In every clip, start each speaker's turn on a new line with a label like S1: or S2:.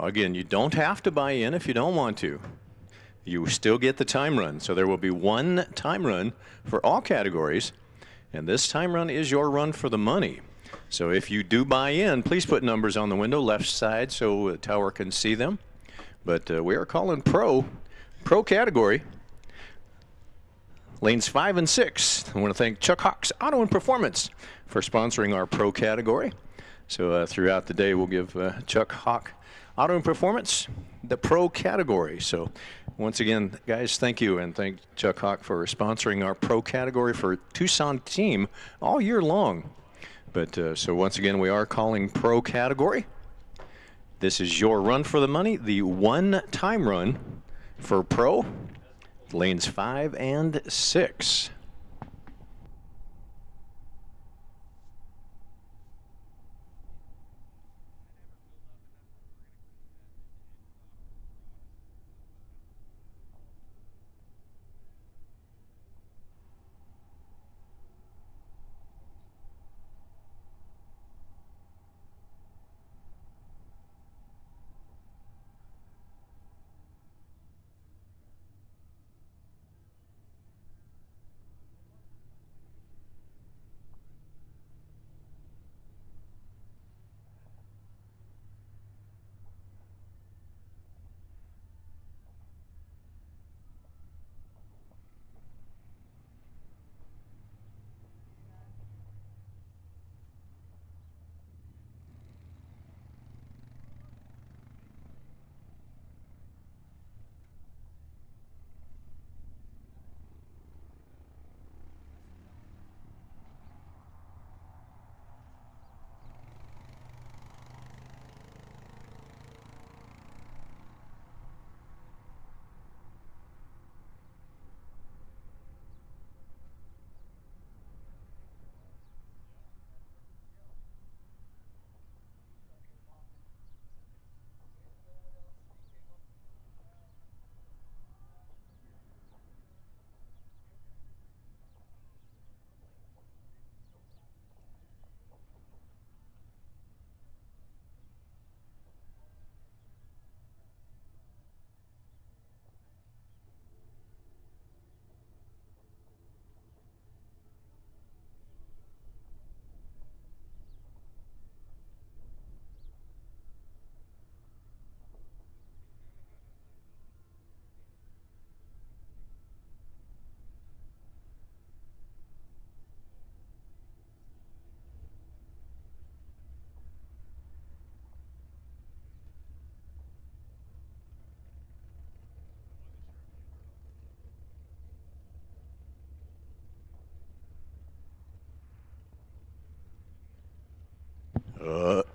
S1: Now, again, you don't have to buy in if you don't want to. You still get the time run. So there will be one time run for all categories, and this time run is your run for the money. So if you do buy in, please put numbers on the window left side so the tower can see them. But we are calling pro category. Lanes 5 and 6. I want to thank Chuck Hawks Auto and Performance for sponsoring our pro category. So throughout the day, we'll give Chuck Hawk Auto and Performance the pro category. So once again, guys, thank you, and thank Chuck Hawk for sponsoring our pro category for Tucson team all year long. But so once again, we are calling pro category. This is your run for the money, the one time run for pro, lanes 5 and 6.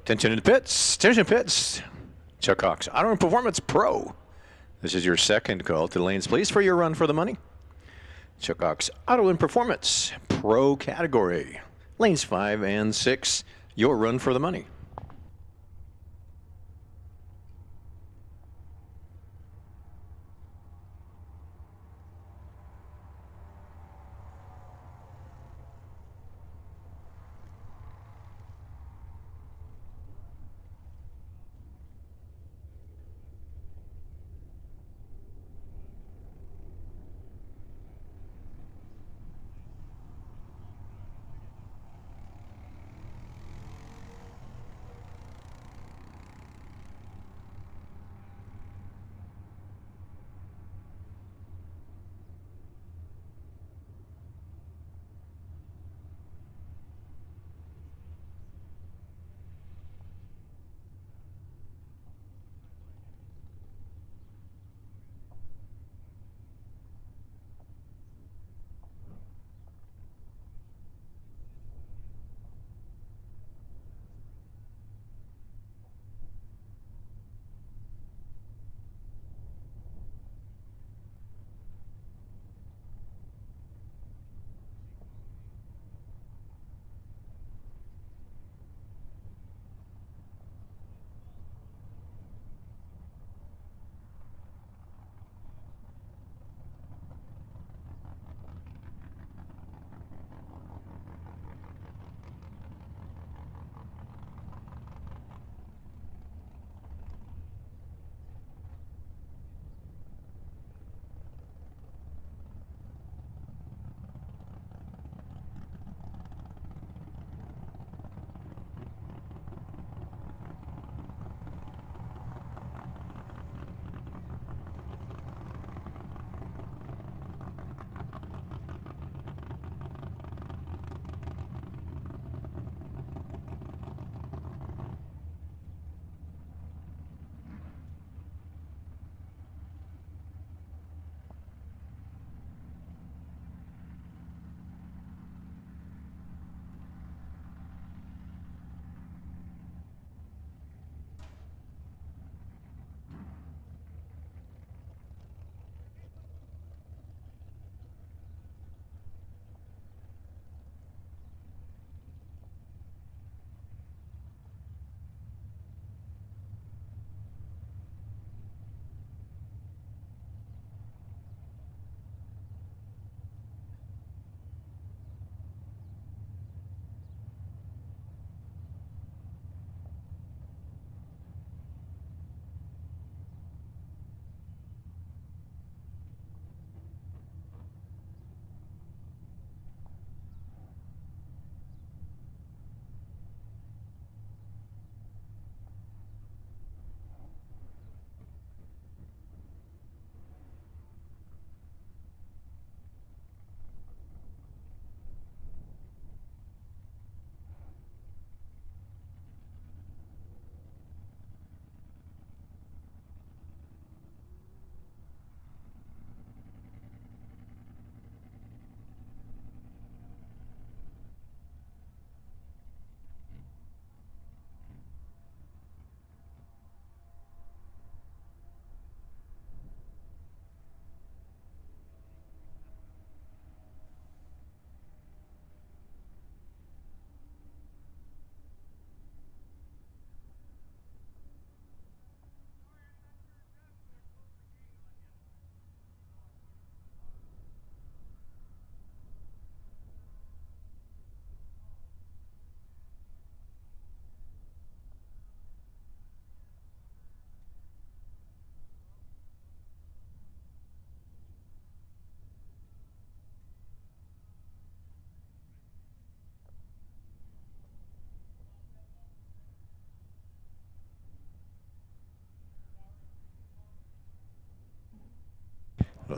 S1: Attention in the pits. Attention pits. Chuck Hawks Auto and Performance Pro. This is your second call to the lanes, please, for your run for the money. Chuck Hawks Auto and Performance Pro category. Lanes 5 and 6. Your run for the money.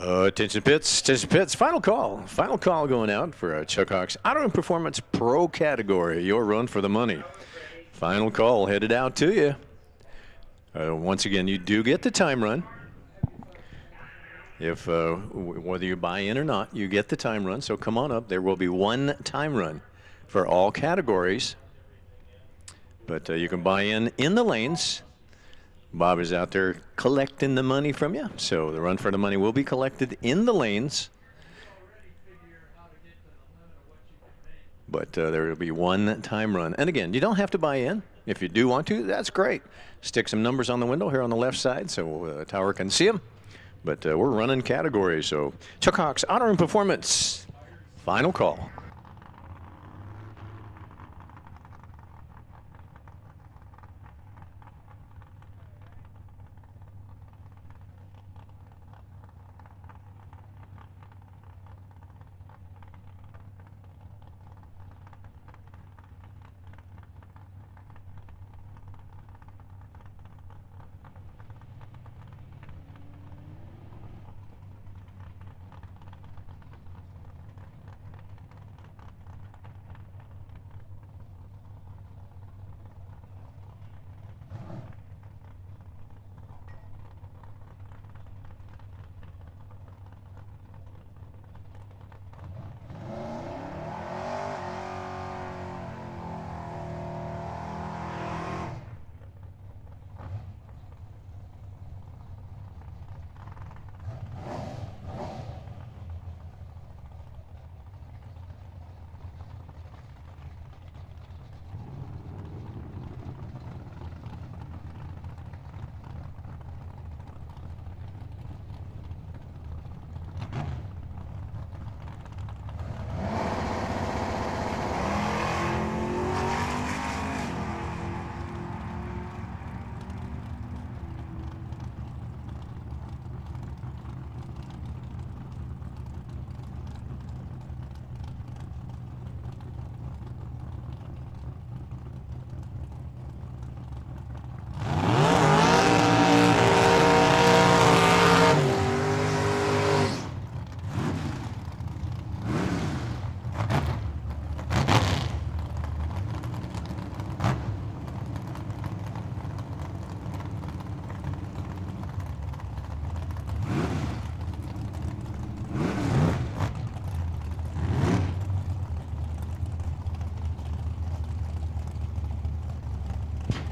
S1: Attention pits, final call going out for Chuck Hawk's Auto and Performance Pro category. Your run for the money. Final call headed out to you. Once again, you do get the time run. If whether you buy in or not, you get the time run. So come on up. There will be one time run for all categories. But you can buy in the lanes. Bob is out there collecting the money from you. So the run for the money will be collected in the lanes. But there will be one time run. And again, you don't have to buy in. If you do want to, that's great. Stick some numbers on the window here on the left side so the tower can see them. But we're running categories. So Chuck Hawk's Auto and Performance, final call.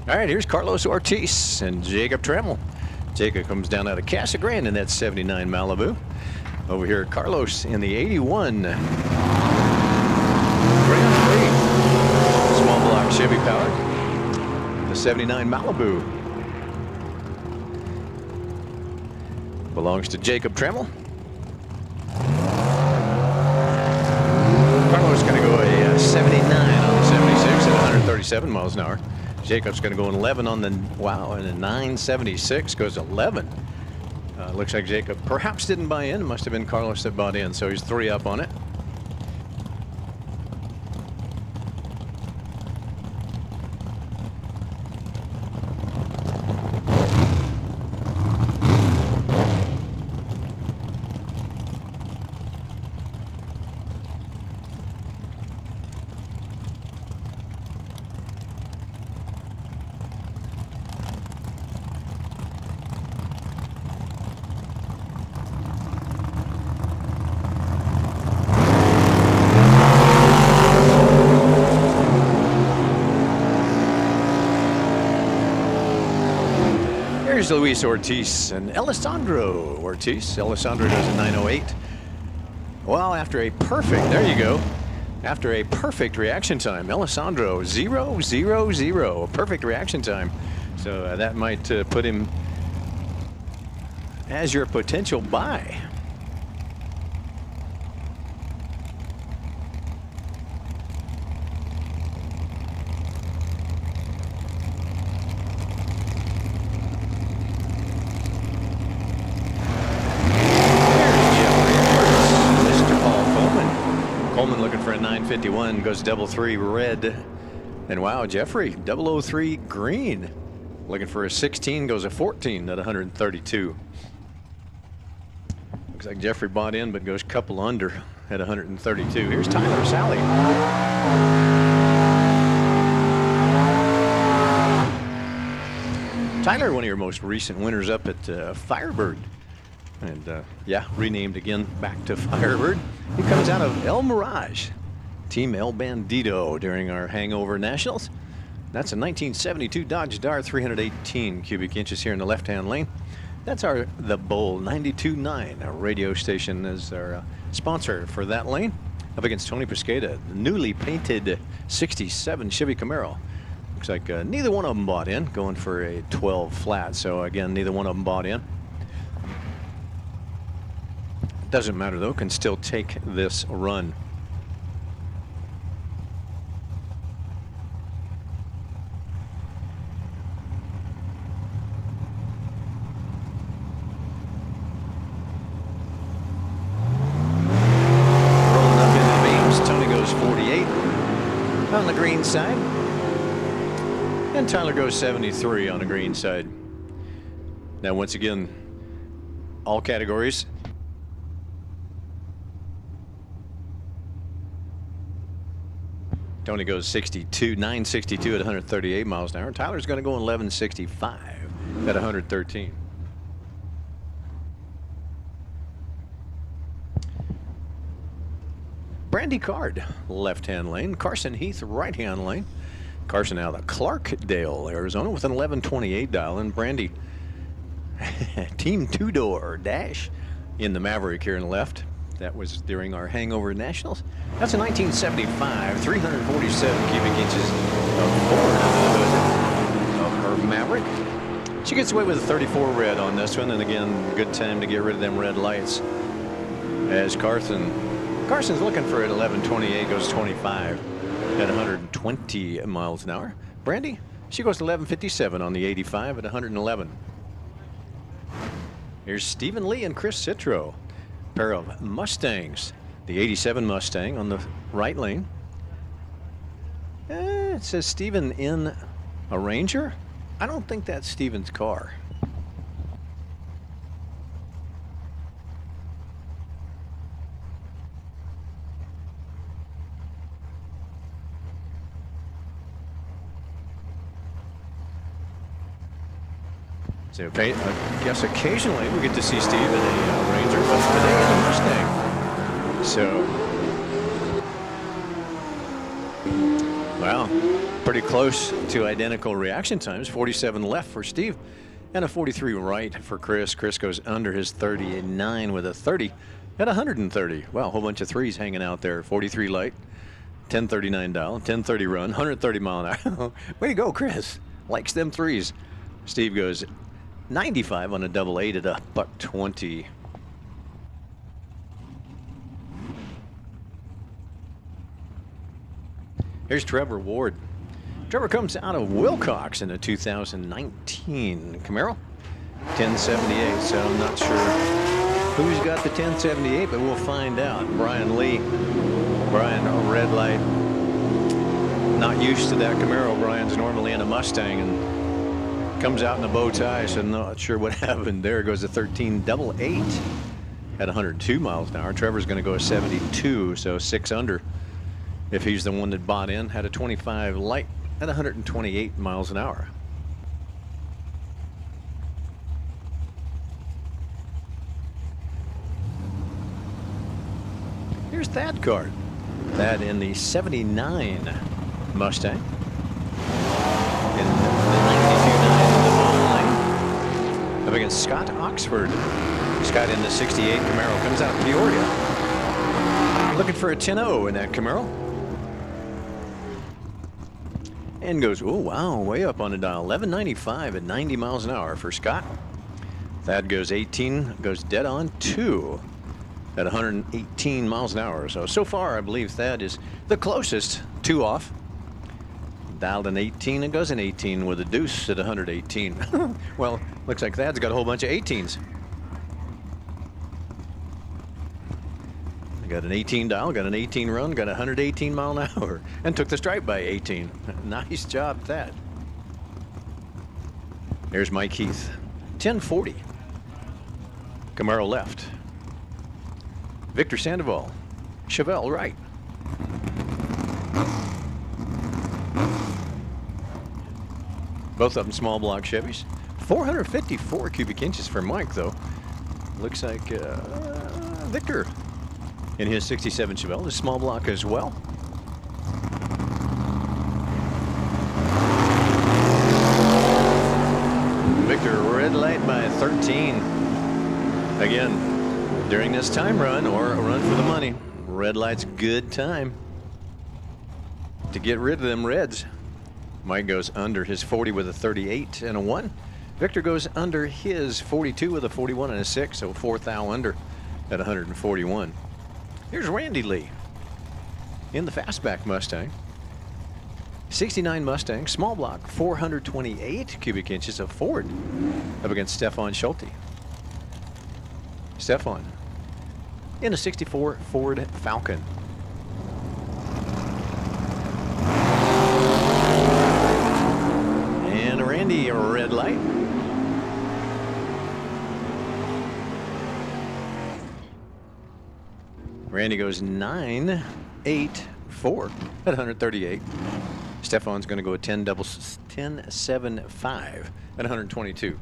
S1: All right, here's Carlos Ortiz and Jacob Trammell. Jacob comes down out of Casa Grande in that 79 Malibu. Over here, Carlos in the 81 Grand Prix. Small block Chevy powered. The 79 Malibu belongs to Jacob Trammell. Carlos is going to go a 79 on the 76 at 137 miles an hour. Jacob's going to go an 11 on the, and a 976 goes 11. Looks like Jacob perhaps didn't buy in. It must have been Carlos that bought in, so he's 3 up on it. Here's Luis Ortiz and Alessandro Ortiz. Alessandro does a 908. Well, after a perfect, there you go. After a perfect reaction time, Alessandro 0-0-0, a perfect reaction time. So that might put him as your potential buy. Coleman looking for a 951, goes 3 red. And wow, Jeffrey 003 green, looking for a 16, goes a 14 at 132. Looks like Jeffrey bought in, but goes couple under at 132. Here's Tyler Sally. Tyler, one of your most recent winners up at Firebird. And yeah, renamed again back to Firebird. He comes out of El Mirage, Team El Bandito during our Hangover Nationals. That's a 1972 Dodge Dart, 318 cubic inches here in the left-hand lane. That's the Bull 92.9 radio station as our sponsor for that lane. Up against Tony Pesqueda, the newly painted 67 Chevy Camaro. Looks like neither one of them bought in, going for a 12 flat. So again, neither one of them bought in. Doesn't matter though, can still take this run. On the green side, and Tyler goes 73 on the green side. Now once again, all categories. Tony goes 962 at 138 miles an hour. Tyler's going to go 1165 at 113. Brandy Card, left-hand lane. Carson Heath, right-hand lane. Carson out of Clarkdale, Arizona, with an 1128 dial. And Brandy, Team Two-Door Dash in the Maverick here in the left. That was during our Hangover Nationals. That's a 1975, 347 cubic inches of Ford of her Maverick. She gets away with a 34 red on this one. And again, good time to get rid of them red lights. As Carson's looking for it. 1128, goes 25 at 120 miles an hour. Brandy, she goes 1157 on the 85 at 111. Here's Stephen Lee and Chris Citro, pair of Mustangs. The 87 Mustang on the right lane. It says Stephen in a Ranger. I don't think that's Stephen's car. So I guess occasionally we get to see Steve in a Ranger, but today in a Mustang. So, wow, pretty close to identical reaction times. 47 left for Steve and a 43 right for Chris. Chris goes under his 39 with a 30 at 130. Wow, a whole bunch of threes hanging out there. 43 light, 1039 dial, 1030 run, 130 mile an hour. Way to go, Chris. Likes them threes. Steve goes 95 on a double 8 at a $120. Here's Trevor Ward. Trevor comes out of Wilcox in a 2019 Camaro 1078. So I'm not sure who's got the 1078, but we'll find out. Brian Lee. Brian, a red light. Not used to that Camaro. Brian's normally in a Mustang and comes out in a bow tie, so not sure what happened there. Goes to 1388 at 102 miles an hour. Trevor's going to go 72, so 6 under. If he's the one that bought in, had a 25 light at 128 miles an hour. Here's Thad Card. Thad in the 79 Mustang. In the 92.9 up against Scott Oxford. Scott in the 68 Camaro comes out of Peoria. Looking for a 10-0 in that Camaro. And goes, oh wow, way up on the dial. 1195 at 90 miles an hour for Scott. Thad goes 18, goes dead on 2 at 118 miles an hour. So far, I believe Thad is the closest, 2 off. Dialed an 18 and goes an 18 with a deuce at 118. Well, looks like Thad's got a whole bunch of 18s. Got an 18 dial, got an 18 run, got 118 mile an hour, and took the stripe by 18. Nice job, Thad. Here's Mike Heath. 1040. Camaro left. Victor Sandoval, Chevelle Wright. Both of them small block Chevys. 454 cubic inches for Mike, though. Looks like Victor in his 67 Chevelle is small block as well. Victor red light by 13. Again, during this time run or a run for the money, red light's good time to get rid of them reds. Mike goes under his 40 with a 38 and a 1. Victor goes under his 42 with a 41 and a 6, so 4 thou under at 141. Here's Randy Lee in the fastback Mustang. 69 Mustang, small block, 428 cubic inches of Ford up against Stefan Schulte. Stefan in a 64 Ford Falcon. And Randy, a red light. Randy goes 9, 8, 4 at 138. Stefan's going to go a 10 7 5 at 122.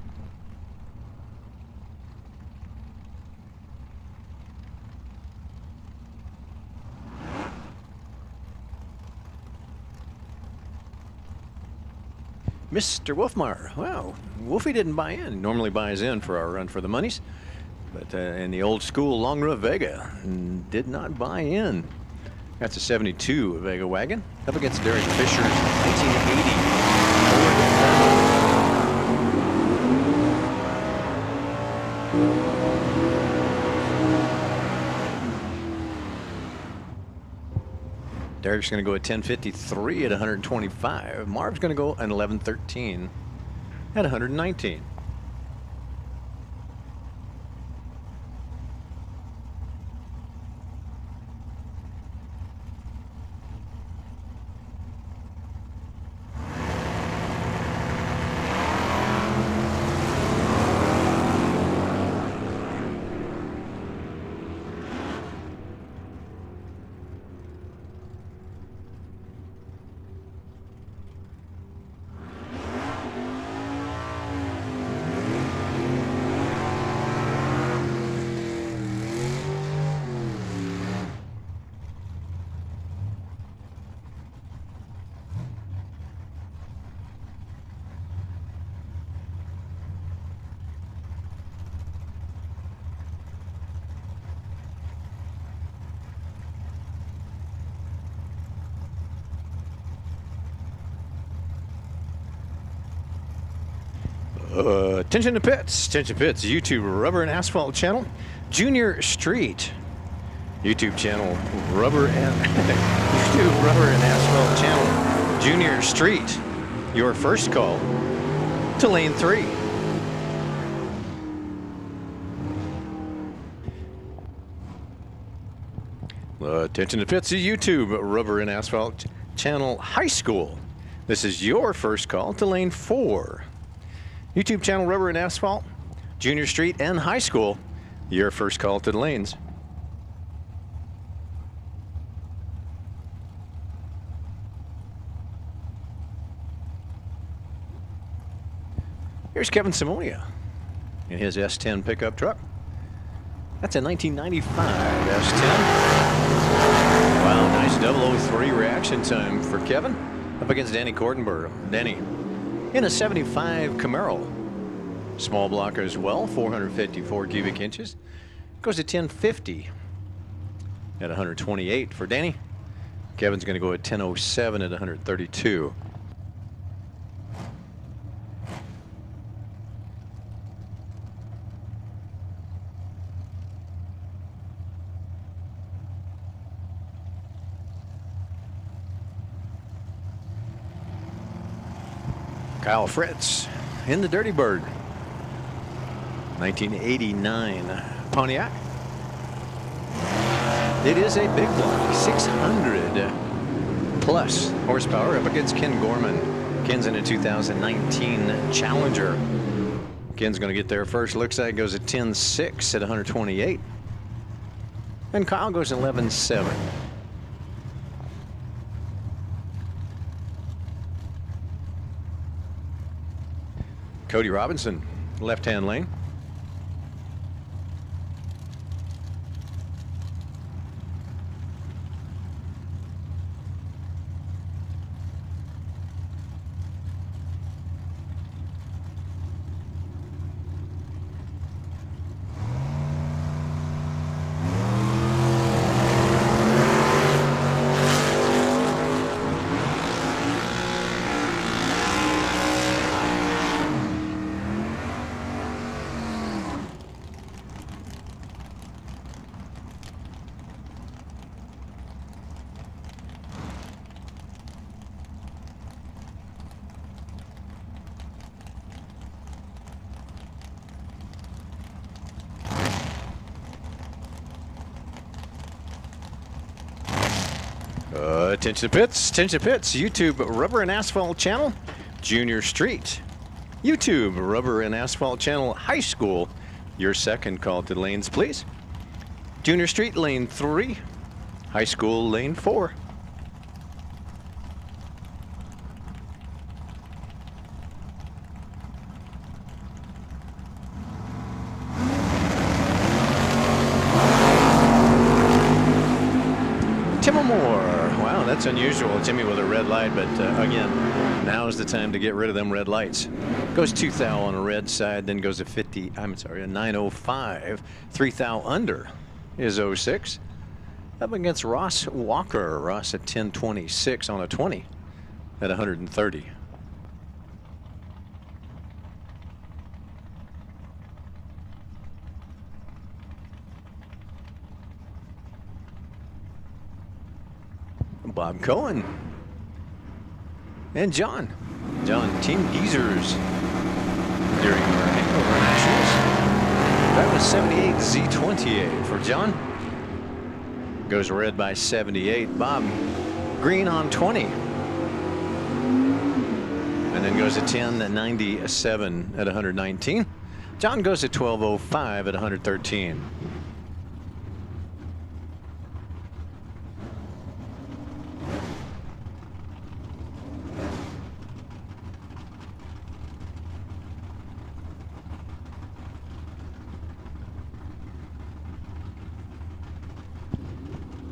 S1: Mr. Wolfmeyer, wow, Wolfie didn't buy in. Normally buys in for our run for the monies, but in the old school Longra Vega, did not buy in. That's a 72 Vega wagon up against Derek Fisher's 1980 Ford. Derek's going to go at 1053 at 125. Marv's going to go an 1113 at 119. Attention to pits, YouTube Rubber and Asphalt channel, Junior Street, YouTube channel Rubber and YouTube Rubber and Asphalt channel, Junior Street. Your first call to lane 3. Attention to pits, YouTube Rubber and Asphalt channel, High School. This is your first call to lane 4. YouTube channel Rubber and Asphalt, Junior Street and High School, your first call to the lanes. Here's Kevin Simonia in his S10 pickup truck. That's a 1995 S10. Wow, nice 003 reaction time for Kevin up against Danny Cordenborough. Danny in a 75 Camaro, small block as well, 454 cubic inches. Goes to 1050 at 128 for Danny. Kevin's going to go at 1007 at 132. Kyle Fritz in the Dirty Bird, 1989 Pontiac. It is a big block, 600 plus horsepower up against Ken Gorman. Ken's in a 2019 Challenger. Ken's going to get there first. Looks like it goes at 10.6 at 128. And Kyle goes 11.7. Cody Robinson, left-hand lane. Attention to pits, YouTube Rubber and Asphalt Channel, Junior Street. YouTube Rubber and Asphalt Channel, High School. Your second call to the lanes, please. Junior Street, lane 3. High School, lane 4. Wow, that's unusual. Timmy with a red light, but again, now is the time to get rid of them red lights. Goes 2 thou on the red side, then goes a 905. 3 thou under is 06. Up against Ross Walker. Ross at 10.26 on a 20 at 130. Bob Cohen and John Team Geezers during our Hangover Nationals. That was 78 Z28 for John. Goes red by 78. Bob green on 20. And then goes to 10.97 at 119. John goes to 12.05 at 113.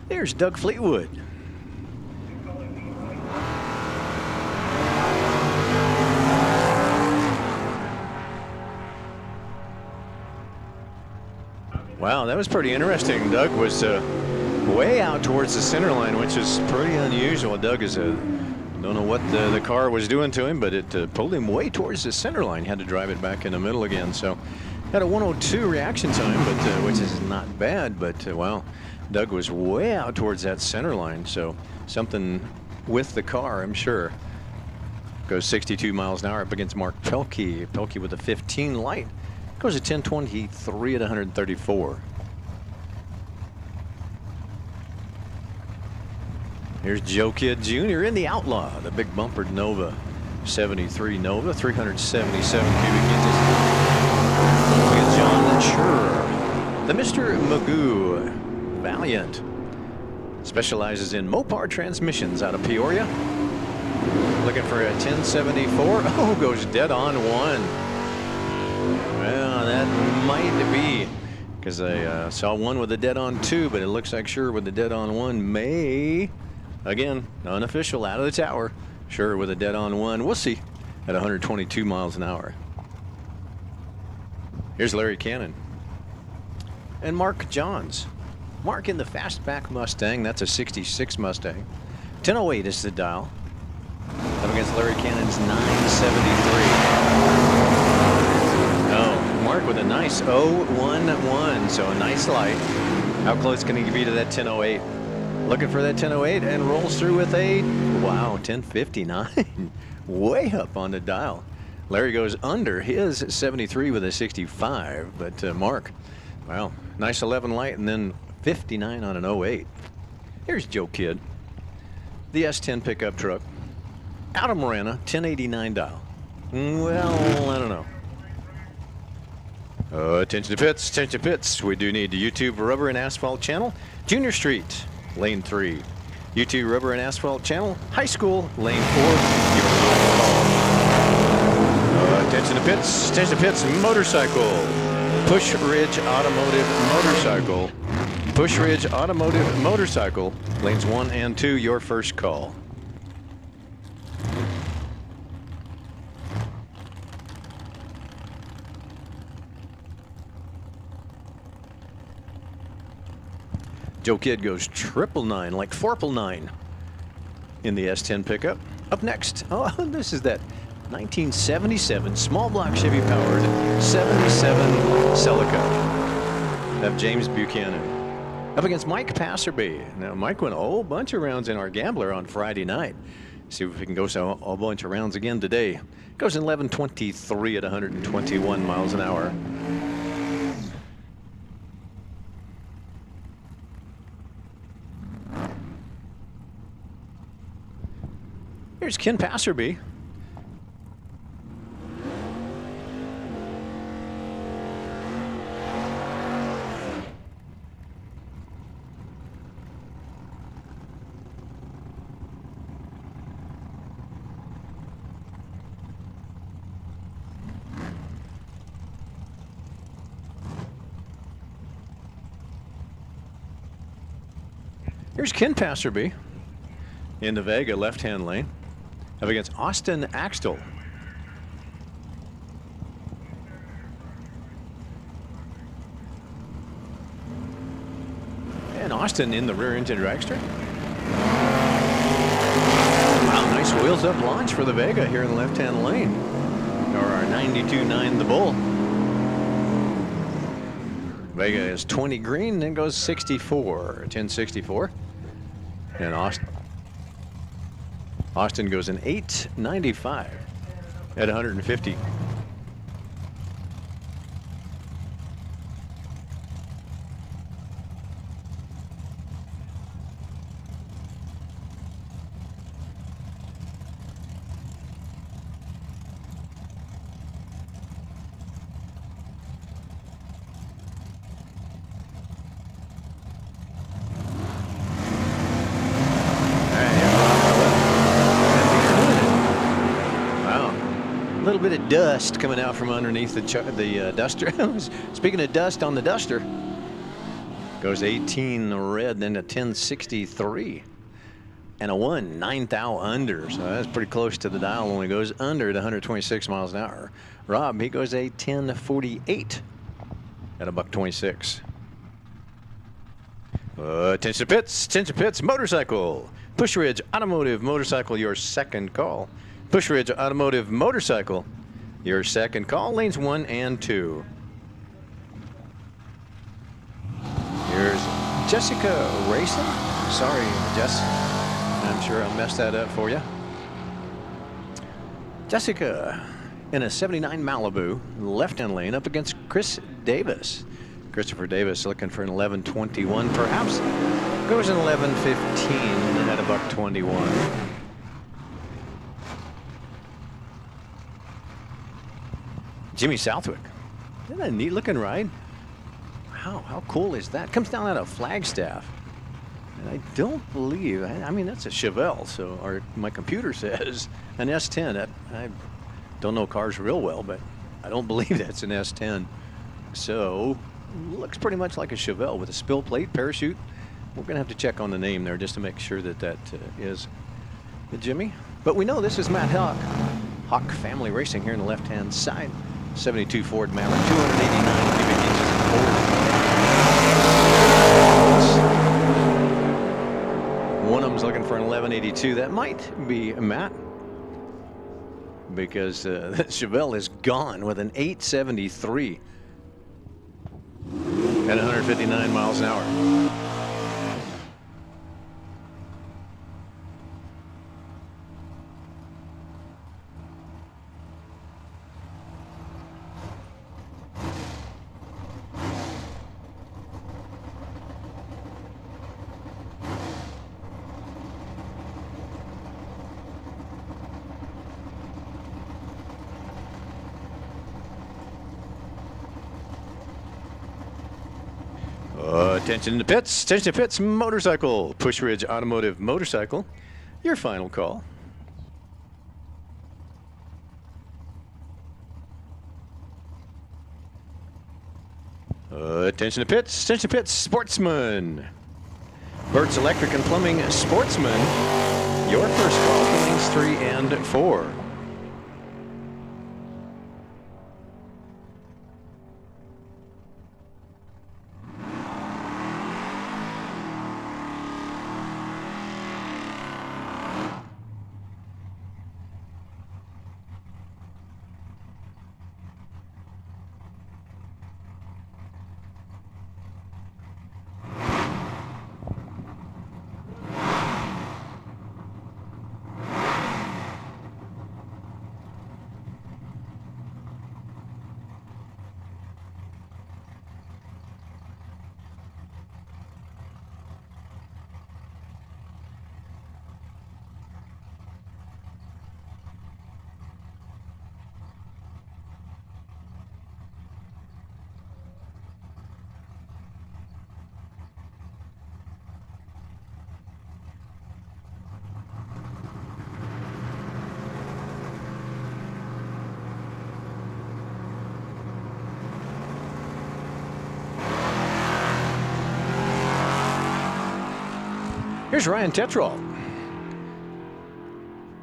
S1: There's Doug Fleetwood. Wow, that was pretty interesting. Doug was way out towards the center line, which is pretty unusual. Doug is don't know what the car was doing to him, but it pulled him way towards the center line. He had to drive it back in the middle again. So had a 102 reaction time, but which is not bad. But wow. Doug was way out towards that center line, so something with the car, I'm sure. Goes 62 miles an hour up against Mark Pelkey. Pelkey with a 15 light. Goes to 10.23 at 134. Here's Joe Kidd Jr. in the Outlaw, the big bumpered Nova. 73 Nova, 377 cubic inches. Look at John Schurer. The Mr. Magoo Valiant specializes in Mopar transmissions out of Peoria. Looking for a 1074. Oh, goes dead on 1. Well, that might be because I saw one with a dead on 2, but it looks like sure with the dead on 1 may, again, unofficial out of the tower. Sure with a dead on 1. We'll see at 122 miles an hour. Here's Larry Cannon and Mark Johns. Mark in the fastback Mustang. That's a 66 Mustang. 1008 is the dial. Up against Larry Cannon's 973. Oh, Mark with a nice 011. So a nice light. How close can he be to that 1008? Looking for that 1008 and rolls through with a, wow, 1059. Way up on the dial. Larry goes under his 73 with a 65. But Mark, wow, nice 11 light and then 59 on an 08. Here's Joe Kidd, the S10 pickup truck, out of Marana, 1089 dial. Well, I don't know. Attention to pits, attention to pits. We do need the YouTube Rubber and Asphalt channel, Junior Street, lane 3. YouTube Rubber and Asphalt channel, High School, lane 4. Your last call. Attention to pits, attention to pits. Motorcycle, Push Ridge Automotive Motorcycle. Push Ridge Automotive Motorcycle, lanes 1 and 2, your first call. Joe Kidd goes 999, like 499 in the S10 pickup. Up next, oh, this is that 1977 small block Chevy powered 77 Celica of James Buchanan. Up against Mike Passerby. Now, Mike went a whole bunch of rounds in our Gambler on Friday night. See if we can go a whole bunch of rounds again today. Goes in 11:23 at 121 miles an hour. Here's Ken Passerby. Here's Ken Passerby in the Vega left-hand lane up against Austin Axtell. And Austin in the rear engine dragster. Wow, nice wheels up launch for the Vega here in the left-hand lane. Or our 92.9 the Bull. Vega is 20 green, then goes 64, 1064. And Austin goes in 895 at 150. A little bit of dust coming out from underneath the duster. Speaking of dust on the duster, goes 18 red, then a 1063, and a 9 thou under. So that's pretty close to the dial. Only goes under at 126 miles an hour. Rob, he goes a 1048 at a $126. Attention pits, attention pits. Motorcycle, Push Ridge Automotive Motorcycle, your second call. Push Ridge Automotive Motorcycle, your second call, lanes 1 and 2. Here's Jessica Racing. Sorry, Jess. I'm sure I messed that up for you. Jessica in a 79 Malibu, left-hand lane, up against Chris Davis. Christopher Davis looking for an 1121, perhaps. Goes in 1115 at a $121. Jimmy Southwick. Isn't that a neat looking ride? Wow, how cool is that? Comes down out of Flagstaff. And I don't believe, I mean, that's a Chevelle, so, or my computer says an S10. I don't know cars real well, but I don't believe that's an S10. So, looks pretty much like a Chevelle with a spill plate, parachute. We're going to have to check on the name there just to make sure that that is the Jimmy. But we know this is Matt Hawk. Hawk Family Racing here on the left-hand side. 72 Ford Maverick, 289 cubic inches of Ford. One of them's looking for an 1182. That might be Matt, because that Chevelle is gone with an 873 at 159 miles an hour. Attention to pits, motorcycle, Push Ridge Automotive motorcycle. Your final call. Attention to pits, Sportsman. Bert's Electric and Plumbing Sportsman. Your first call for lanes 3 and 4. Here's Ryan Tetrol.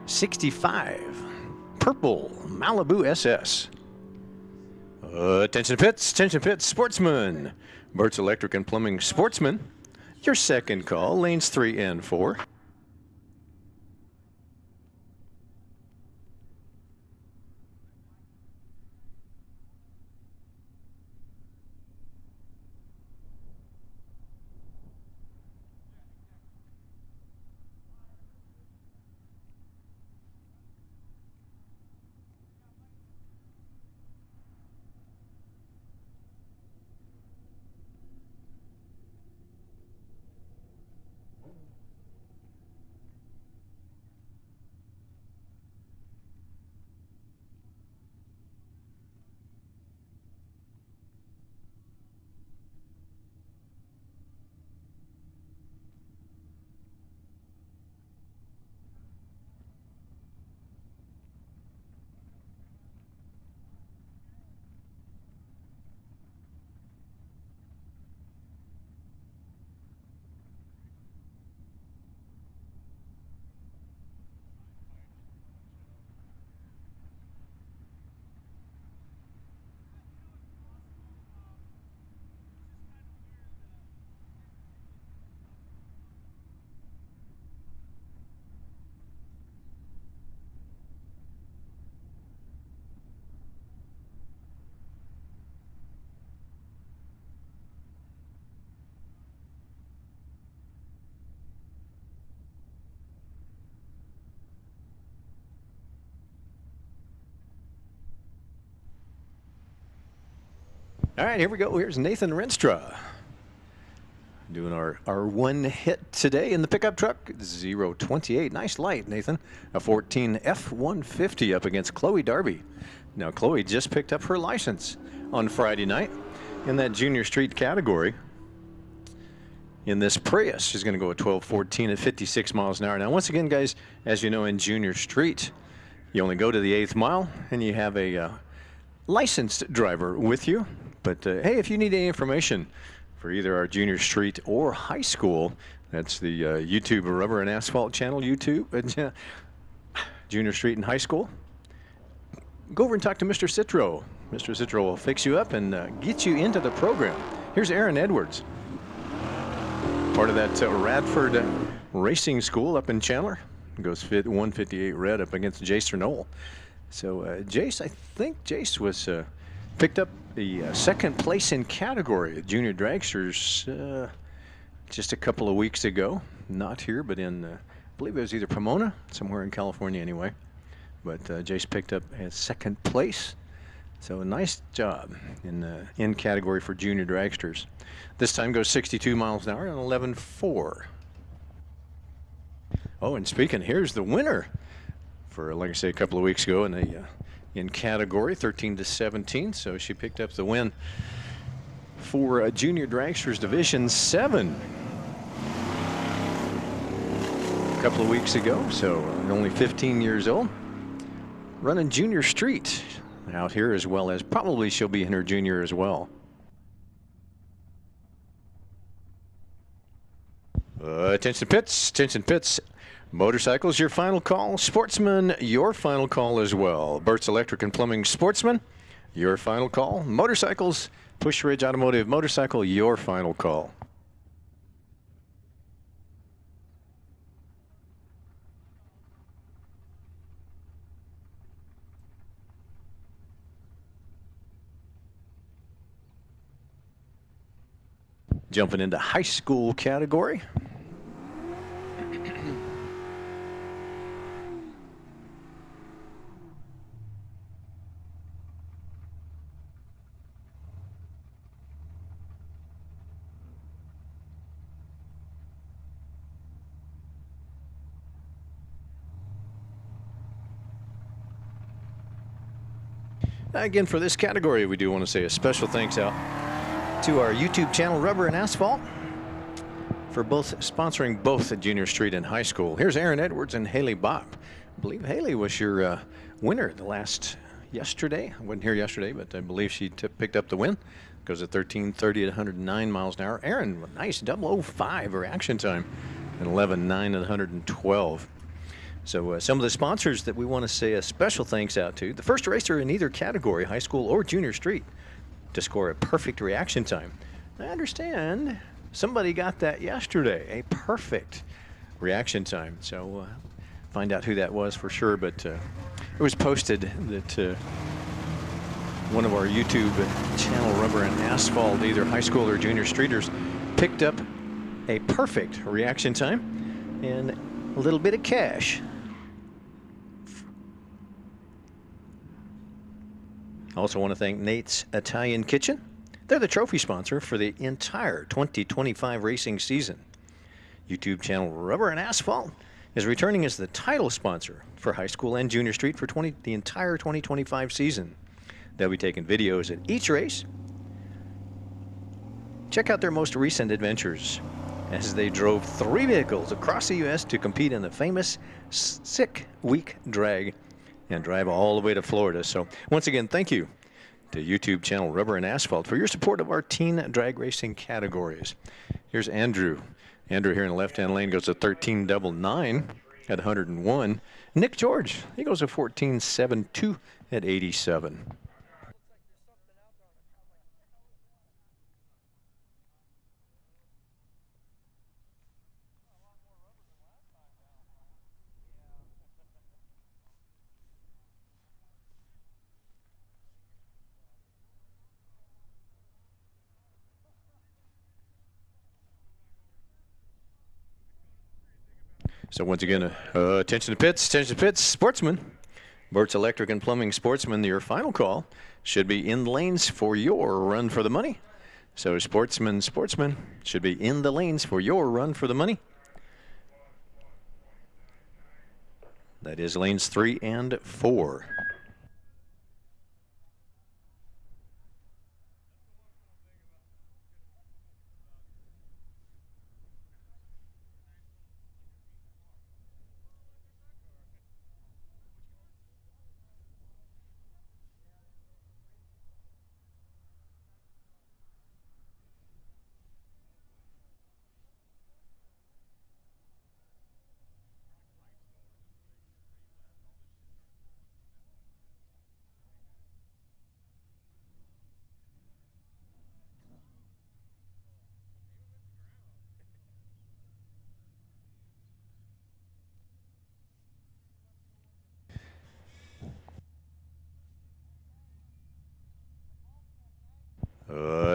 S1: 65. Purple Malibu SS. Attention pits, Sportsman. Bert's Electric and Plumbing Sportsman. Your second call, lanes 3 and 4. All right, here we go. Here's Nathan Renstra doing our one hit today in the pickup truck, 028. Nice light, Nathan. A 14 F-150 up against Chloe Darby. Now, Chloe just picked up her license on Friday night in that junior street category. In this Prius, she's going to go at 12-14 at 56 miles an hour. Now, once again, guys, as you know, in junior street, you only go to the 8th mile, and you have a licensed driver with you. But hey, if you need any information for either our junior street or high school, that's the YouTube Rubber and Asphalt channel, YouTube, junior street and high school, go over and talk to Mr. Citro. Mr. Citro will fix you up and get you into the program. Here's Aaron Edwards, part of that Radford Racing School up in Chandler. Goes 158 red up against Jace Renault. So Jace, I think Jace was picked up the second place in category at Junior Dragsters just a couple of weeks ago. Not here, but in, I believe it was either Pomona, somewhere in California anyway. But Jace picked up a second place. So a nice job in category for Junior Dragsters. This time goes 62 miles an hour on 11.4. Oh, and speaking, here's the winner for, like I say, a couple of weeks ago in category 13 to 17. So she picked up the win for Junior Dragsters Division 7 a couple of weeks ago, so only 15 years old. Running junior street out here, as well as probably she'll be in her junior as well. Attention pits, attention pits. Motorcycles, your final call. Sportsman, your final call as well. Burt's Electric and Plumbing Sportsman, your final call. Motorcycles, Push Ridge Automotive Motorcycle, your final call. Jumping into high school category. Again, for this category, we do want to say a special thanks out to our YouTube channel, Rubber and Asphalt, for both sponsoring both the junior street and high school. Here's Aaron Edwards and Haley Bopp. I believe Haley was your winner yesterday. I wasn't here yesterday, but I believe she picked up the win. Goes at 13:30 at 109 miles an hour. Aaron, nice 005 reaction time, and 11:09 at 112. So some of the sponsors that we want to say a special thanks out to. The first racer in either category, high school or junior street, to score a perfect reaction time. I understand somebody got that yesterday, a perfect reaction time. So find out who that was for sure, but it was posted that one of our YouTube channel, Rubber and Asphalt, either high school or junior streeters, picked up a perfect reaction time and a little bit of cash. Also want to thank Nate's Italian Kitchen. They're the trophy sponsor for the entire 2025 racing season. YouTube channel Rubber and Asphalt is returning as the title sponsor for high school and junior street for the entire 2025 season. They'll be taking videos at each race. Check out their most recent adventures as they drove 3 vehicles across the U.S. to compete in the famous Sick Week Drag and drive all the way to Florida. So once again, thank you to YouTube channel Rubber and Asphalt for your support of our teen drag racing categories. Here's Andrew. Andrew here in the left-hand lane goes to 13.99 at 101. Nick George, he goes to 14.72 at 87. So once again, attention to pits, Sportsman. Burt's Electric and Plumbing Sportsman, your final call should be in the lanes for your run for the money. So Sportsman should be in the lanes for your run for the money. That is lanes 3 and 4.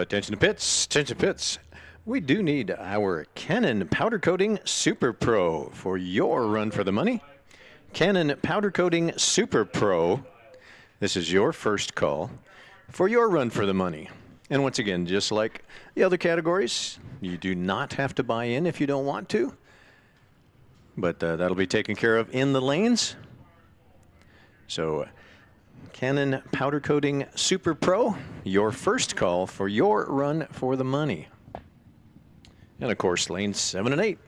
S1: Attention to pits. We do need our Canon Powder Coating Super Pro for your run for the money. Canon Powder Coating Super Pro. This is your first call for your run for the money. And once again, just like the other categories, you do not have to buy in if you don't want to. But that'll be taken care of in the lanes. So Canon Powder Coating Super Pro, your first call for your run for the money. And of course, lanes 7 and 8.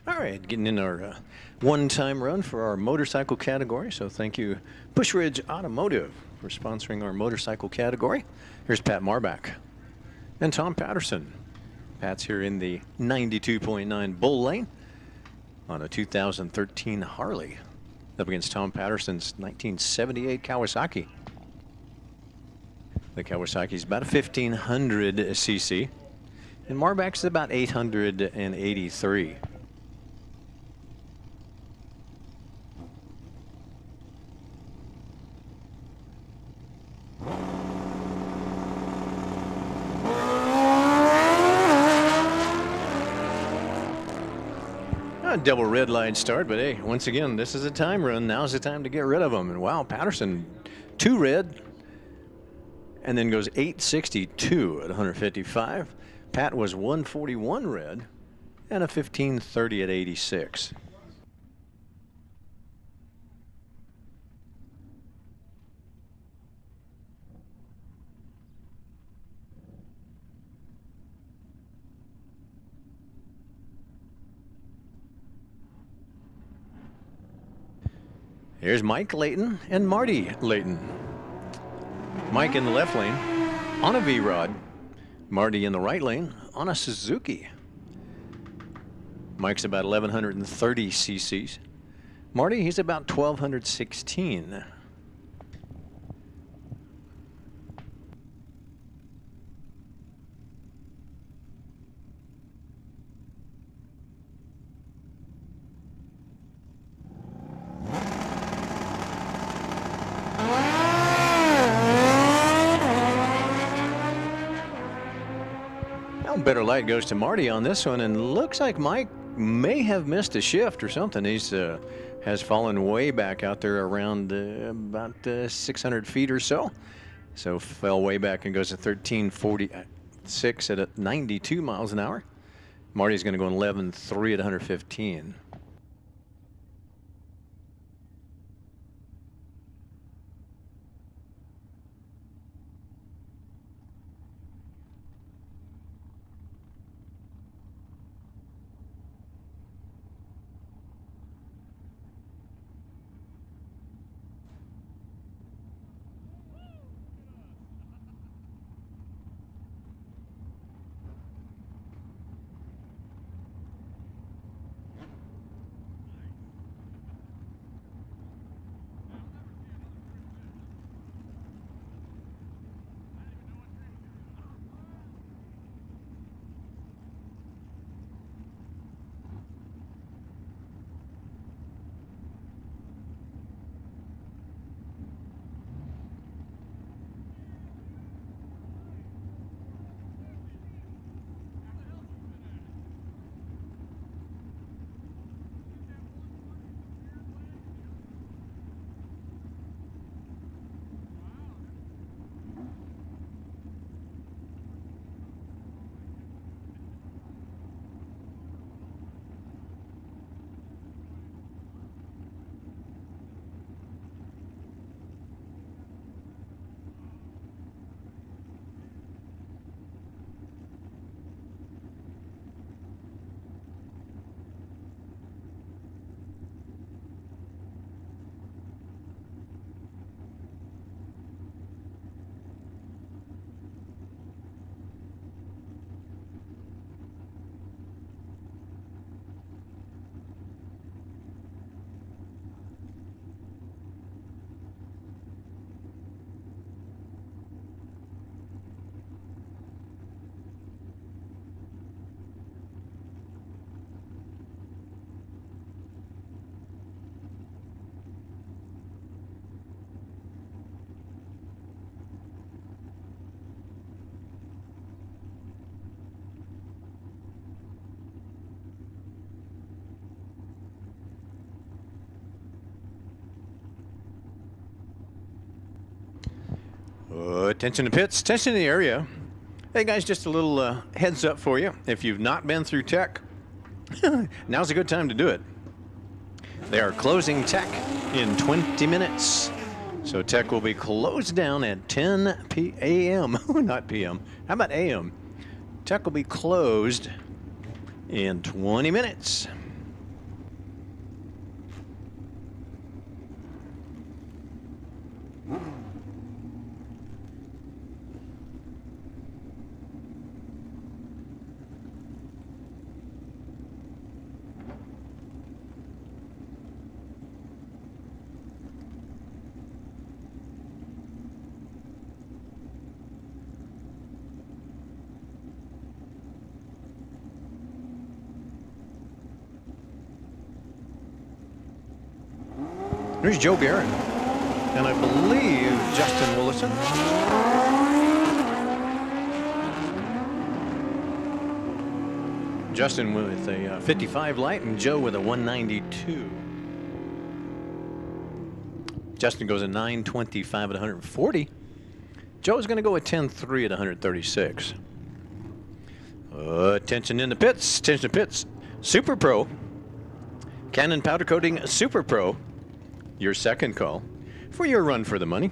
S1: All right, getting in our one-time run for our motorcycle category. So thank you, Push Ridge Automotive, for sponsoring our motorcycle category. Here's Pat Marbach and Tom Patterson. Pat's here in the 92.9 Bull Lane on a 2013 Harley, up against Tom Patterson's 1978 Kawasaki. The Kawasaki's about a 1500 cc, and Marbach's about 883. Double red line start, but hey, once again, this is a time run. Now's the time to get rid of them. And wow, Patterson 2 red and then goes 862 at 155. Pat was 141 red and a 1530 at 86. Here's Mike Layton and Marty Layton. Mike in the left lane on a V-Rod. Marty in the right lane on a Suzuki. Mike's about 1130 cc's. Marty, he's about 1216. Better light goes to Marty on this one, and looks like Mike may have missed a shift or something. He's has fallen way back out there around about 600 feet or so. So fell way back and goes to 1346 at 92 miles an hour. Marty's going to go 11.3 at 115. Attention to pits, attention to the area. Hey guys, just a little heads up for you. If you've not been through tech, now's a good time to do it. They are closing tech in 20 minutes. So tech will be closed down at 10 a.m. Not p.m. How about a.m.? Tech will be closed in 20 minutes. Here's Joe Barron, and I believe Justin will listen. Justin with a 55 light and Joe with a 192. Justin goes a 925 at 140. Joe's going to go a 10.3 at 136. Attention in the pits, attention to pits. Super Pro, Canon Powder Coating Super Pro. Your second call for your run for the money.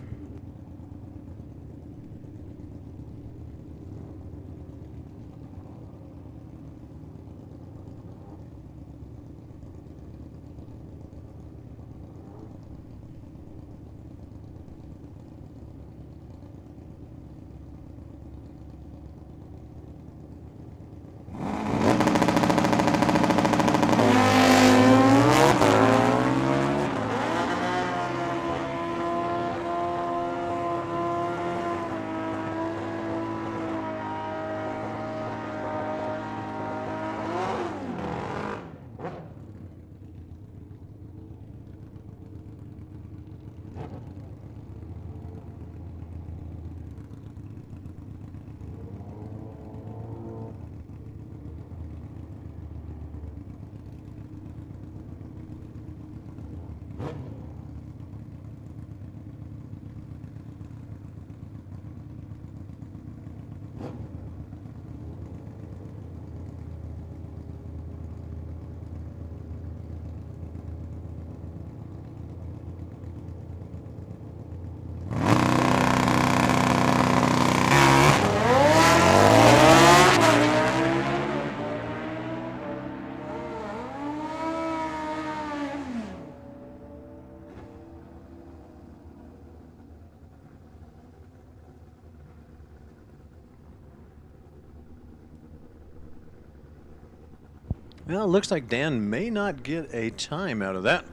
S1: Well, it looks like Dan may not get a time out of that,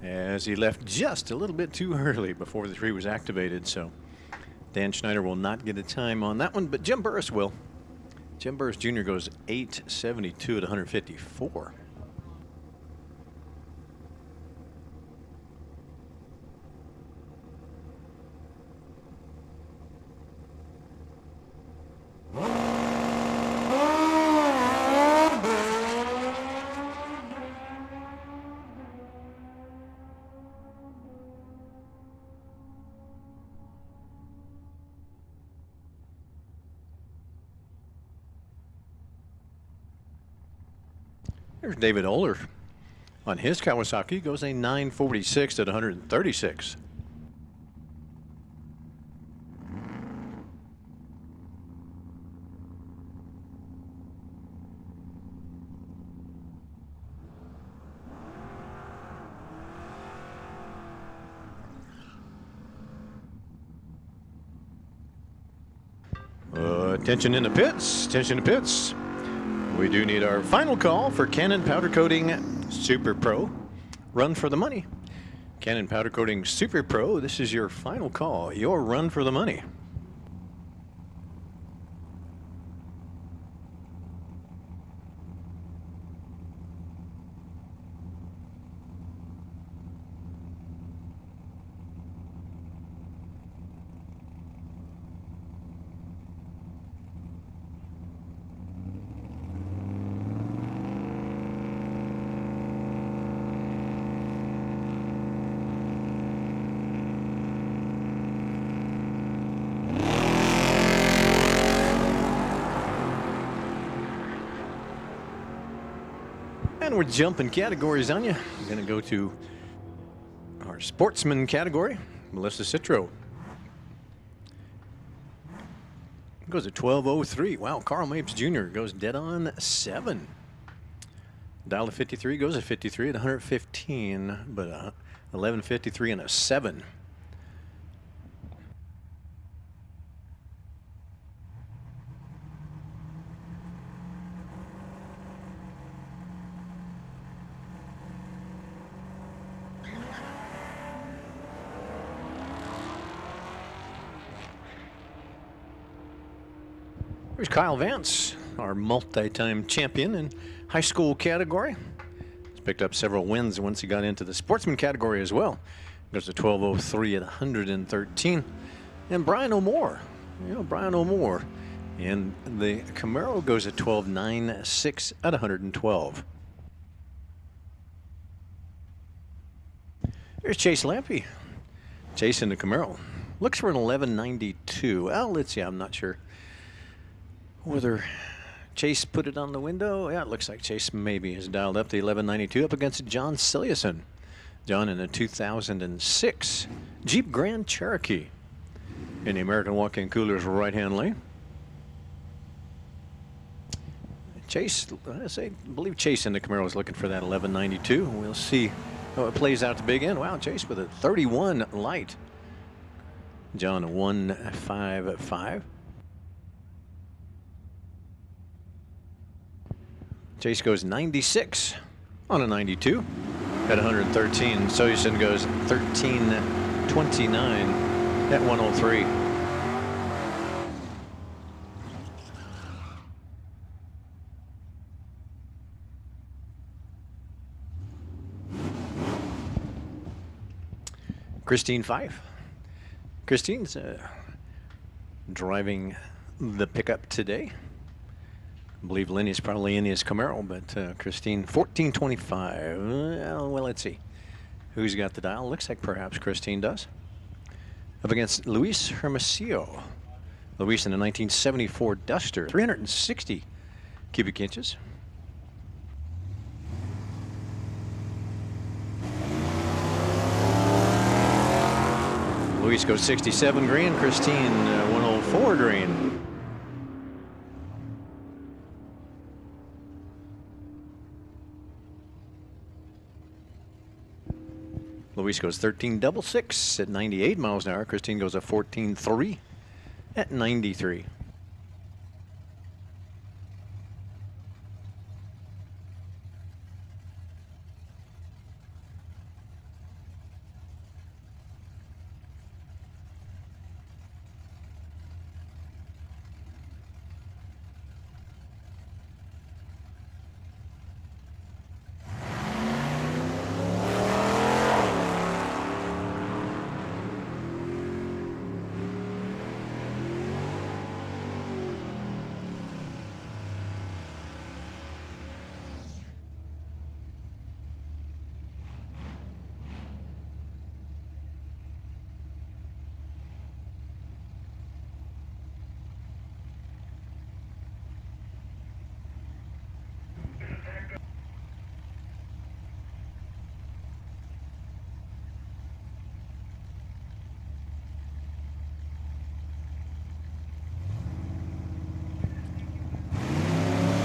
S1: as he left just a little bit too early before the tree was activated. So Dan Schneider will not get a time on that one, but Jim Burris will. Jim Burris Jr. goes 872 at 154. There's David Oler on his Kawasaki, goes a 946 at 136. Attention in the pits, attention in the pits. We do need our final call for Canon Powder Coating Super Pro. Run for the money. Canon Powder Coating Super Pro, this is your final call, your run for the money. And we're jumping categories on you. We're going to go to our sportsman category. Melissa Citro goes at 12:03. Wow, Carl Mapes Jr. goes dead on 7. Dial to 53 goes at 53 at 115, but 11:53 and a 7. Here's Kyle Vance, our multi-time champion in high school category. He's picked up several wins once he got into the sportsman category as well. Goes to 12:03 at 113. And Brian O'More, Brian O'More. And the Camaro goes at 12:96 at 112. Here's Chase Lampy. Chase in the Camaro. Looks for an 11:92. Well, let's see, I'm not sure whether Chase put it on the window. Yeah, it looks like Chase maybe has dialed up the 11:92 up against John Silliason. John in a 2006 Jeep Grand Cherokee in the American Walk-In Coolers right-hand lane. Chase, I believe Chase in the Camaro is looking for that 11:92. We'll see how it plays out to big end. Wow, Chase with a 31 light. John a 155. Chase goes 96 on a 92 at 113. Silliason goes 13:29 at 103. Christine Fife. Christine's driving the pickup today. I believe Lenny's probably in his Camaro, but Christine 14:25. Well, let's see who's got the dial. Looks like perhaps Christine does. Up against Luis Hermosillo. Luis in a 1974 Duster, 360 cubic inches. Luis goes 67 green. Christine 104 green. Luis goes 13.66 at 98 miles an hour. Christine goes a 14.3 at 93.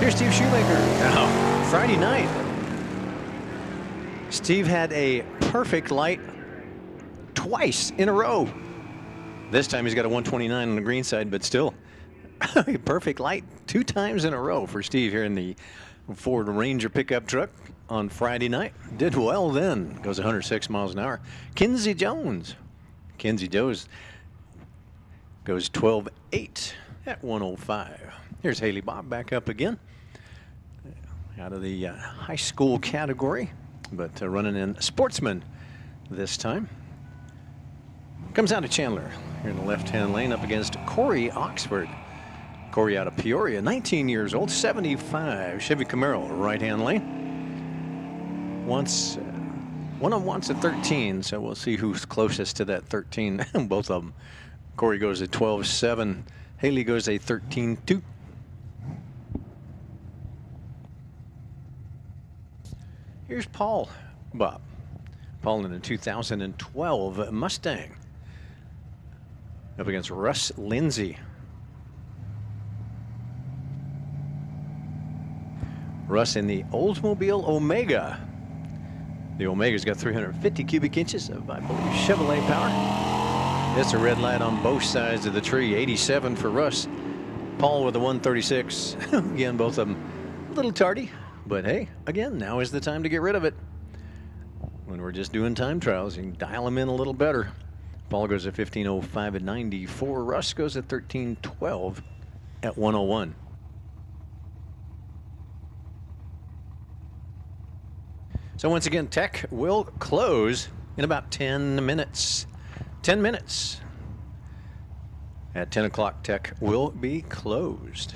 S1: Here's Steve Shoemaker. Now, Friday night, Steve had a perfect light twice in a row. This time he's got a 129 on the green side, but still a perfect light 2 times in a row for Steve here in the Ford Ranger pickup truck on Friday night. Did well then. Goes 106 miles an hour. Kinsey Jones. Kinsey Jones goes 12.8 at 105. Here's Haley Bob back up again. Out of the high school category, but running in sportsman this time. Comes out of Chandler here in the left-hand lane up against Corey Oxford. Corey out of Peoria, 19 years old, 75 Chevy Camaro, right-hand lane. One wants a 13, so we'll see who's closest to that 13. Both of them. Corey goes at 12.7. Haley goes a 13.2. Here's Paul Bob. Paul in a 2012 Mustang. Up against Russ Lindsay. Russ in the Oldsmobile Omega. The Omega's got 350 cubic inches of, I believe, Chevrolet power. It's a red light on both sides of the tree. 87 for Russ. Paul with a 136. Again, both of them a little tardy. But hey, again, now is the time to get rid of it. When we're just doing time trials, you can dial them in a little better. Paul goes at 15:05 at 94. Russ goes at 13:12 at 101. So once again, tech will close in about 10 minutes. 10 minutes. At 10 o'clock, tech will be closed.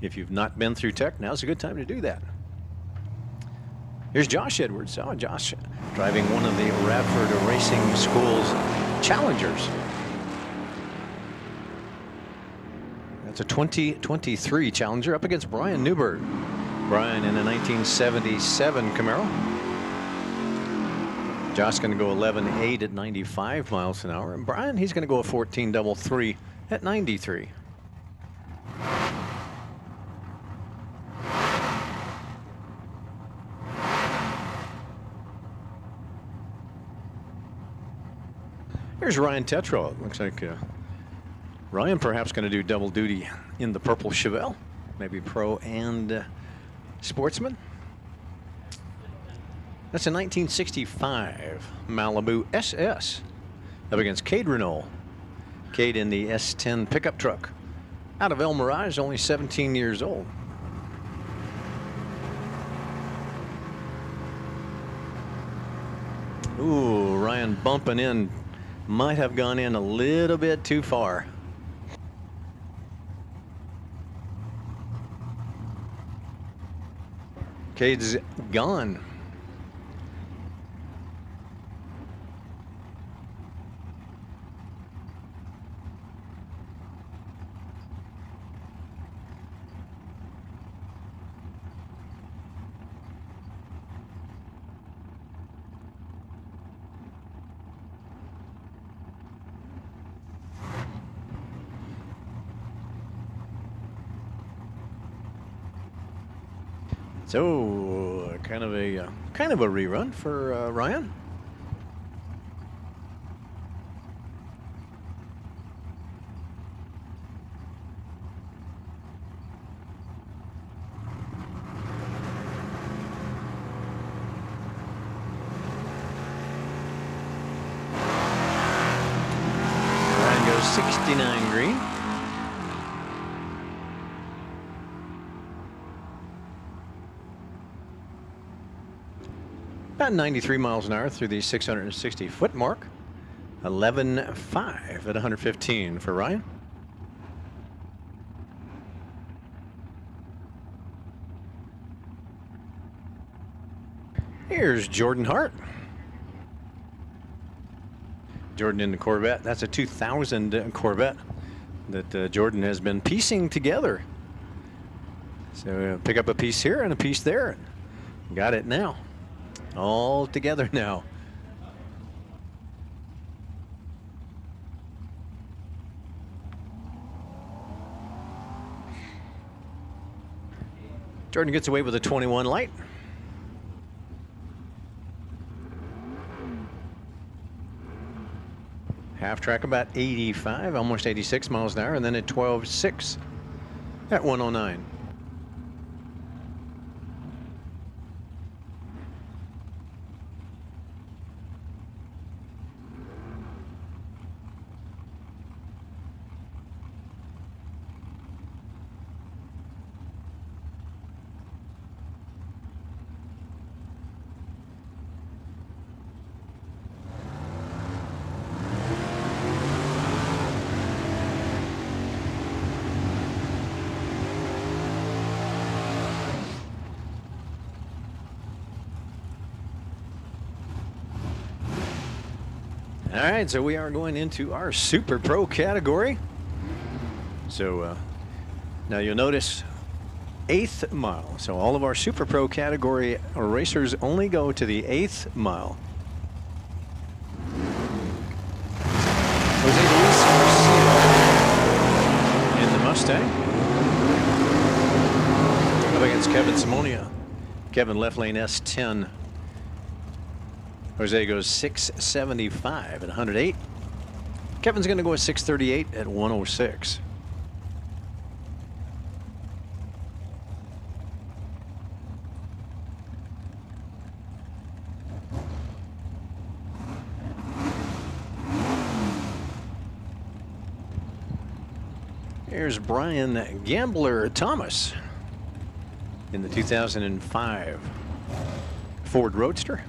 S1: If you've not been through tech, now's a good time to do that. Here's Josh Edwards. Oh, Josh driving one of the Radford Racing School's Challengers. That's a 2023 Challenger up against Brian Newberg. Brian in a 1977 Camaro. Josh going to go 11.8 at 95 miles an hour. And Brian, he's going to go a 14.33 at 93. Here's Ryan Tetreault. It looks like Ryan perhaps going to do double duty in the purple Chevelle. Maybe pro and sportsman. That's a 1965 Malibu SS up against Cade Renault. Cade in the S10 pickup truck. Out of El Mirage, only 17 years old. Ooh, Ryan bumping in. Might have gone in a little bit too far. Cade's gone. So kind of a rerun for Ryan. Ryan goes 69 green. About 93 miles an hour through the 660-foot mark. 11.5 at 115 for Ryan. Here's Jordan Hart. Jordan in the Corvette. That's a 2000 Corvette that Jordan has been piecing together. So pick up a piece here and a piece there. Got it now. All together now. Jordan gets away with a 21 light. Half track about 85, almost 86 miles an hour, and then at 12.6 at 109. All right, so we are going into our Super Pro category. So now you'll notice 8th mile. So all of our Super Pro category racers only go to the 8th mile. Jose Luis Garcia in the Mustang. Up against Kevin Simonia. Kevin left lane S10. Jose goes 675 at 108. Kevin's going to go at 638 at 106. Here's Brian Gambler Thomas in the 2005 Ford Roadster.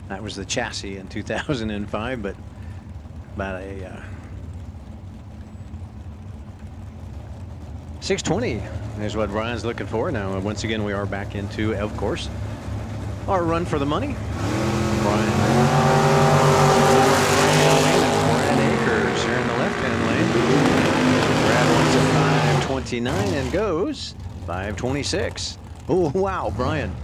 S1: That was the chassis in 2005, but about a 620 is what Brian's looking for. Now, once again, we are back into, of course, our run for the money. Brian Akers here in the left-hand lane. Brad wants a 529 and goes 526. Oh, wow, Brian.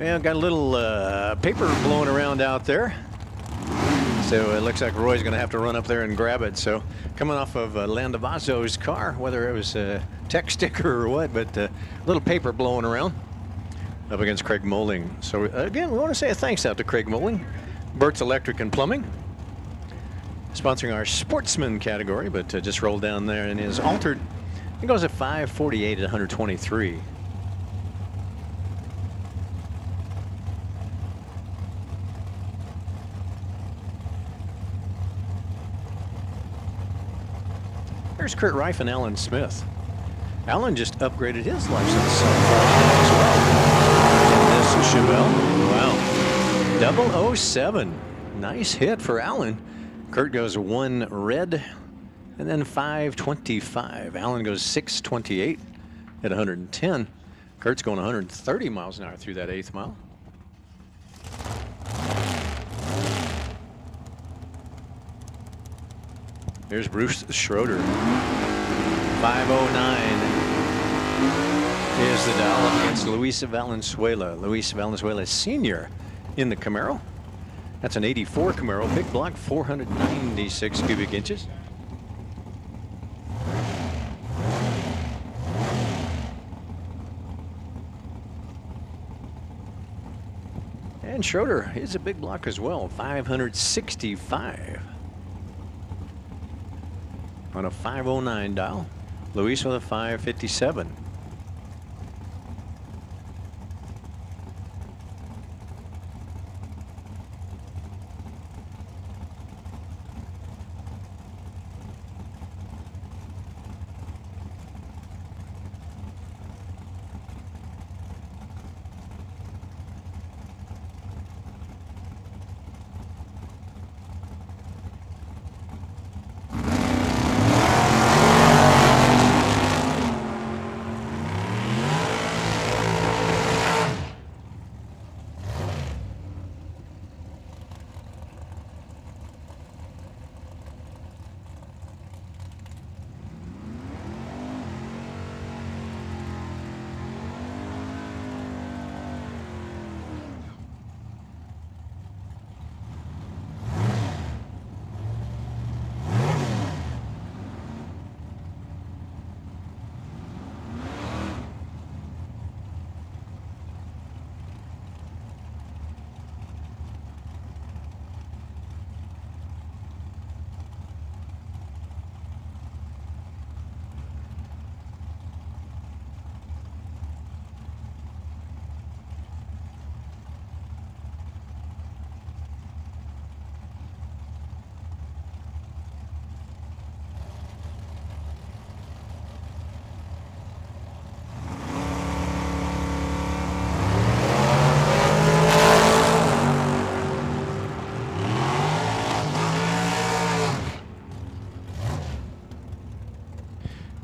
S1: Yeah, got a little paper blowing around out there. So it looks like Roy's going to have to run up there and grab it. So coming off of Landavazo's car, whether it was a tech sticker or what, but a little paper blowing around up against Craig Molding. So again, we want to say a thanks out to Craig Molding, Burt's Electric and Plumbing, sponsoring our sportsman category, but just rolled down there and is altered. It goes at 548 at 123. Here's Kurt Reif and Alan Smith. Alan just upgraded his license as well. This is Chevelle. Wow. 007. Nice hit for Alan. Kurt goes 1 red and then 525. Alan goes 628 at 110. Kurt's going 130 miles an hour through that 8th mile. Here's Bruce Schroeder. 509 is the dial up against Luis Valenzuela. Luis Valenzuela Sr. in the Camaro. That's an 84 Camaro, big block, 496 cubic inches. And Schroeder is a big block as well, 565. On a 509 dial. Luis with a 557.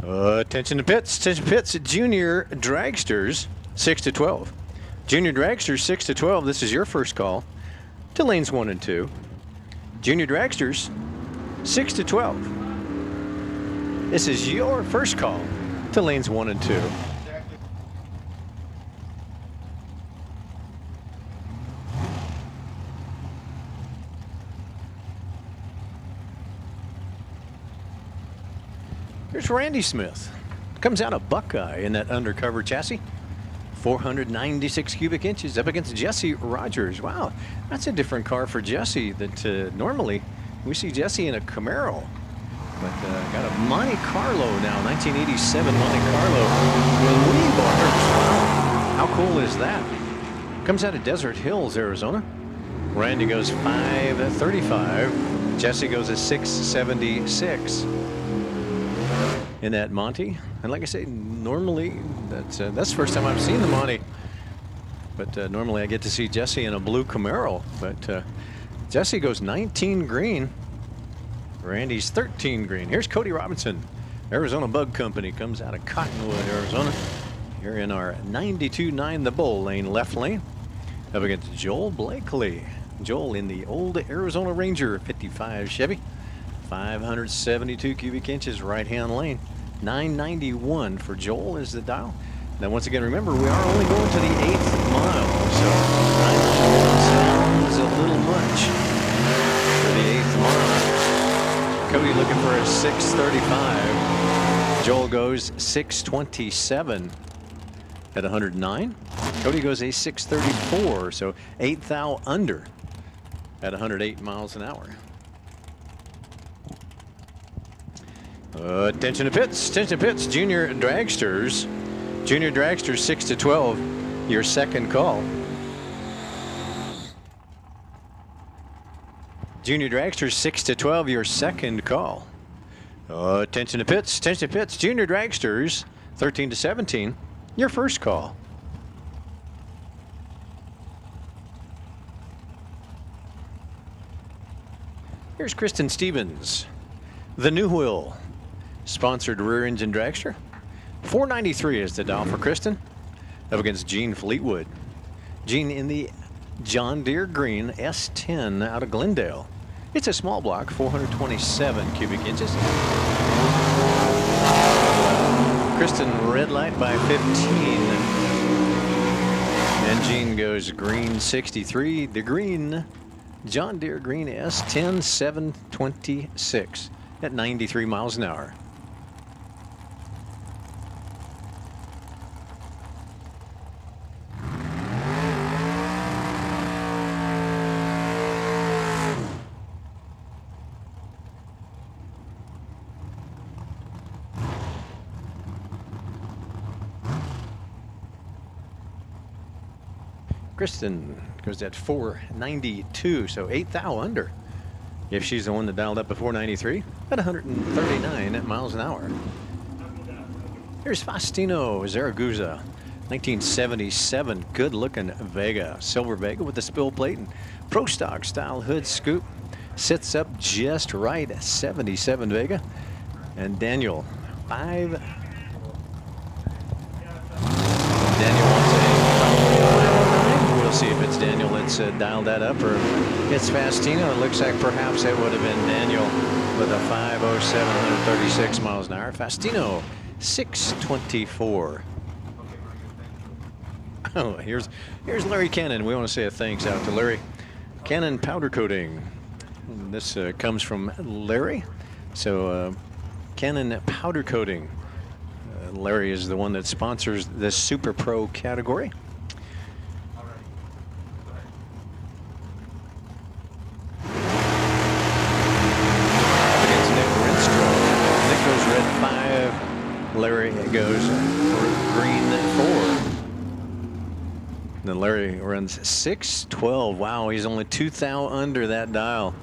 S1: Attention to pits. Attention pits. Junior dragsters 6 to 12. Junior dragsters 6 to 12. This is your first call to lanes 1 and 2. Junior dragsters 6 to 12. This is your first call to lanes 1 and 2. Here's Randy Smith. Comes out of Buckeye in that undercover chassis. 496 cubic inches up against Jesse Rogers. Wow, that's a different car for Jesse that normally we see Jesse in a Camaro. But got a Monte Carlo now, 1987 Monte Carlo with wing bars. Wow, how cool is that? Comes out of Desert Hills, Arizona. Randy goes 535. Jesse goes a 676 in that Monte. And like I say, normally that's the first time I've seen the Monte. But normally I get to see Jesse in a blue Camaro. But Jesse goes 19 green. Randy's 13 green. Here's Cody Robinson. Arizona Bug Company comes out of Cottonwood, Arizona. Here in our 92.9, the Bull Lane left lane. Up against Joel Blakely. Joel in the old Arizona Ranger 55 Chevy. 572 cubic inches right-hand lane. 991 for Joel is the dial. Now once again, remember, we are only going to the 8th mile, so 991 sounds a little much for the 8th mile. Cody looking for a 635. Joel goes 627 at 109. Cody goes a 634, so 8th thou under at 108 miles an hour. Attention to pits. Attention to pits. Junior dragsters. Junior dragsters 6 to 12. Your second call. Junior dragsters 6 to 12. Your second call. Attention to pits. Attention to pits. Junior dragsters 13 to 17. Your first call. Here's Kristen Stevens. The New Wheel. Sponsored rear engine dragster. 493 is the dial for Kristen. Up against Gene Fleetwood. Gene in the John Deere Green S10 out of Glendale. It's a small block, 427 cubic inches. Kristen red light by 15. And Gene goes green 63. The green John Deere Green S10 726 at 93 miles an hour. Kristen goes at 492, so 8th thou under. If she's the one that dialed up at 493 at 139 miles an hour. Here's Faustino Zaragoza, 1977 good-looking Vega, silver Vega with the spill plate and pro stock style hood scoop. Sits up just right, 77 Vega. And Daniel, Daniel wants a. We'll see if it's Daniel that's dialed that up or it's Faustino. It looks like perhaps it would have been Daniel with a 507, 136 miles an hour. Faustino, 624. Oh, here's Larry Cannon. We want to say a thanks out to Larry. Cannon powder coating. And this comes from Larry. So Cannon powder coating. Larry is the one that sponsors this Super Pro category. Larry goes green 4. Then Larry runs 612. Wow, he's only 2 thou under that dial.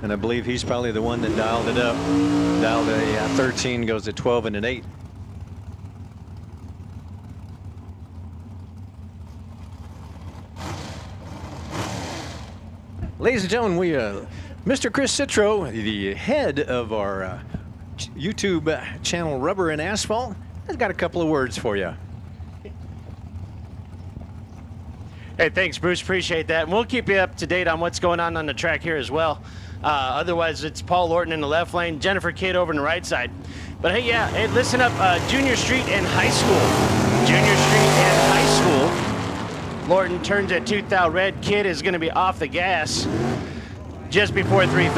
S1: And I believe he's probably the one that dialed it up. Dialed a 13, goes to 12 and an 8. Ladies and gentlemen, Mr. Chris Citro, the head of our YouTube channel Rubber and Asphalt has got a couple of words for you.
S2: Hey, thanks, Bruce. Appreciate that. And we'll keep you up to date on what's going on the track here as well. Otherwise, it's Paul Lorton in the left lane, Jennifer Kidd over in the right side. But hey, yeah, hey, listen up. Junior Street and High School. Junior Street and High School. Lorton turns at 2,000 red. Kidd is going to be off the gas just before 3:30.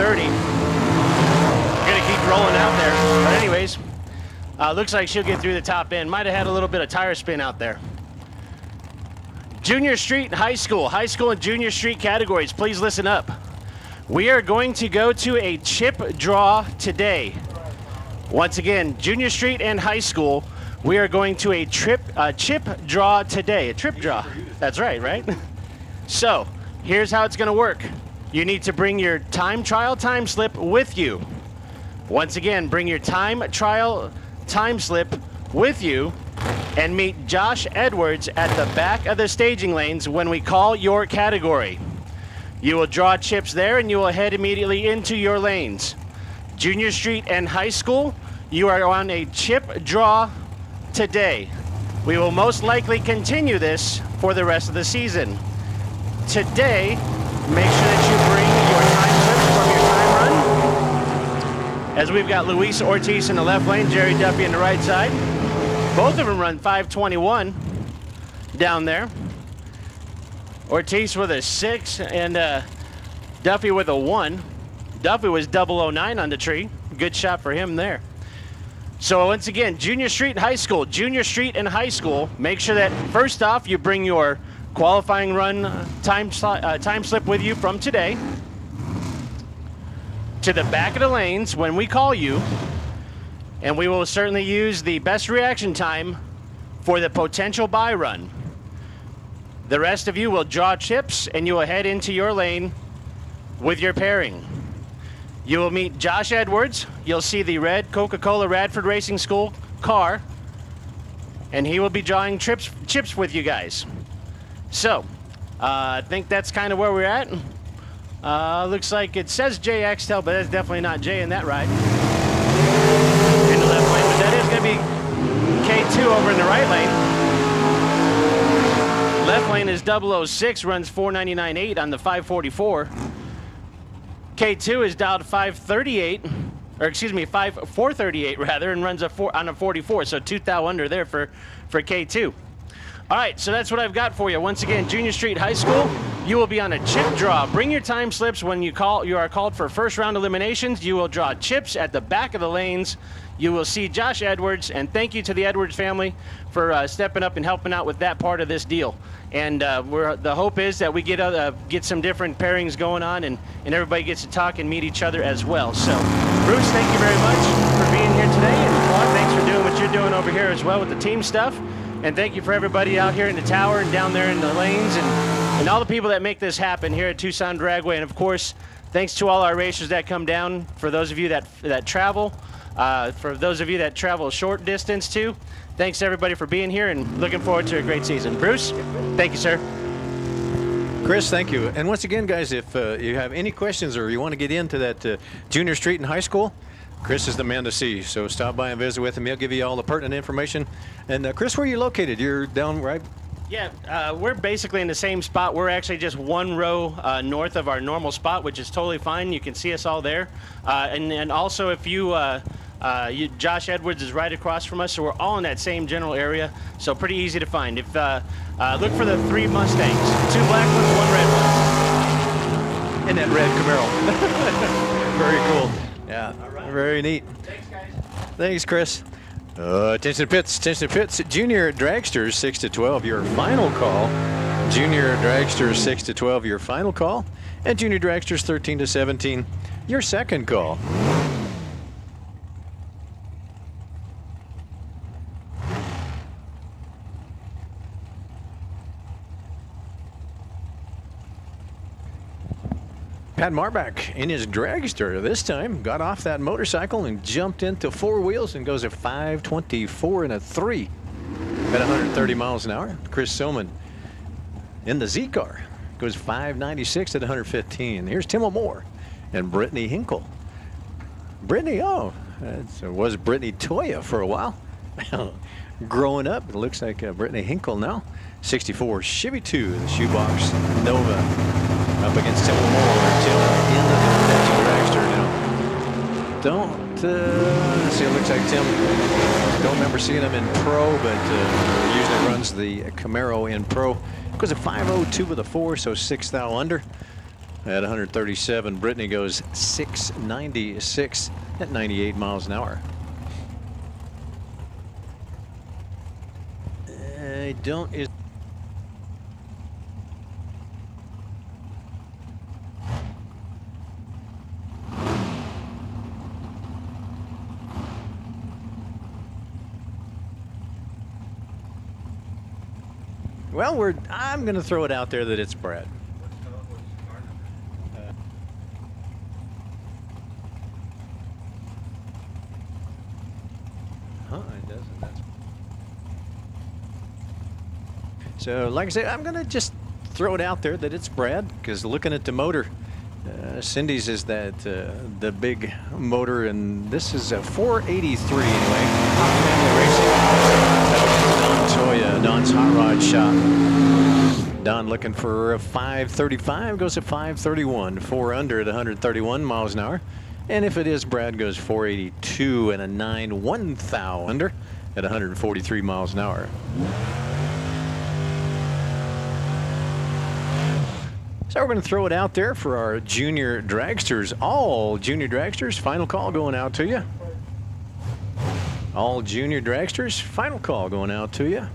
S2: Going to keep rolling out there. But anyways, looks like she'll get through the top end. Might have had a little bit of tire spin out there. Junior Street and High School and Junior Street categories, please listen up. We are going to go to a chip draw today. Once again, Junior Street and High School, we are going to a chip draw today. A trip draw. That's right? So, here's how it's going to work. You need to bring your time trial time slip with you. Once again, bring your time trial time slip with you and meet Josh Edwards at the back of the staging lanes when we call your category. You will draw chips there and you will head immediately into your lanes. Junior Street and High School, you are on a chip draw today. We will most likely continue this for the rest of the season. Today, make sure that you bring your time slips from your time run. As we've got Luis Ortiz in the left lane, Jerry Duffy in the right side. Both of them run 5:21 down there. Ortiz with a 6 and Duffy with a 1. Duffy was 009 on the tree. Good shot for him there. So once again, Junior Street and High School. Junior Street and High School. Make sure that first off you bring your qualifying run time slip with you from today to the back of the lanes when we call you. And we will certainly use the best reaction time for the potential buy run. The rest of you will draw chips and you will head into your lane with your pairing. You will meet Josh Edwards. You'll see the red Coca-Cola Radford Racing School car, and he will be drawing chips with you guys. So, I think that's kind of where we're at. Looks like it says JXTEL, but that's definitely not J in that ride. In the left lane, but that is going to be K2 over in the right lane. Left lane is 006, runs 499.8 on the 544. K2 is dialed 538, or excuse me, 438 rather, and runs on a 44, so 2,000 under there for K2. All right, so that's what I've got for you. Once again, Junior Street High School, you will be on a chip draw. Bring your time slips when you are called for first round eliminations. You will draw chips at the back of the lanes. You will see Josh Edwards, and thank you to the Edwards family for stepping up and helping out with that part of this deal. And the hope is that we get some different pairings going on, and everybody gets to talk and meet each other as well. So, Bruce, thank you very much for being here today, and Claude, thanks for doing what you're doing over here as well with the team stuff. And thank you for everybody out here in the tower and down there in the lanes, and all the people that make this happen here at Tucson Dragway. And of course, thanks to all our racers that come down. For those of you that travel, for those of you that travel short distance too, thanks everybody for being here and looking forward to a great season. Bruce, thank you, sir.
S1: Chris, thank you. And once again, guys, if you have any questions or you want to get into that Junior Street and High School, Chris is the man to see. So stop by and visit with him. He'll give you all the pertinent information. And Chris, where are you located? You're down right?
S2: Yeah, we're basically in the same spot. We're actually just one row north of our normal spot, which is totally fine. You can see us all there. And also, if Josh Edwards is right across from us, so we're all in that same general area. So pretty easy to find. If look for the 3 Mustangs, 2 black ones, 1 red one.
S1: And that red Camaro. Very cool. Yeah, right. Very neat.
S2: Thanks, guys.
S1: Thanks, Chris. Attention pits, Junior Dragsters 6-12, your final call. Junior Dragsters 6-12, your final call. And Junior Dragsters 13-17, your second call. Pat Marbach in his dragster this time got off that motorcycle and jumped into 4 wheels and goes at 5:24 and a 3 at 130 miles an hour. Chris Soman in the Z car goes 5:96 at 115. Here's Tim O'More and Brittany Hinkle. Brittany, oh, It was Brittany Toya for a while. Growing up, it looks like Brittany Hinkle now. 64 Chevy 2, the shoebox Nova, up against Tim Moore. Tim in the dragster now. Don't see. It looks like Tim. Don't remember seeing him in pro, but usually runs the Camaro in pro. Goes a 5:02 with a 4, so 6 thou under. At 137, Brittany goes 696 at 98 miles an hour. I don't. Well, I'm going to throw it out there that it's Brad. It doesn't. That's... So, like I said, I'm going to just throw it out there that it's Brad, because looking at the motor, Cindy's is that the big motor, and this is a 483 anyway. Don Toya, Don's Hot Rod Shop. Don looking for a 535, goes at 531, 4 under at 131 miles an hour. And if it is Brad, goes 482 and a 9 1 thou under at 143 miles an hour. So we're going to throw it out there for our junior dragsters. All junior dragsters, final call going out to you. All junior dragsters, final call going out to you.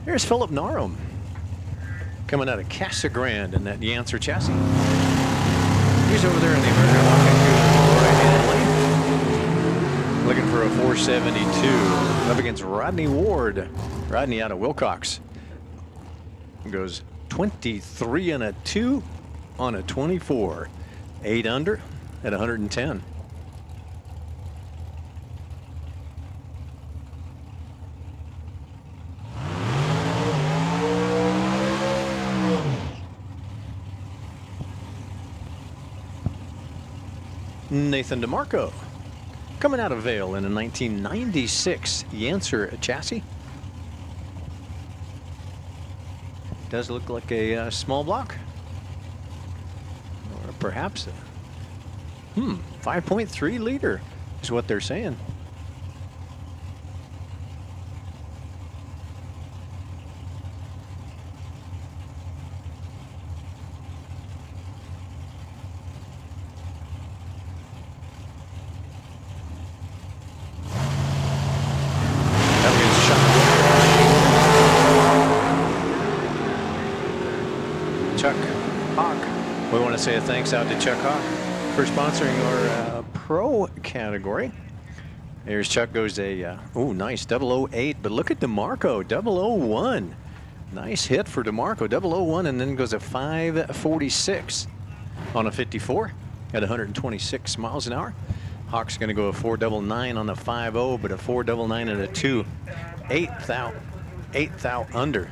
S1: Here's Philip Narum, coming out of Casa Grande in that Yancer chassis. He's over there in the American right-hand lane, looking for a 472 up against Rodney Ward. Rodney out of Wilcox goes 23 and a 2 on a 24, 8 under at 110. Nathan DeMarco, coming out of Vail in a 1996 Yancer chassis. Does look like a small block, or perhaps a 5.3 liter is what they're saying. Chuck Hawk. We want to say a thanks out to Chuck Hawk for sponsoring our pro category. Here's Chuck, goes a nice 008, but look at DeMarco, 001. Nice hit for DeMarco, 001, and then goes a 546 on a 54 at 126 miles an hour. Hawk's going to go a 499 on the 50, but a 499 and a 2, 8 thou under.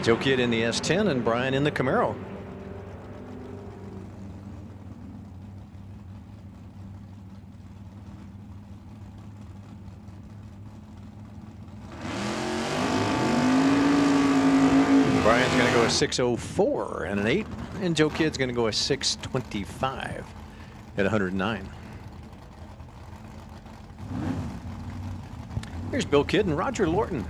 S1: Joe Kidd in the S10 and Brian in the Camaro. Brian's going to go a 604 and an 8, and Joe Kidd's going to go a 625 at 109. Here's Bill Kidd and Roger Lorton.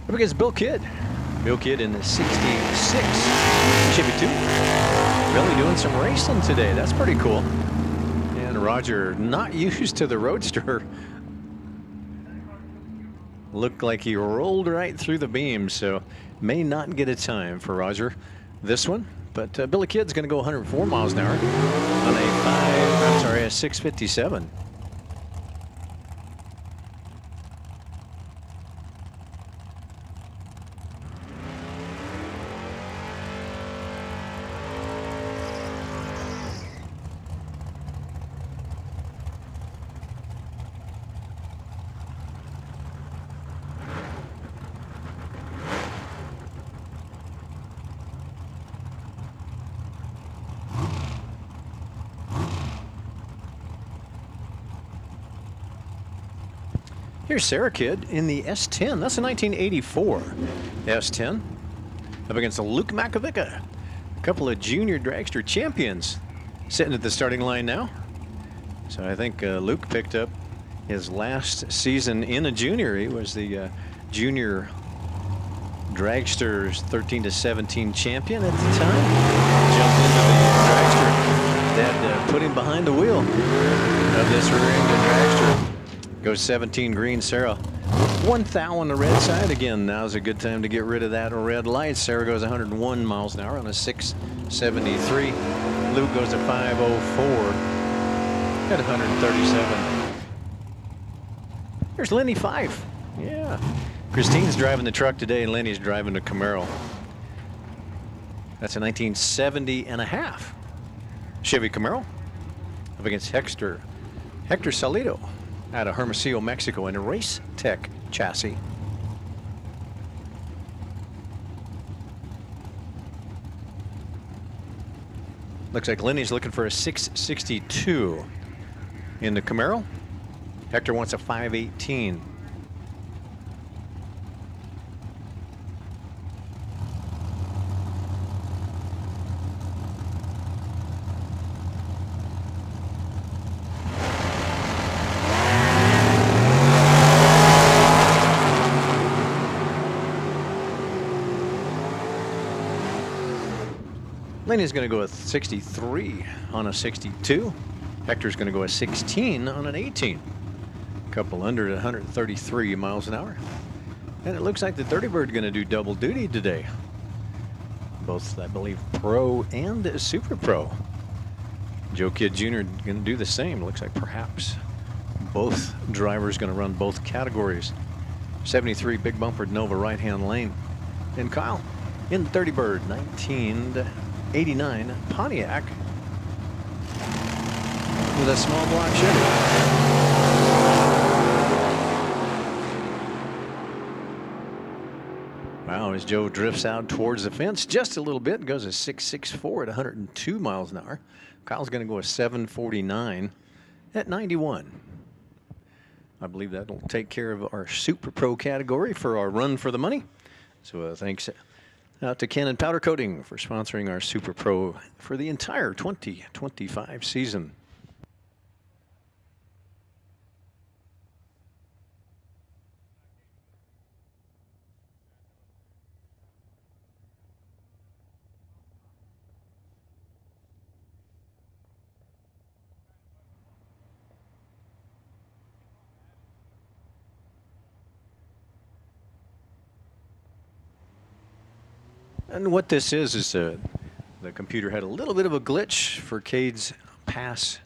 S1: Up against Bill Kidd. Bill Kidd in the 66 Chevy 2. Really doing some racing today. That's pretty cool. And Roger, not used to the Roadster. Looked like he rolled right through the beam, so may not get a time for Roger this one. But Billy Kidd's going to go 104 miles an hour on a 657. Here's Sarah Kidd in the S10. That's a 1984 S10 up against Luke Makovica. A couple of junior dragster champions sitting at the starting line now. So I think Luke picked up his last season in a junior. He was the junior dragsters 13 to 17 champion at the time. Jumped into the dragster that put him behind the wheel of this rear-ended dragster. Goes 17 green. Sarah 1 thou on the red side. Again, now's a good time to get rid of that red light. Sarah goes 101 miles an hour on a 673. Luke goes to 504 at 137. Here's Lenny Fife. Yeah. Christine's driving the truck today and Lenny's driving the Camaro. That's a 1970 and a half Chevy Camaro up against Hector Salido out of Hermosillo, Mexico, in a Race Tech chassis. Looks like Lenny's looking for a 662 in the Camaro. Hector wants a 518. Lenny's going to go with 63 on a 62. Hector's going to go a 16 on an 18. Couple under at 133 miles an hour. And it looks like the Dirty Bird going to do double duty today. Both, I believe, Pro and Super Pro. Joe Kidd Jr. going to do the same. Looks like perhaps both drivers going to run both categories. 73 big bumpered Nova right-hand lane. And Kyle in the Dirty Bird 1989 Pontiac with a small block Chevy. Wow, as Joe drifts out towards the fence just a little bit, goes a 664 at 102 miles an hour. Kyle's going to go a 749 at 91. I believe that'll take care of our Super Pro category for our run for the money. So thanks out to Cannon Powder Coating for sponsoring our Super Pro for the entire 2025 season. And what this is the computer had a little bit of a glitch for Cade's pass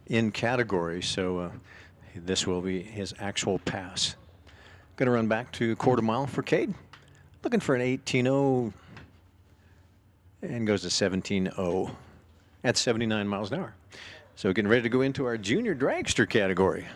S1: in category, so this will be his actual pass. Going to run back to quarter mile for Cade. Looking for an 18.0 and goes to 17.0 at 79 miles an hour. So getting ready to go into our junior dragster category.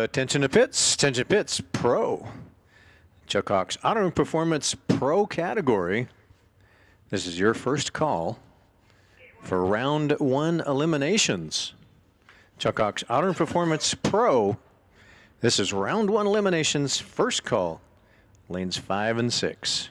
S1: Attention to pits, Pro. Chuck Hawk's Auto Performance Pro category. This is your first call for round 1 eliminations. Chuck Hawk's Auto Performance Pro. This is round 1 eliminations, first call, lanes 5 and 6.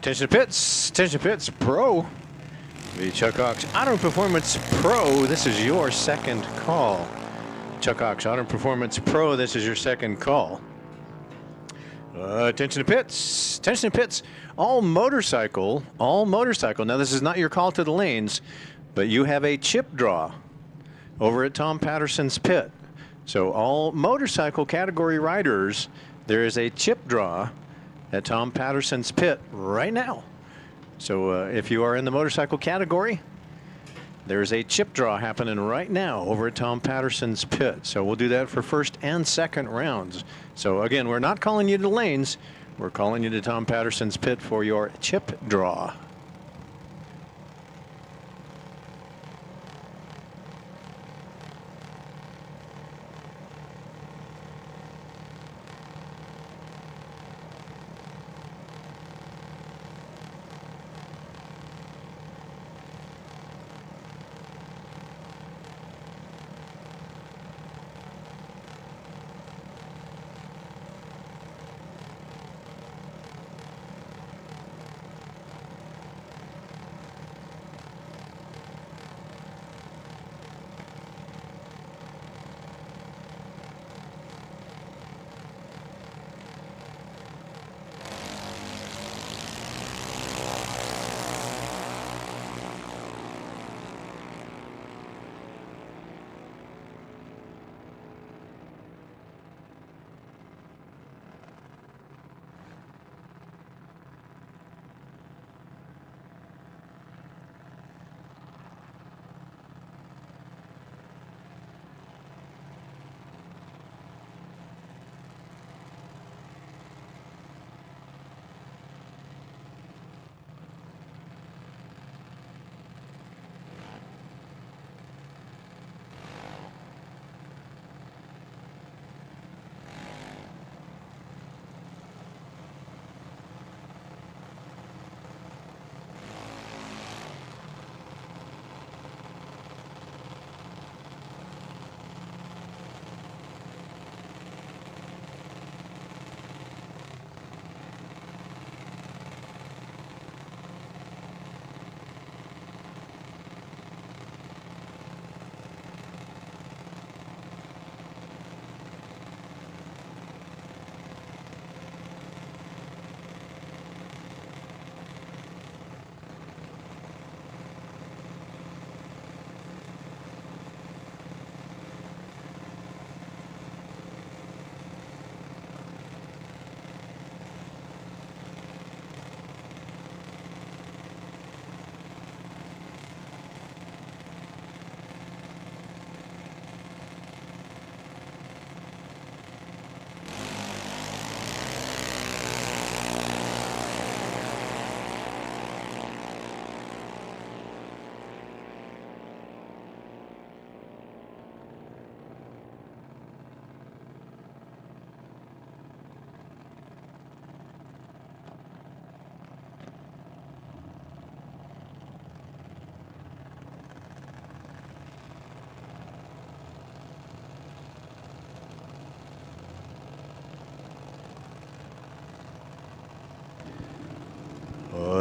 S1: Attention pits, Pro. The Chuck Hawks Auto Performance Pro, this is your second call. Chuck Hawks Auto Performance Pro, this is your second call. Attention to pits, all motorcycle. Now this is not your call to the lanes, but you have a chip draw over at Tom Patterson's pit. So all motorcycle category riders, there is a chip draw at Tom Patterson's pit right now. So if you are in the motorcycle category, there's a chip draw happening right now over at Tom Patterson's pit. So we'll do that for first and second rounds. So again, we're not calling you to lanes. We're calling you to Tom Patterson's pit for your chip draw.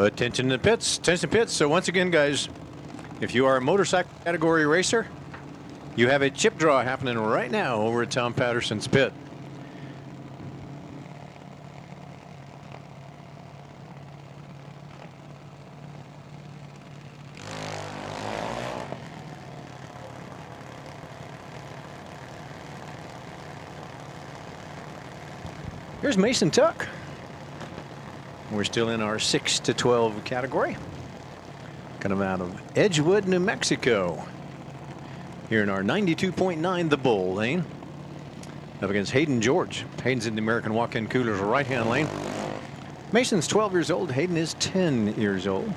S1: Attention to pits. So once again, guys, if you are a motorcycle category racer, you have a chip draw happening right now over at Tom Patterson's pit. Here's Mason Tuck. We're still in our 6 to 12 category. Kind of out of Edgewood, New Mexico. Here in our 92.9 The Bull lane. Up against Hayden George. Hayden's in the American Walk-In Coolers right-hand lane. Mason's 12 years old. Hayden is 10 years old.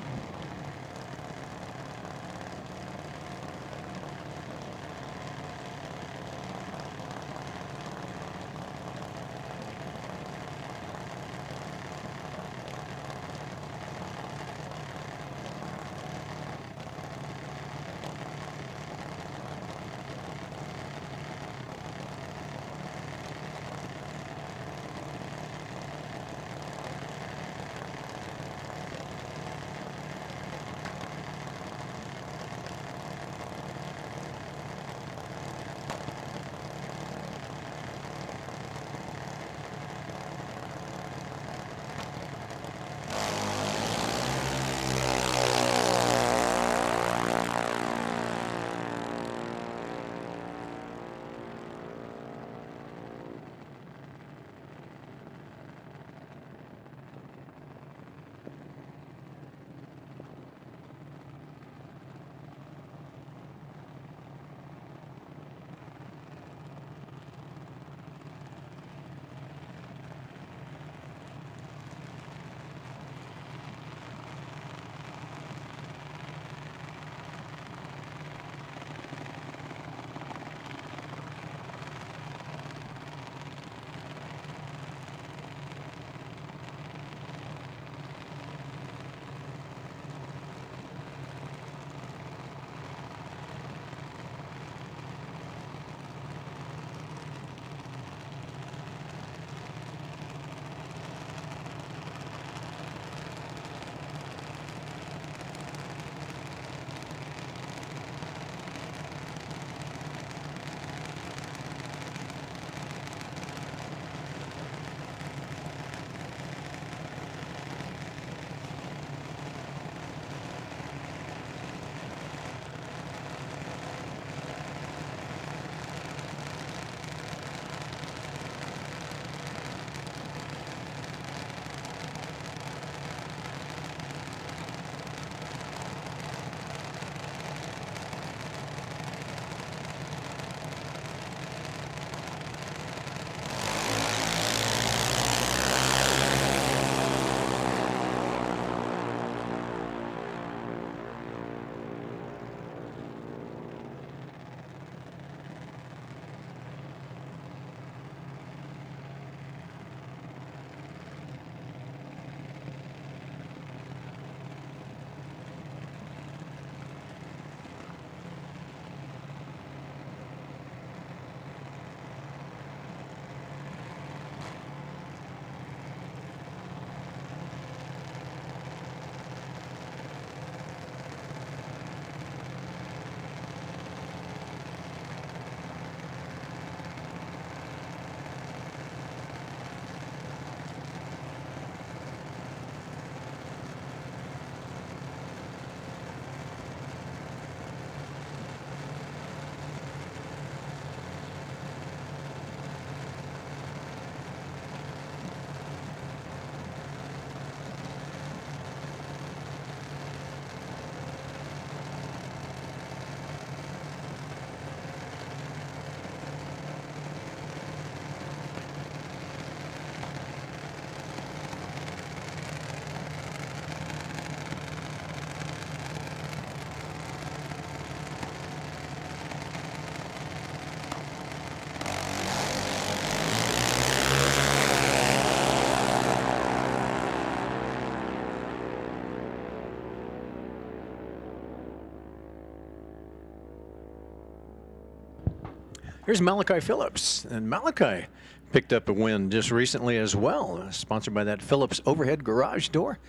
S1: Here's Malachi Phillips, and Malachi picked up a win just recently as well, sponsored by that Phillips overhead garage door.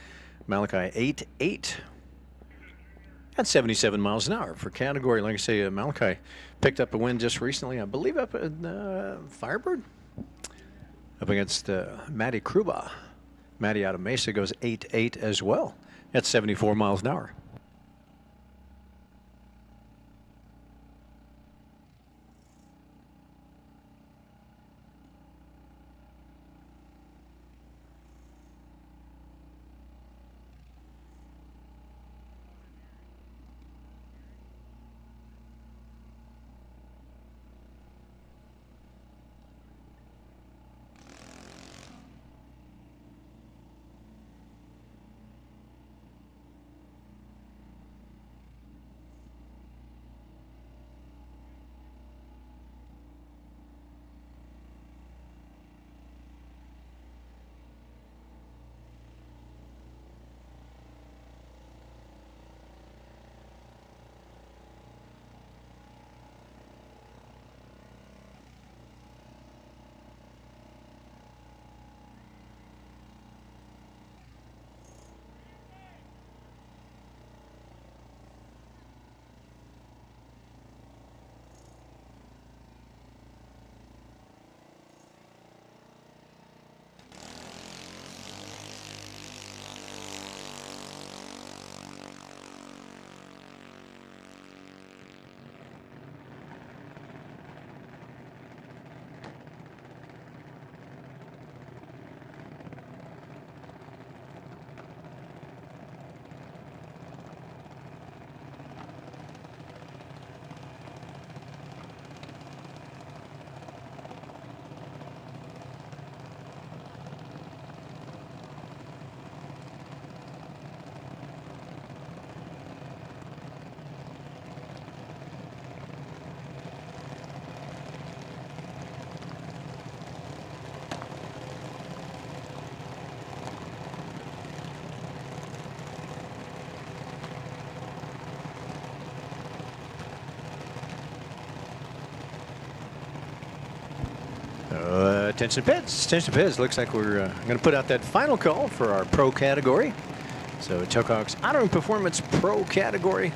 S1: Malachi 8-8 at 77 miles an hour for category. Like I say, Malachi picked up a win just recently, I believe, up at Firebird, up against Matty Kruba. Matty out of Mesa goes 8-8 as well at 74 miles an hour. Attention Peds. Looks like we're going to put out that final call for our pro category. So Chuck Hawks Auto and Performance Pro category.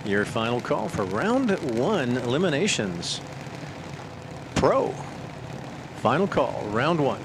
S1: Your final call for round 1 eliminations. Pro. Final call, round 1.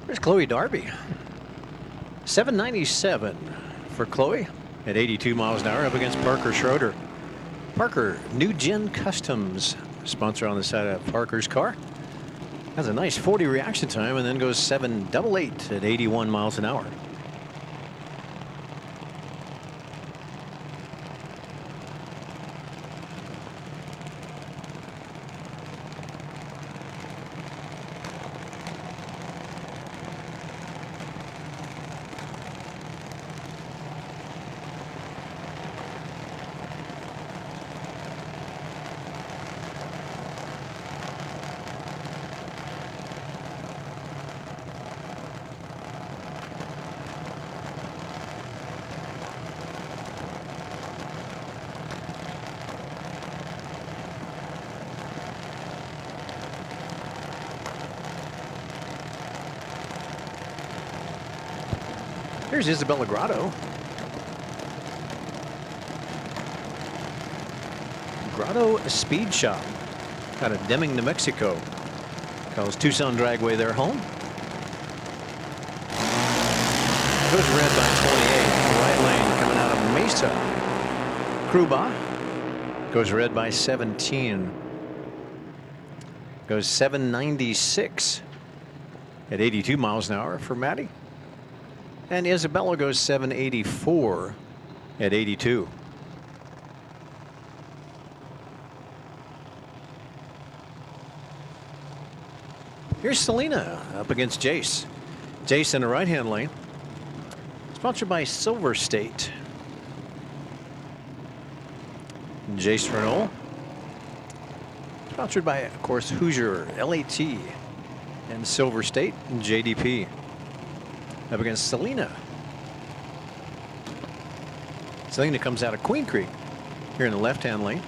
S1: Here's Chloe Darby. 797 for Chloe at 82 miles an hour up against Parker Schroeder. Parker, New Gen Customs, sponsor on the side of Parker's car. Has a nice 40 reaction time and then goes 788 at 81 miles an hour. Here's Isabella Grotto. Grotto Speed Shop out of Deming, New Mexico. Calls Tucson Dragway their home. Goes red by 28. Right lane coming out of Mesa. Kruba goes red by 17. Goes 796 at 82 miles an hour for Matty. And Isabella goes 784 at 82. Here's Selena up against Jace. Jace in the right-hand lane. Sponsored by Silver State. Jace Renault. Sponsored by, of course, Hoosier, LAT, and Silver State, and JDP. Up against Selena. Selena comes out of Queen Creek here in the left-hand lane.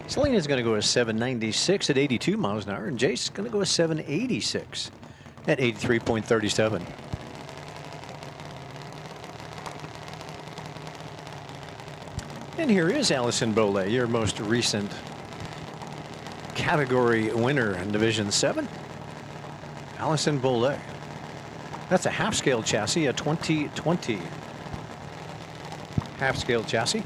S1: Selena's going to go a 796 at 82 miles an hour, and Jace is going to go a 786 at 83.37. And here is Allison Boley, your most recent category winner in Division 7. Allison Boley. That's a half-scale chassis, a 2020 half-scale chassis.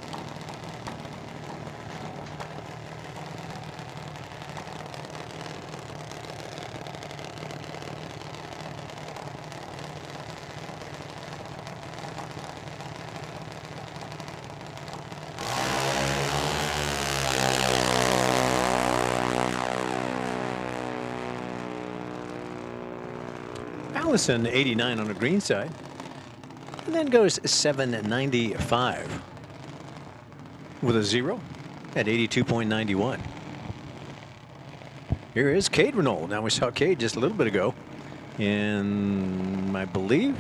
S1: Allison 89 on the green side, and then goes 795 with a 0 at 82.91. Here is Cade Renault. Now we saw Cade just a little bit ago in, I believe,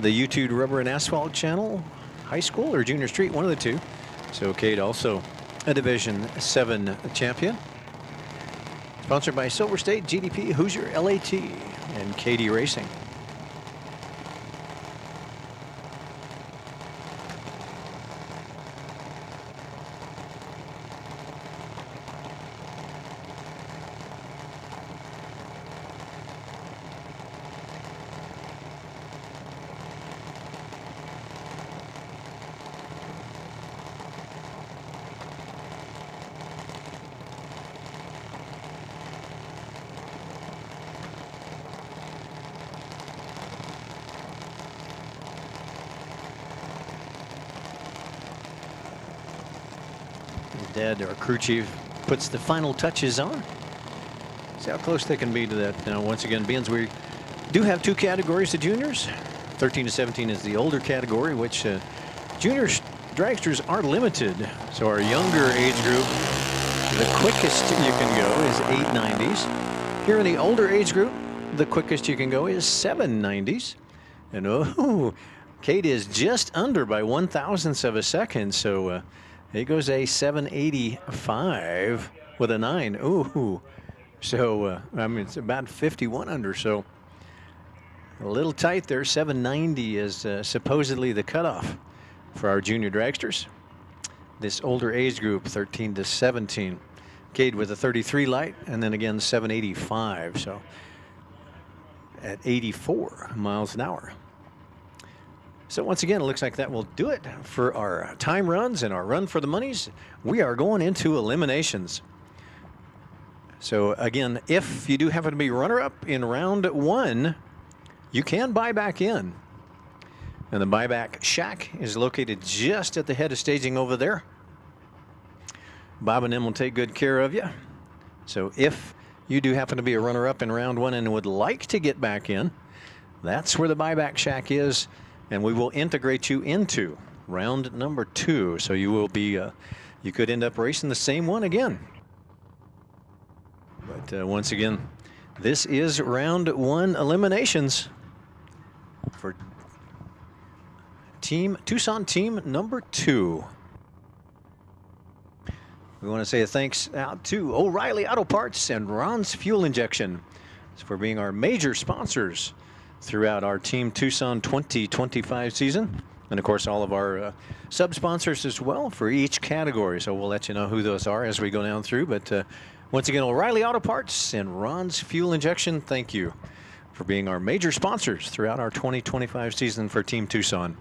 S1: the YouTube Rubber and Asphalt Channel, high school or junior street, one of the two. So Cade also a Division 7 champion. Sponsored by Silver State, GDP, Hoosier, LAT, and KD Racing. Dad, our crew chief, puts the final touches on. See how close they can be to that. Now, once again, Beans, we do have two categories of juniors. 13 to 17 is the older category, which junior dragsters are limited. So our younger age group, the quickest you can go is 890s. Here in the older age group, the quickest you can go is 790s. And oh, Cade is just under by 1/1000th of a second. So he goes a 785 with a 9. Ooh. So, I mean, it's about 51 under. So a little tight there. 790 is supposedly the cutoff for our junior dragsters. This older age group, 13 to 17. Cade with a 33 light, and then again 785. So at 84 miles an hour. So once again, it looks like that will do it for our time runs and our run for the monies. We are going into eliminations. So again, if you do happen to be runner-up in round 1, you can buy back in. And the buyback shack is located just at the head of staging over there. Bob and them will take good care of you. So if you do happen to be a runner-up in round one and would like to get back in, that's where the buyback shack is, and we will integrate you into round number 2. So you will be, you could end up racing the same one again. But once again, this is round 1 eliminations for TUCSON team number 2. We want to say a thanks out to O'Reilly Auto Parts and Ron's Fuel Injection for being our major sponsors throughout our Team TUCSON 2025 season. And of course, all of our sub-sponsors as well for each category. So we'll let you know who those are as we go down through. But once again, O'Reilly Auto Parts and Ron's Fuel Injection, thank you for being our major sponsors throughout our 2025 season for Team TUCSON.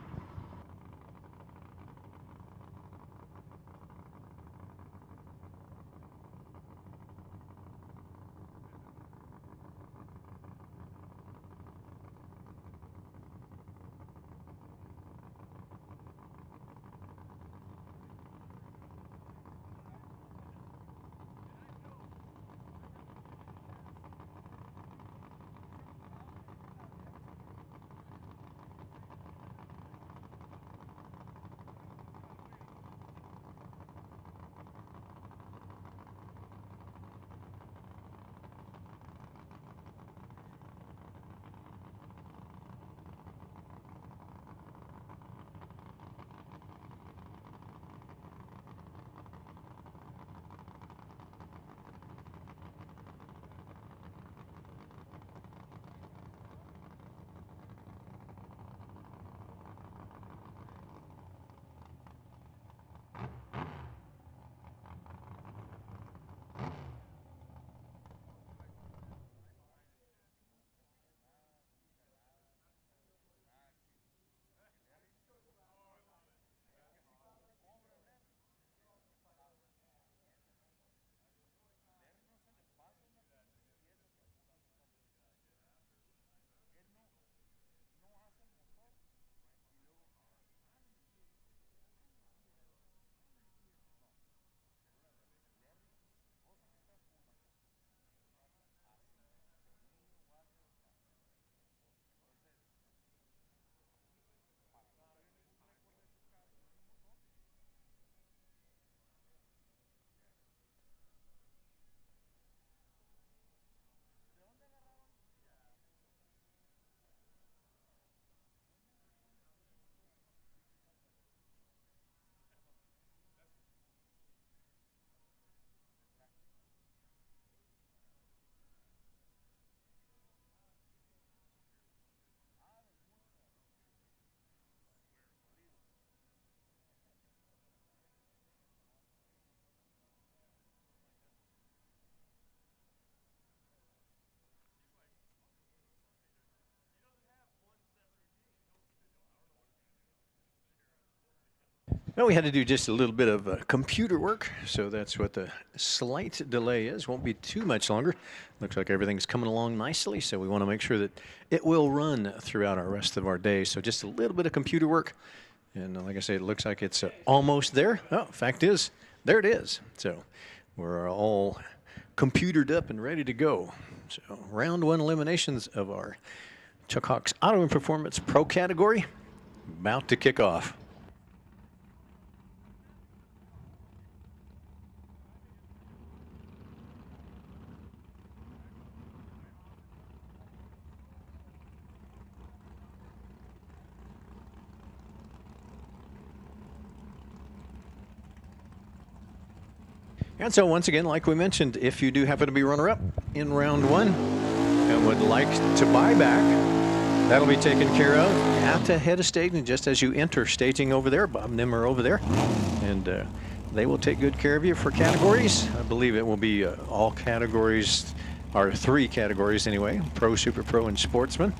S1: Well, we had to do just a little bit of computer work, so that's what the slight delay is. Won't be too much longer. Looks like everything's coming along nicely, so we want to make sure that it will run throughout our rest of our day. So just a little bit of computer work, and like I say, it looks like it's almost there. Oh, fact is, there it is. So we're all computered up and ready to go. So round 1 eliminations of our Chuck Hawks Auto and Performance Pro category about to kick off. And so once again, like we mentioned, if you do happen to be runner-up in round 1 and would like to buy back, that'll be taken care of at the head of staging just as you enter staging over there. Bob Nimmer over there. And they will take good care of you for categories. I believe it will be all categories, or 3 categories anyway, Pro, Super Pro, and Sportsman.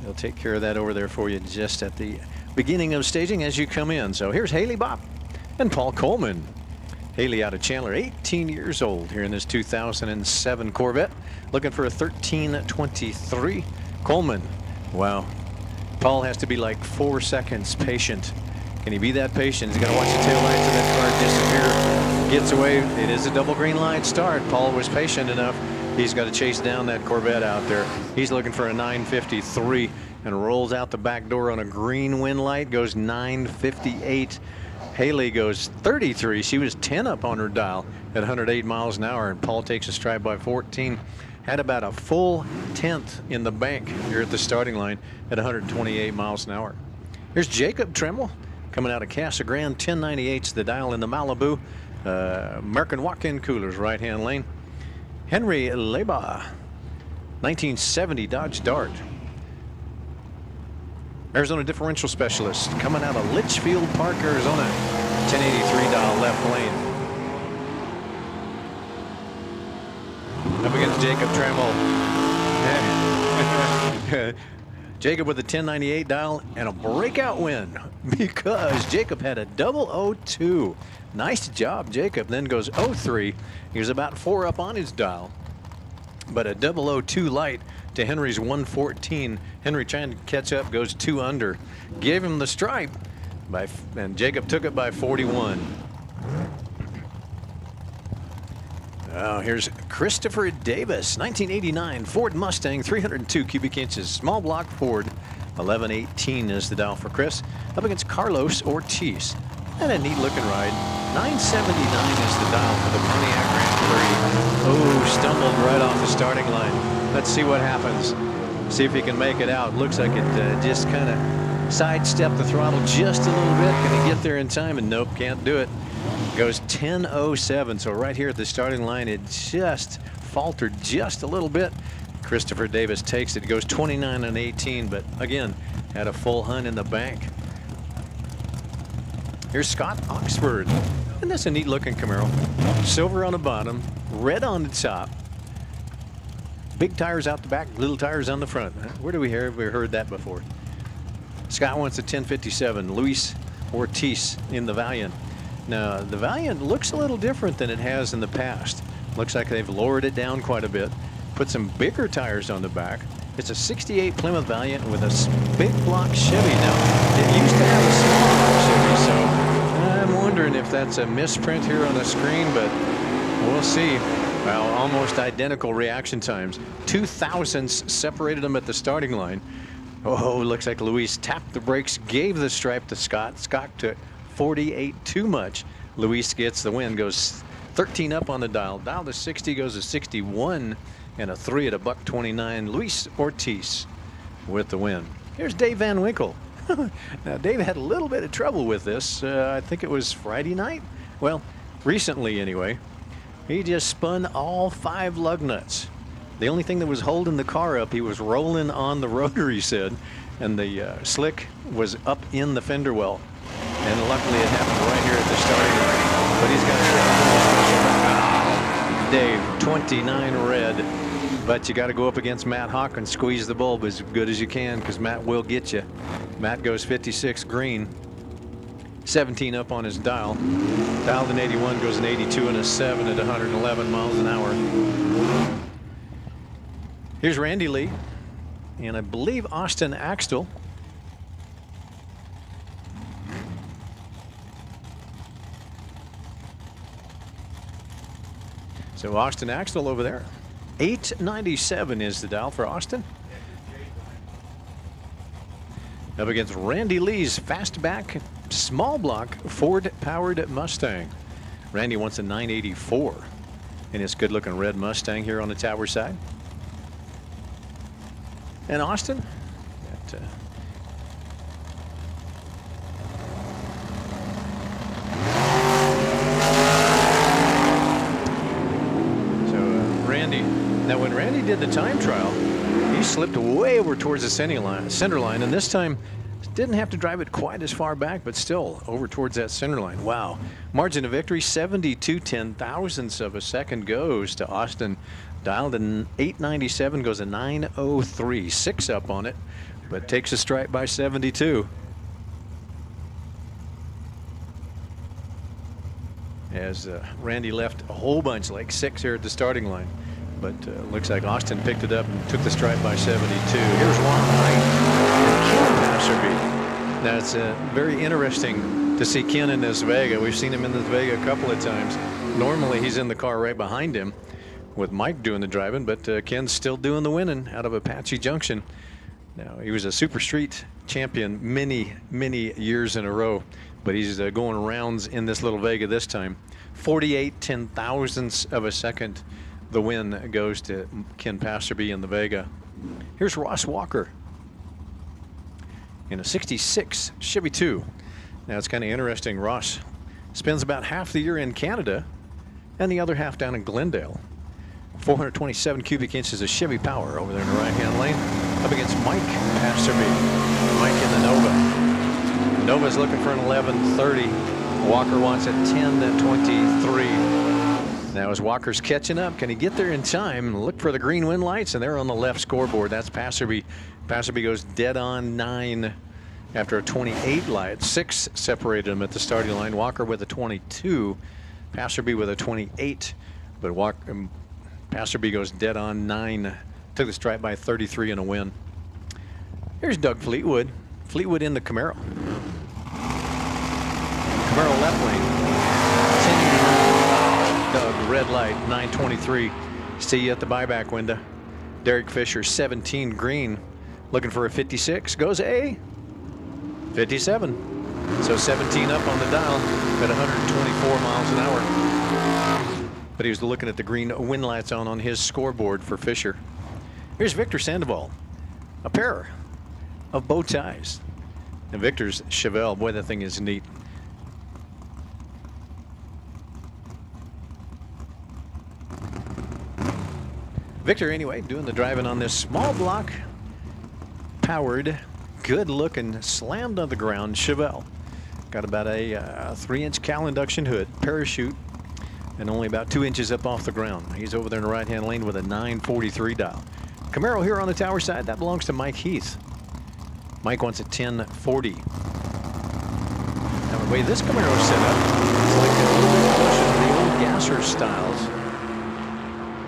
S1: They'll take care of that over there for you just at the beginning of staging as you come in. So here's Haley Bopp and Paul Coleman. Haley out of Chandler, 18 years old here in this 2007 Corvette, looking for a 1323. Coleman, wow. Paul has to be like 4 seconds patient. Can he be that patient? He's got to watch the tail lights of that car disappear. Gets away. It is a double green light start. Paul was patient enough. He's got to chase down that Corvette out there. He's looking for a 953 and rolls out the back door on a green wind light, goes 958. Haley goes 33. She was 10 up on her dial at 108 miles an hour, and Paul takes a stride by 14. Had about a full 10th in the bank here at the starting line at 128 miles an hour. Here's Jacob Tremmel coming out of Casa Grande. 1098's the dial in the Malibu. American walk-in coolers, right-hand lane. Henry Leba, 1970 Dodge Dart. Arizona differential specialist coming out of Litchfield Park, Arizona. 1083 dial left lane. Up against Jacob Trammell. Jacob with a 1098 dial and a breakout win because Jacob had a 002. Nice job, Jacob. Then goes 03. He was about 4 up on his dial, but a 002 light to Henry's 114. Henry trying to catch up, goes 2 under. Gave him the stripe, and Jacob took it by 41. Oh, here's Christopher Davis, 1989 Ford Mustang, 302 cubic inches, small block Ford. 1118 is the dial for Chris. Up against Carlos Ortiz. And a neat looking ride. 979 is the dial for the Pontiac Grand Prix. Oh, stumbled right off the starting line. Let's see what happens. See if he can make it out. Looks like it just kind of sidestepped the throttle just a little bit. Can he get there in time? And nope, can't do it. Goes 10:07. So right here at the starting line, it just faltered just a little bit. Christopher Davis takes it. It goes 29:18, but again, had a full hunt in the bank. Here's Scott Oxford. And that's a neat looking Camaro. Silver on the bottom, red on the top. Big tires out the back, little tires on the front. Where do we hear? We heard that before. Scott wants a 1057. Luis Ortiz in the Valiant. Now, the Valiant looks a little different than it has in the past. Looks like they've lowered it down quite a bit. Put some bigger tires on the back. It's a 68 Plymouth Valiant with a big block Chevy. Now, it used to have a small block Chevy, so I'm wondering if that's a misprint here on the screen, but we'll see. Well, almost identical reaction times. 2,000ths separated them at the starting line. Oh, looks like Luis tapped the brakes, gave the stripe to Scott. Scott took 48 too much. Luis gets the win, goes 13 up on the dial. Dial to 60, goes to 61, and a 3 at $129. Luis Ortiz with the win. Here's Dave Van Winkle. Now, Dave had a little bit of trouble with this. I think it was Friday night. Well, recently anyway. He just spun all 5 lug nuts. The only thing that was holding the car up, he was rolling on the rotor, he said, and the slick was up in the fender well. And luckily it happened right here at the starting line. But he's got Dave, 29 red. But you got to go up against Matt Hawk and squeeze the bulb as good as you can, because Matt will get you. Matt goes 56 green. 17 up on his dial. Dialed an 81, goes an 82 and a 7 at 111 miles an hour. Here's Randy Lee, and I believe Austin Axtell. So Austin Axtell over there. 897 is the dial for Austin. Up against Randy Lee's fastback, small block Ford powered Mustang. Randy wants a 984 in his good looking red Mustang here on the tower side. And Austin, Randy, now when Randy did the time trial, he slipped way over towards the center line, and this time didn't have to drive it quite as far back, but still over towards that center line. Wow. Margin of victory, 72 10,000ths of a second goes to Austin. Dialed in 897, goes a 903, 6 up on it, but takes a stripe by 72. As Randy left a whole bunch, like 6 here at the starting line. But looks like Austin picked it up and took the stripe by 72. Here's Juan Knight and Ken Passerby. Now it's very interesting to see Ken in this Vega. We've seen him in this Vega a couple of times. Normally he's in the car right behind him. with Mike doing the driving, but Ken's still doing the winning out of Apache Junction. Now, he was a Super Street champion many years in a row, but he's going rounds in this little Vega this time. 48 10,000ths of a second. The win goes to Ken Passerby in the Vega. Here's Ross Walker in a 66 Chevy 2. Now, it's kind of interesting. Ross spends about half the year in Canada and the other half down in Glendale. 427 cubic inches of Chevy power over there in the right-hand lane, up against Mike Passerby. Mike in the Nova. Nova's looking for an 11:30. Walker wants a 10:23. Now, as Walker's catching up, can he get there in time? Look for the green wind lights, and they're on the left scoreboard. That's Passerby. Passerby goes dead on 9 after a 28 light. 6 separated him at the starting line. Walker with a 22. Passerby with a 28. But Passerby goes dead on 9. Took the stripe by 33 and a win. Here's Doug Fleetwood. Fleetwood in the Camaro. Camaro left lane. 10 Doug, red light, 9:23. See you at the buyback window. Derek Fisher, 17 green. Looking for a 56. Goes a 57. So 17 up on the dial at 124 miles an hour. But he was looking at the green wind lights on his scoreboard for Fisher. Here's Victor Sandoval. A pair of bow ties. And Victor's Chevelle. Boy, that thing is neat. Victor, anyway, doing the driving on this small block, powered, good-looking, slammed on the ground Chevelle. Got about a 3-inch cowl induction hood, parachute, and only about 2 inches up off the ground. He's over there in the right-hand lane with a 943 dial. Camaro here on the tower side, that belongs to Mike Heath. Mike wants a 1040. Now, the way this Camaro is set up, it's like a little bit closer to the old Gasser styles.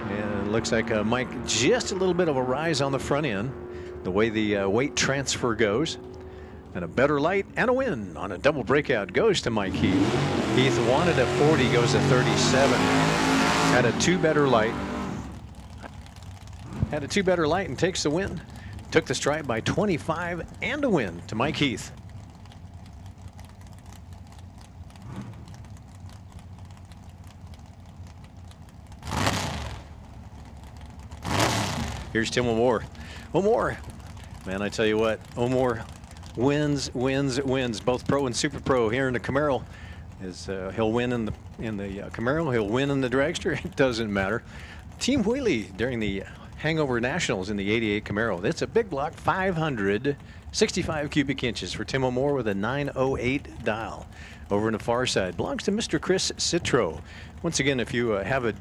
S1: And it looks like Mike just a little bit of a rise on the front end, the way the weight transfer goes. And a better light and a win on a double breakout goes to Mike Heath. Heath wanted a 40, goes to 37. Had a 2 better light. Had a 2 better light and takes the win. Took the stripe by 25 and a win to Mike Heath. Here's Tim O'More. O'More, man, I tell you what, O'More wins, both pro and super pro here in the Camaro. He'll win in the Camaro, he'll win in the dragster. It doesn't matter. Team Wheelie during the Hangover Nationals in the 88 Camaro. That's a big block, 565 cubic inches for Tim O'More with a 908 dial. Over in the far side belongs to Mr. Chris Citro. Once again, if you have a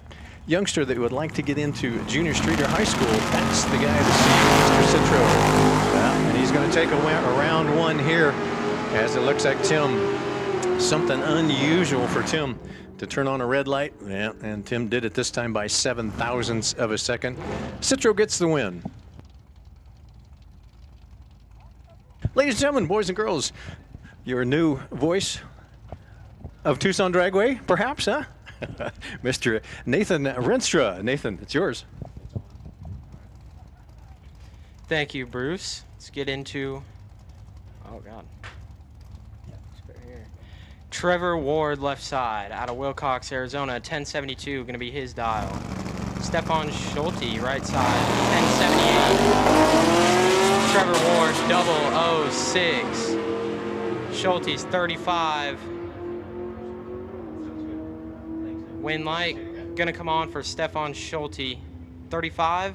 S1: youngster that would like to get into junior street or high school, that's the guy to see, Mr. Citro. And he's going to take a round one here, as it looks like Tim, something unusual for Tim to turn on a red light. Yeah, and Tim did it this time by 7,000ths of a second. Citro gets the win. Ladies and gentlemen, boys and girls, your new voice of Tucson Dragway, perhaps, huh? Mr. Nathan Renstra. Nathan, it's yours.
S3: Thank you, Bruce. Let's get into, oh God. Here. Trevor Ward, left side, out of Wilcox, Arizona, 1072, going to be his dial. Stefan Schulte, right side, 1078. Trevor Ward, 006. Schulte's 35. Win light gonna come on for Stefan Schulte, 35,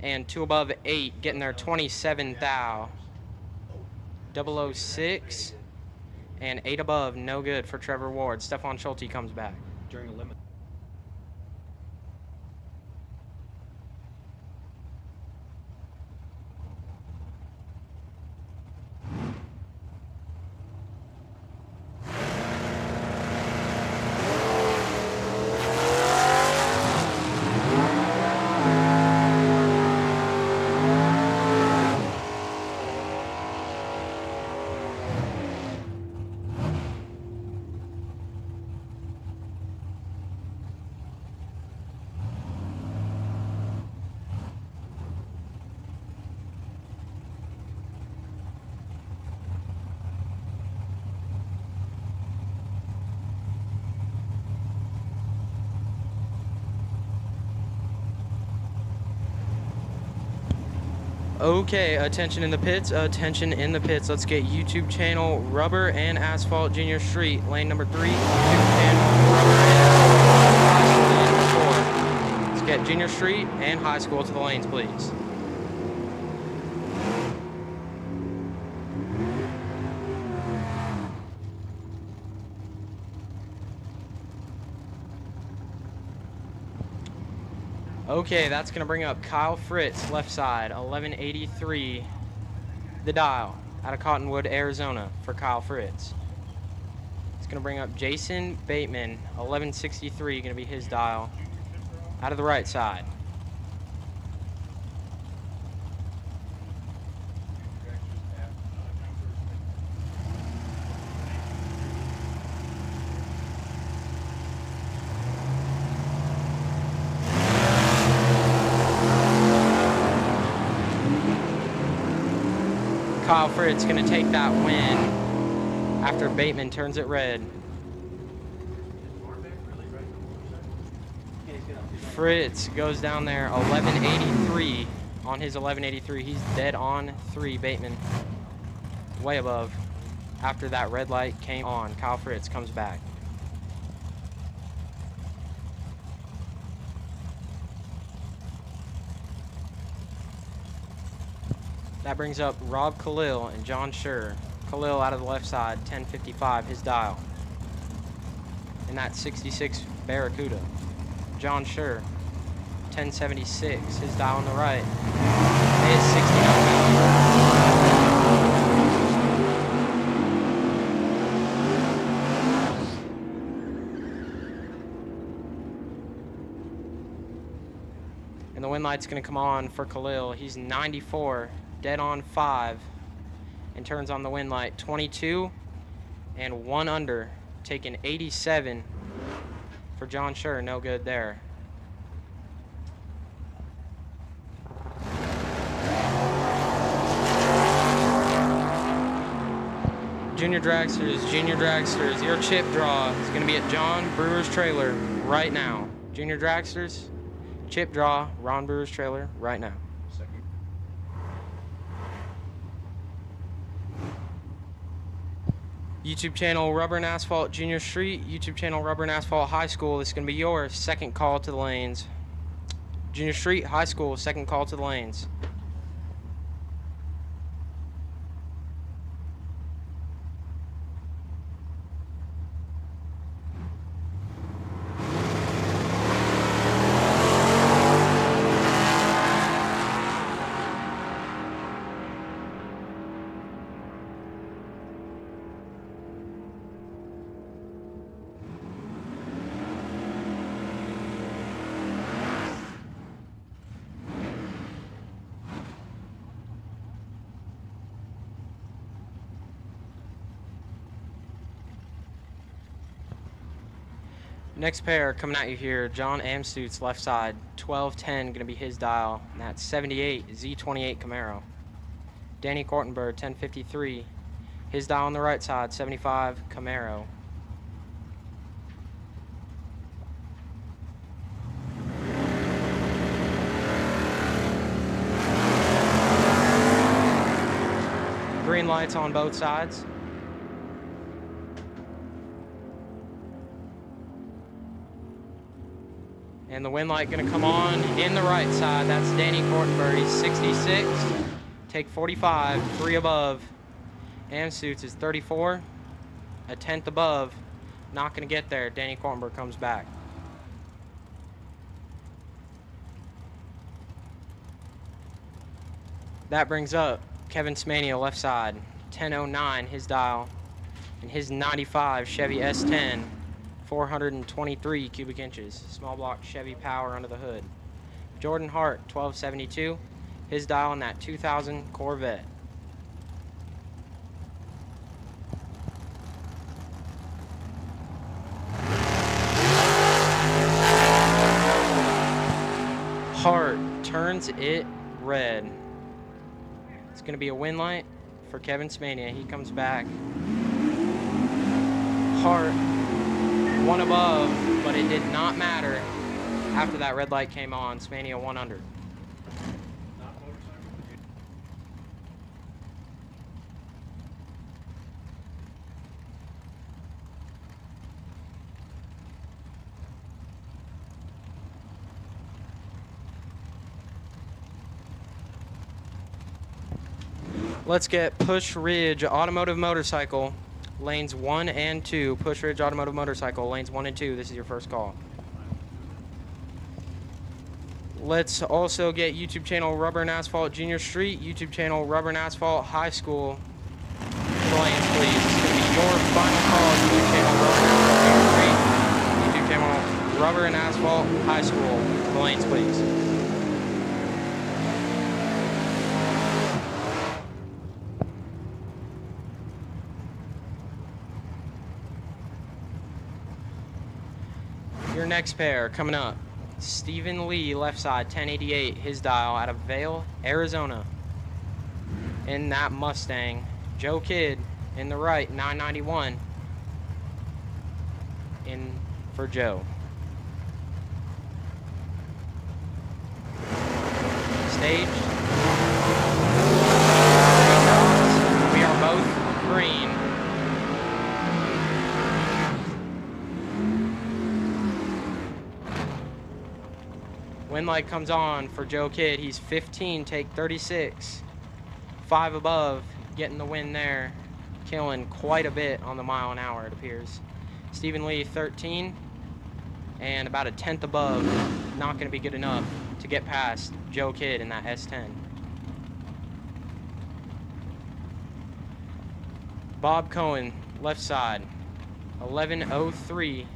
S3: and 2 above 8, getting their 27 thou. 006 and 8 above, no good for Trevor Ward. Stefan Schulte comes back.
S1: During a limit.
S3: Okay, attention in the pits, attention in the pits. Let's get YouTube channel Rubber and Asphalt Junior Street, lane number 3. YouTube channel Rubber and Asphalt, lane number 4. Let's get Junior Street and High School to the lanes, please. Okay, that's going to bring up Kyle Fritz, left side, 1183, the dial, out of Cottonwood, Arizona, for Kyle Fritz. It's going to bring up Jason Bateman, 1163, going to be his dial, out of the right side. Kyle Fritz going to take that win after Bateman turns it red. Fritz goes down there 1183 on his 1183. He's dead on 3. Bateman way above. After that red light came on, Kyle Fritz comes back. That brings up Rob Khalil and John Schur. Khalil out of the left side, 1055, his dial. And that 66 Barracuda. John Schur, 1076, his dial on the right. Is 69. And the wind light's going to come on for Khalil. He's 94. Dead on 5, and turns on the wind light 22 and 1 under, taking 87 for John Schur. No good there. Junior Dragsters, your chip draw is going to be at John Brewer's trailer right now. Junior Dragsters, chip draw, Ron Brewer's trailer right now. YouTube channel Rubber and Asphalt Junior Street, YouTube channel Rubber and Asphalt High School. This is going to be your second call to the lanes. Junior Street, High School, second call to the lanes. Next pair coming at you here, John Amstutz, left side, 1210, going to be his dial, and that's 78 Z28 Camaro. Danny Kortenberg, 1053, his dial on the right side, 75 Camaro. Green lights on both sides. And the wind light going to come on in the right side. That's Danny Kortenberg. He's 66. Take 45, 3 above. Amstutz is 34, a 10th above. Not going to get there. Danny Kortenberg comes back. That brings up Kevin Smania, left side, 1009, his dial, and his 95 Chevy S10. 423 cubic inches, small block Chevy power under the hood. Jordan Hart, 1272, his dial in that 2000 Corvette. Hart turns it red. It's going to be a win light for Kevin Smania. He comes back. Hart, 1 above, but it did not matter after that red light came on. Smania 1 under. Let's get Push Ridge Automotive Motorcycle, lanes 1 and 2. Push Ridge Automotive Motorcycle, lanes 1 and 2. This is your first call. Let's also get YouTube channel Rubber and Asphalt Junior Street, YouTube channel Rubber and Asphalt High School. Lanes, please. This is going to be your final call. YouTube channel Rubber and Asphalt Junior Street, YouTube channel Rubber and Asphalt High School. Lanes, please. Your next pair coming up. Stephen Lee, left side, 1088, his dial, out of Vail, Arizona. In that Mustang. Joe Kidd, in the right, 991. In for Joe. Staged. We are both green. Wind light comes on for Joe Kidd. He's 15, take 36. 5 above, getting the wind there. Killing quite a bit on the mile an hour, it appears. Stephen Lee, 13. And about a tenth above. Not going to be good enough to get past Joe Kidd in that S10. Bob Cohen, left side. 1103,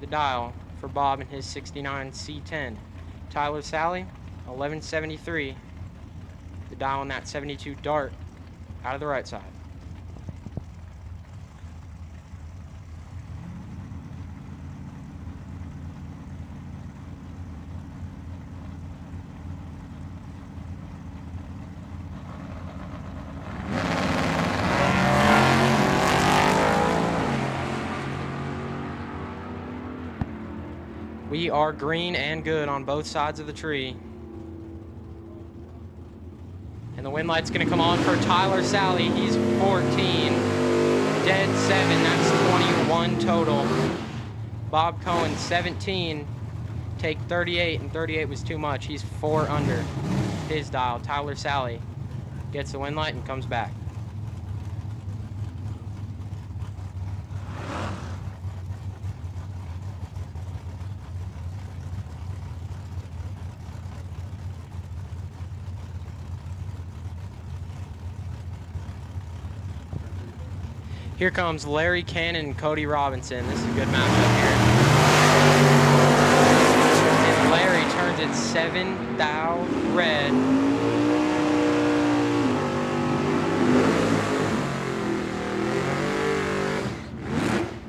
S3: the dial for Bob and his 69 C10. Tyler Sally, 1173, the dial on that 72 Dart, out of the right side. We are green and good on both sides of the tree. And the wind light's going to come on for Tyler Sally. He's 14, dead 7. That's 21 total. Bob Cohen, 17, take 38, and 38 was too much. He's 4 under his dial. Tyler Sally gets the wind light and comes back. Here comes Larry Cannon and Cody Robinson. This is a good matchup here. And Larry turns it 7 thou red.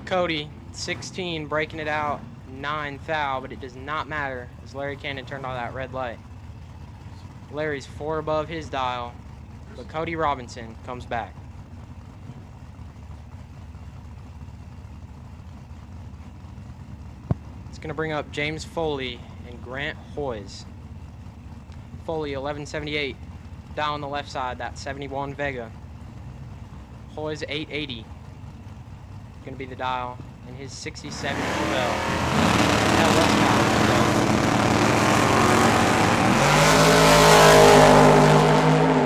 S3: Cody, 16, breaking it out 9 thou, but it does not matter as Larry Cannon turned on that red light. Larry's 4 above his dial, but Cody Robinson comes back. Going to bring up James Foley and Grant Hoyes. Foley, 1178, down on the left side, that 71 Vega. Hoyes, 880. Going to be the dial, and his 67 Chevelle.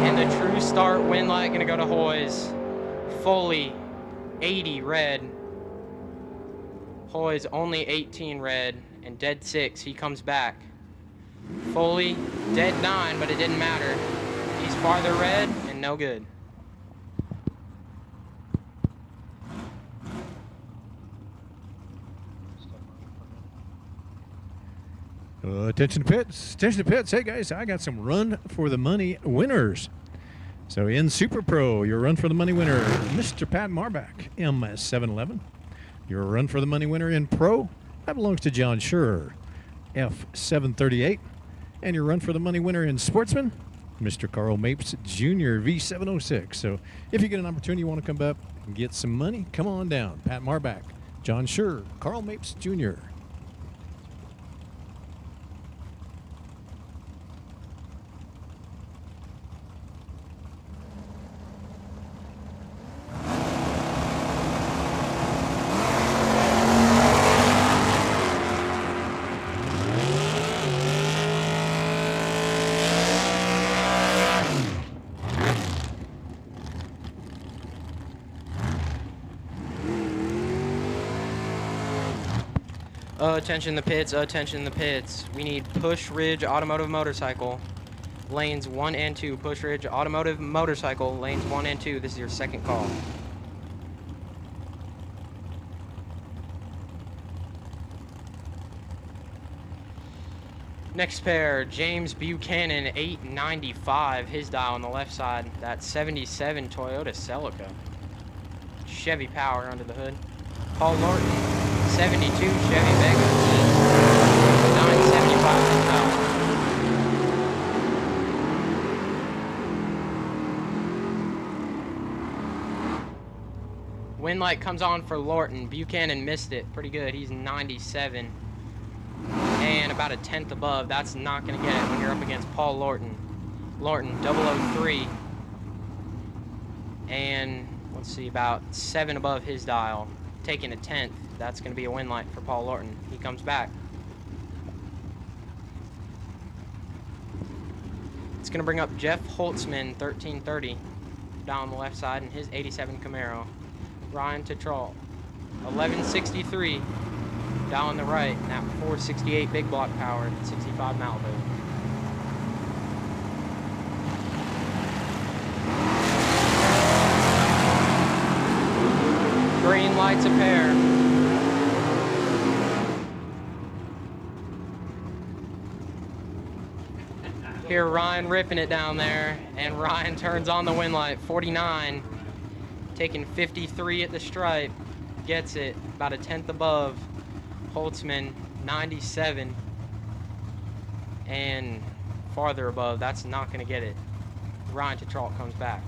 S3: And the true start wind light going to go to Hoyes. Foley, 80 red. Hoyes only 18 red and dead 6. He comes back. Foley dead 9, but it didn't matter. He's farther red and no good.
S1: Attention to pits. Attention to pits. Hey guys, I got some run for the money winners. So in Super Pro, your run for the money winner, Mr. Pat Marbach, M711. Your run for the money winner in Pro, that belongs to John Schurer, F738. And your run for the money winner in Sportsman, Mr. Carl Mapes Jr., V706. So if you get an opportunity, you want to come up and get some money, come on down. Pat Marbach, John Schurer, Carl Mapes Jr.
S3: Attention the pits, attention the pits. We need Push Ridge Automotive Motorcycle. Lanes 1 and 2. Push Ridge Automotive Motorcycle. Lanes 1 and 2. This is your second call. Next pair, James Buchanan, 895. His dial on the left side. That 77 Toyota Celica. Chevy power under the hood. Paul Norton, 72 Chevy Vega. 975 his dial. Wind light comes on for Lorton. Buchanan missed it pretty good. He's 97. And about a tenth above. That's not going to get it when you're up against Paul Lorton. Lorton, 003. And let's see, about 7 above his dial. Taking a tenth. That's going to be a wind light for Paul Lorton. He comes back. It's going to bring up Jeff Holtzman, 1330. Down the left side in his 87 Camaro. Ryan Tetrall, 1163. Down on the right, that 468 big block powered 65 Malibu. Green lights a pair. Here Ryan ripping it down there, and Ryan turns on the wind light, 49. Taking 53 at the stripe, gets it about a tenth above. Holtzman, 97, and farther above, that's not going to get it. Ryan Tetrall comes back.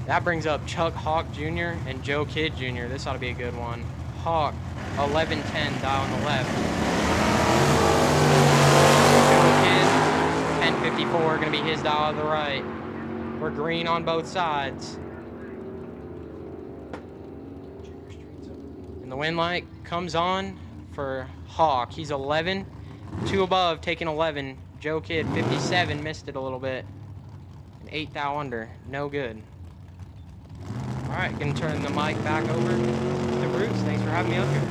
S3: That brings up Chuck Hawk Jr. and Joe Kidd Jr. This ought to be a good one. Hawk, 1110, dial on the left. Joe Kidd, 1054, going to be his dial on the right. We're green on both sides. And the wind light comes on for Hawk. He's 11. 2 above, taking 11. Joe Kidd, 57, missed it a little bit. An 8 thou under, no good. All right, gonna turn the mic back over to Bruce. Thanks for having me up here.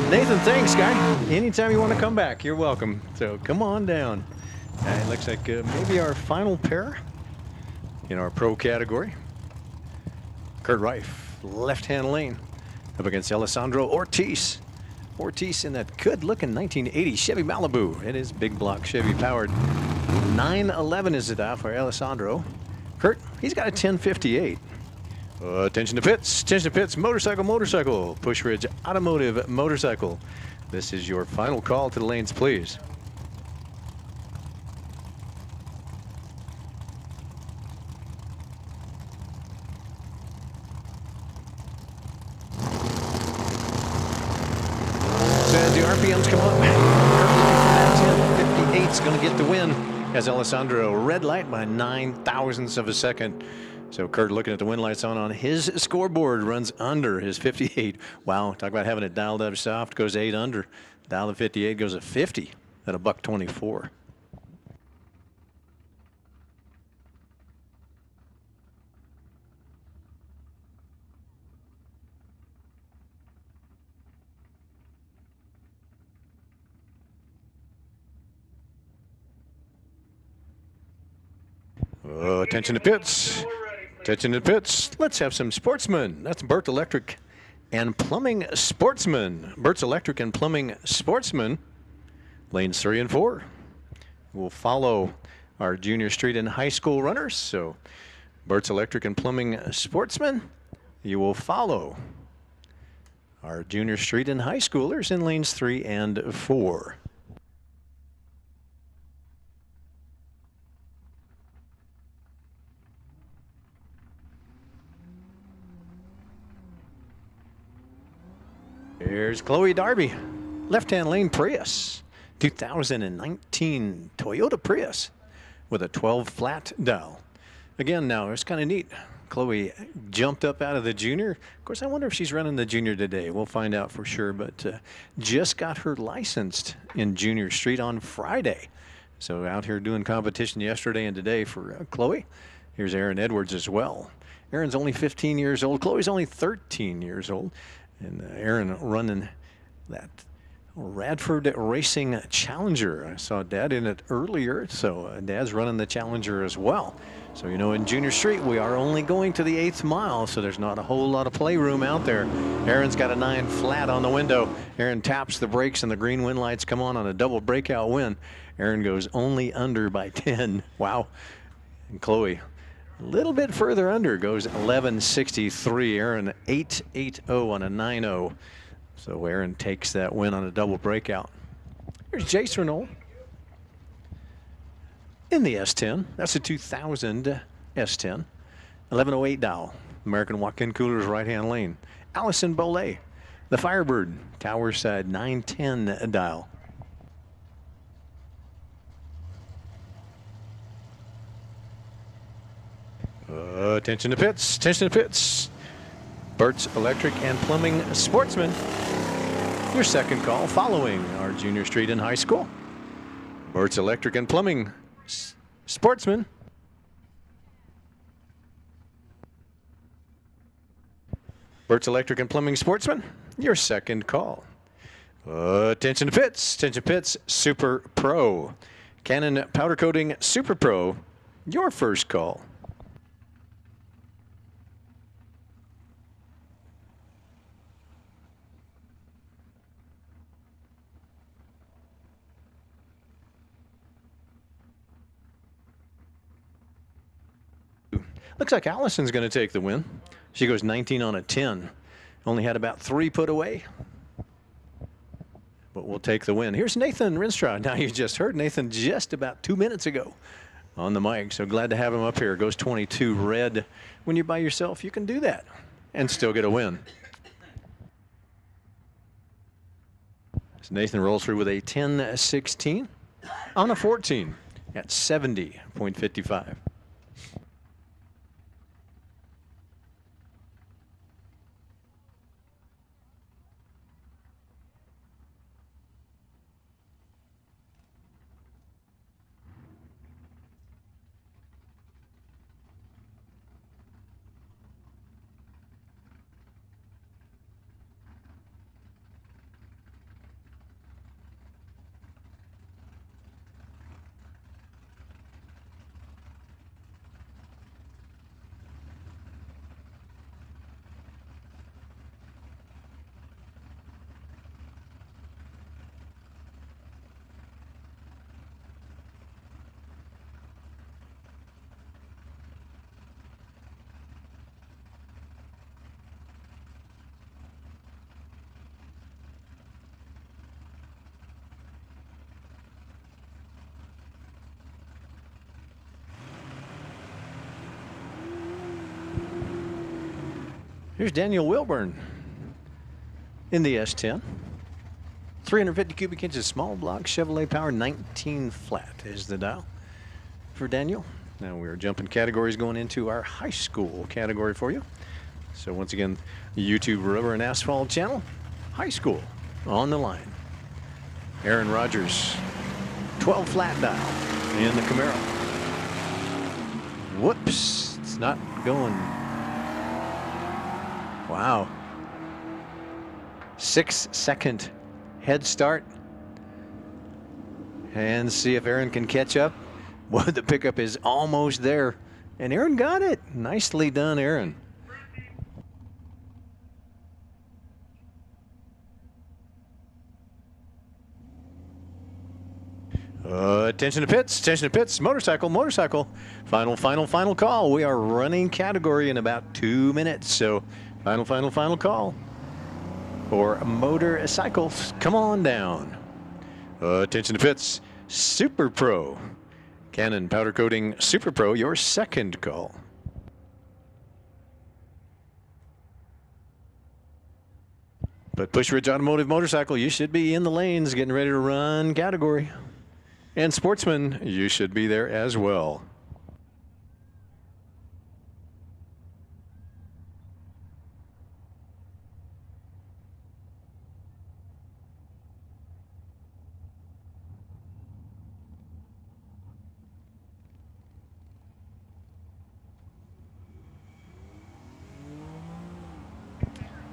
S1: Nathan, thanks, guy. Anytime you want to come back, you're welcome. So come on down. It looks like maybe our final pair in our pro category. Kurt Reif, left-hand lane, up against Alessandro Ortiz. Ortiz in that good-looking 1980 Chevy Malibu. It is big block Chevy powered. 911 is the dial for Alessandro. Kurt, he's got a 1058. Attention to pits, motorcycle. Push Ridge Automotive Motorcycle. This is your final call to the lanes, please. As the RPMs come up, 1058 is going to get the win as Alessandro red light by 9 thousandths of a second. So Kurt looking at the wind lights on his scoreboard runs under his 58. Wow, talk about having it dialed up soft, goes 8 under. Dial to 58 goes to 50 at a $124. Attention to pits. Attention to pits. Let's have some sportsmen. That's Burt Electric and Plumbing Sportsman. Burt's Electric and Plumbing Sportsman. Lanes 3 and 4. We'll follow our junior street and high school runners. So Burt's Electric and Plumbing Sportsman. You will follow our junior street and high schoolers in lanes 3 and 4. Here's Chloe Darby, left-hand lane Prius, 2019 Toyota Prius with a 12 flat dial. Again, now it's kind of neat. Chloe jumped up out of the junior. Of course, I wonder if she's running the junior today. We'll find out for sure, but just got her licensed in Junior Street on Friday. So out here doing competition yesterday and today for Chloe. Here's Aaron Edwards as well. Aaron's only 15 years old. Chloe's only 13 years old. And Aaron running that Radford Racing Challenger. I saw Dad in it earlier, so Dad's running the Challenger as well. So, you know, in Junior Street, we are only going to the 8th mile, so there's not a whole lot of playroom out there. Aaron's got a 9 flat on the window. Aaron taps the brakes and the green wind lights come on a double breakout win. Aaron goes only under by 10. Wow. And Chloe a little bit further under, goes 11.63. Aaron 8.80 on a 9.0. So Aaron takes that win on a double breakout. Here's Jace Renault in the S10. That's a 2000 S10. 1108 dial. American walk-in coolers right-hand lane. Allison Bollet, the Firebird, tower side 910 dial. Attention to pits, attention to pits. Burt's Electric and Plumbing Sportsman. Your second call following our Junior Street and High School. Burt's Electric and Plumbing Sportsman. Burt's Electric and Plumbing Sportsman, your second call. Attention to pits, attention pits, Super Pro. Canon Powder Coating Super Pro, your first call. Looks like Allison's going to take the win. She goes 19 on a 10. Only had about 3 put away. But we'll take the win. Here's Nathan Rinstrad. Now you just heard Nathan just about 2 minutes ago on the mic. So glad to have him up here. Goes 22 red. When you're by yourself, you can do that and still get a win. So Nathan rolls through with a 10.16 on a 14 at 70.55. Here's Daniel Wilburn in the S10. 350 cubic inches, small block, Chevrolet power, 19 flat is the dial for Daniel. Now we're jumping categories going into our high school category for you. So once again, the YouTube Rubber and Asphalt channel, high school on the line. Aaron Rodgers, 12 flat dial in the Camaro. Whoops, it's not going. Wow. 6-second head start. And see if Aaron can catch up. Well, the pickup is almost there. And Aaron got it. Nicely done, Aaron. Attention to pits, attention to pits, motorcycle. Final call. We are running category in about 2 minutes. So final call for motorcycles. Come on down. Attention to pits, Super Pro. Canon Powder Coating Super Pro, your second call. But Push Ridge Automotive Motorcycle, you should be in the lanes getting ready to run category. And Sportsman, you should be there as well.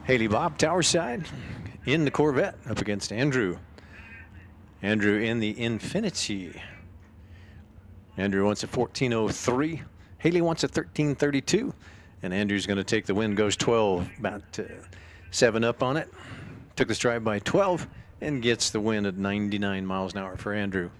S1: Haley Bob, tower side, in the Corvette, up against Andrew. Andrew in the Infinity. Andrew wants a 14:03. Haley wants a 13:32. And Andrew's going to take the win, goes 12, about 7 up on it. Took the stride by 12 and gets the win at 99 miles an hour for Andrew.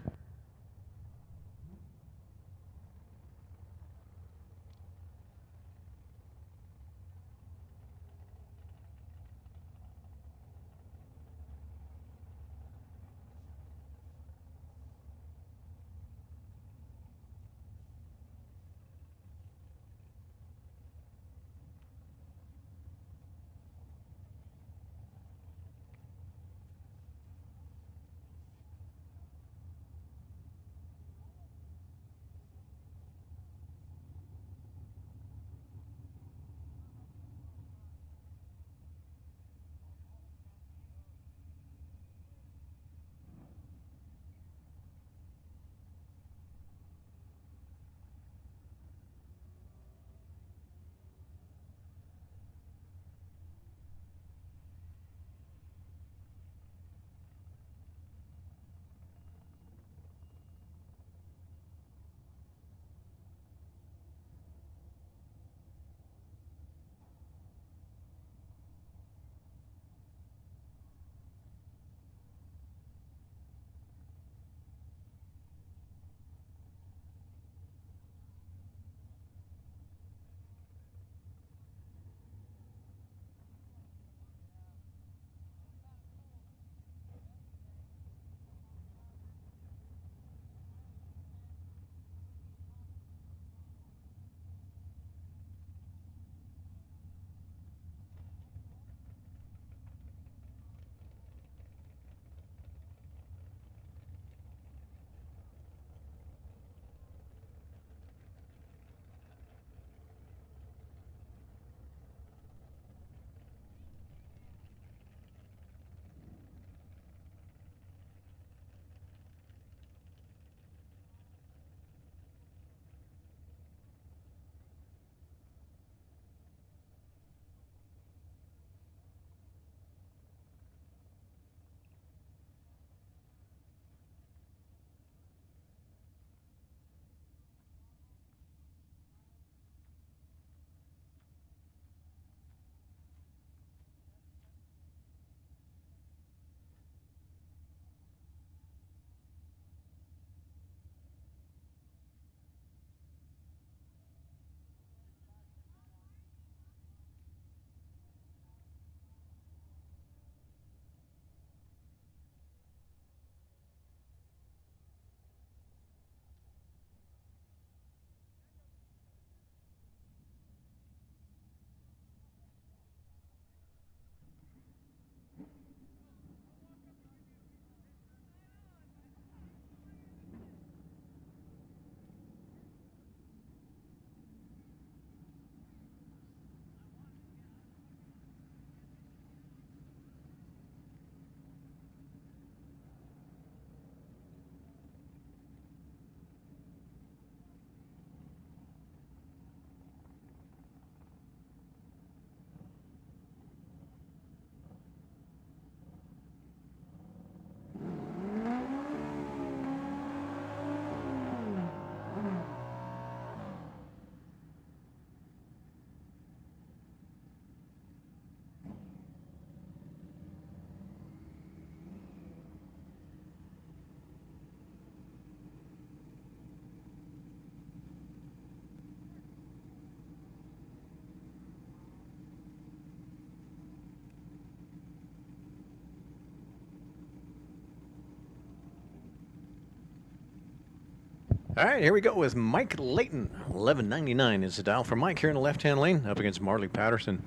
S1: All right, here we go with Mike Layton. 11.99 is the dial for Mike here in the left-hand lane, up against Marley Patterson.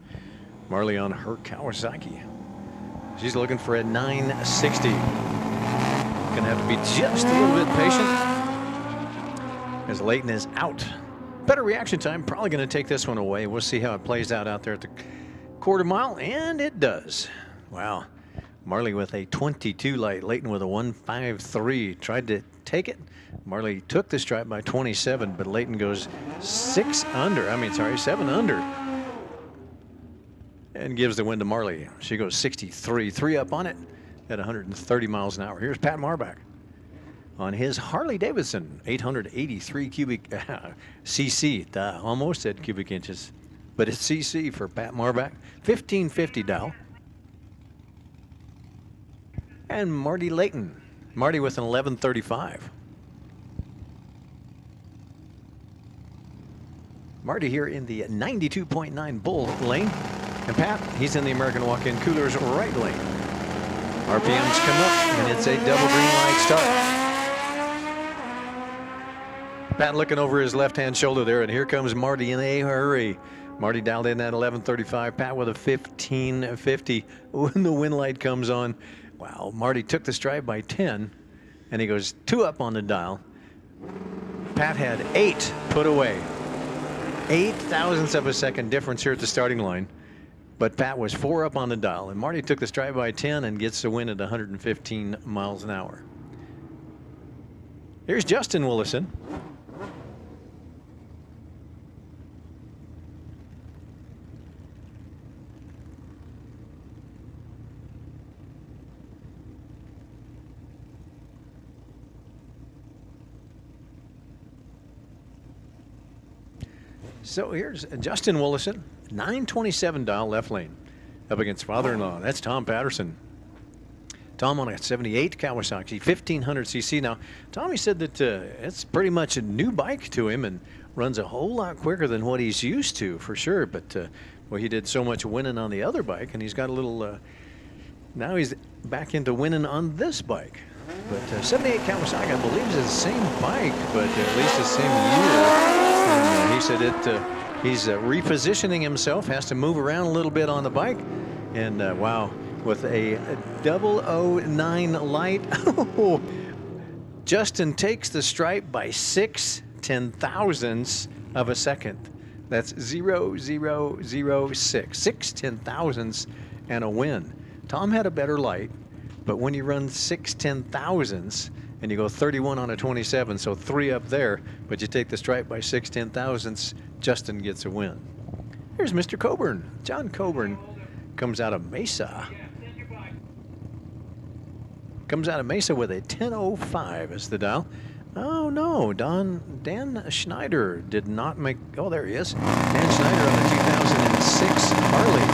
S1: Marley on her Kawasaki. She's looking for a 960. Gonna have to be just a little bit patient as Layton is out. Better reaction time, probably gonna take this one away. We'll see how it plays out there at the quarter mile, and it does. Wow. Marley with a 22 light, Layton with a 153. Tried to take it. Marley took the stripe by 27, but Layton goes 7 under. and gives the win to Marley. She goes 63, 3 up on it at 130 miles an hour. Here's Pat Marbach on his Harley Davidson 883 cubic cc. Almost said cubic inches, but it's cc for Pat Marbach. 1550 dial. And Marty Layton. Marty with an 1135. Marty here in the 92.9 Bull lane. And Pat, he's in the American Walk-In Coolers right lane. RPMs come up, and it's a double green light start. Pat looking over his left-hand shoulder there, and here comes Marty in a hurry. Marty dialed in at 1135. Pat with a 1550 when the wind light comes on. Wow, Marty took the stripe by 10, and he goes 2 up on the dial. Pat had 8 put away. 8 thousandths of a second difference here at the starting line. But Pat was 4 up on the dial, and Marty took the stripe by 10 and gets the win at 115 miles an hour. Here's Justin Willison. So here's Justin Willison, 927 dial left lane, up against father-in-law. That's Tom Patterson. Tom on a 78 Kawasaki, 1500 cc. Now, Tommy said that it's pretty much a new bike to him and runs a whole lot quicker than what he's used to, for sure. But well, he did so much winning on the other bike, and he's got a little. Now he's back into winning on this bike. But 78 Kawasaki, I believe, is the same bike, but at least the same year. And he said he's repositioning himself, has to move around a little bit on the bike. And wow, with a 009 light, Justin takes the stripe by 6 10,000ths of a second. That's 0.006, 6 10,000ths and a win. Tom had a better light, but when you run 6 10,000ths, and you go 31 on a 27, so 3 up there, but you take the stripe by 6 10,000ths, Justin gets a win. Here's Mr. Coburn. John Coburn comes out of Mesa. Comes out of Mesa with a 1005 as the dial. Oh no, Dan Schneider did not make, oh there he is. Dan Schneider on the 2006 Harley.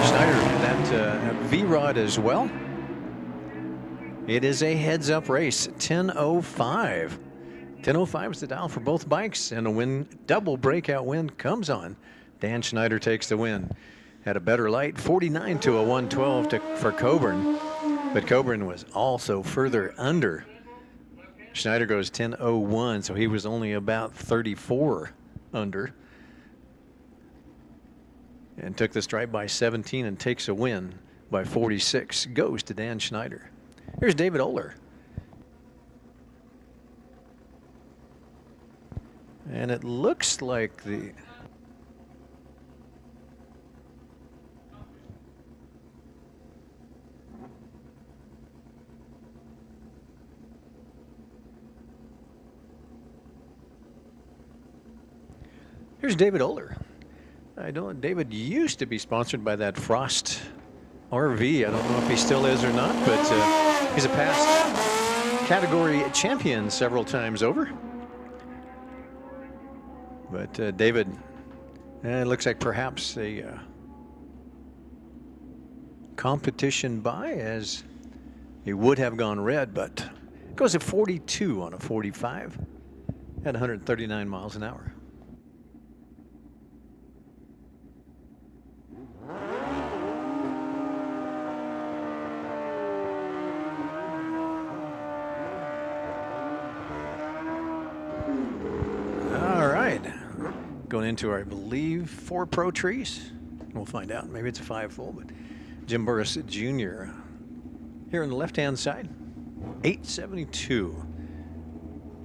S1: Schneider, that V-Rod as well. It is a heads-up race, 10:05. 10:05 is the dial for both bikes, and a win, double breakout win comes on. Dan Schneider takes the win. Had a better light, 49 to a 112 for Coburn, but Coburn was also further under. Schneider goes 10:01, so he was only about 34 under, and took the stripe by 17 and takes a win by 46. Goes to Dan Schneider. Here's David Oler. And it looks like the here's David Oler. I don't. David used to be sponsored by that Frost RV. I don't know if he still is or not, but he's a past category champion several times over. But David, it looks like perhaps a competition buy, as he would have gone red, but it goes at 42 on a 45 at 139 miles an hour. Going into, I believe, 4 Pro trees. We'll find out. Maybe it's a 5 full, but Jim Burris Jr. here on the left-hand side, 872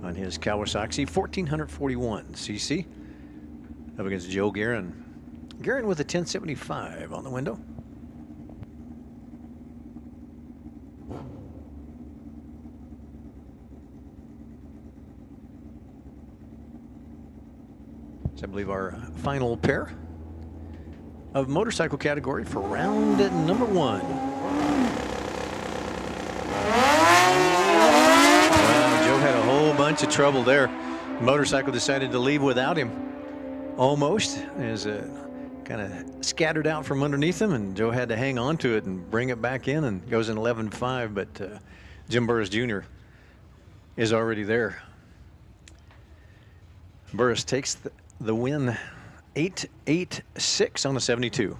S1: on his Kawasaki, 1441 cc, up against Joe Guerin. Guerin with a 1075 on the window. So I believe our final pair. of motorcycle category for round number 1. Well, Joe had a whole bunch of trouble there. The motorcycle decided to leave without him. Almost, as kind of scattered out from underneath him, and Joe had to hang on to it and bring it back in, and goes in 11.5. But Jim Burris Jr. is already there. Burris takes the win, 8.86 on the 72.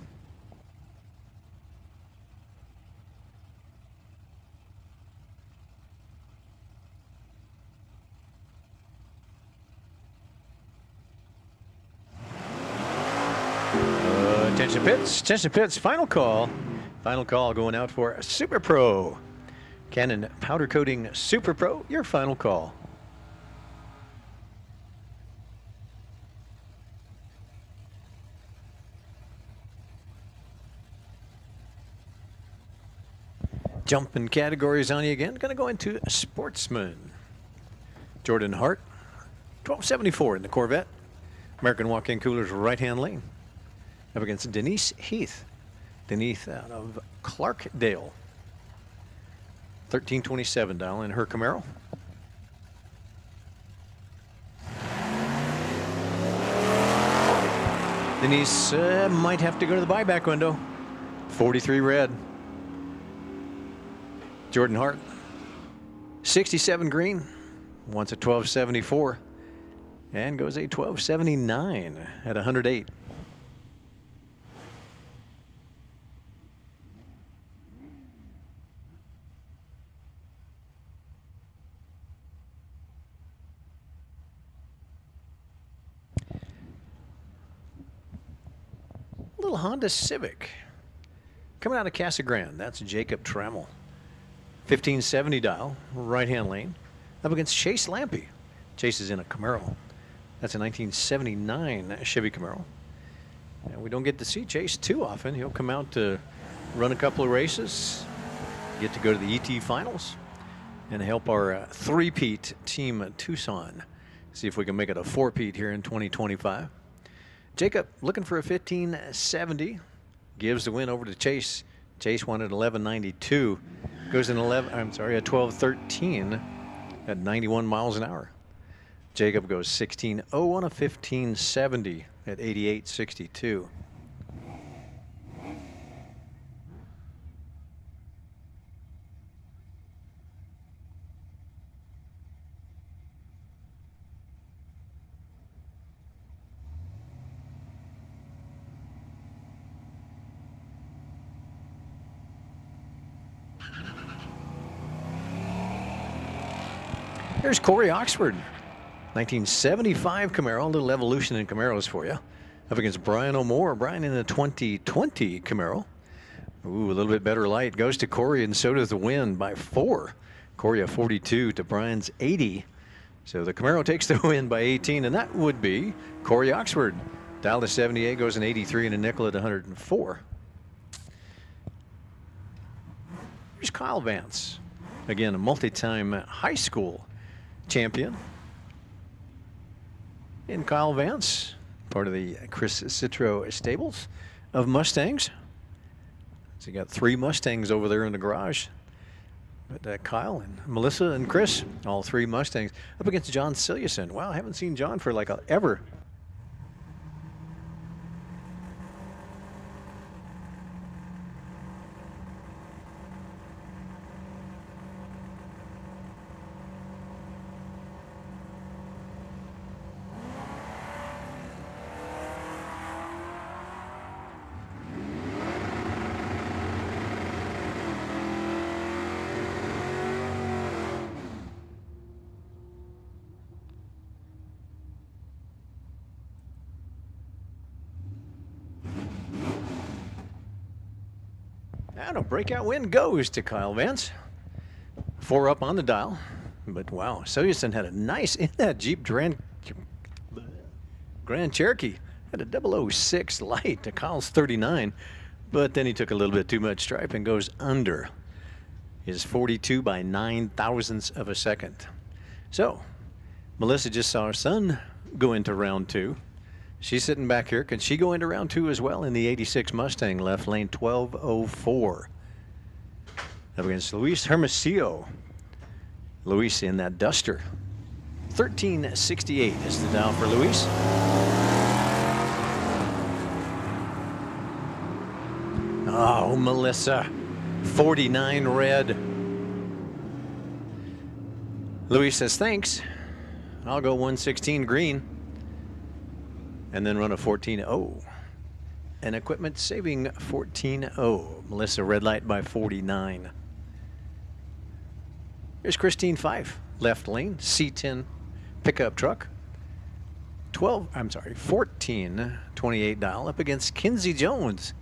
S1: Attention pits, final call. Final call going out for Super Pro. Canon Powder Coating Super Pro, your final call. Jumping categories on you again. Going to go into Sportsman. Jordan Hart, 1274 in the Corvette. American Walk-In Coolers right-hand lane. Up against Denise Heath. Denise out of Clarkdale. 1327 dial in her Camaro. Denise might have to go to the buyback window. 43 red. Jordan Hart, 67 green. Wants a 1274 and goes a 1279 at 108. Little Honda Civic coming out of Casa Grande. That's Jacob Trammell. 1570 dial, right-hand lane. Up against Chase Lampy. Chase is in a Camaro. That's a 1979 Chevy Camaro. And we don't get to see Chase too often. He'll come out to run a couple of races, get to go to the ET finals, and help our three-peat team Tucson. See if we can make it a four-peat here in 2025. Jacob looking for a 1570. Gives the win over to Chase. Chase wanted 1192. Goes in a 1213 at 91 miles an hour. Jacob goes 16.0 on a 1570 at 88.62. Here's Corey Oxford, 1975 Camaro, a little evolution in Camaros for you. Up against Brian O'More. Brian in the 2020 Camaro. Ooh, a little bit better light. Goes to Corey, and so does the win by 4. Corey a 42 to Brian's 80. So the Camaro takes the win by 18, and that would be Corey Oxford. Dial to 78, goes an 83 and a nickel at 104. Here's Kyle Vance. Again, a multi-time high school champion. And Kyle Vance, part of the Chris Citro stables of Mustangs. So you got 3 Mustangs over there in the garage. But Kyle and Melissa and Chris, all 3 Mustangs, up against John Silliuson. Wow, I haven't seen John for like ever. And a breakout win goes to Kyle Vance. 4 up on the dial. But wow, Silliuson had a nice in that Jeep Grand Cherokee. Had a 006 light to Kyle's 39. But then he took a little bit too much stripe and goes under his 42 by 9 thousandths of a second. So Melissa just saw her son go into round 2. She's sitting back here. Can she go into round 2 as well in the 86 Mustang? Left lane 12:04. Up against Luis Hermosillo. Luis in that Duster. 1368 is the dial for Luis. Oh, Melissa. 49 red. Luis says, thanks. I'll go 116 green. And then run a 14.0. And equipment saving 14.0. Melissa, red light by 49. Here's Christine Fife. Left lane, C10 pickup truck. 1428 dial up against Kinsey Jones.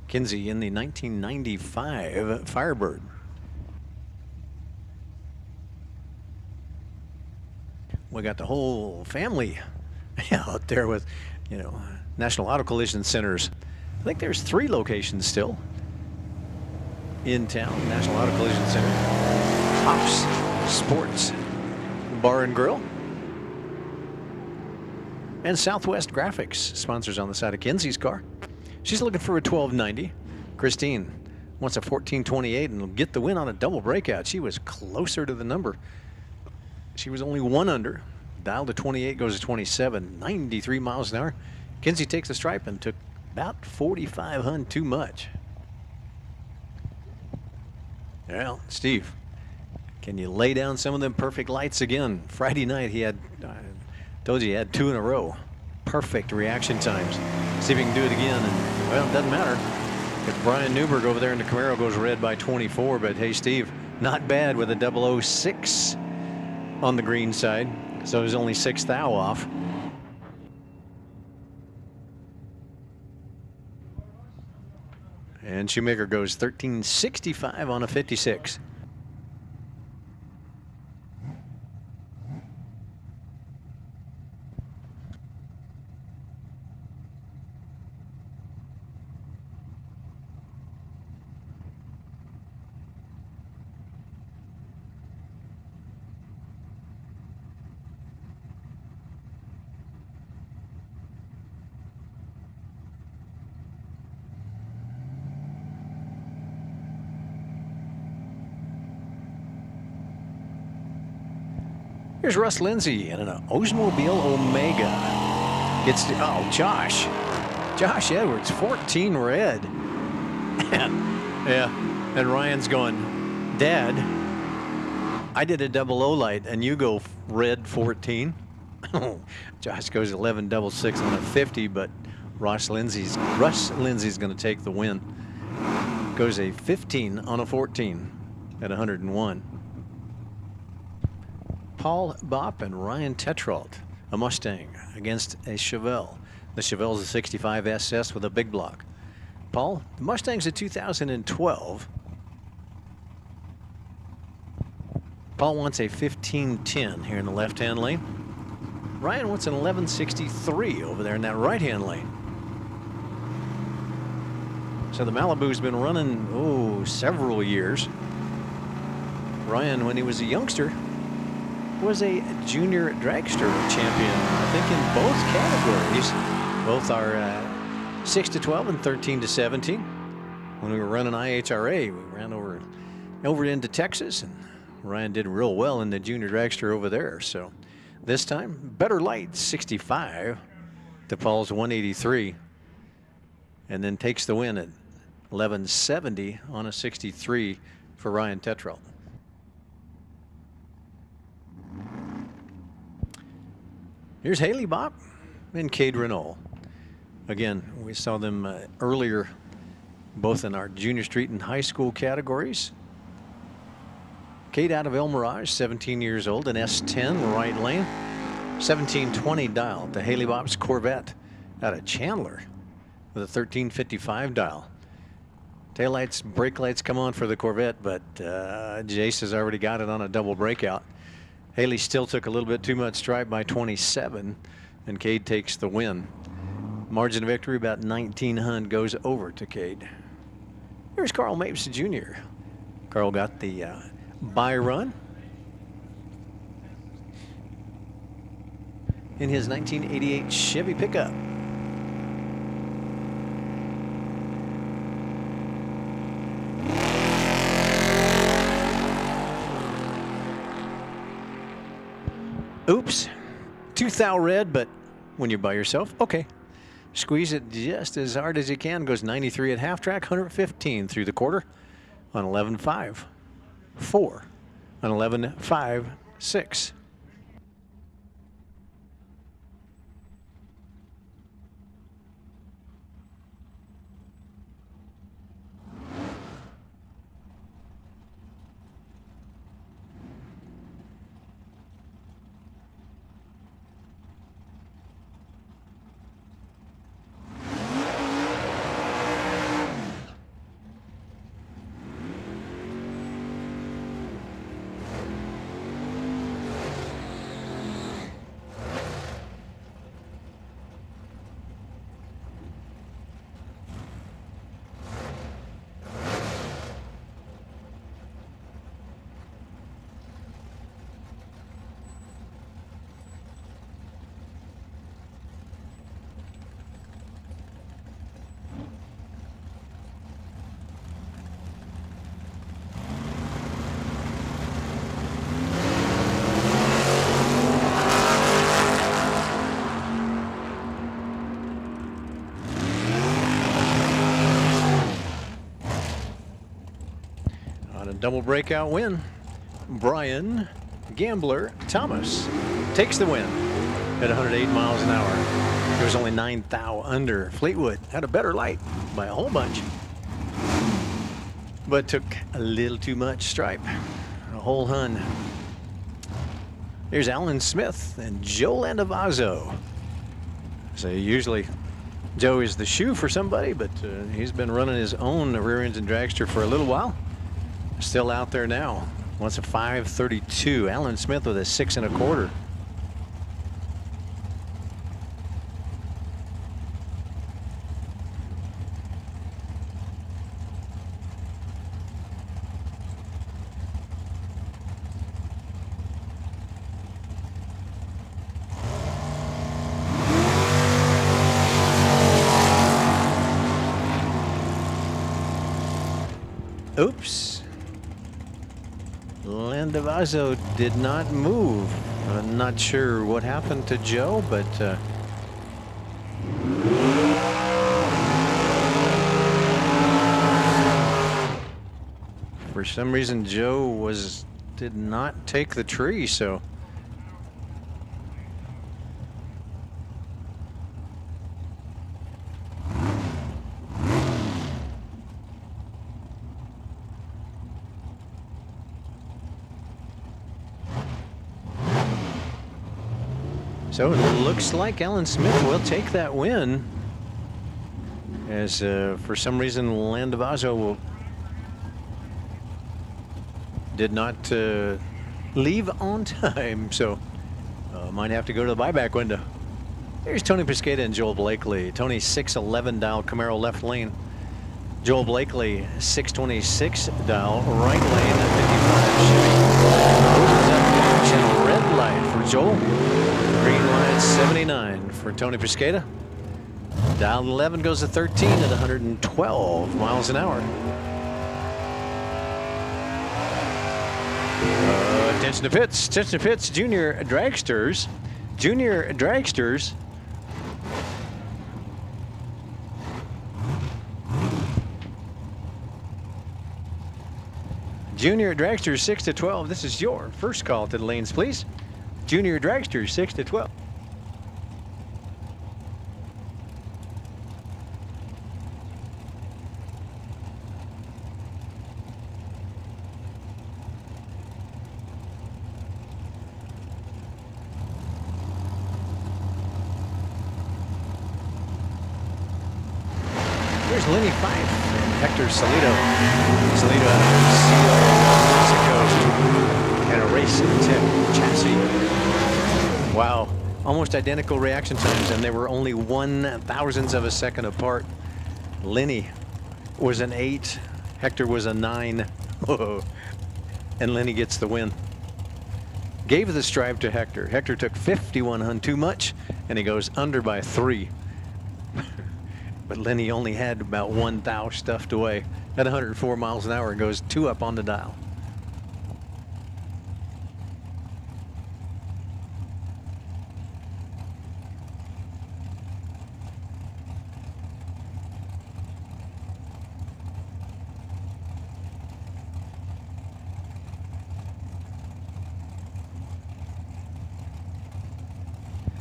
S1: Kinsey in the 1995 Firebird. We got the whole family out there with, you know, National Auto Collision Centers. I think there's 3 locations still in town. National Auto Collision Center, Hops Sports Bar and Grill, and Southwest Graphics, sponsors on the side of Kinsey's car. She's looking for a 1290. Christine wants a 1428 and will get the win on a double breakout. She was closer to the number. She was only 1 under. Dial to 28, goes to 27, 93 miles an hour. Kinsey takes the stripe and took about 45 hun too much. Well, Steve, can you lay down some of them perfect lights again? Friday night he had, told you he had 2 in a row. Perfect reaction times. See if he can do it again. And, well, it doesn't matter. If Brian Newberg over there in the Camaro goes red by 24, but hey, Steve, not bad with a 006 on the green side. So he's only 6 thou off. And Shoemaker goes 1365 on a 56. Here's Russ Lindsay in an Oldsmobile Omega. Gets to, oh, Josh Edwards, 14 red. Yeah, and Ryan's going, Dad, I did a 00 light and you go red 14. Josh goes 11.66 on a 50, but Russ Lindsay's going to take the win. Goes a 15 on a 14 at 101. Paul Bopp and Ryan Tetrault, a Mustang against a Chevelle. The Chevelle's a 65 SS with a big block. Paul, the Mustang's a 2012. Paul wants a 1510 here in the left-hand lane. Ryan wants an 1163 over there in that right-hand lane. So the Malibu's been running, several years. Ryan, when he was a youngster, was a junior dragster champion, I think, in both categories. Both are 6 to 12 and 13 to 17. When we were running IHRA, we ran over into Texas, and Ryan did real well in the junior dragster over there. So this time, better light, 65 to Paul's 183, and then takes the win at 1170 on a 63 for Ryan Tetrault. Here's Haley Bopp and Cade Renault. Again, we saw them earlier, both in our junior street and high school categories. Cade out of El Mirage, 17 years old, an S10 right lane, 1720 dial to Haley Bopp's Corvette out of Chandler with a 1355 dial. Taillights, brake lights come on for the Corvette, but Jace has already got it on a double breakout. Haley still took a little bit too much stripe by 27, and Cade takes the win. Margin of victory about 19 hun goes over to Cade. Here's Carl Mapes Jr. Carl got the buy run in his 1988 Chevy pickup. Oops. 2 thou red, but when you're by yourself, okay. Squeeze it just as hard as you can. Goes 93 at half track, 115 through the quarter on 11.5, 4, on 11.5, 6. Double breakout win. Brian Gambler Thomas takes the win at 108 miles an hour. He was only 9 thou under. Fleetwood had a better light by a whole bunch, but took a little too much stripe. A whole hun. Here's Alan Smith and Joe Landavazzo. So usually Joe is the shoe for somebody, but he's been running his own rear engine dragster for a little while. Still out there now. Wants a 5.32. Alan Smith with a 6 1/4. Oops. Landavazzo did not move. I'm not sure what happened to Joe, but for some reason Joe did not take the tree, so so it looks like Alan Smith will take that win, as for some reason Landavazzo did not leave on time, so might have to go to the buyback window. Here's Tony Piscata and Joel Blakely. Tony 611 dial Camaro left lane. Joel Blakely 626 dial right lane at 55 Chevy. Opens up action, red light for Joel. Green light 79 for Tony Piscata. Dial 11 goes to 13 at 112 miles an hour. Attention to pits. Attention to pits. Junior dragsters. Junior dragsters. Junior dragsters 6 to 12. This is your first call to the lanes, please. Junior dragsters 6 to 12. Here's Lenny Fife and Hector Salido. Salido out of Mexico and a race tech chassis. Wow, almost identical reaction times, and they were only 1/1000th of a second apart. Lenny was an 8, Hector was a 9. Whoa. And Lenny gets the win. Gave the stripe to Hector. Hector took 51 hun too much, and he goes under by 3. But Lenny only had about 1 thou stuffed away. At 104 miles an hour, it goes 2 up on the dial.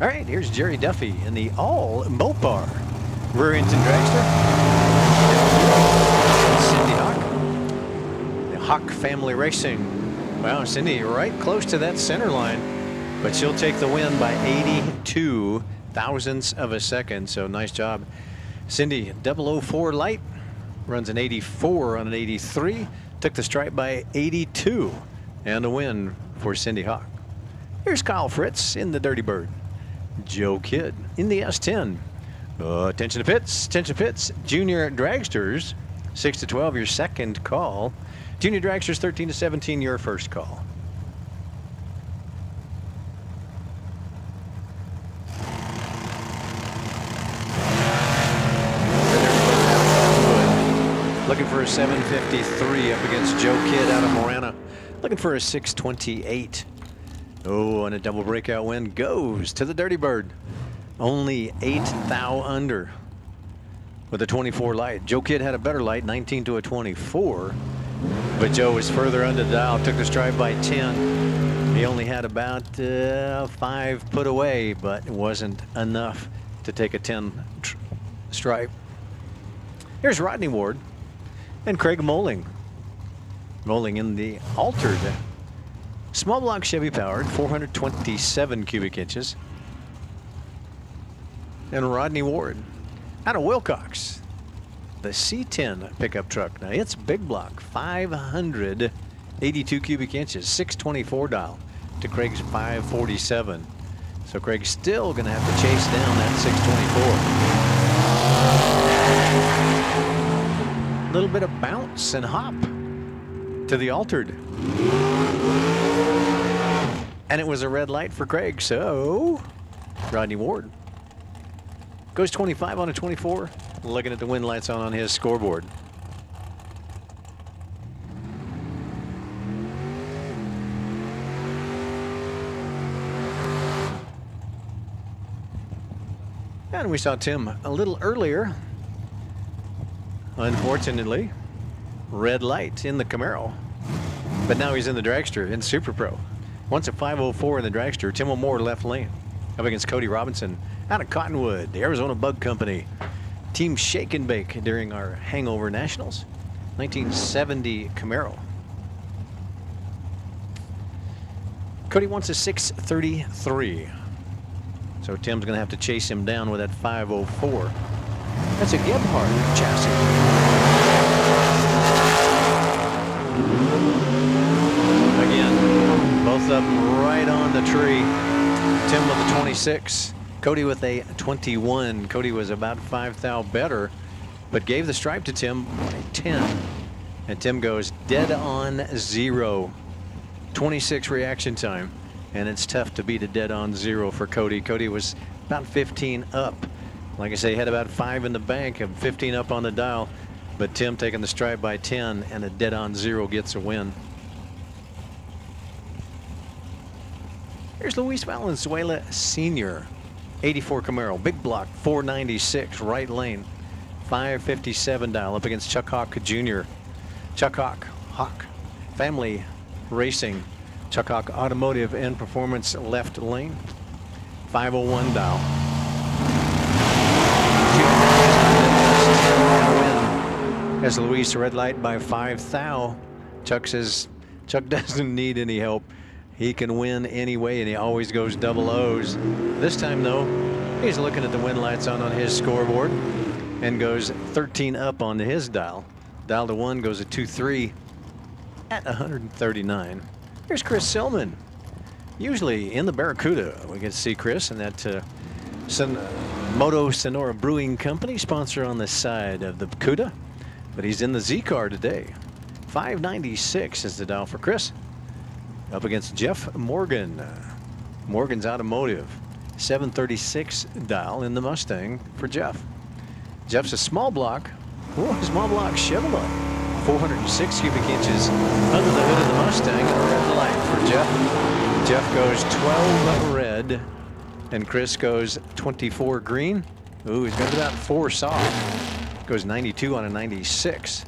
S1: All right, here's Jerry Duffy in the all Mopar rear-engine dragster. Cindy Hawk, the Hawk family racing. Wow, Cindy right close to that center line, but she'll take the win by 82 thousandths of a second. So nice job, Cindy. 004 light runs an 84 on an 83. Took the stripe by 82, and a win for Cindy Hawk. Here's Kyle Fritz in the Dirty Bird. Joe Kidd in the S10. Attention to pits, junior dragsters, 6 to 12, your second call. Junior dragsters, 13 to 17, your first call. Looking for a 753 up against Joe Kidd out of Morana. Looking for a 628. Oh, and a double breakout win goes to the Dirty Bird. Only 8 thou under with a 24 light. Joe Kidd had a better light, 19 to a 24. But Joe was further under the dial, took the stripe by 10. He only had about 5 put away, but it wasn't enough to take a 10 stripe. Here's Rodney Ward and Craig Moling. Moling in the altered small block Chevy powered, 427 cubic inches. And Rodney Ward out of Wilcox, the C10 pickup truck. Now it's big block, 582 cubic inches, 624 dial to Craig's 547. So Craig's still going to have to chase down that 624. A little bit of bounce and hop to the altered. And it was a red light for Craig, so Rodney Ward goes 25 on a 24, looking at the win lights on his scoreboard. And we saw Tim a little earlier. Unfortunately, red light in the Camaro, but now he's in the dragster in Super Pro. Once a 504 in the dragster. Tim Moore left lane up against Cody Robinson out of Cottonwood, the Arizona Bug Company. Team Shake and Bake during our Hangover Nationals. 1970 Camaro. Cody wants a 633. So Tim's going to have to chase him down with that 504. That's a Gebhardt chassis. Again, both of them right on the tree. Tim with a 26, Cody with a 21. Cody was about 5 thou better, but gave the stripe to Tim by 10. And Tim goes dead on 0. 26 reaction time, and it's tough to beat a dead on 0 for Cody. Cody was about 15 up. Like I say, he had about 5 in the bank and 15 up on the dial, but Tim taking the stripe by 10, and a dead on 0 gets a win. Here's Luis Valenzuela Sr., 84 Camaro, big block, 496, right lane, 557 dial up against Chuck Hawk Jr. Chuck Hawk family racing, Chuck Hawk Automotive and Performance left lane, 501 dial. As Luis red light by 5 thou. Chuck says Chuck doesn't need any help. He can win anyway, and he always goes double O's. This time, though, he's looking at the win lights on his scoreboard and goes 13 up on his dial. Dial to 1 goes a 2-3 at 139. Here's Chris Silman. Usually in the Barracuda, we get to see Chris in that Moto Sonora Brewing Company, sponsor on the side of the Cuda. But he's in the Z-Car today. 596 is the dial for Chris. Up against Jeff Morgan. Morgan's Automotive. 736 dial in the Mustang for Jeff. Jeff's a small block. Oh, small block Chevrolet. 406 cubic inches under the hood of the Mustang. And a red light for Jeff. Jeff goes 12 red. And Chris goes 24 green. Ooh, he's got about 4 soft. Goes 92 on a 96.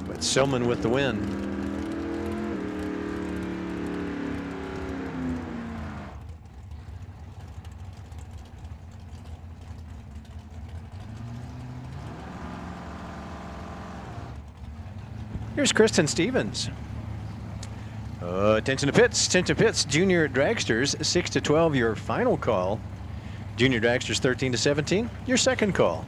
S1: But Silman with the win. Here's Kristen Stevens. Attention to pits. Attention to pits. Junior dragsters 6 to 12. Your final call. Junior dragsters 13 to 17. Your second call.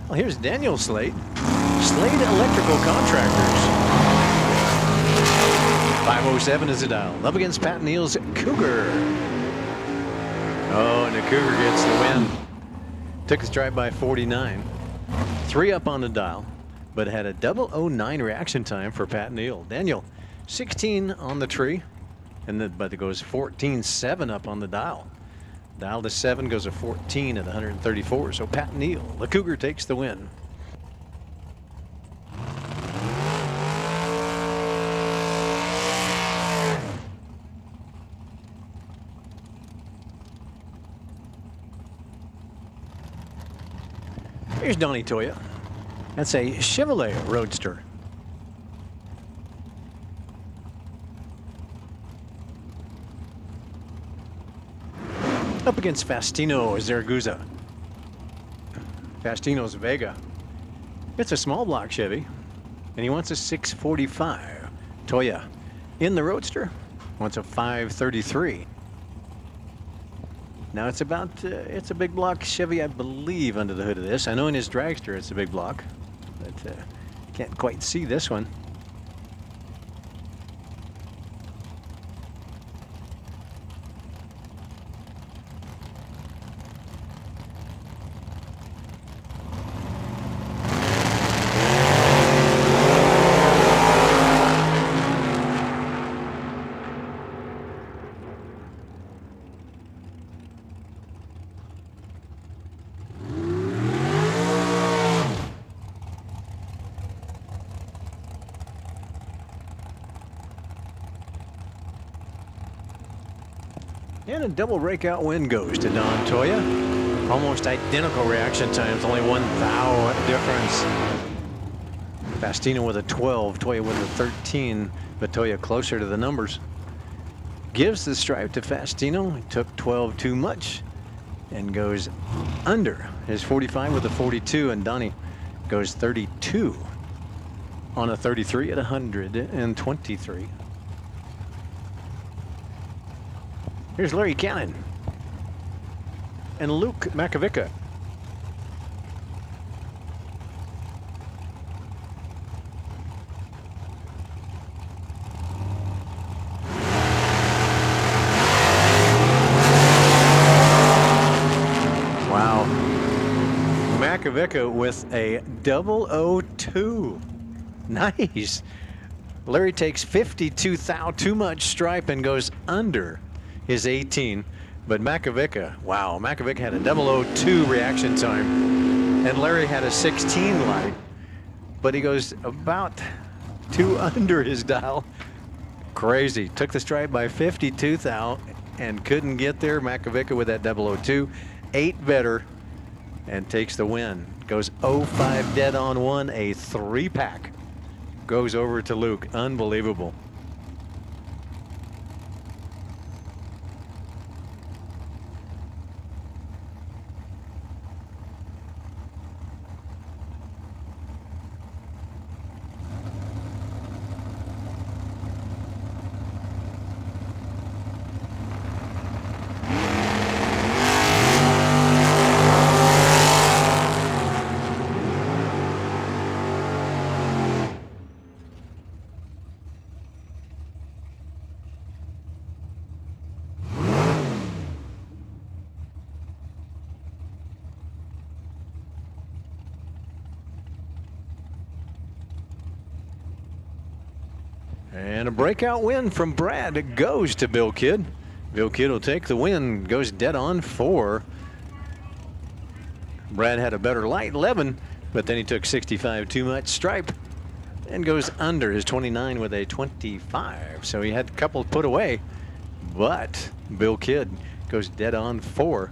S1: Well, here's Daniel Slade. Slade Electrical Contractors. 507 is the dial. Up against Pat Neal's Cougar. Oh, and the Cougar gets the win. Took his drive by 49. 3 up on the dial, but had a 009 reaction time for Pat Neal. Daniel, 16 on the tree, but it goes 14-7 up on the dial. Dial to 7 goes to 14 at 134. So Pat Neal, the Cougar, takes the win. Here's Donnie Toya. That's a Chevrolet Roadster. Up against Faustino Zaragoza. Faustino's Vega. It's a small block Chevy, and he wants a 645. Toya in the Roadster wants a 533. Now it's a big block Chevy, I believe, under the hood of this. I know in his dragster it's a big block, but can't quite see this one. And a double breakout win goes to Don Toya. Almost identical reaction times, only 1 thou difference. Faustino with a 12, Toya with a 13, but Toya closer to the numbers. Gives the stripe to Faustino. He took 12 too much and goes under his 45 with a 42, and Donnie goes 32 on a 33 at 123. Here's Larry Cannon and Luke Makovica. Wow. Makovica with a 002. Nice. Larry takes 52 thou too much stripe and goes under his 18, but Makovica, wow, Makovica had a 002 reaction time, and Larry had a 16 light, but he goes about 2 under his dial. Crazy. Took the stripe by 52 thou and couldn't get there. Makovica with that 002, 8 better, and takes the win. Goes 05 dead on 1, a 3-pack. Goes over to Luke. Unbelievable. And a breakout win from Brad. It goes to Bill Kidd. Bill Kidd will take the win, goes dead on 4. Brad had a better light 11, but then he took 65 too much stripe and goes under his 29 with a 25. So he had a couple put away, but Bill Kidd goes dead on 4.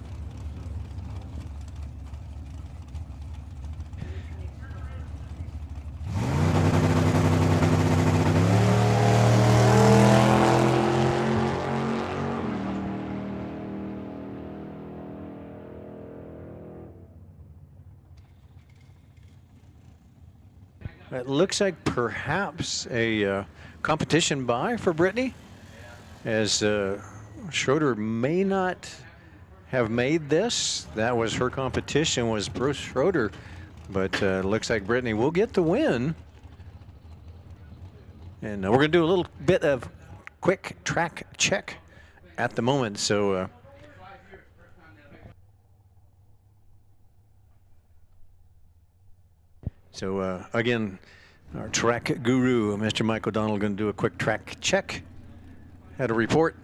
S1: It looks like perhaps a competition buy for Brittany, as Schroeder may not have made this. That was her competition, was Bruce Schroeder, but looks like Brittany will get the win. And we're going to do a little bit of quick track check at the moment. So again, our track guru, Mr. Mike O'Donnell, going to do a quick track check. Had a report,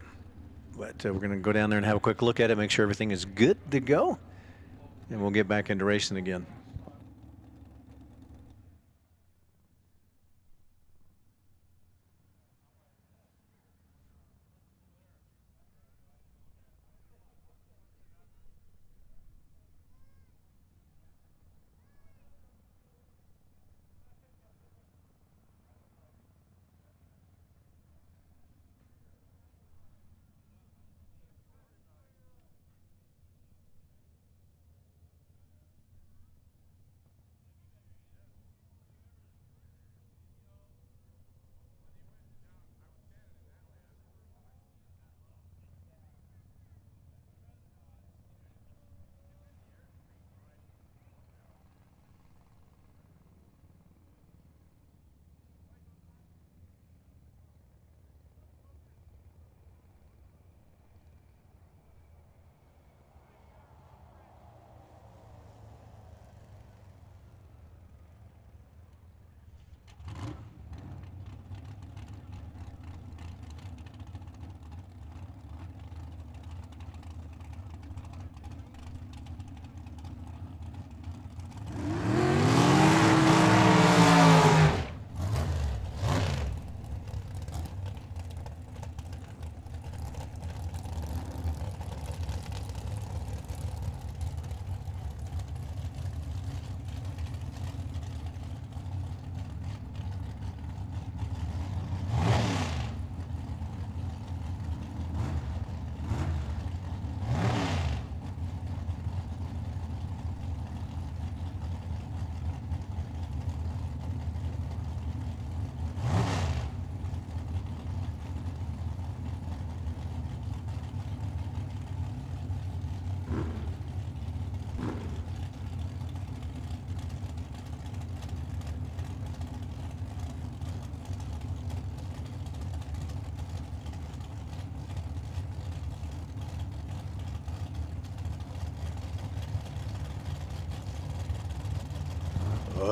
S1: but we're going to go down there and have a quick look at it, make sure everything is good to go, and we'll get back into racing again.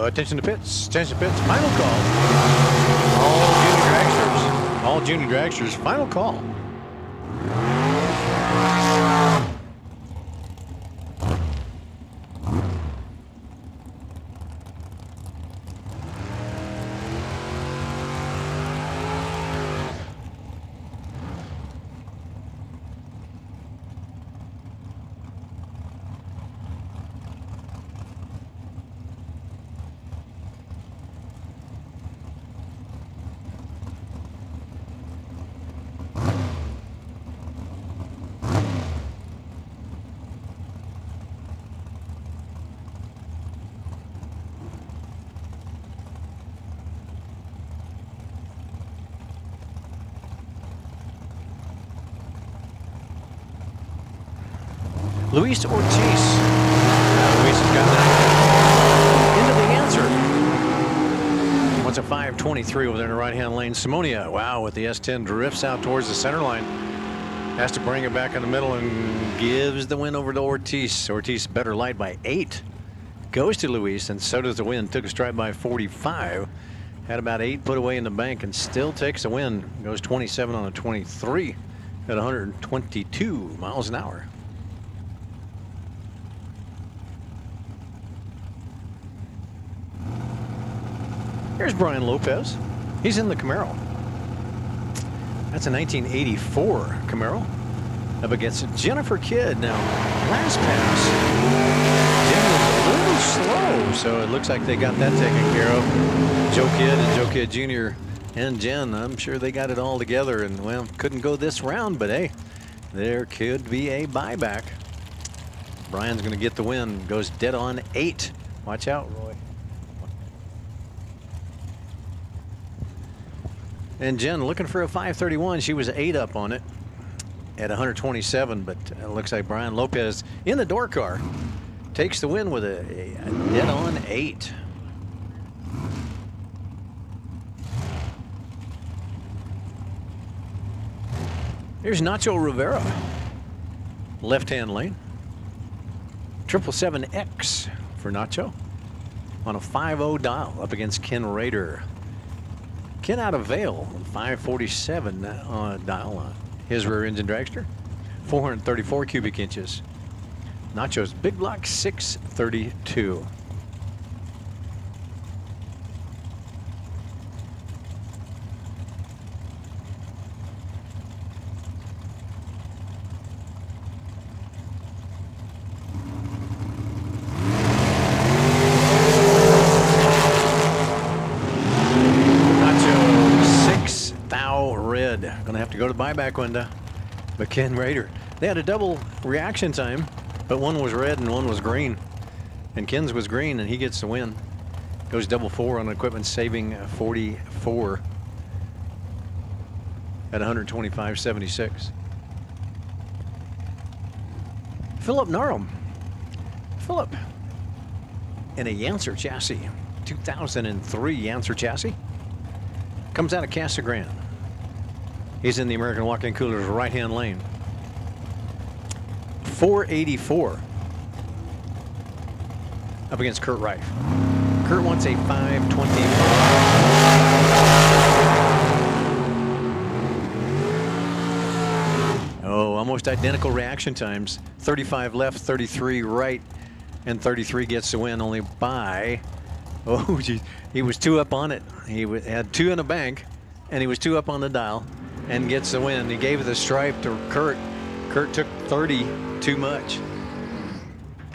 S1: Attention to pits, final call. All junior dragsters, final call. Luis Ortiz. Luis has got that into the answer. Wants a 5:23 over there in the right-hand lane. Simonia, wow, with the S10 drifts out towards the center line. Has to bring it back in the middle and gives the win over to Ortiz. Ortiz better light by 8. Goes to Luis, and so does the win. Took a stride by 45. Had about 8 put away in the bank and still takes a win. Goes 27 on a 23 at 122 miles an hour. Here's Brian Lopez. He's in the Camaro. That's a 1984 Camaro. Up against Jennifer Kidd. Now, last pass, Jen was a little slow, so it looks like they got that taken care of. Joe Kidd and Joe Kidd Jr. and Jen, I'm sure they got it all together, and, well, couldn't go this round, but hey, there could be a buyback. Brian's going to get the win. Goes dead on 8. Watch out, Roy. And Jen looking for a 531. She was 8 up on it at 127, but it looks like Brian Lopez in the door car takes the win with a dead on 8. Here's Nacho Rivera, left-hand lane. 777X for Nacho on a 5-0 dial up against Ken Rader. Ken out of Vail, 547 dial on his rear engine dragster, 434 cubic inches. Nacho's big block 632. Gonna have to go to the buyback window. But Ken Rader, they had a double reaction time, but one was red and one was green. And Ken's was green, and he gets the win. Goes double 4 on equipment, saving 44 at 125.76. Philip Narum. Philip in a Yancer chassis, 2003 Yancer chassis. Comes out of Casa Grande. He's in the American Walk-In Coolers right-hand lane. 484 up against Kurt Reif. Kurt wants a 525. Oh, almost identical reaction times. 35 left, 33 right, and 33 gets the win only by, oh, geez, he was 2 up on it. He had 2 in the bank, and he was 2 up on the dial. And gets the win. He gave the stripe to Kurt. Kurt took 30 too much.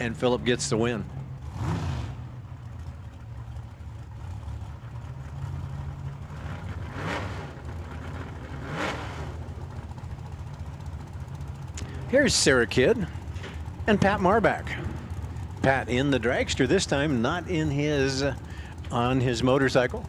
S1: And Philip gets the win. Here's Sarah Kidd and Pat Marbach. Pat in the dragster this time, not in his on his motorcycle.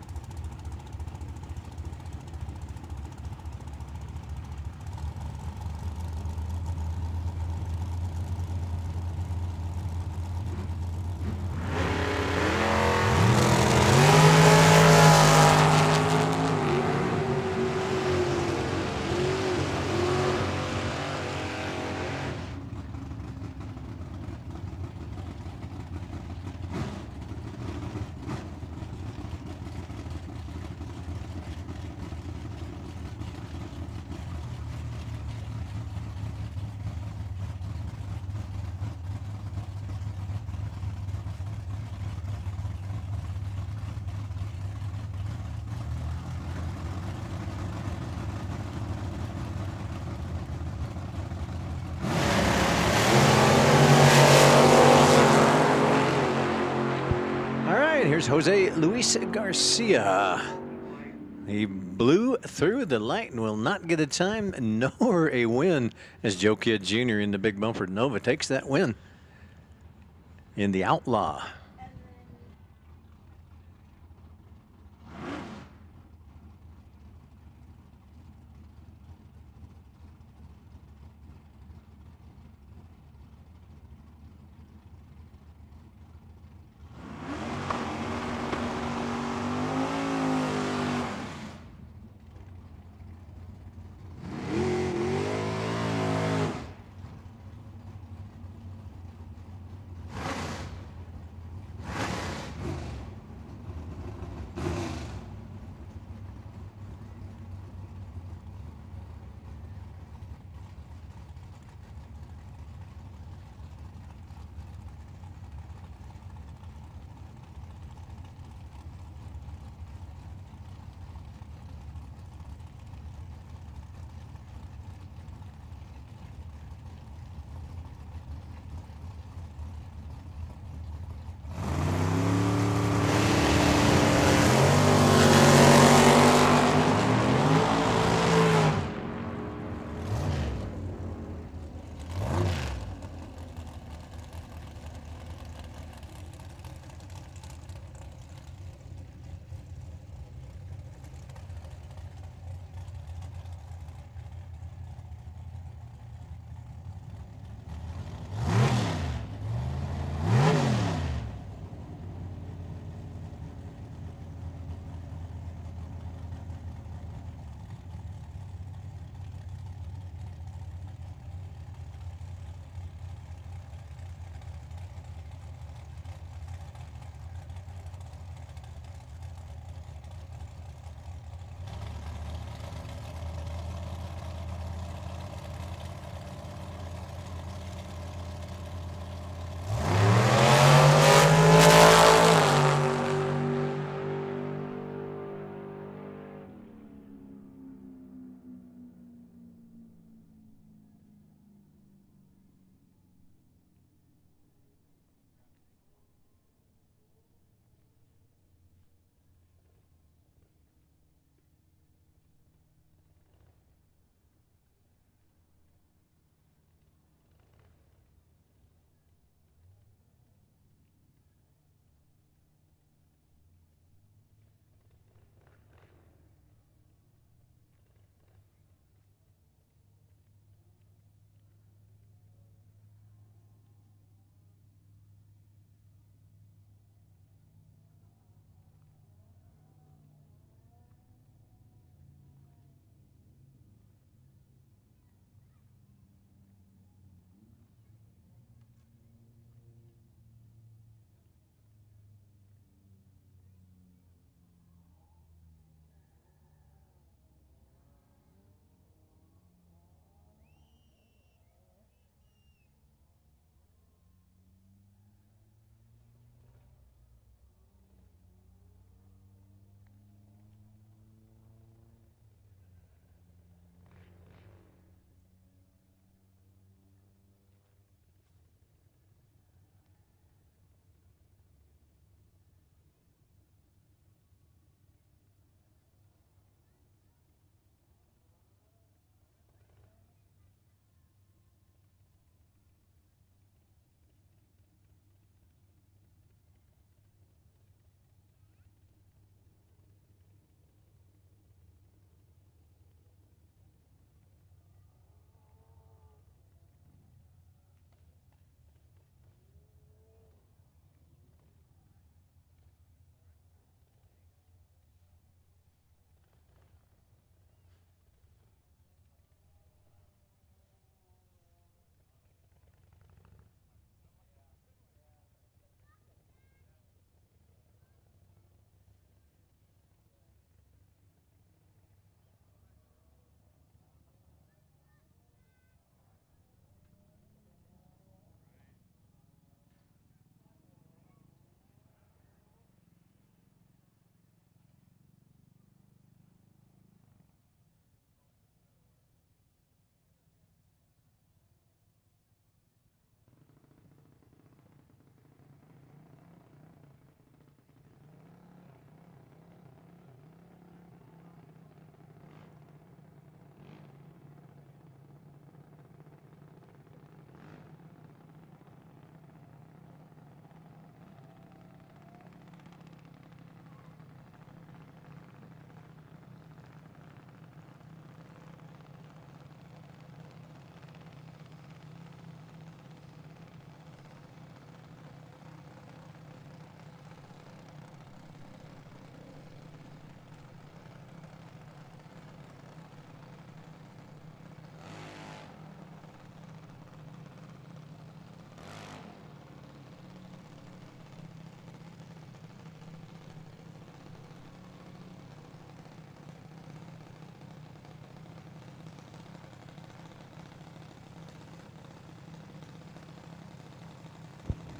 S1: Here's Jose Luis Garcia. He blew through the light and will not get a time nor a win as Joe Kidd Jr. in the big bumper Nova takes that win in the Outlaw.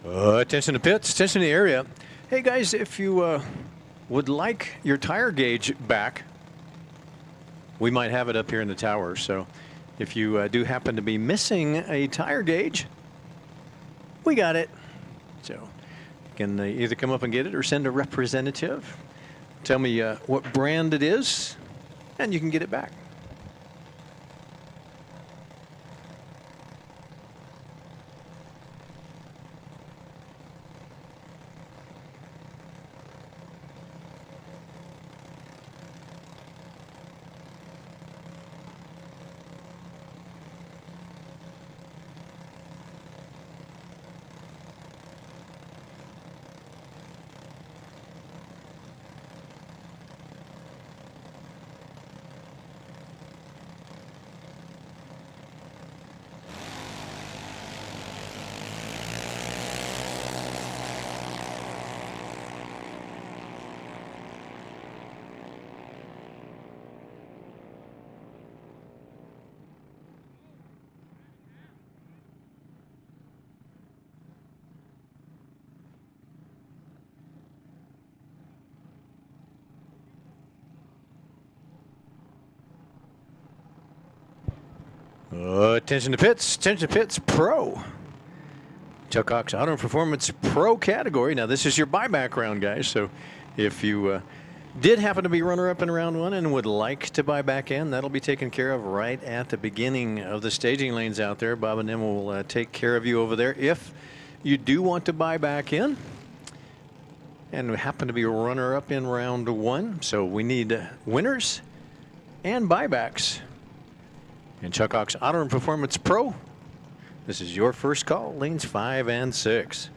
S1: Attention to pits, attention to the area. Hey guys, if you would like your tire gauge back, we might have it up here in the tower. So if you do happen to be missing a tire gauge, we got it. So you can either come up and get it or send a representative. Tell me what brand it is, and you can get it back. Attention to pits pro. Chuck Hawks Auto and Performance Pro category. Now this is your buyback round, guys. So if you did happen to be runner-up in round one and would like to buy back in, that'll be taken care of right at the beginning of the staging lanes out there. Bob and them will take care of you over there. If you do want to buy back in and happen to be a runner-up in round one, so we need winners and buybacks. And Chuck Hawks Auto and Performance Pro, this is your first call, lanes 5 and 6.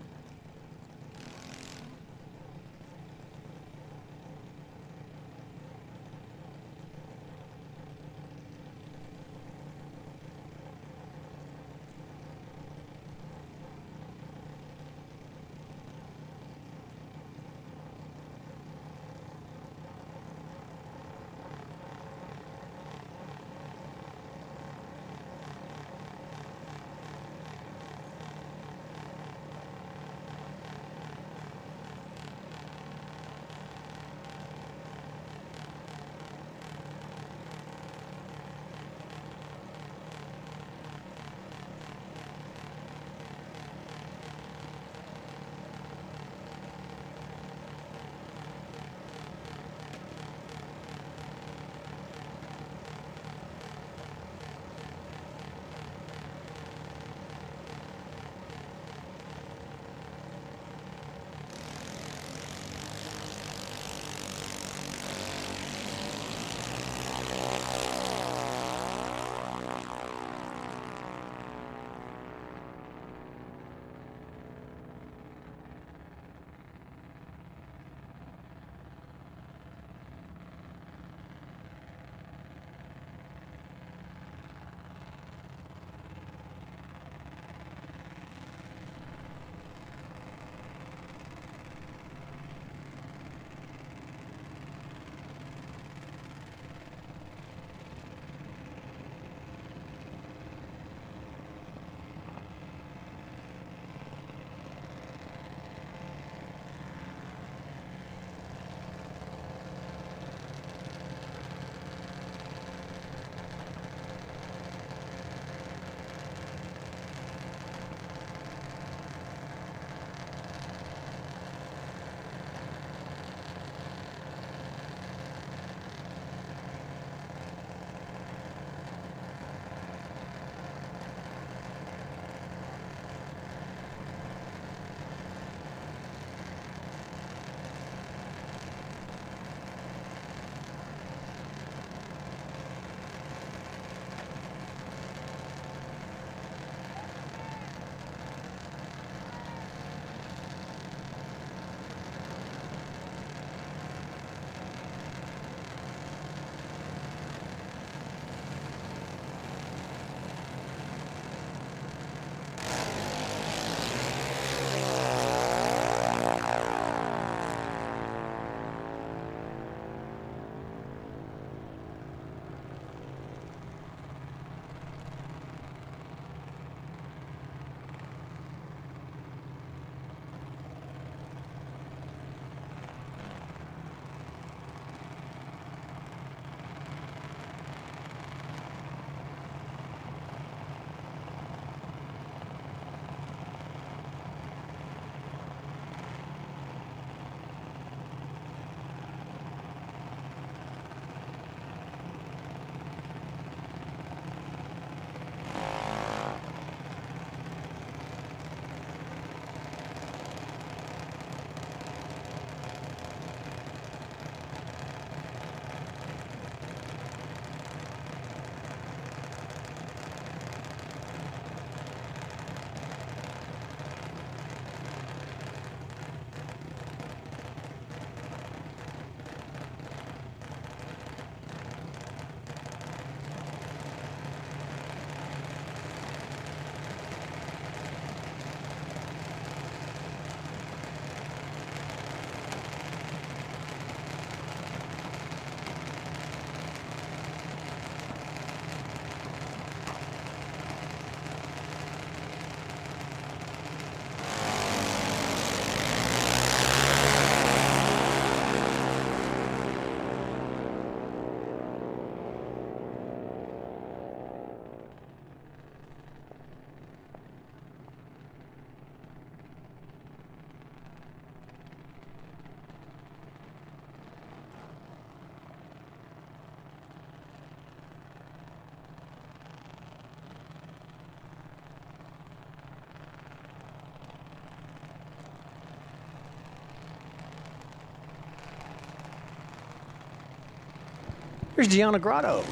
S1: Here's Gianna Grotto,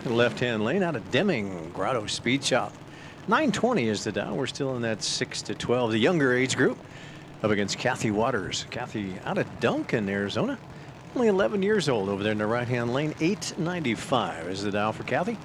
S1: left-hand lane out of Deming. Grotto Speed Shop. 920 is the Dow. We're still in that 6 to 12, the younger age group, up against Kathy Waters. Kathy out of Duncan, Arizona. Only 11 years old over there in the right-hand lane. 895 is the Dow for Kathy.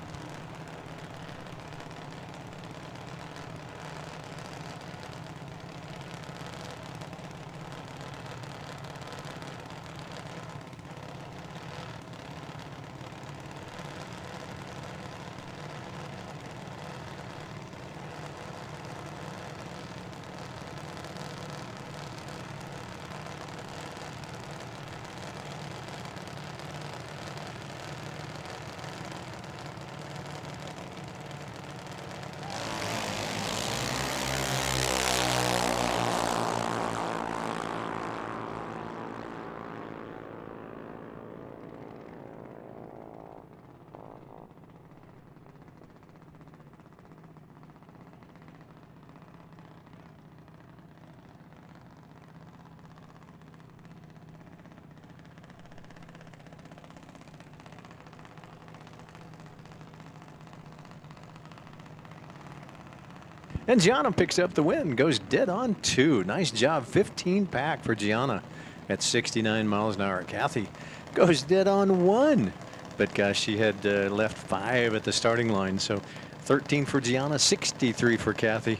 S1: And Gianna picks up the win, goes dead on 2. Nice job, 15 pack for Gianna at 69 miles an hour. Kathy goes dead on 1, but gosh, she had left 5 at the starting line. So 13 for Gianna, 63 for Kathy,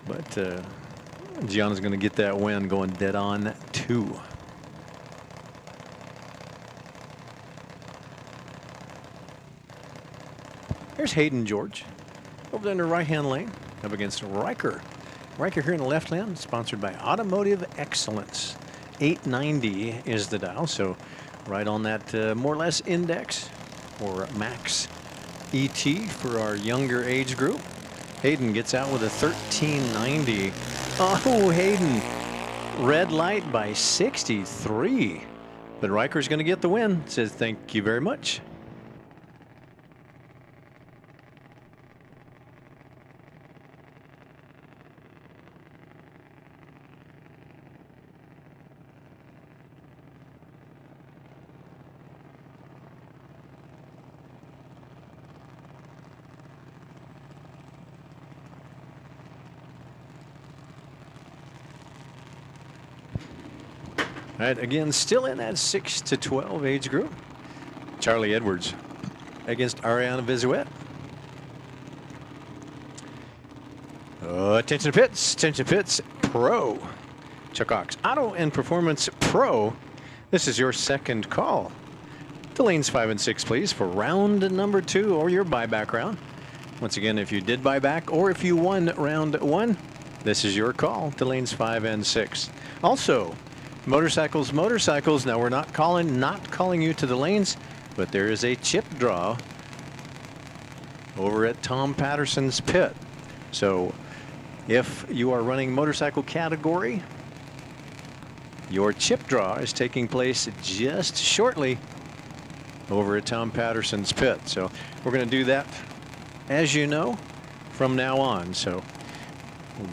S1: but Gianna's going to get that win, going dead on 2. Here's Hayden George over there in the right-hand lane, up against Riker. Riker here in the left lane, sponsored by Automotive Excellence. 890 is the Dow, so right on that more or less index or max ET for our younger age group. Hayden gets out with a 1390. Oh, Hayden, red light by 63. But Riker's going to get the win. Says thank you very much. All right, again, still in that 6 to 12 age group. Charlie Edwards against Ariana Vizuet. Attention pits, Pro. Chuck Hawks Auto and Performance Pro. This is your second call. The lanes 5 and 6, please, for round number 2 or your buyback round. Once again, if you did buy back or if you won round 1, this is your call to lanes 5 and 6. Also, motorcycles. Now we're not calling you to the lanes, but there is a chip draw over at Tom Patterson's pit. So if you are running motorcycle category, your chip draw is taking place just shortly over at Tom Patterson's pit. So we're going to do that, as you know, from now on. So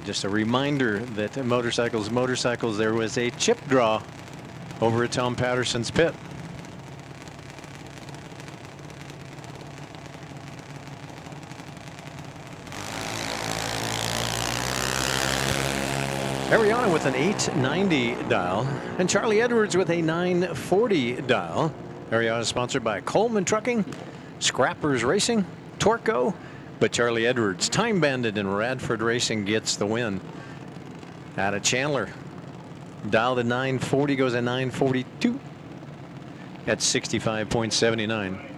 S1: just a reminder that motorcycles, there was a chip draw over at Tom Patterson's pit. Ariana with an 890 dial and Charlie Edwards with a 940 dial. Ariana is sponsored by Coleman Trucking, Scrappers Racing, Torco, but Charlie Edwards, Time Bandit and Radford Racing gets the win. Out of Chandler, dial to 940 goes at 942 at 65.79.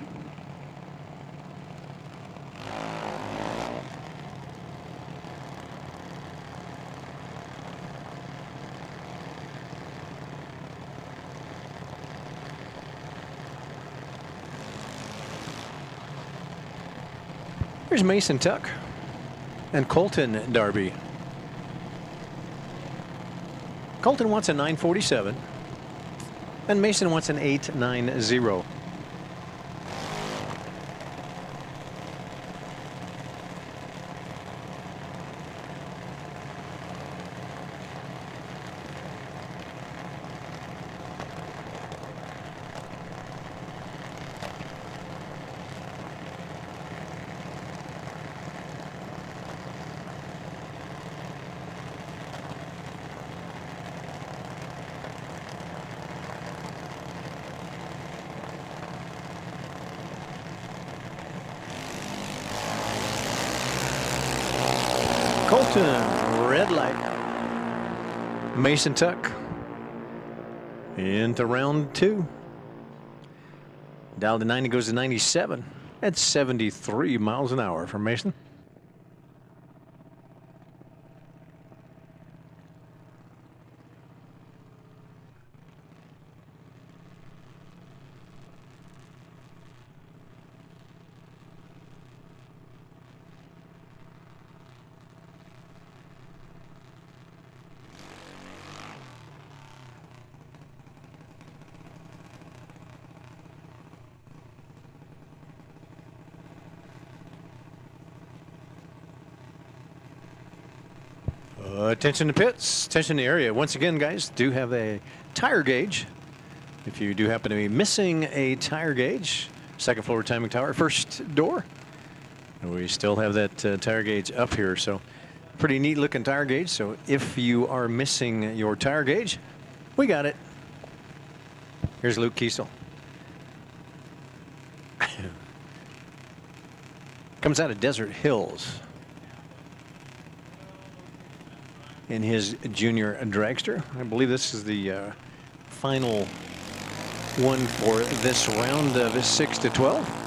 S1: Here's Mason Tuck and Colton Darby. Colton wants a 947 and Mason wants an 890. Houston, red light. Mason Tuck into round 2. Dialed to 90, goes to 97. That's 73 miles an hour from Mason. Attention to pits, attention to the area. Once again, guys, do have a tire gauge. If you do happen to be missing a tire gauge, second floor timing tower, first door. And we still have that tire gauge up here. So pretty neat looking tire gauge. So if you are missing your tire gauge, we got it. Here's Luke Kiesel. Comes out of Desert Hills in his junior dragster. I believe this is the final one for this round of 6 to 12.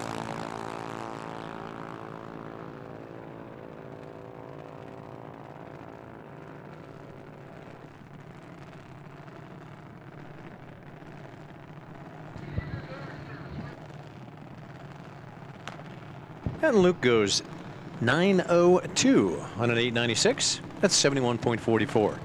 S1: And Luke goes 902 on an 896. That's 71.44.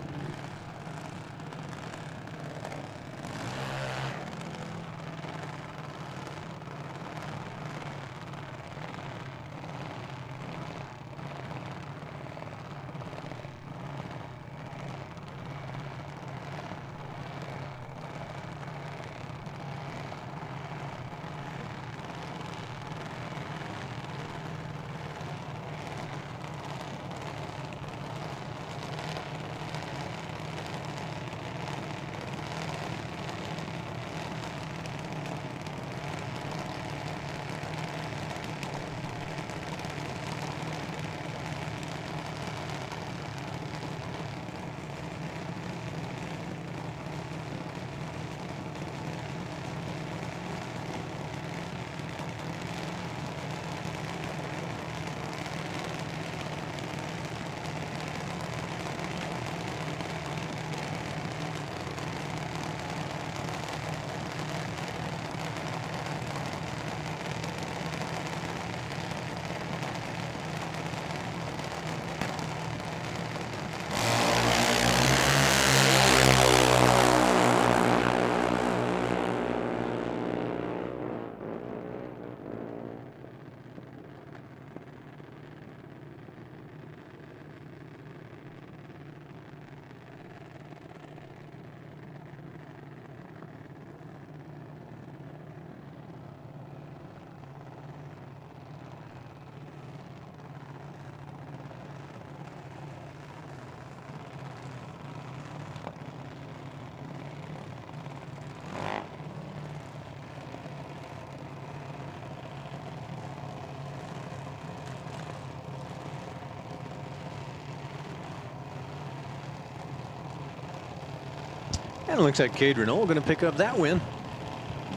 S1: And it looks like Cade Renault going to pick up that win.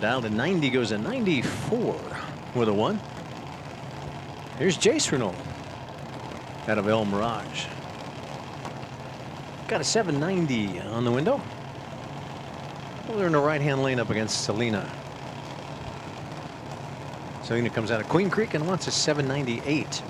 S1: Down to 90, goes to 94 with a 1. Here's Jace Renault out of El Mirage. Got a 790 on the window. Well, they're in the right-hand lane up against Selena. Selena comes out of Queen Creek and wants a 798.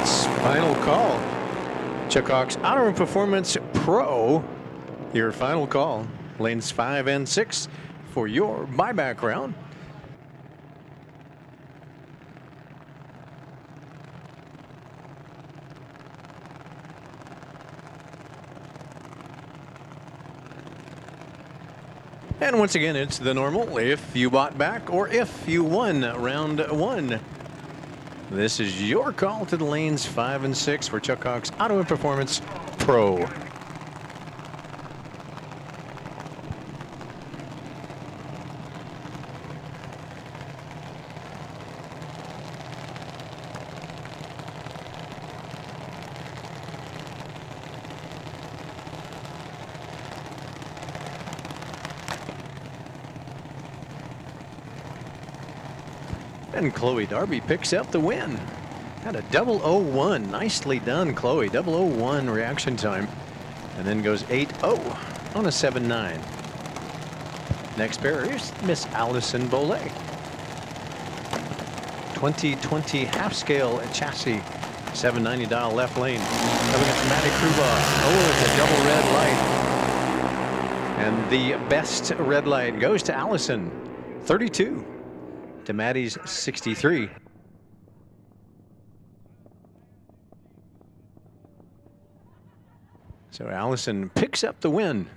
S1: Performance, final call. Chuck Hawks Auto and Performance Pro, your final call. Lanes 5 and 6 for your buyback round. And once again, it's the normal if you bought back or if you won round 1. This is your call to the lanes 5 and 6 for Chuck Hawks Auto and Performance Pro. And Chloe Darby picks up the win. Had a 001. Nicely done, Chloe. 001 reaction time. And then goes 8-0 on a 7-9. Next pair is Miss Allison Bollet. 2020 half scale chassis. 790 dial left lane. Coming up, Matty Kruba. Oh, it's a double red light. And the best red light goes to Allison. 32. To Maddie's 63. So Allison picks up the win.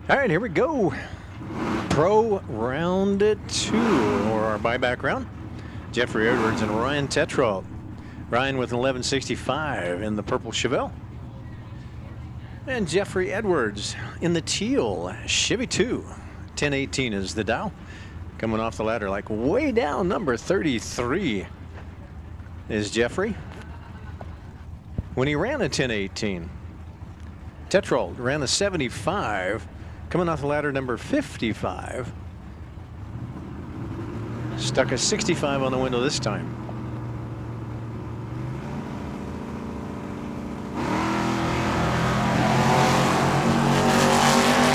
S1: All right, here we go. Pro round 2, or our buyback round. Jeffrey Edwards and Ryan Tetrault. Ryan with an 1165 in the purple Chevelle. And Jeffrey Edwards in the teal Chevy 2. 1018 is the dial. Coming off the ladder like way down, number 33 is Jeffrey. When he ran a 1018. Tetrault ran a 75. Coming off the ladder, number 55. Stuck a 65 on the window this time.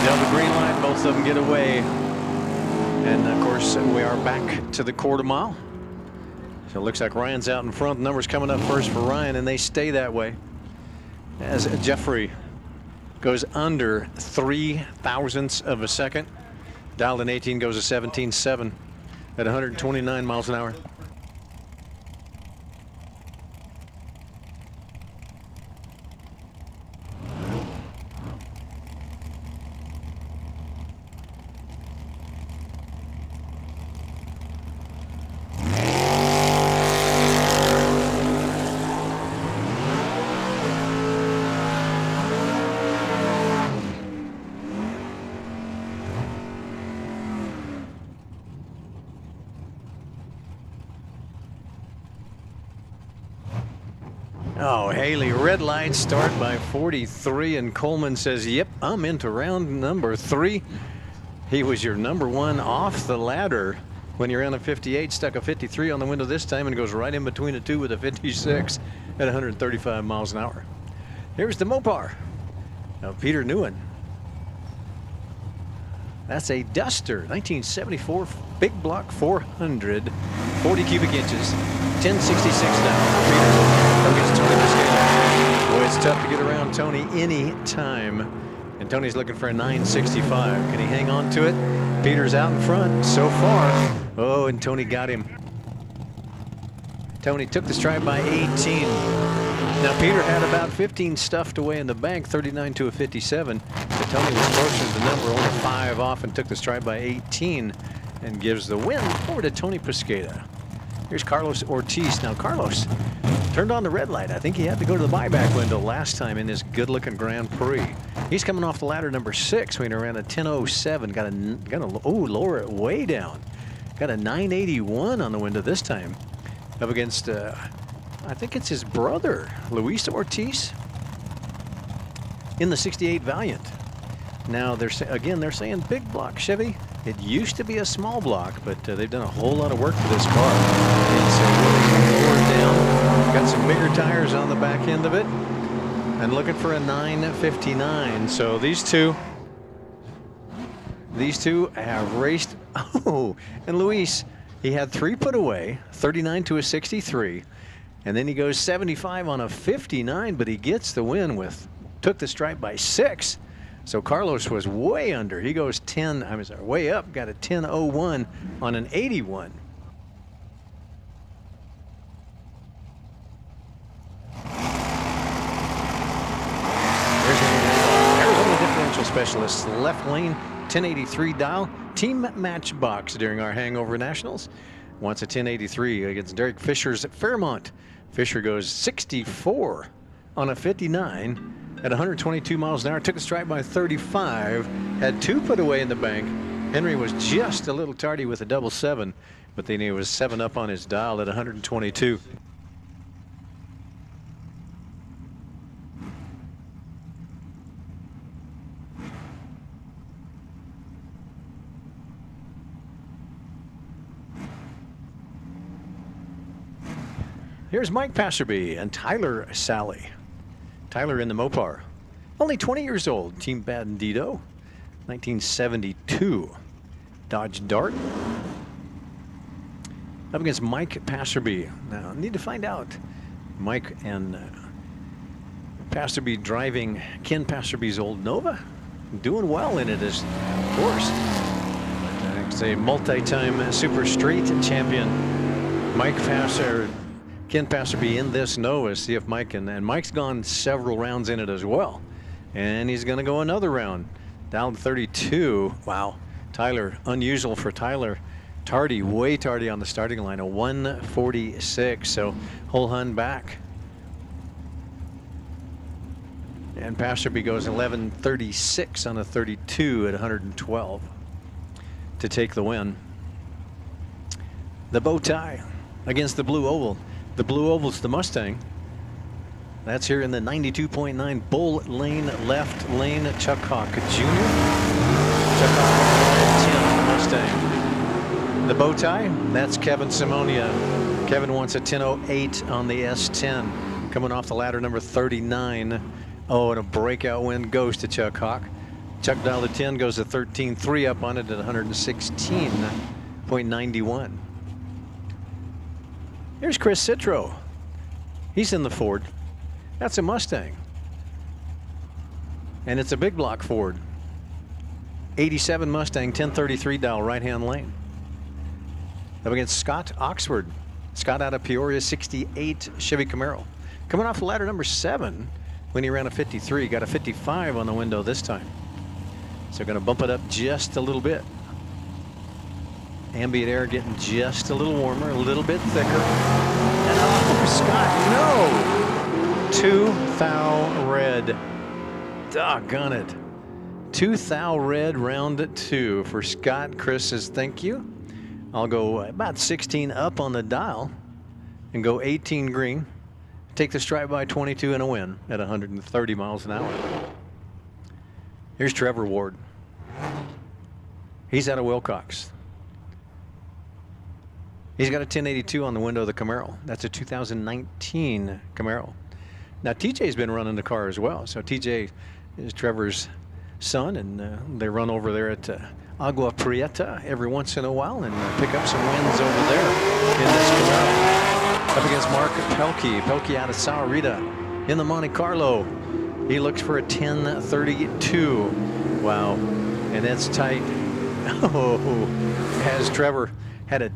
S1: Now the green light, both of them get away. And of course, we are back to the quarter mile. So it looks like Ryan's out in front. The numbers coming up first for Ryan, and they stay that way. As Jeffrey goes under 3 thousandths of a second. Dialed in 18 goes to 17.7 at 129 miles an hour. Oh, Haley, red light start by 43, and Coleman says, yep, I'm into round number 3. He was your number 1 off the ladder when you're on a 58, stuck a 53 on the window this time and goes right in between the two with a 56 at 135 miles an hour. Here's the Mopar. Now Peter Newen. That's a Duster, 1974 big block 400, 40 cubic inches, 1066 down. Peter against Tony Piscata. Boy, it's tough to get around Tony any time. And Tony's looking for a 965. Can he hang on to it? Peter's out in front so far. Oh, and Tony got him. Tony took the stride by 18. Now Peter had about 15 stuffed away in the bank, 39 to a 57. But Tony was closer to the number, only 5 off, and took the stride by 18 and gives the win over to Tony Piscata. Here's Carlos Ortiz. Now Carlos turned on the red light. I think he had to go to the buyback window last time in this good-looking Grand Prix. He's coming off the ladder number 6 when he ran a 10:07. Got to lower it way down. Got a 981 on the window this time. Up against, I think it's his brother, Luis Ortiz, in the 68 Valiant. Now they're saying big block Chevy. It used to be a small block, but they've done a whole lot of work for this car. It's really lowered down. Got some bigger tires on the back end of it, and looking for a 959. So these two have raced. Oh, and Luis, he had 3 put away, 39 to a 63, and then he goes 75 on a 59, but he gets the win took the stripe by 6. So Carlos was way under. He goes way up, got a 10:01 on an 81. Arizona differential specialist, left lane, 1083 dial, team matchbox during our Hangover Nationals. Wants a 1083 against Derek Fisher's at Fairmont. Fisher goes 64 on a 59 at 122 miles an hour. Took a strike by 35. Had 2 put away in the bank. Henry was just a little tardy with a 77, but then he was 7 up on his dial at 122. Here's Mike Passerby and Tyler Sally. Tyler in the Mopar. Only 20 years old. Team Bandito. 1972 Dodge Dart. Up against Mike Passerby. Now, I need to find out. Mike and Passerby driving Ken Passerby's old Nova. Doing well in it, of course. It's a multi-time Super Street champion. Ken Passerby in this Nova. See if Mike and Mike's gone several rounds in it as well. And he's going to go another round. Down 32. Wow. Tyler, unusual for Tyler. Tardy, way tardy on the starting line. A 146. So whole hun back. And Passerby goes 11:36 on a 32 at 112 to take the win. The bow tie against the blue oval. The blue oval's the Mustang. That's here in the 92.9 Bull Lane left lane. Chuck Hawk Jr. Chuck Hawk 10 Mustang. The bow tie, that's Kevin Simonia. Kevin wants a 10:08 on the S10. Coming off the ladder number 39. Oh, and a breakout win goes to Chuck Hawk. Chuck dialed a 10, goes to 13.3 up on it at 116.91. Here's Chris Citro. He's in the Ford. That's a Mustang. And it's a big block Ford. 87 Mustang, 1033 dial, right-hand lane. Up against Scott Oxford. Scott out of Peoria, 68 Chevy Camaro. Coming off the ladder number 7 when he ran a 53. Got a 55 on the window this time. So going to bump it up just a little bit. Ambient air getting just a little warmer, a little bit thicker. And oh, Scott, no! 2 thou red. Doggone it. 2 thou red, round 2 for Scott. Chris says thank you. I'll go about 16 up on the dial and go 18 green. Take the stripe by 22 and a win at 130 miles an hour. Here's Trevor Ward. He's out of Wilcox. He's got a 1082 on the window of the Camaro. That's a 2019 Camaro. Now, TJ's been running the car as well. So TJ is Trevor's son, and they run over there at Agua Prieta every once in a while and pick up some wins over there in this Camaro. Up against Mark Pelkey. Pelkey out of Saurita in the Monte Carlo. He looks for a 1032. Wow. And that's tight. Oh, has Trevor had a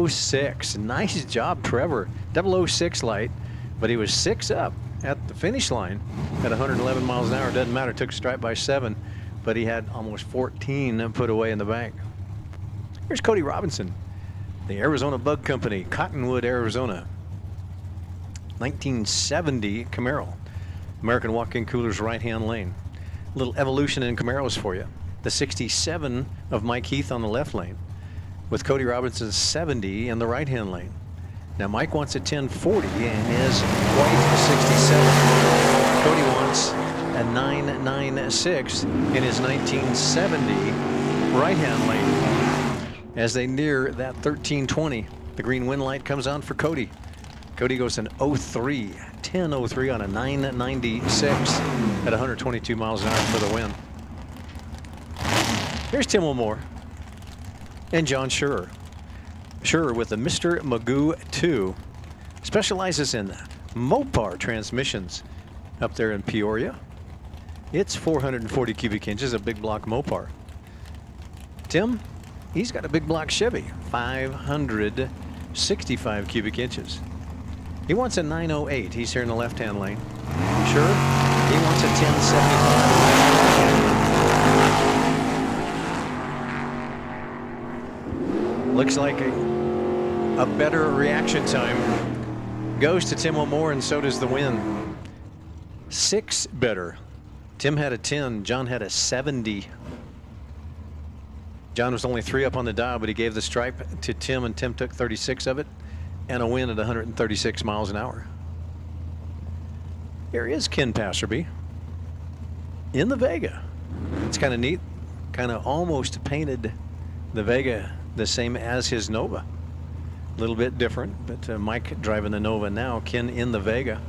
S1: 006. Nice job, Trevor. 006 light, but he was 6 up at the finish line at 111 miles an hour. Doesn't matter. Took a stripe by 7, but he had almost 14 put away in the bank. Here's Cody Robinson, the Arizona Bug Company, Cottonwood, Arizona. 1970 Camaro. American walk-in coolers right-hand lane. A little evolution in Camaros for you. The 67 of Mike Heath on the left lane, with Cody Robinson's 70 in the right-hand lane. Now Mike wants a 1040 and his white 67. Cody wants a 996 in his 1970 right-hand lane. As they near that 1320, the green wind light comes on for Cody. Cody goes an 03, 1003 on a 996 at 122 miles an hour for the win. Here's Tim Wilmore and John Scherer. Scherer with the Mr. Magoo 2 specializes in Mopar transmissions up there in Peoria. It's 440 cubic inches, a big block Mopar. Tim, he's got a big block Chevy, 565 cubic inches. He wants a 908. He's here in the left-hand lane. Sure, he wants a 1075. Looks like a better reaction time goes to Tim Wilmore, and so does the win. 6 better. Tim had a 10. John had a 70. John was only 3 up on the dial, but he gave the stripe to Tim, and Tim took 36 of it, and a win at 136 miles an hour. Here is Ken Passerby in the Vega. It's kind of neat. Kind of almost painted the Vega the same as his Nova. A little bit different, but Mike driving the Nova now. Ken in the Vega.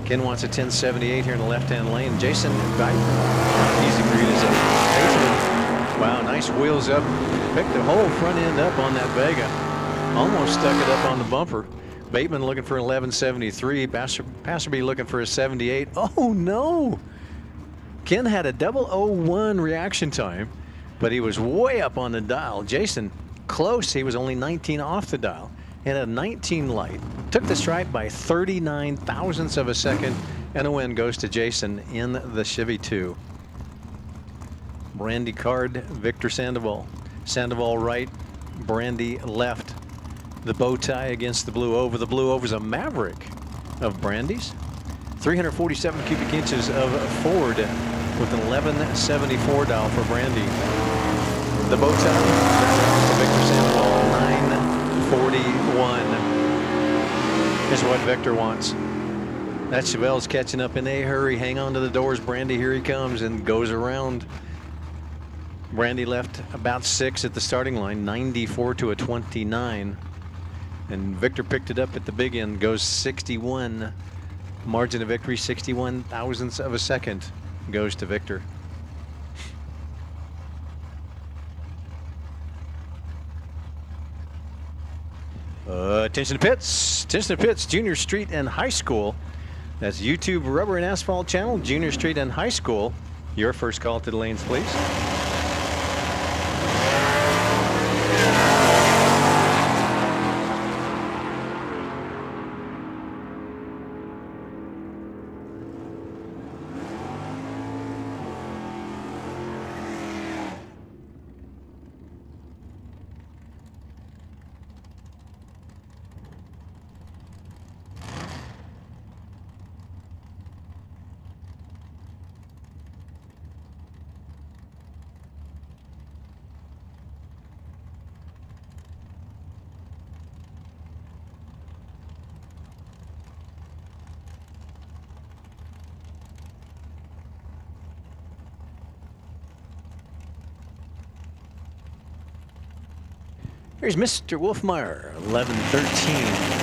S1: Ken wants a 1078 here in the left-hand lane. Jason Viper, easy for you to say. Wow, nice wheels up. Picked the whole front end up on that Vega. Almost stuck it up on the bumper. Bateman looking for an 1173. Passerby looking for a 78. Oh no! Ken had a 001 reaction time, but he was way up on the dial. Jason, close. He was only 19 off the dial. And a 19 light. Took the stripe by 39 thousandths of a second, and a win goes to Jason in the Chevy 2. Brandy card, Victor Sandoval. Sandoval right, Brandy left. The bow tie against the Blue Ova. The Blue Ova's a Maverick of Brandy's. 347 cubic inches of Ford with an 1174 dial for Brandy. The bow tie, to Victor Sandoval, 941 is what Victor wants. That Chevelle's catching up in a hurry. Hang on to the doors, Brandy. Here he comes and goes around. Brandy left about 6 at the starting line, 94 to a 29. And Victor picked it up at the big end, goes 61. Margin of victory, 61 thousandths of a second goes to Victor. Attention to pits. Attention to pits. Junior Street and High School. That's YouTube Rubber and Asphalt channel. Junior Street and High School. Your first call to the lanes, please. Here's Mr. Wolfmeyer, 11-13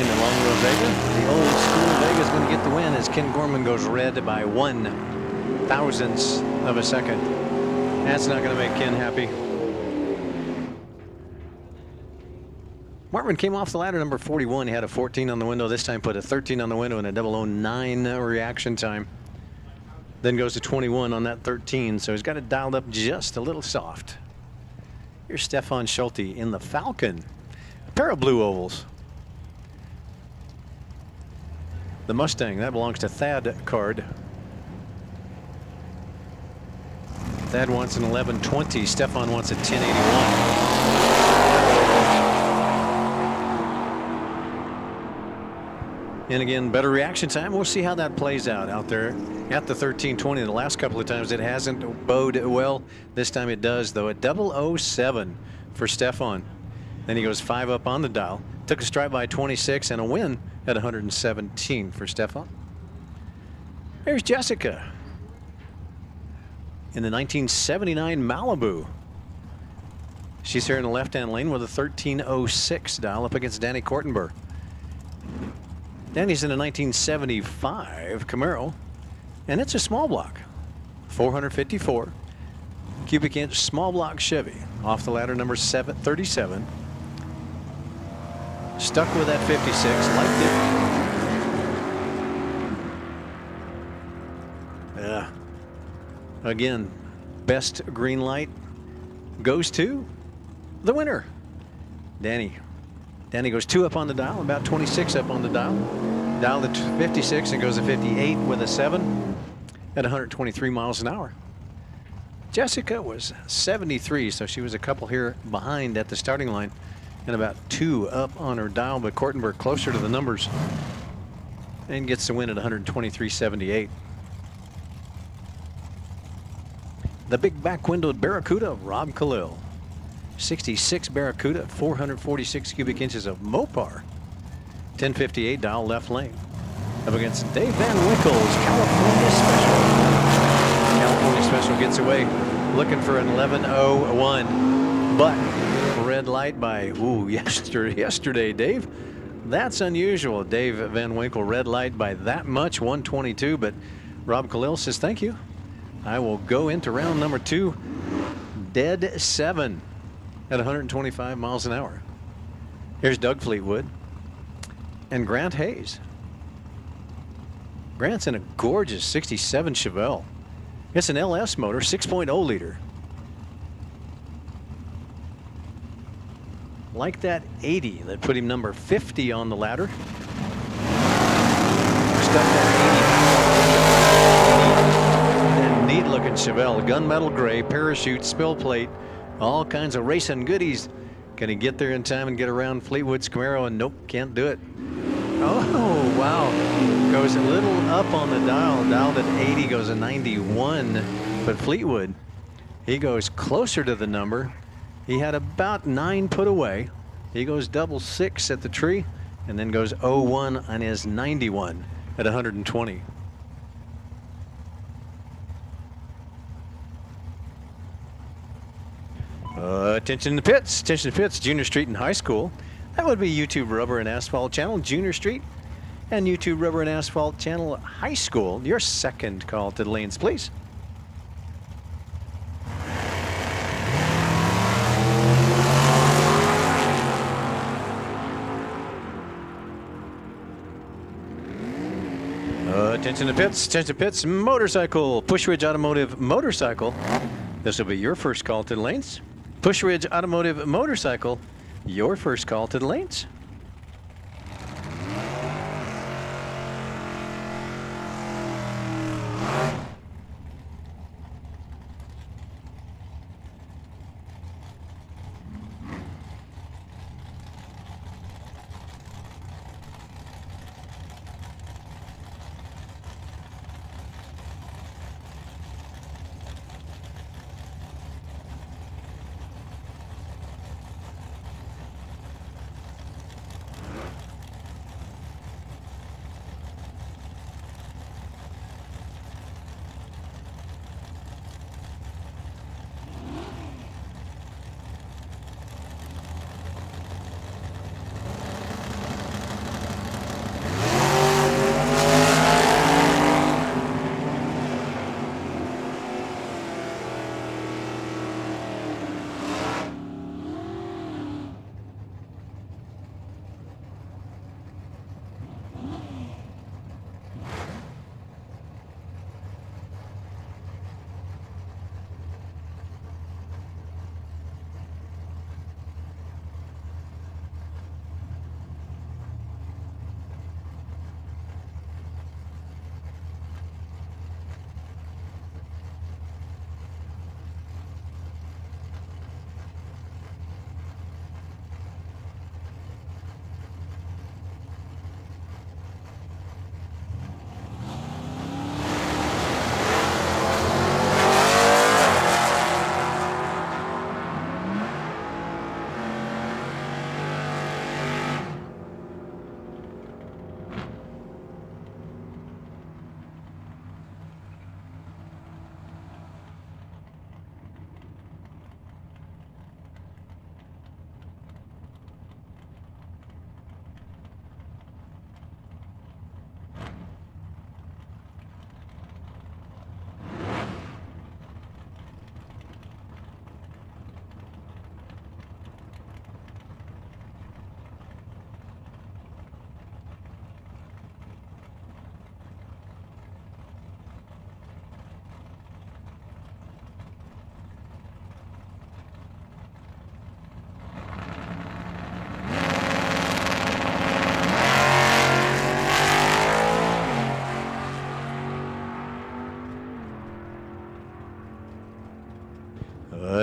S1: in the long row Vega. The old school Vega is going to get the win as Ken Gorman goes red by 1/1000th of a second. That's not going to make Ken happy. Martin came off the ladder, number 41. He had a 14 on the window. This time put a 13 on the window and a 009 reaction time. Then goes to 21 on that 13, so he's got it dialed up just a little soft. Here's Stefan Schulte in the Falcon. A pair of blue ovals. The Mustang, that belongs to Thad Card. Thad wants an 1120. Stefan wants a 1081. And again, better reaction time. We'll see how that plays out there at the 1320. The last couple of times it hasn't bowed well. This time it does, though, at 007 for Stefan. Then he goes 5 up on the dial. Took a strike by 26 and a win at 117 for Stefan. There's Jessica in the 1979 Malibu. She's here in the left-hand lane with a 1306 dial up against Danny Kortenberg. Danny's in a 1975 Camaro, and it's a small block, 454 cubic inch small block Chevy. Off the ladder, number 37. Stuck with that 56, liked it. Yeah. Again, best green light goes to the winner, Danny. Danny goes 2 up on the dial, about 26 up on the dial. Dial to 56 and goes to 58 with a 7 at 123 miles an hour. Jessica was 73, so she was a couple here behind at the starting line and about 2 up on her dial, but Kortenberg closer to the numbers and gets the win at 123.78. The big back windowed Barracuda, Rob Khalil. 66 Barracuda, 446 cubic inches of Mopar. 1058 dial left lane. Up against Dave Van Winkle's California Special. California Special gets away looking for an 1101, but red light by yesterday, Dave. That's unusual. Dave Van Winkle red light by that much, 122, but Rob Khalil says thank you. I will go into round number 2 dead 7 at 125 miles an hour. Here's Doug Fleetwood and Grant Hayes. Grant's in a gorgeous 67 Chevelle. It's an LS motor, 6.0 liter. Like that 80 that put him number 50 on the ladder. Stuck that 80. Neat looking Chevelle, gunmetal gray, parachute, spill plate, all kinds of racing goodies. Can he get there in time and get around Fleetwood's Camaro? And nope, can't do it. Oh, wow. Goes a little up on the dial. Dialed at 80, goes a 91. But Fleetwood, he goes closer to the number. He had about 9 put away. He goes 6 at the tree and then goes 01 on his 91 at 120. Attention to pits. Attention to pits. Junior Street and High School. That would be YouTube Rubber and Asphalt Channel, Junior Street, and YouTube Rubber and Asphalt Channel, High School. Your second call to the lanes, please. Attention to pits. Attention to pits. Motorcycle. Push Ridge Automotive Motorcycle. This will be your first call to the lanes. Push Ridge Automotive Motorcycle, your first call to the lanes.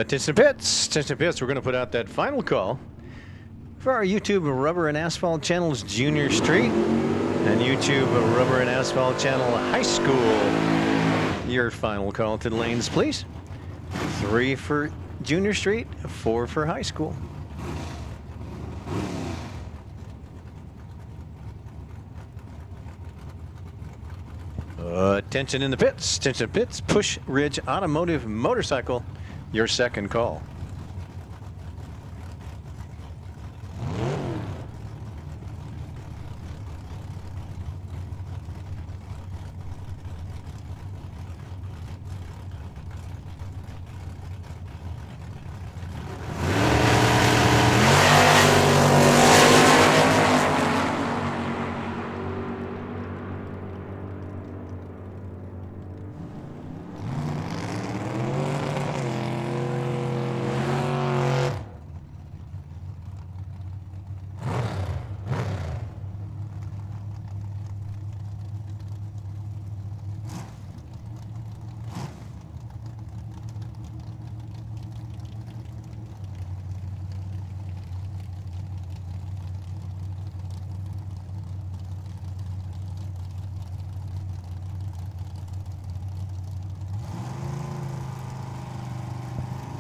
S1: Attention pits, attention pits. We're going to put out that final call for our YouTube Rubber and Asphalt Channel's Junior Street and YouTube Rubber and Asphalt Channel High School. Your final call to the lanes, please. 3 for Junior Street, 4 for High School. Attention in the pits, attention pits. Push Ridge Automotive Motorcycle. Your second call.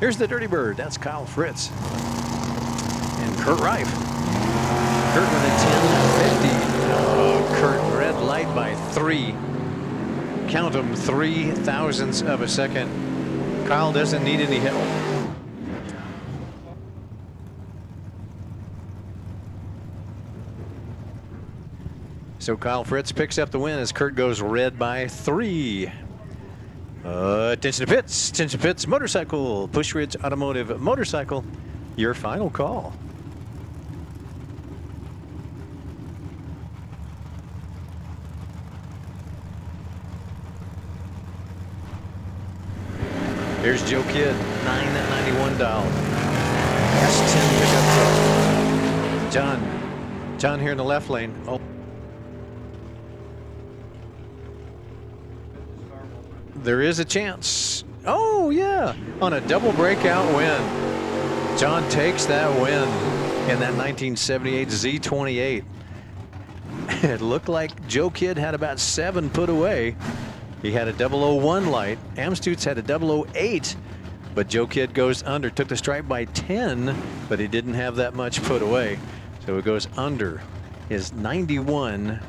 S1: Here's the Dirty Bird. That's Kyle Fritz. And Kurt Reif. Kurt with a 1050. Oh, Kurt, red light by 3. Count them, 3 thousandths of a second. Kyle doesn't need any help. So Kyle Fritz picks up the win as Kurt goes red by 3. Attention to pits, motorcycle, Push Ridge Automotive Motorcycle, your final call. Here's Joe Kidd, $991. S10 pickup truck. John here in the left lane. Oh. There is a chance. Oh, yeah. On a double breakout win. John takes that win in that 1978 Z28. It looked like Joe Kidd had about 7 put away. He had a 001 light. Amstutz had a 008. But Joe Kidd goes under. Took the stripe by 10, but he didn't have that much put away. So it goes under his 91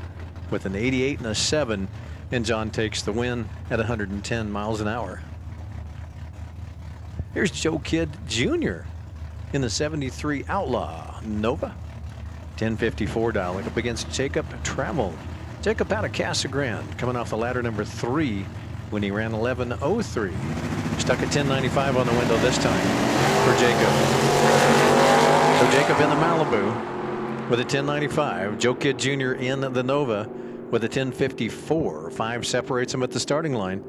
S1: with an 88 and a 7. And John takes the win at 110 miles an hour. Here's Joe Kidd Jr. in the 73 Outlaw Nova. 1054 dial up against Jacob Trammell. Jacob out of Casa Grande, coming off the ladder number 3 when he ran 11:03. Stuck at 1095 on the window this time for Jacob. So Jacob in the Malibu with a 1095. Joe Kidd Jr. in the Nova with a 1054. 5 separates him at the starting line.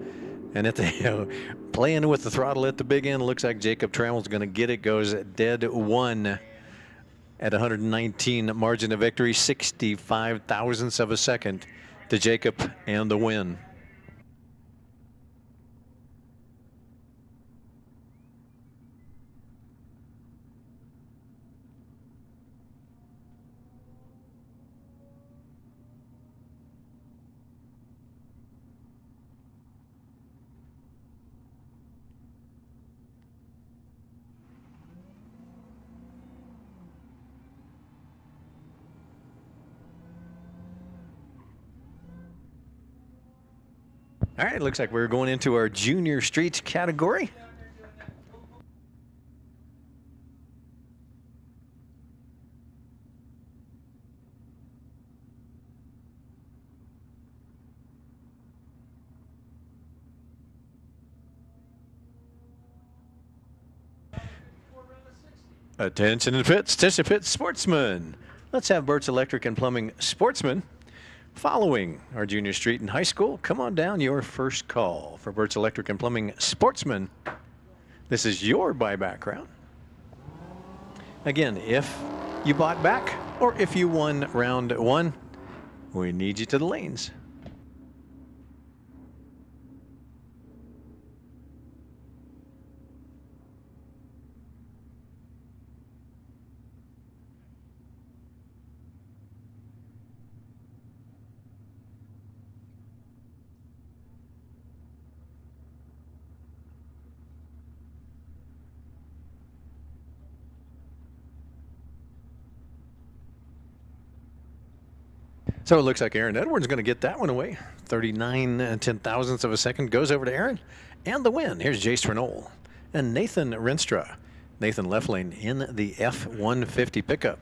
S1: And at the playing with the throttle at the big end, looks like Jacob Trammell's going to get it. Goes dead 1 at 119 margin of victory, 65 thousandths of a second to Jacob and the win. All right, looks like we're going into our Junior Streets category. Attention in the pits, attention pits, sportsman. Let's have Burt's Electric and Plumbing Sportsman. Following our Junior Street and High School, come on down, your first call for Burt's Electric and Plumbing Sportsman. This is your buyback round. Again, if you bought back or if you won round 1, we need you to the lanes. So it looks like Aaron Edwards is going to get that one away. 39 ten-thousandths of a second goes over to Aaron. And the win. Here's Jace Renault and Nathan Renstra. Nathan left lane in the F-150 pickup.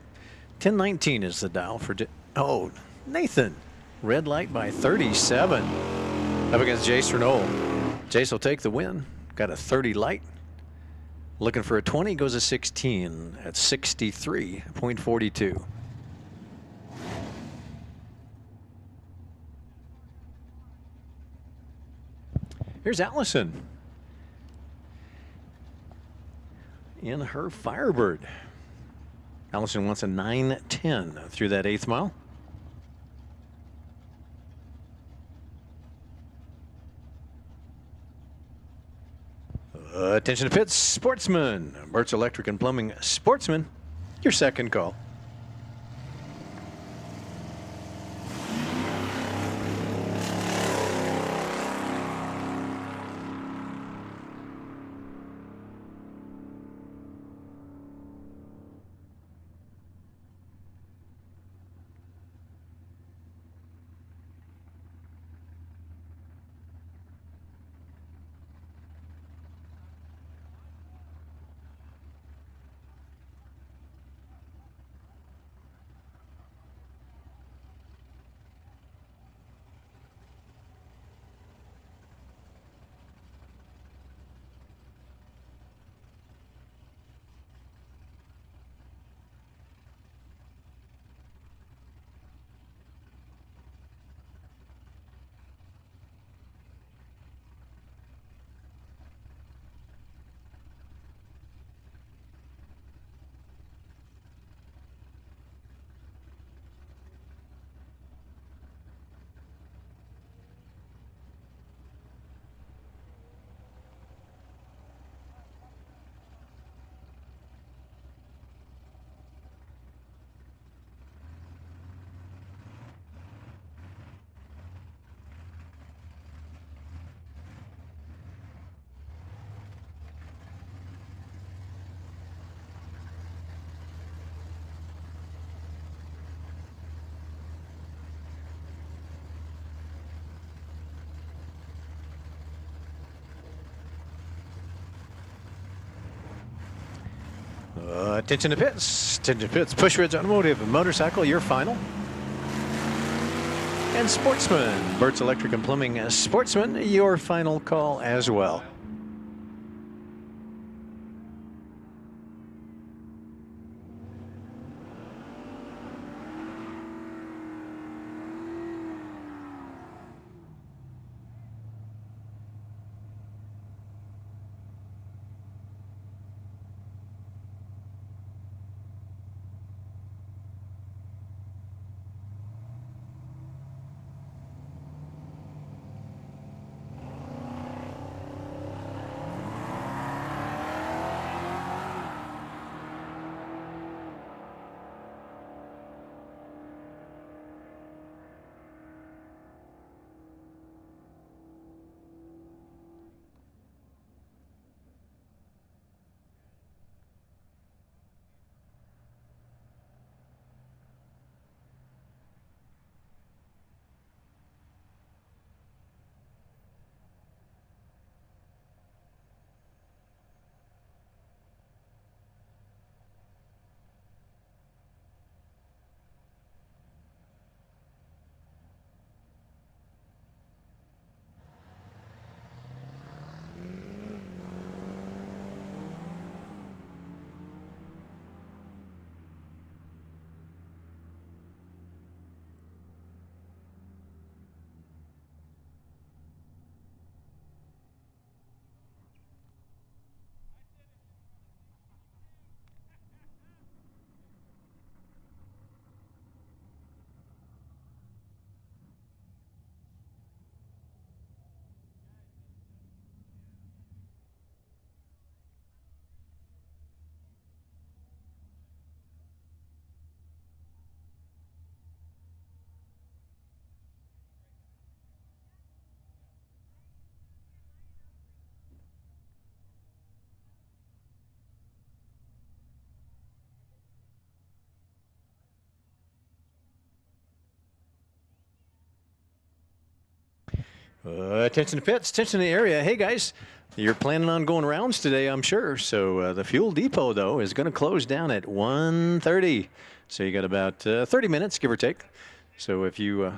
S1: 10:19 is the dial for... Oh, Nathan. Red light by 37. Up against Jace Renault. Jace will take the win. Got a 30 light. Looking for a 20, goes a 16 at 63.42. Here's Allison in her Firebird. Allison wants a 9:10 through that 8th mile. Attention to pits, Sportsman. Bert's Electric and Plumbing Sportsman, your second call. Attention to pits. Attention to pits. Push Ridge Automotive Motorcycle, your final. And Sportsman. Bert's Electric and Plumbing Sportsman, your final call as well. Attention to pits, attention to the area. Hey guys, you're planning on going rounds today, I'm sure. So the fuel depot, though, is going to close down at 1:30. So you got about 30 minutes, give or take. So if you're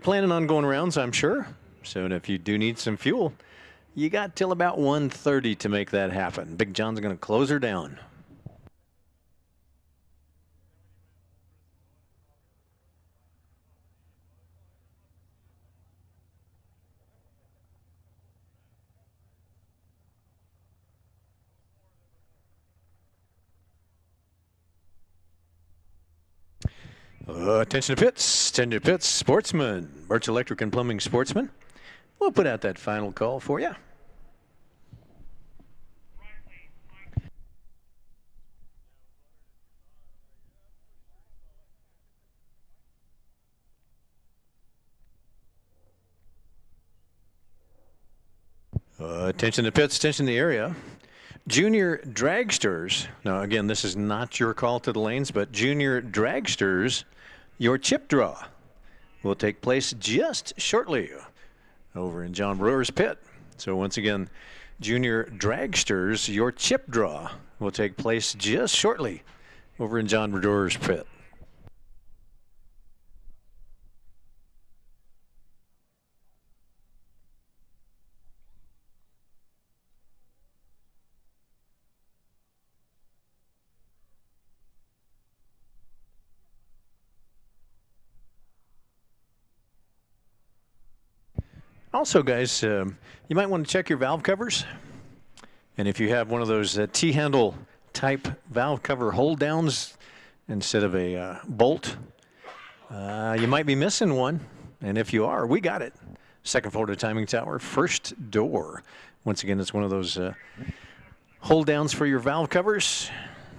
S1: planning on going rounds, I'm sure. So if you do need some fuel, you got till about 1:30 to make that happen. Big John's going to close her down. Attention to pits, sportsman, Birch Electric and Plumbing sportsman. We'll put out that final call for you. Attention to pits, attention to the area. Junior dragsters. Now, again, this is not your call to the lanes, but junior dragsters, your chip draw will take place just shortly over in John Brewer's pit. So once again, junior dragsters, your chip draw will take place just shortly over in John Brewer's pit. Also, guys, you might want to check your valve covers. And if you have one of those T-handle type valve cover hold downs instead of a bolt, you might be missing one. And if you are, we got it. Second floor to timing tower, first door. Once again, it's one of those hold downs for your valve covers.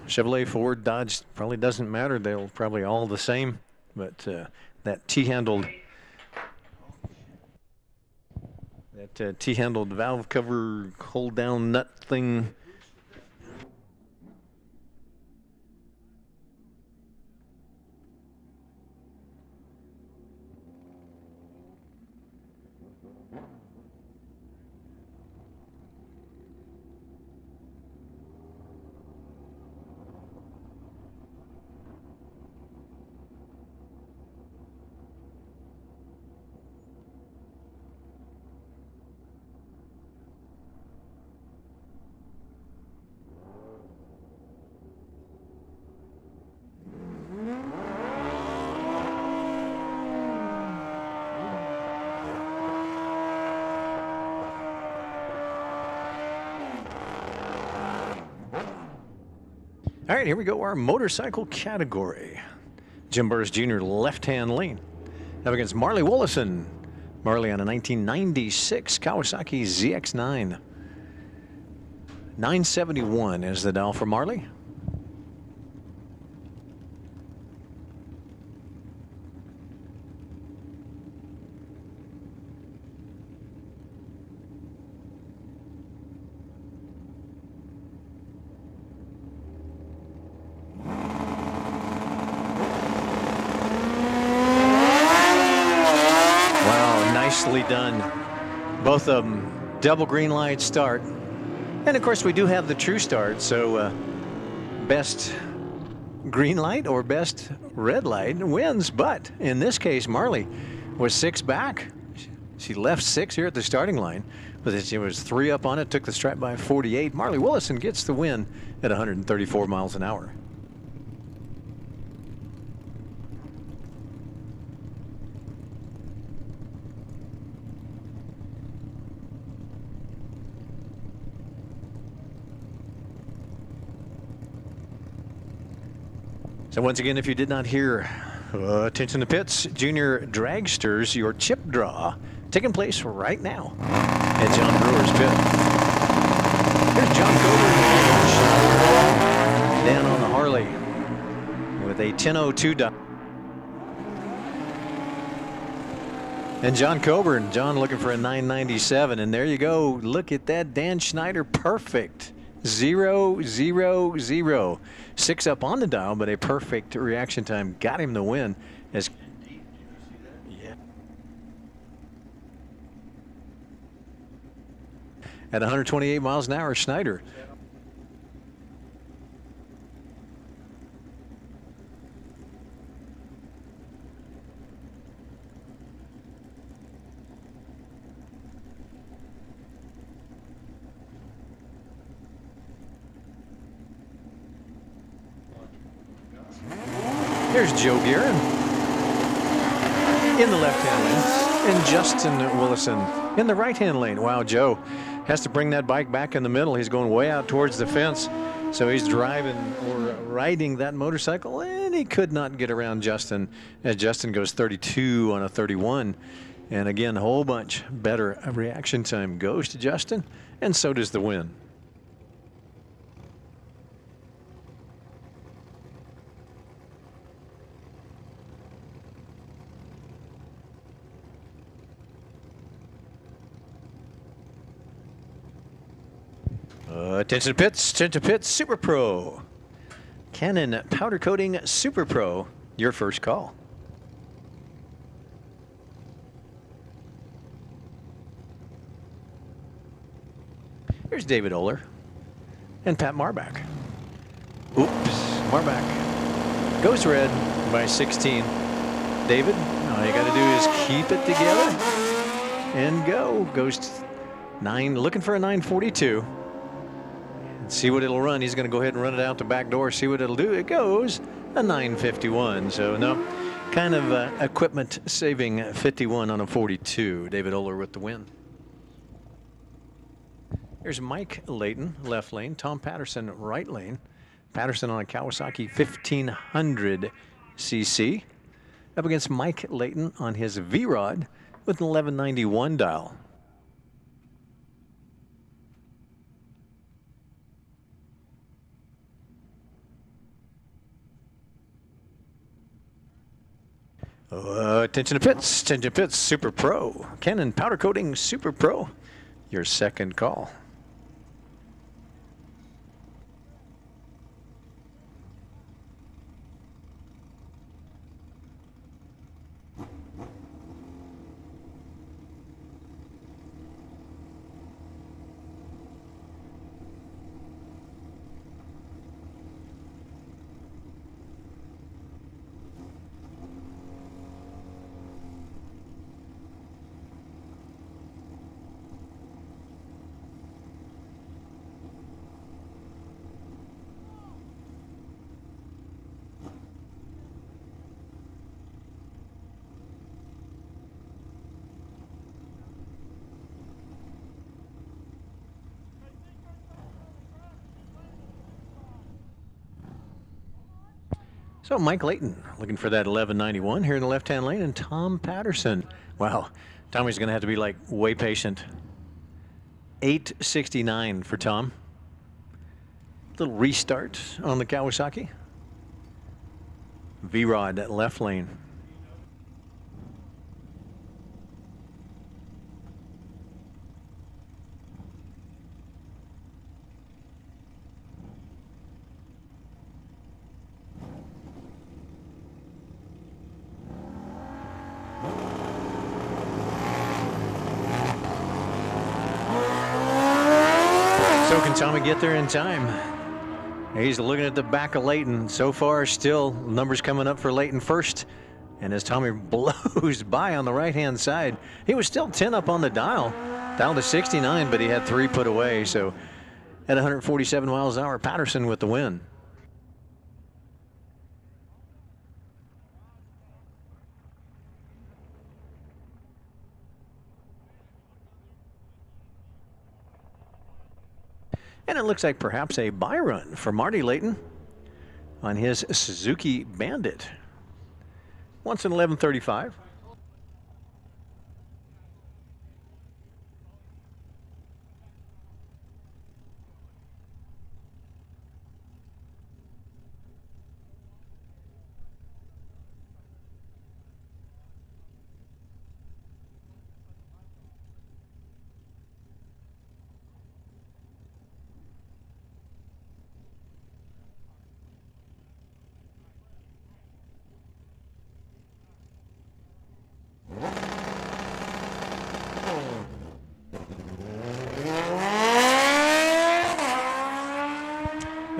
S1: Chevrolet, Ford, Dodge, probably doesn't matter. They'll probably all the same. But that T-handled T-handled valve cover hold down nut thing. All right, here we go, our motorcycle category. Jim Burrs Jr. left-hand lane. Up against Marley Willison. Marley on a 1996 Kawasaki ZX9. 971 is the dial for Marley. Nicely done. Both of them double green light start. And of course we do have the true start, so best green light or best red light wins. But in this case, Marley was 6 back. She left 6 here at the starting line, but she was 3 up on it, took the stripe by 48. Marley Willison gets the win at 134 miles an hour. So once again, if you did not hear, attention to pits, junior dragsters, your chip draw taking place right now at John Brewer's pit. Here's John Coburn down on the Harley with a 10:02 dial. And John Coburn, John looking for a 997, and there you go. Look at that, Dan Schneider, perfect. 0, 0, 0. 6 up on the dial, but a perfect reaction time got him the win. As at 128 miles an hour, Schneider. Here's Joe Guerin in the left-hand lane, and Justin Willison in the right-hand lane. Wow, Joe has to bring that bike back in the middle. He's going way out towards the fence, so he's driving or riding that motorcycle, and he could not get around Justin, as Justin goes 32 on a 31. And again, a whole bunch better reaction time goes to Justin, and so does the win. Attention to pits, Super Pro. Canon Powder Coating Super Pro, your first call. Here's David Oler and Pat Marbach. Oops, Marbach goes red by 16. David, all you got to do is keep it together and go. Goes to 9, looking for a 942. See what it'll run. He's going to go ahead and run it out the back door, see what it'll do. It goes a 951. So no, kind of equipment saving 51 on a 42. David Oler with the win. Here's Mike Layton, left lane. Tom Patterson, right lane. Patterson on a Kawasaki 1500 cc. Up against Mike Layton on his V-Rod with an 1191 dial. Attention to pits, Super Pro. Canon Powder Coating Super Pro, your second call. So Mike Layton looking for that 1191 here in the left-hand lane, and Tom Patterson. Wow, Tommy's going to have to be like way patient. 869 for Tom. Little restart on the Kawasaki. V-Rod at left lane. So can Tommy get there in time? He's looking at the back of Layton. So far, still numbers coming up for Layton first. And as Tommy blows by on the right-hand side, he was still 10 up on the dial, down to 69, but he had 3 put away. So at 147 miles an hour, Patterson with the win. And it looks like perhaps a buy run for Marty Layton on his Suzuki Bandit. Once in 1135.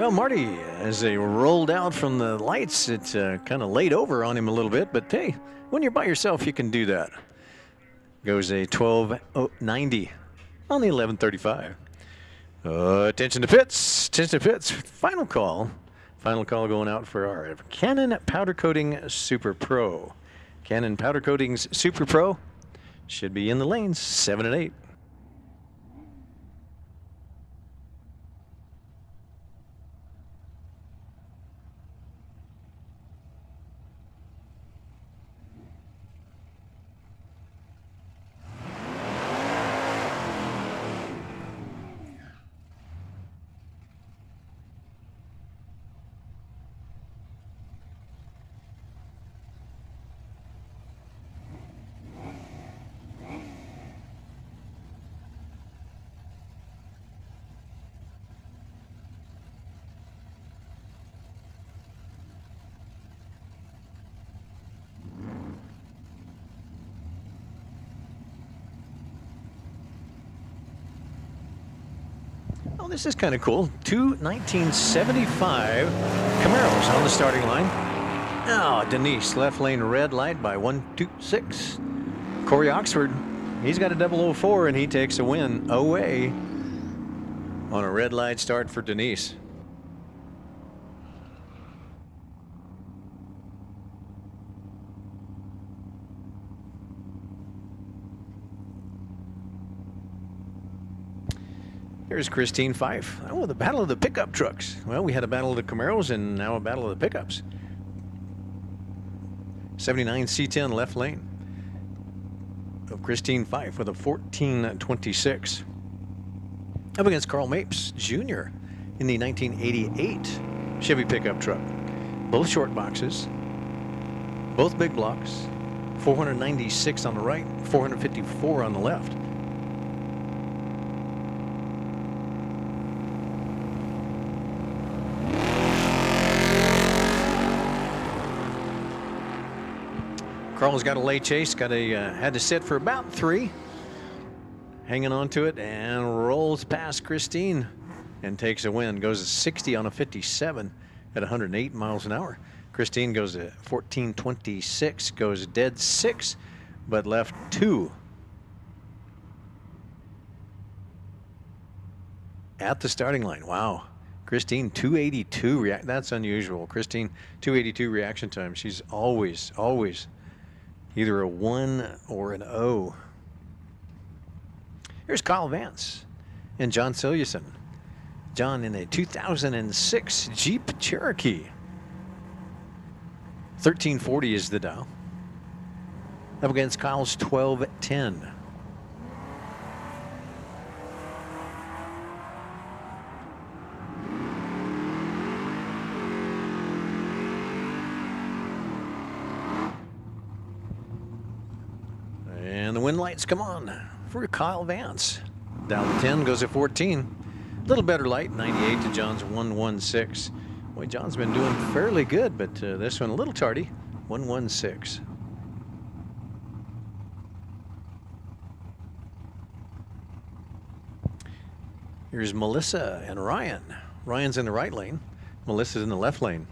S1: Well, Marty, as they rolled out from the lights, it kind of laid over on him a little bit, but hey, when you're by yourself, you can do that. Goes a 12:90 on the 11:35. Attention to pits. Attention to pits. Final call. Final call going out for our Canon Powder Coating Super Pro. Canon Powder Coatings Super Pro should be in the lanes 7 and 8. Oh, this is kind of cool. Two 1975 Camaros on the starting line. Oh, Denise, left lane red light by 126. Corey Oxford, he's got a 004 and he takes a win away on a red light start for Denise. Here's Christine Fife. Oh, the battle of the pickup trucks. Well, we had a battle of the Camaros and now a battle of the pickups. 79 C10 left lane of Christine Fife with a 1426. Up against Carl Mapes Jr. in the 1988 Chevy pickup truck. Both short boxes, both big blocks, 496 on the right, 454 on the left. Carl's got a lay chase, had to sit for about 3, hanging on to it and rolls past Christine and takes a win. Goes to 60 on a 57 at 108 miles an hour. Christine goes to 1426, goes dead 6, but left 2 at the starting line. Wow. Christine 282 that's unusual. Christine 282 reaction time. She's always either a 1 or an 0. Here's Kyle Vance and John Silverson. John in a 2006 Jeep Cherokee. 1340 is the dial. Up against Kyle's 1210. And the wind lights come on for Kyle Vance. Down to 10, goes at 14. A little better light, 98 to John's 116. Boy, John's been doing fairly good, but this one a little tardy, 116. Here's Melissa and Ryan. Ryan's in the right lane. Melissa's in the left lane.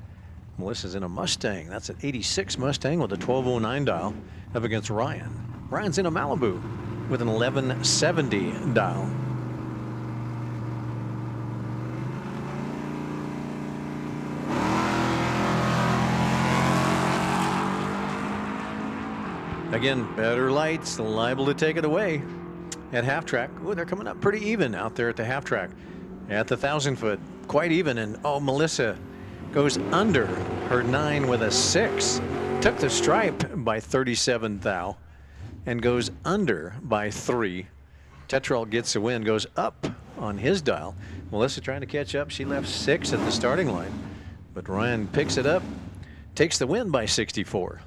S1: Melissa's in a Mustang. That's an 86 Mustang with a 1209 dial up against Ryan. Ryan's in a Malibu with an 1170 dial. Again, better lights, liable to take it away at half track. Oh, they're coming up pretty even out there at the half track. At the 1,000 foot, quite even. And oh, Melissa goes under her 9 with a 6. Took the stripe by 37 thou. And goes under by 3. Tetrol gets the win, goes up on his dial. Melissa trying to catch up. She left 6 at the starting line. But Ryan picks it up, takes the win by 64.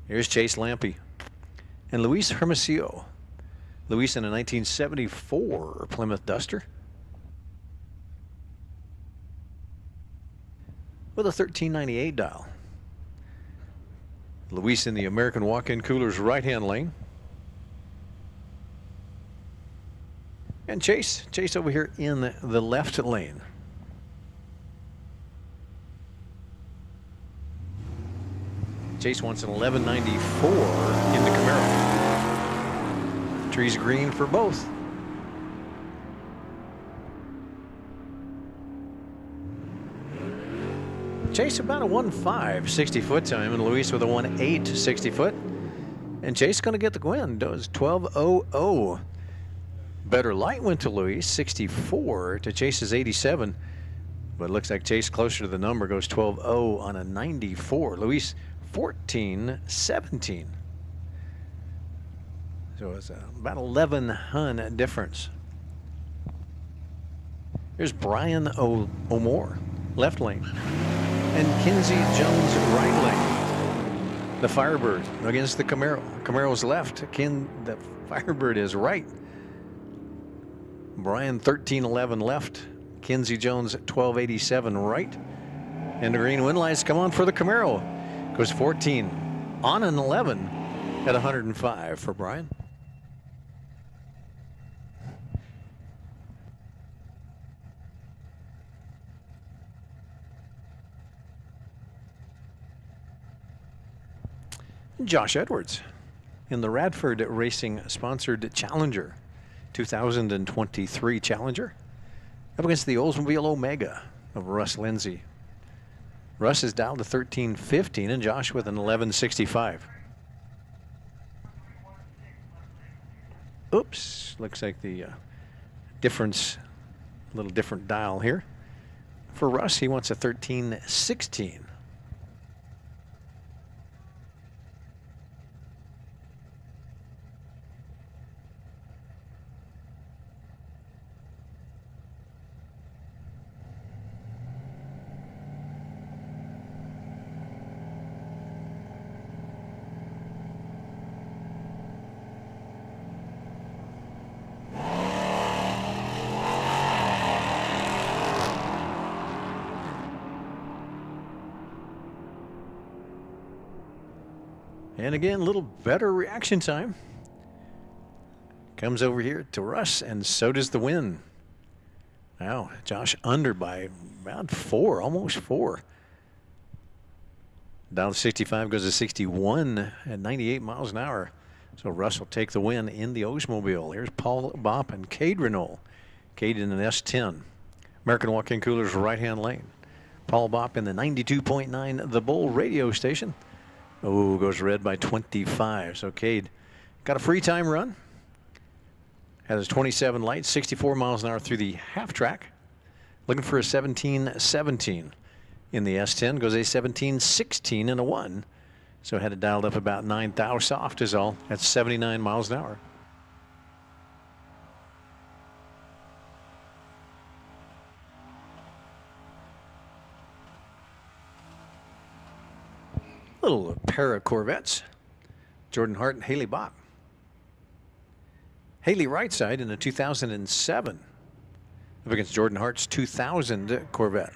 S1: Here's Chase Lampe and Luis Hermosillo. Luis in a 1974 Plymouth Duster with a 1398 dial. Luis in the American Walk-In Coolers right-hand lane. And Chase over here in the left lane. Chase wants an 1194 in the Camaro. Trees green for both. Chase about a 1.5 60-foot time, and Luis with a 1.8 60-foot. And Chase going to get the win. Does 12.00. Better light went to Luis, 64 to Chase's 87. But it looks like Chase closer to the number, goes 12.00 on a 94. Luis 14.17. So it's about 11 hun difference. Here's Brian O'More, left lane. And Kinsey Jones, right lane. The Firebird against the Camaro. Camaro's left. The Firebird is right. Brian 13.11 left. Kinsey Jones 12.87 right. And the green wind lights come on for the Camaro. Goes 14 on an 11 at 105 for Brian. Josh Edwards in the Radford Racing sponsored Challenger, 2023 Challenger, up against the Oldsmobile Omega of Russ Lindsay. Russ is down to 13.15 and Josh with an 11.65. Oops, looks like the difference, a little different dial here. For Russ, he wants a 13.16. And again, a little better reaction time. Comes over here to Russ, and so does the win. Now, Josh under by about 4, almost 4. Down to 65, goes to 61 at 98 miles an hour. So Russ will take the win in the Oldsmobile. Here's Paul Bopp and Cade Renault. Cade in an S10. American Walk-In Coolers right-hand lane. Paul Bopp in the 92.9 The Bull radio station. Oh, goes red by 25. So Cade got a free time run. Had his 27 lights, 64 miles an hour through the half track. Looking for a 17.17 in the S10. Goes a 17.16 and a 1. So had it dialed up about 9 thou soft is all. That's 79 miles an hour. Little pair of Corvettes. Jordan Hart and Haley Bott. Haley right side in a 2007 up against Jordan Hart's 2000 Corvette.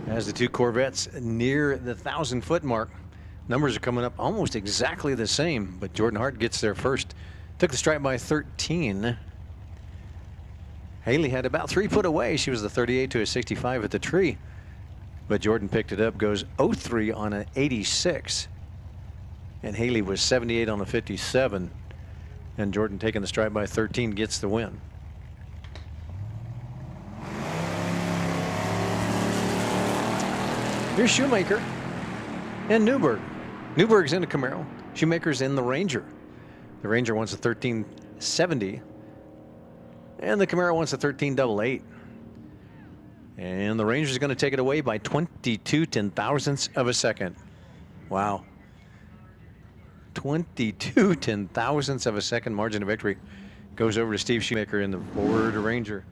S1: As the two Corvettes near the 1,000-foot mark, numbers are coming up almost exactly the same, but Jordan Hart gets there first. Took the stripe by 13. Haley had about 3 foot away. She was the 38 to a 65 at the tree, but Jordan picked it up, goes 0-3 on an 86. And Haley was 78 on a 57. And Jordan taking the stripe by 13 gets the win. Here's Shoemaker and Newberg. Newberg's in the Camaro. Shoemaker's in the Ranger. The Ranger wants a 13.70. And the Camaro wants a 13.88. And the Ranger's going to take it away by 22 ten-thousandths of a second. Wow. 22 ten-thousandths of a second margin of victory goes over to Steve Shoemaker in the Ford Ranger.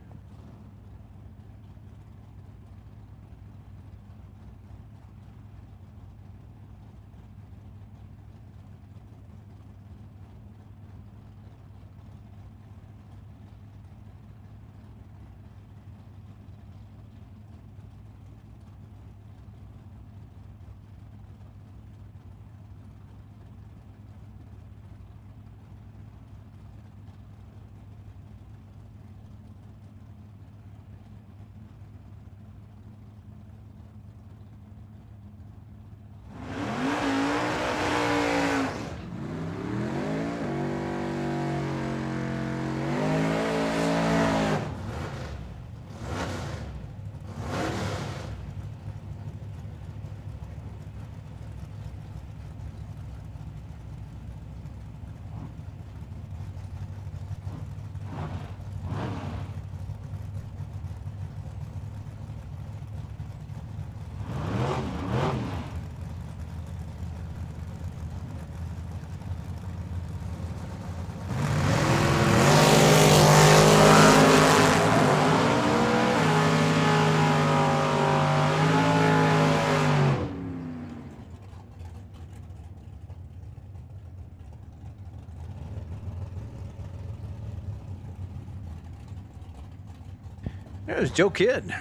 S1: There's Joe Kidd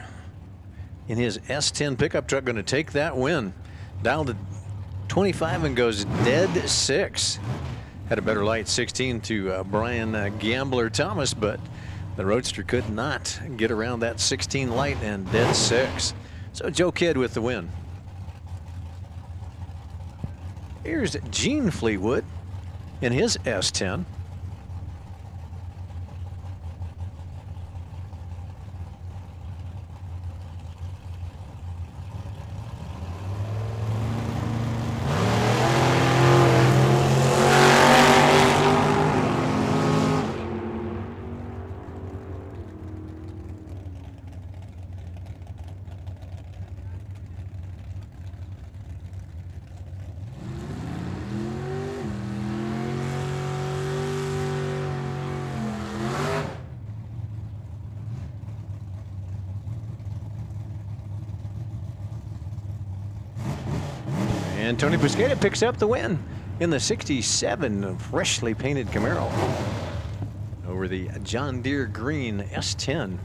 S1: in his S10 pickup truck, going to take that win. Dialed to 25 and goes dead 6. Had a better light 16 to Brian Gambler Thomas, but the Roadster could not get around that 16 light and dead 6. So Joe Kidd with the win. Here's Gene Fleetwood in his S10. And Tony Busqueda picks up the win in the 67 freshly painted Camaro over the John Deere green S10.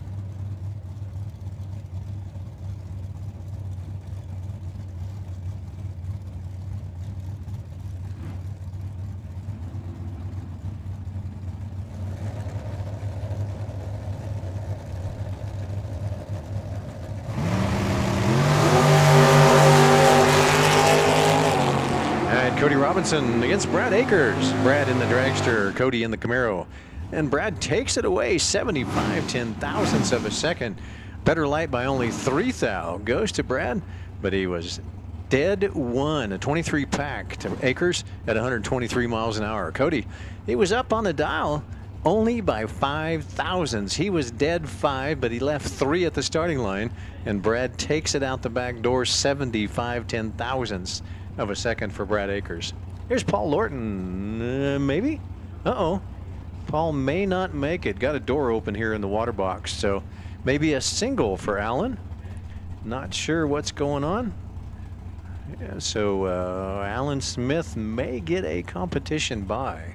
S1: Cody Robinson against Brad Akers. Brad in the dragster, Cody in the Camaro. And Brad takes it away 75/10,000ths of a second. Better light by only 3 thou goes to Brad, but he was dead 1. A 23 pack to Akers at 123 miles an hour. Cody, he was up on the dial only by 5 thousandths. He was dead 5, but he left 3 at the starting line, and Brad takes it out the back door 75/10,000ths of a second for Brad Akers. Here's Paul Lorton, maybe? Uh-oh. Paul may not make it. Got a door open here in the water box, so maybe a single for Allen. Not sure what's going on. Yeah, so Alan Smith may get a competition bye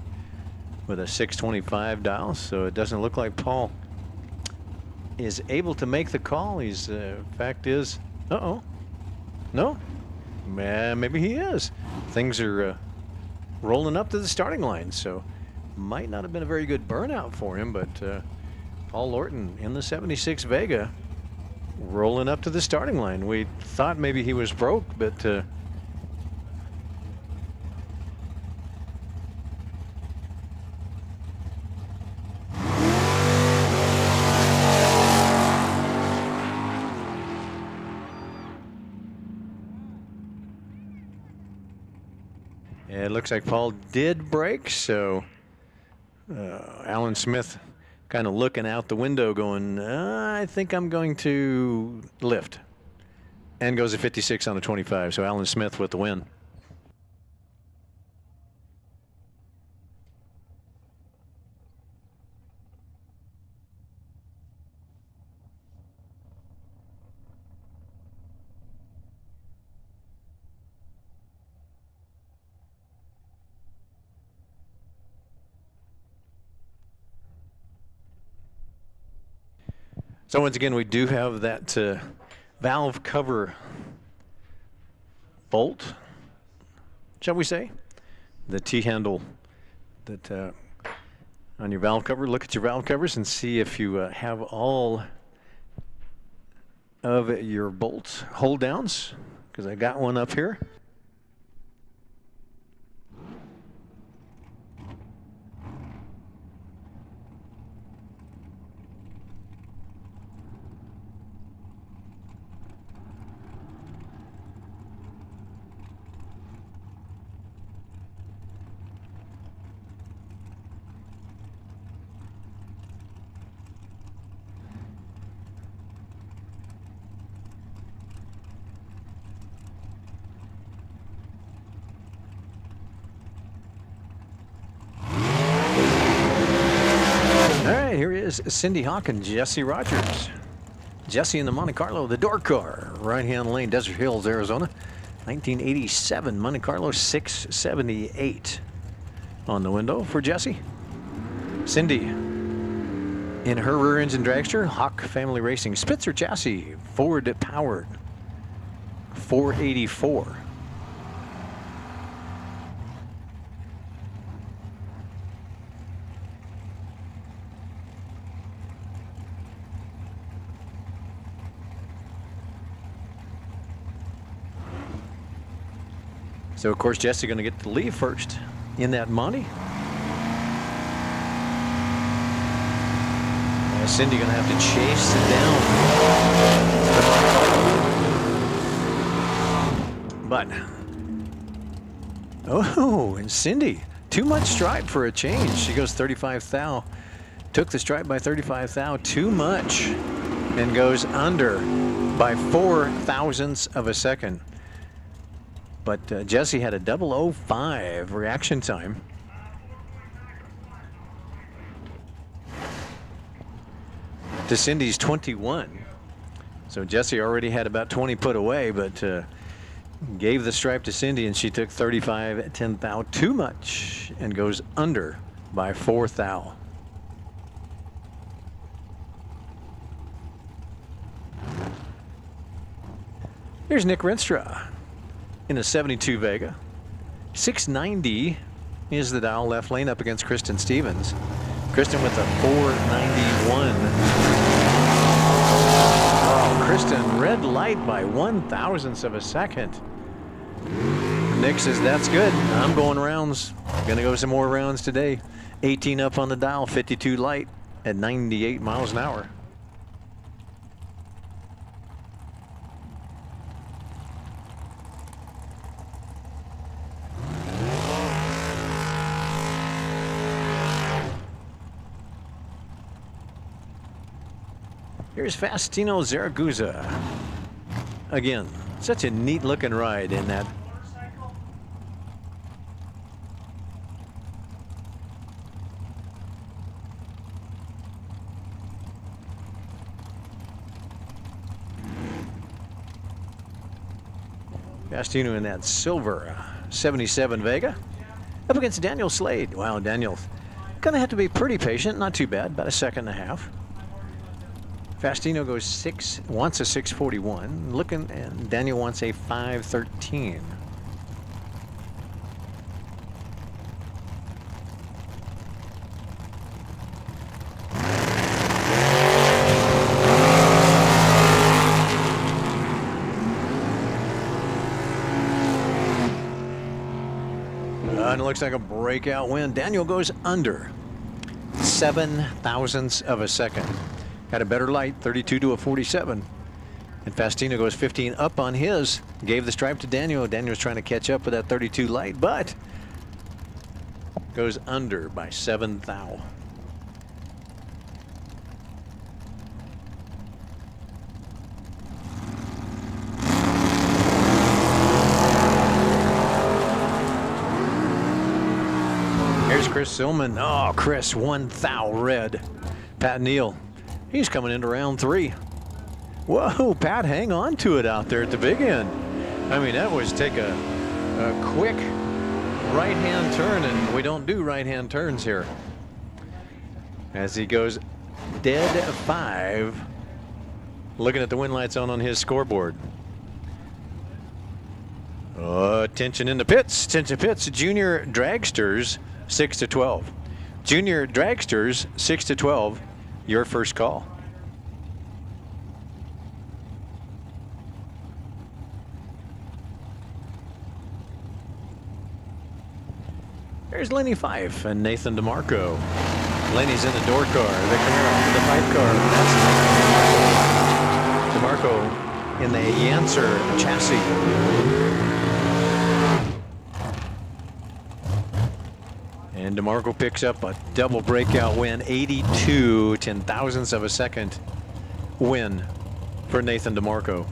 S1: with a 625 dial, so it doesn't look like Paul is able to make the call. He's fact is, uh-oh, no, maybe he is. Things are rolling up to the starting line, so might not have been a very good burnout for him, but Paul Lorton in the 76 Vega rolling up to the starting line. We thought maybe he was broke, but it looks like Paul did break, so Alan Smith kind of looking out the window going, I think I'm going to lift. And goes to 56 on the 25, so Alan Smith with the win. So once again, we do have that valve cover bolt, shall we say? The T-handle that on your valve cover. Look at your valve covers and see if you have all of your bolts hold downs, because I got one up here. Here is Cindy Hawk and Jesse Rogers. Jesse in the Monte Carlo, the door car, right-hand lane, Desert Hills, Arizona. 1987 Monte Carlo 678 on the window for Jesse. Cindy in her rear engine dragster, Hawk Family Racing Spitzer chassis, Ford powered, 484. So of course Jesse going to get to leave first in that Monty. Cindy going to have to chase it down. But, oh, and Cindy, too much stripe for a change. She goes 35 thou. Took the stripe by 35 thou, too much, and goes under by 4 thousandths of a second. But Jesse had a 0:05 reaction time. To Cindy's 21. So Jesse already had about 20 put away, but gave the stripe to Cindy, and she took 35 thou too much and goes under by 4 thou. Here's Nick Renstra in a 72 Vega. 690 is the dial, left lane up against Kristen Stevens. Kristen with a 491. Oh, Kristen, red light by 1 thousandth of a second. Nick says, that's good. I'm going rounds. Gonna go some more rounds today. 18 up on the dial, 52 light at 98 miles an hour. Here's Faustino Zaragoza. Again, such a neat looking ride in that. Faustino in that silver 77 Vega. Up against Daniel Slade. Wow, Daniel's gonna have to be pretty patient. Not too bad, about a second and a half. Faustino goes wants a 641, looking, and Daniel wants a 513. And it looks like a breakout win. Daniel goes under 7 thousandths of a second. Had a better light, 32 to a 47. And Faustino goes 15 up on his. Gave the stripe to Daniel. Daniel's trying to catch up with that 32 light, but goes under by 7 thou. Here's Chris Silman. Oh, Chris, 1 thou red. Pat Neal. He's coming into round 3. Whoa, Pat, hang on to it out there at the big end. I mean, that was take a quick right-hand turn, and we don't do right-hand turns here. As he goes dead 5, looking at the win lights on his scoreboard. Attention in the pits. Attention pits. Junior Dragsters, 6 to 12. Junior Dragsters, 6 to 12. Your first call. There's Lenny Fife and Nathan DeMarco. Lenny's in the door car, the Camaro, the pipe car. That's DeMarco in the Yancer chassis. And DeMarco picks up a double breakout win, 82 10 thousandths of a second win for Nathan DeMarco.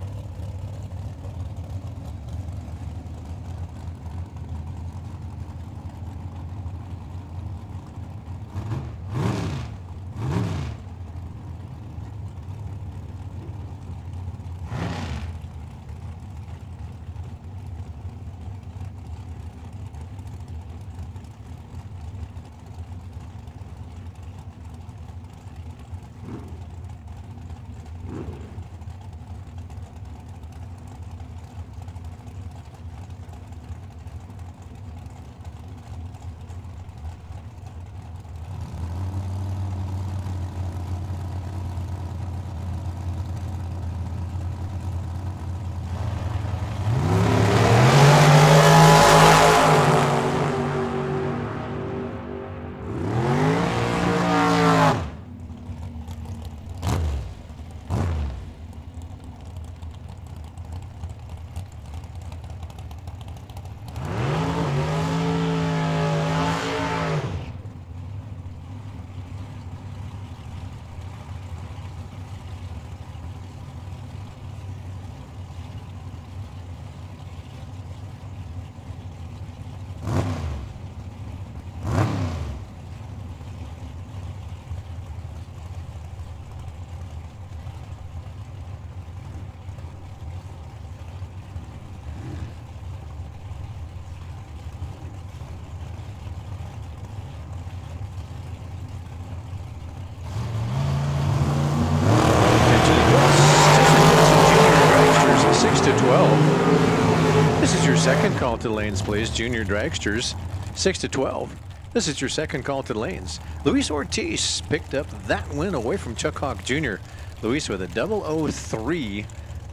S1: second call to the lanes, please. Junior dragsters, 6 to 12. This is your second call to the lanes. Luis Ortiz picked up that win away from Chuck Hawk Jr. Luis with a 003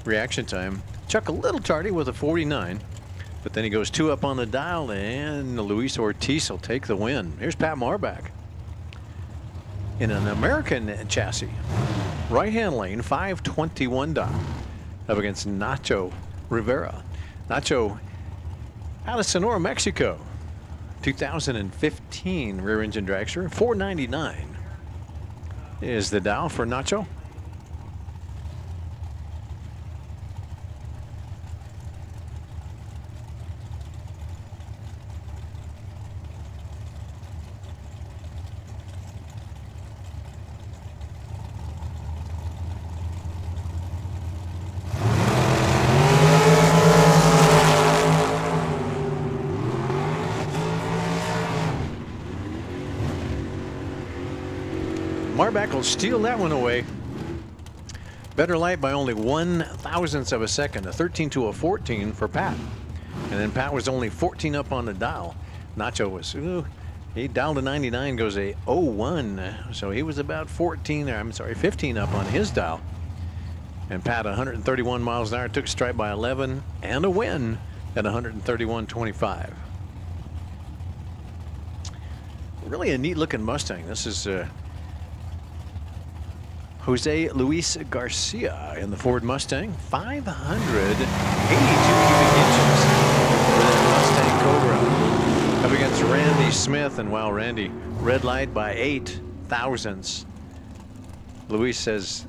S1: reaction time. Chuck a little tardy with a 49, but then he goes 2 up on the dial, and Luis Ortiz will take the win. Here's Pat Marbach in an American chassis. Right-hand lane, 521 dial, up against Nacho Rivera. Nacho out of Sonora, Mexico. 2015 rear engine dragster. 499 is the dial for Nacho. Marbach will steal that one away. Better light by only 1/1000th of a second, a 13 to a 14 for Pat. And then Pat was only 14 up on the dial. Nacho was, he dialed to 99, goes a 01. So he was about 15 up on his dial. And Pat, 131 miles an hour, took a strike by 11 and a win at 131.25. Really a neat looking Mustang. This is Jose Luis Garcia in the Ford Mustang. 582 cubic inches for that Mustang Cobra. Up against Randy Smith, and wow, Randy, red light by 0.08. Luis says,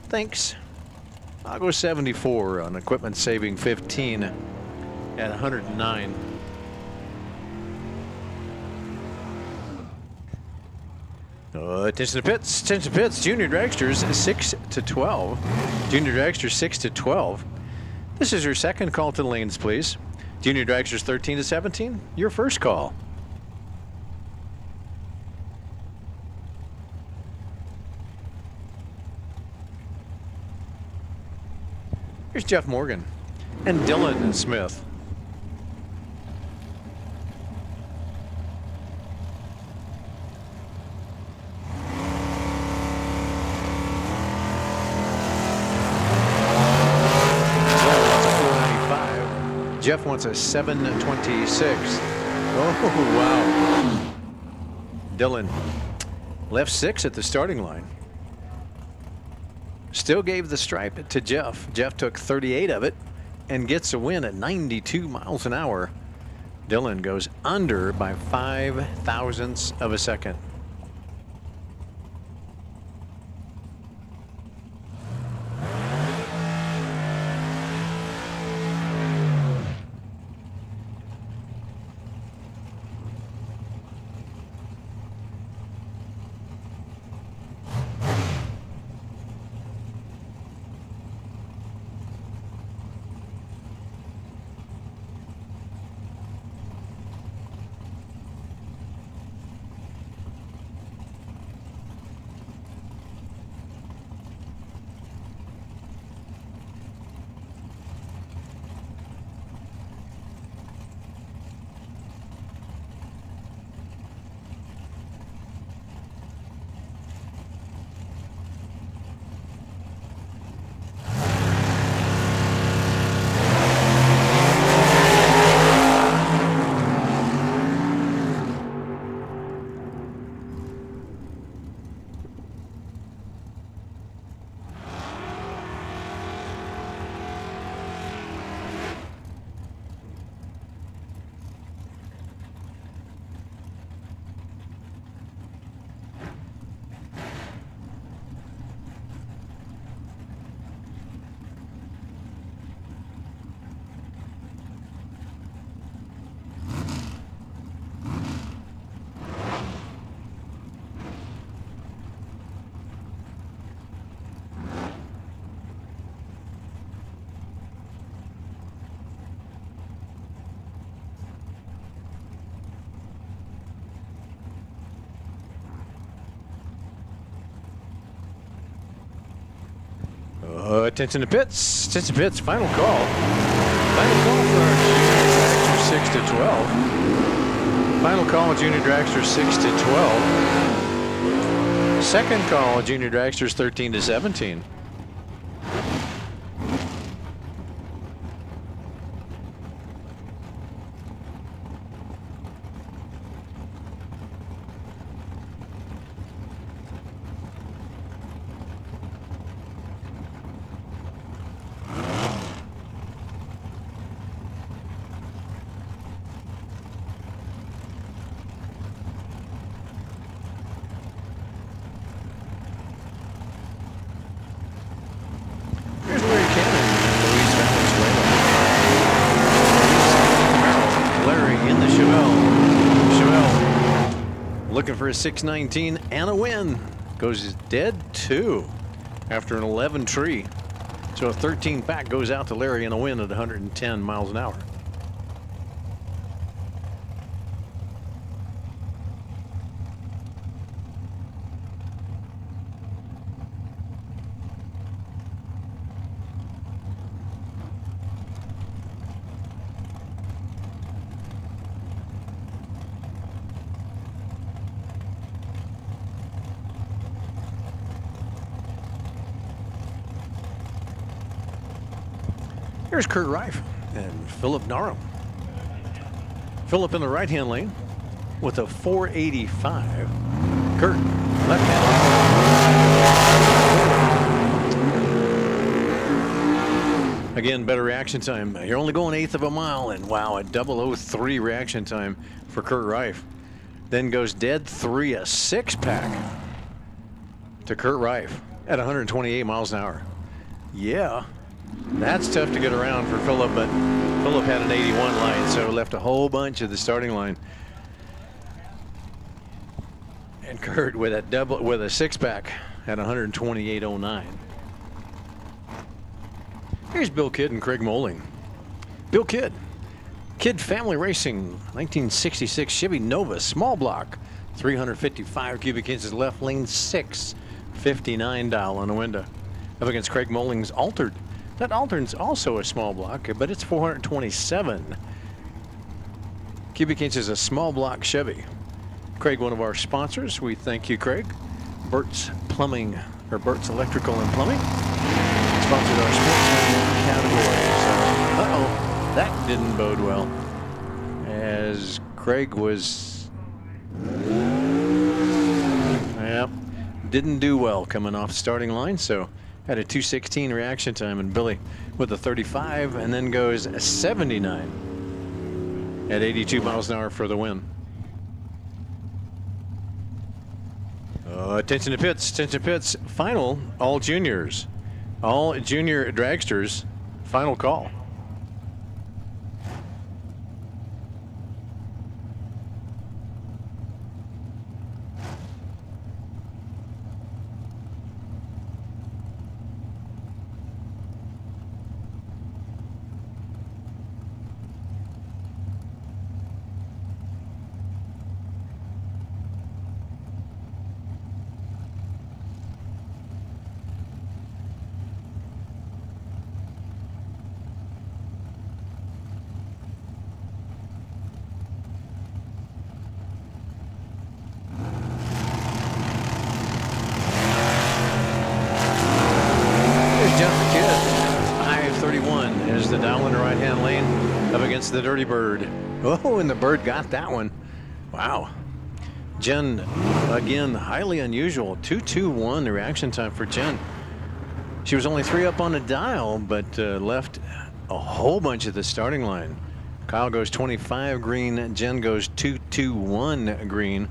S1: thanks. I'll go 74 on equipment saving 15 at 109. Attention to pits. Attention to pits. Junior dragsters 6 to 12. Junior dragsters 6 to 12. This is your second call to the lanes, please. Junior dragsters 13 to 17. Your first call. Here's Jeff Morgan and Dylan Smith. Jeff wants a 726. Oh, wow. Dylan left 6 at the starting line. Still gave the stripe to Jeff. Jeff took 38 of it and gets a win at 92 miles an hour. Dylan goes under by 0.05 of a second. Attention to pits. Attention to pits. Final call. Final call for our 6 to 12. Final call, Junior Dragster 6 to 12. Second call, Junior Dragsters 13 to 17. Looking for a 619 and a win. Goes dead 2 after an 11 tree. So a 13 pack goes out to Larry in a win at 110 miles an hour. Here's Kurt Reif and Philip Narum. Philip in the right-hand lane with a 485. Kurt, left-hand. Again, better reaction time. You're only going 1/8 of a mile, and wow, a 003 reaction time for Kurt Reif. Then goes dead 3, a 6-pack to Kurt Reif at 128 miles an hour. Yeah. That's tough to get around for Philip, but Philip had an 81 line, so left a whole bunch of the starting line. And Kurt with a 6-pack at 128.09. Here's Bill Kidd and Craig Moling. Bill Kidd, Kidd Family Racing, 1966 Chevy Nova, small block, 355 cubic inches left lane, 659 dial on the window. Up against Craig Moling's Altered. That Altered's also a small block, but it's 427 cubic inches, a small block Chevy. Craig, one of our sponsors. We thank you, Craig. Burt's Plumbing, or Burt's Electrical and Plumbing, sponsored our sportsman categories. Uh-oh, that didn't bode well, as Craig was, didn't do well coming off starting line, so had a 2:16 reaction time, and Billy with a 35, and then goes 79 at 82 miles an hour for the win. Attention to pits, attention to pits. Final, all juniors, all junior dragsters, final call. Is the dial in the right-hand lane up against the Dirty Bird. Oh, and the Bird got that one. Wow. Jen, again, highly unusual. 2:21 the reaction time for Jen. She was only 3 up on the dial, but left a whole bunch of the starting line. Kyle goes 25 green. Jen goes 2:21 green.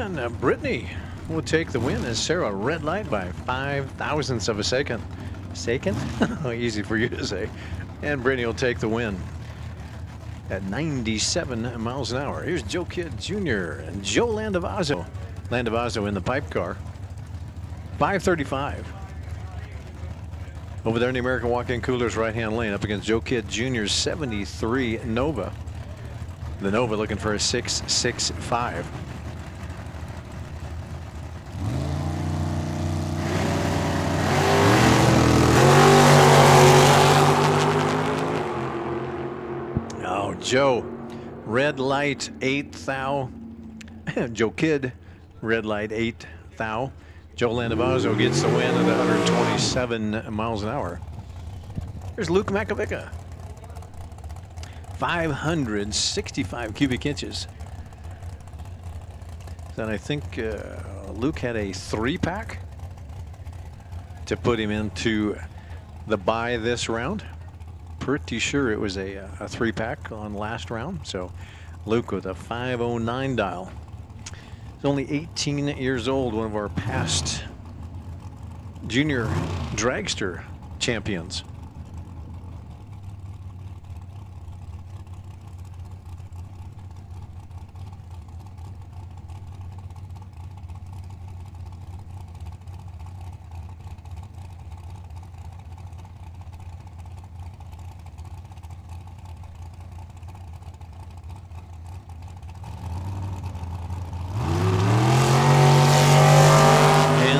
S1: And Brittany will take the win as Sarah red light by 0.005 of a second. Second? Easy for you to say. And Brittany will take the win at 97 miles an hour. Here's Joe Kidd Jr. and Joe Landavazo. Landavazo in the pipe car. 5:35. Over there in the American Walk-In Coolers right-hand lane up against Joe Kidd Jr.'s 73 Nova. The Nova looking for a 6.65. Oh, Joe, red light 8 thou. Joe Kidd, red light 8 thou. Joe Landavazo gets the win at 127 miles an hour. There's Luke Makovica. 565 cubic inches. Then I think Luke had a 3-pack to put him into the bye this round. Pretty sure it was a 3-pack on last round. So Luke with a 509 dial. He's only 18 years old, one of our past junior dragster champions.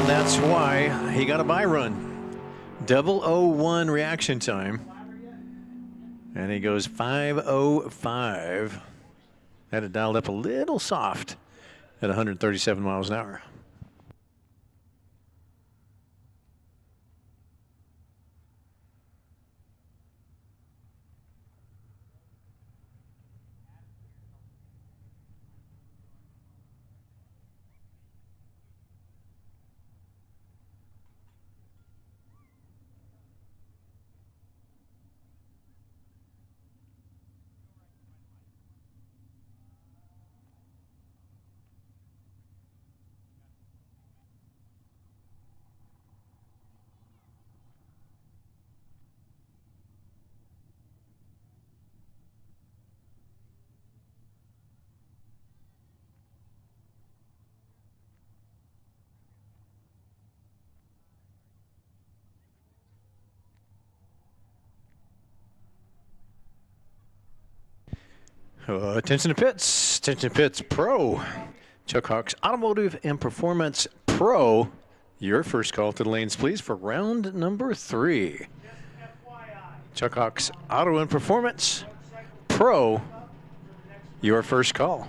S1: That's why he got a bye run. 001 reaction time. And he goes 5:05. Had it dialed up a little soft at 137 miles an hour. Attention to pits. Attention to pits Pro. Chuck Hawks Automotive and Performance Pro. Your first call to the lanes, please, for round number 3. Chuck Hawks Auto and Performance Pro. Your first call.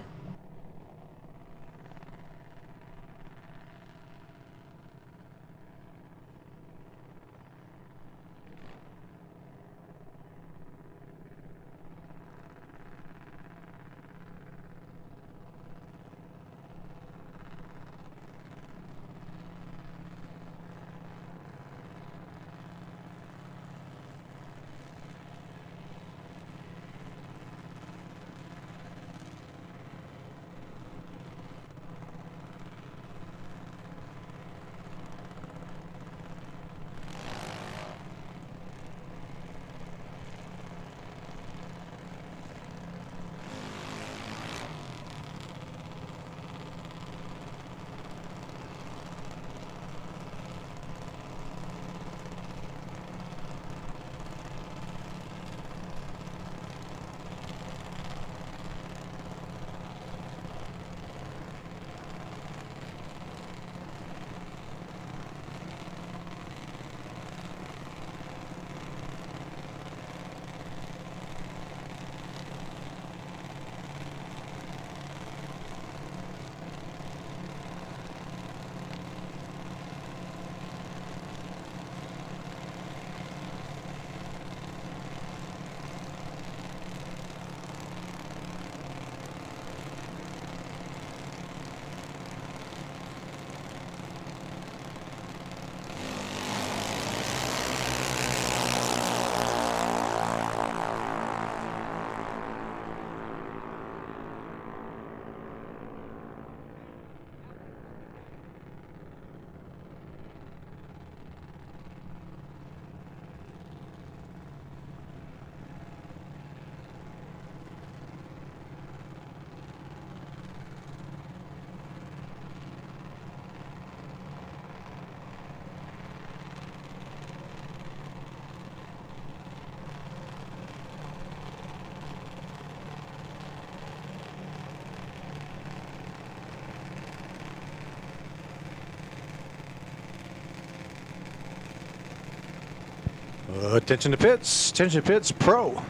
S1: Attention to pits. Attention to pits. Pro.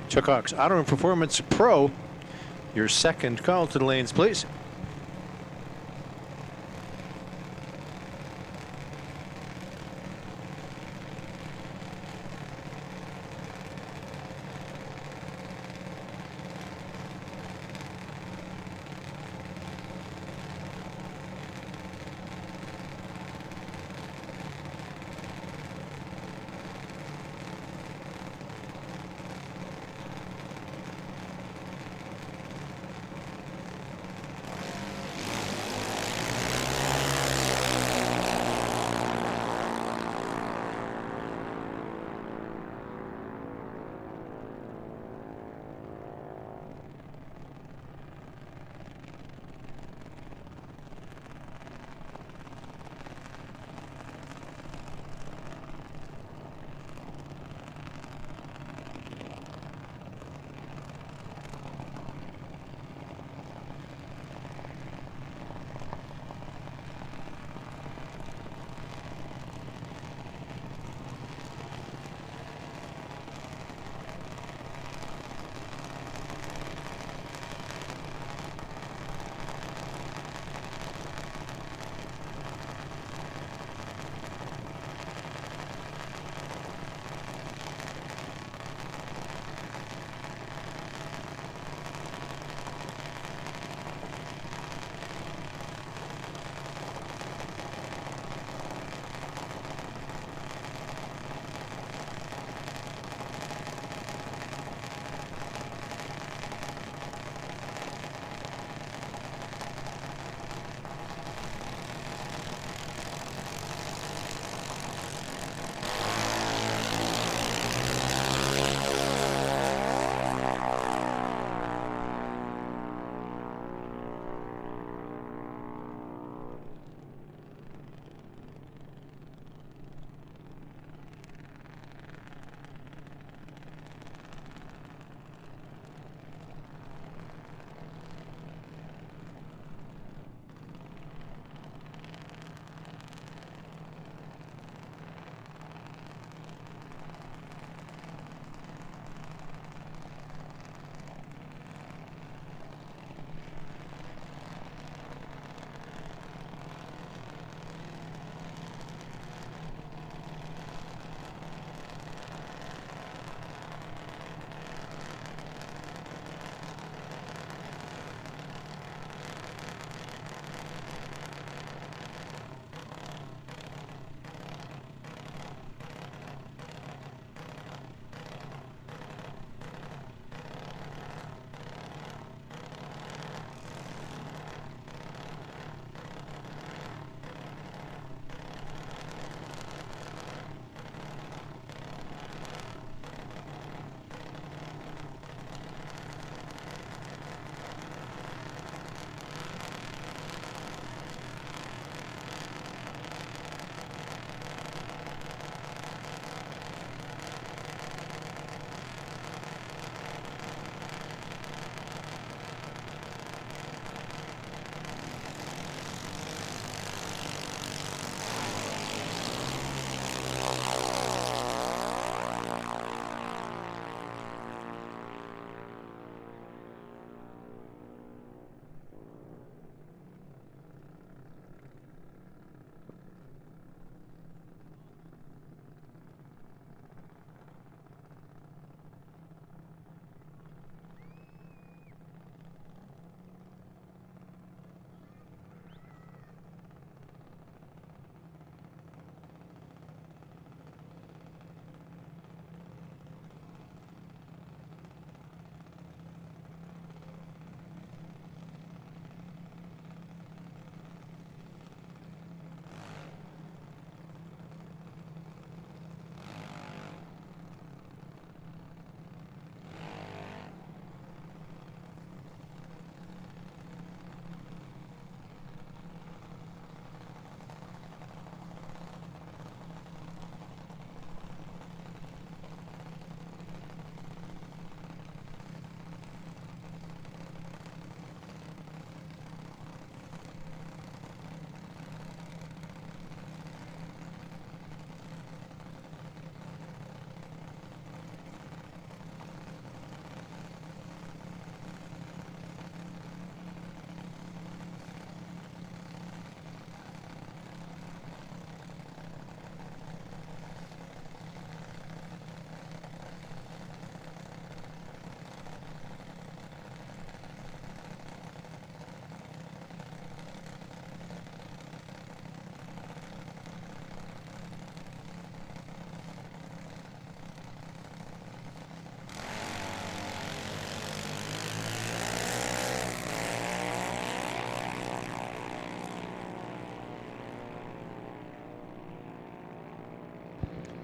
S1: Chuck Hawks Auto and Performance Pro. Your second call to the lanes, please.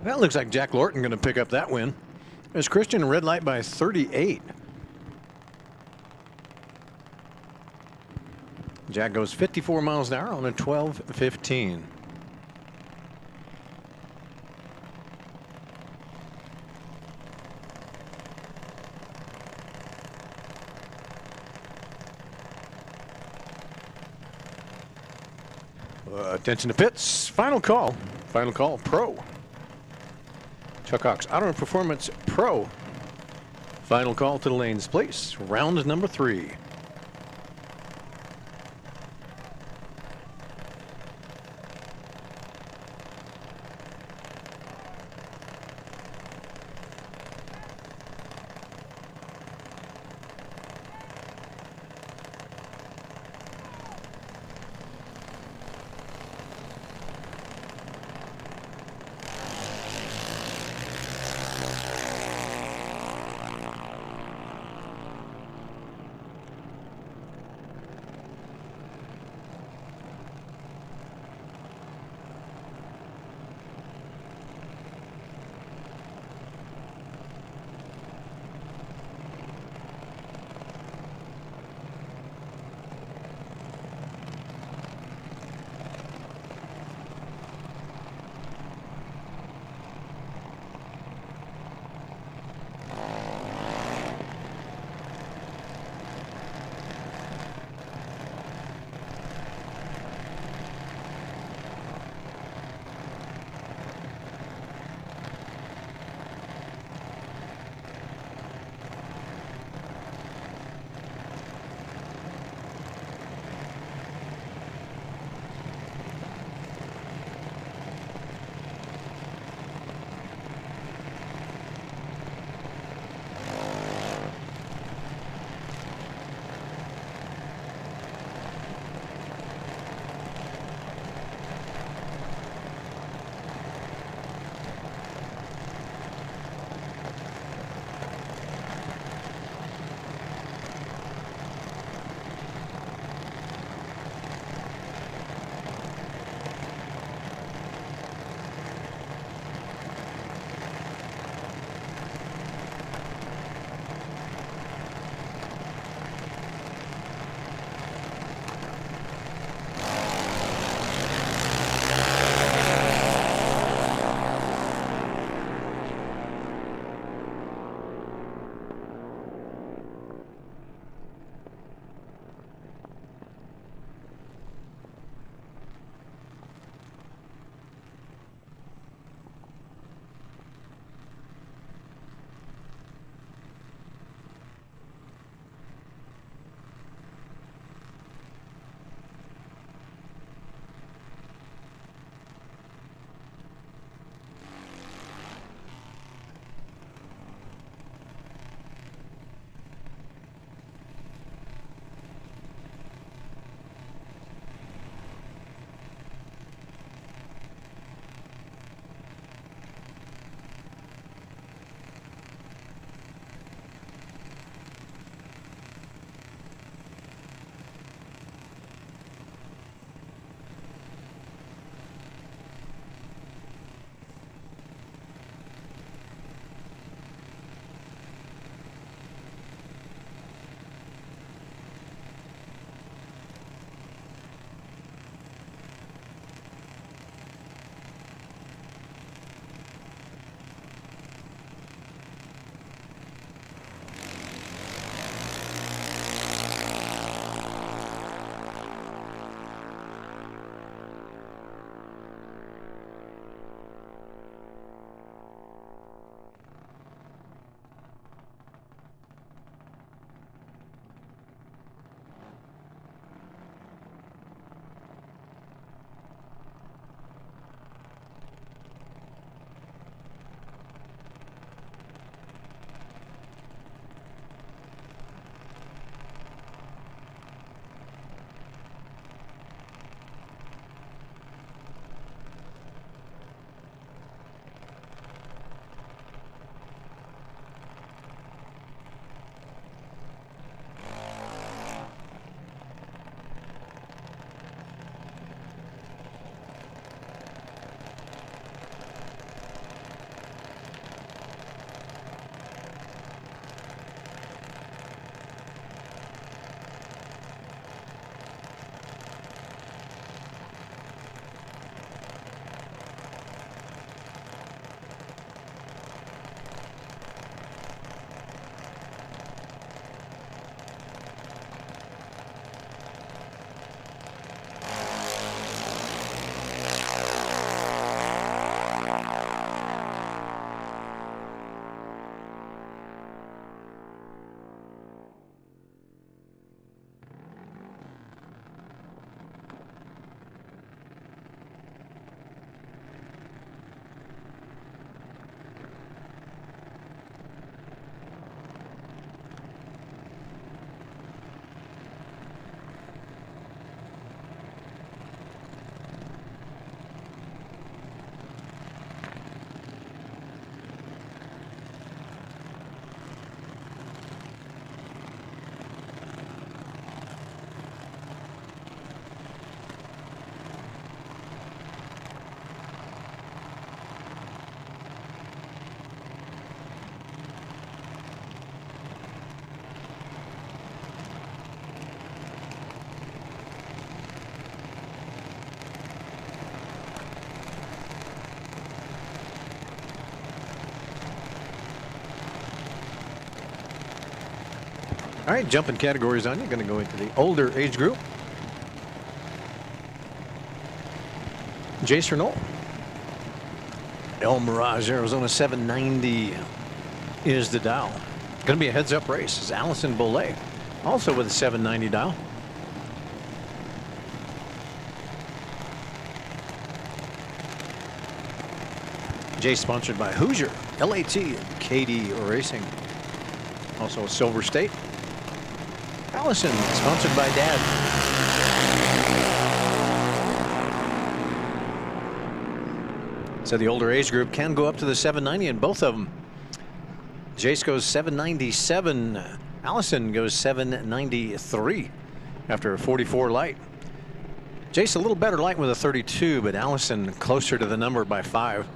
S1: That looks like Jack Lorton going to pick up that win. There's Christian, red light by 38. Jack goes 54 miles an hour on a 12:15. Attention to pits. Final call. Final call. Pro. Chuck Hawks Auto and Performance Pro. Final call to the lanes, please. Round number 3. All right, jumping categories on you. Going to go into the older age group. Jace Renault. El Mirage, Arizona 790 is the dial. Going to be a heads-up race. It's Allison Bollet, also with a 790 dial. Jay sponsored by Hoosier, LAT, and KD Racing. Also a Silver State. Allison sponsored by Dad. So the older age group can go up to the 790 in both of them. Jace goes 797. Allison goes 793 after a 44 light. Jace a little better light with a 32, but Allison closer to the number by 5.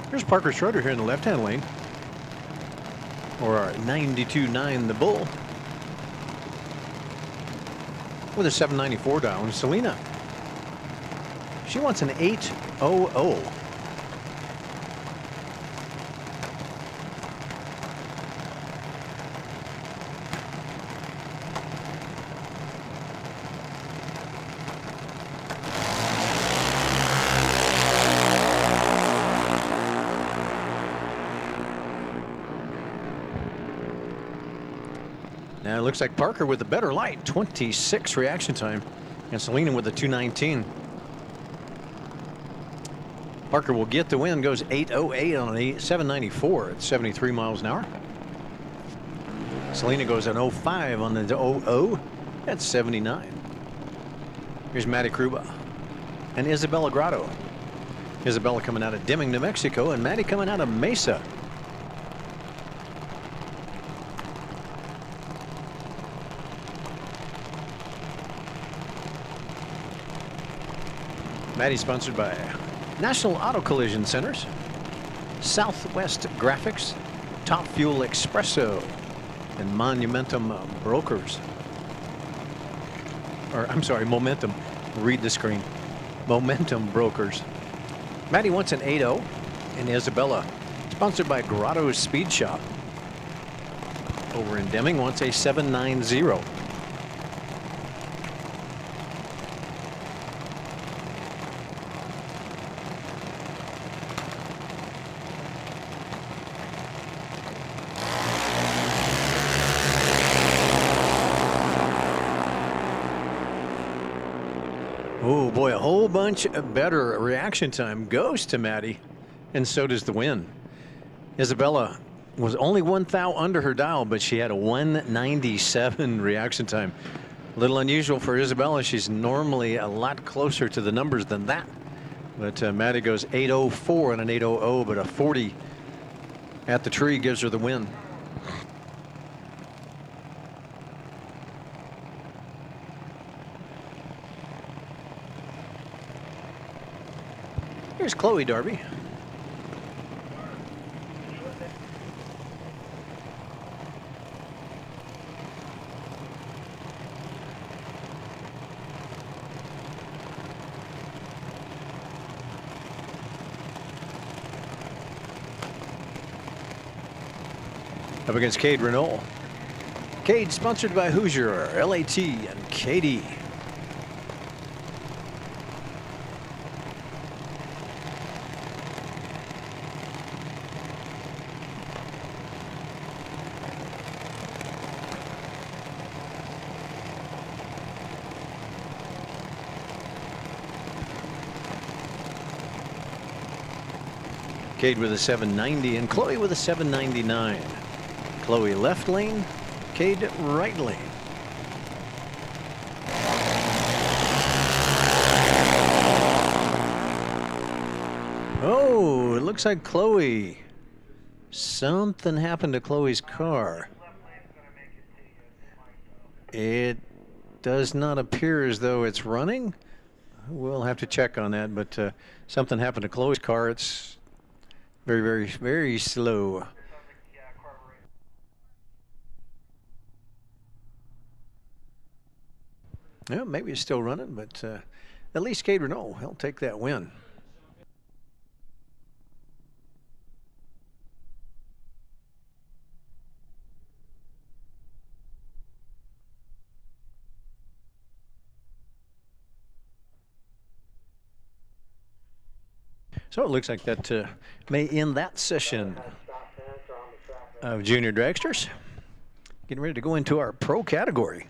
S1: Here's Parker Schroeder here in the left-hand lane, or our 92.9 the Bull, with a 794 dial. And Selena, she wants an 800. Now it looks like Parker with the better light, 26 reaction time, and Selena with the 219. Parker will get the win, goes 808 on a 794 at 73 miles an hour. Selena goes an 05 on the 00 at 79. Here's Maddie Kruba and Isabella Grotto. Isabella coming out of Deming, New Mexico, and Maddie coming out of Mesa. Maddie sponsored by National Auto Collision Centers, Southwest Graphics, Top Fuel Expresso, and Monumentum Brokers. Or I'm sorry, Momentum. Read the screen. Momentum Brokers. Maddie wants an 80, and Isabella, sponsored by Grotto's Speed Shop. Over in Deming, wants a 790. Oh boy, a whole bunch better reaction time goes to Maddie, and so does the win. Isabella was only 1 thou under her dial, but she had a 197 reaction time. A little unusual for Isabella. She's normally a lot closer to the numbers than that. But Maddie goes 804 and an 800, but a 40 at the tree gives her the win. Here's Chloe Darby. Up against Cade Renault. Cade sponsored by Hoosier, LAT, and KD. Cade with a 790 and Chloe with a 799. Chloe left lane, Cade right lane. Oh, it looks like Chloe. Something happened to Chloe's car. It does not appear as though it's running. We'll have to check on that, but something happened to Chloe's car. It's very, very, very slow. Yeah, maybe it's still running, but at least Cade Renault, he'll take that win. So it looks like that may end that session of junior dragsters. Getting ready to go into our pro category.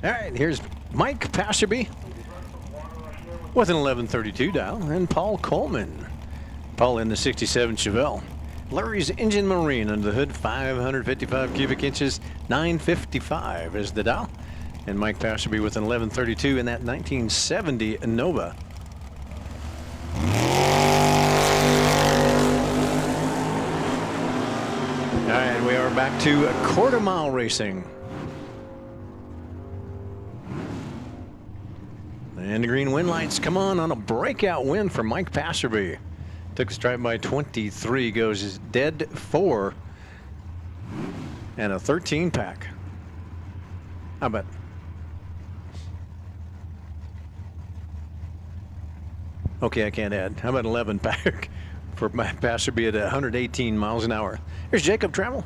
S1: All right, here's Mike Passerby with an 1132 dial, and Paul Coleman. Paul in the 67 Chevelle. Larry's Engine Marine under the hood, 555 cubic inches, 955 is the dial. And Mike Passerby with an 1132 in that 1970 Nova. All right, we are back to a quarter-mile racing. And the green wind lights come on a breakout win for Mike Passerby. Took a stripe by 23, goes dead 4, and a 13 pack. How about? Okay, I can't add. How about 11 pack for Mike Passerby at 118 miles an hour? Here's Jacob Trammell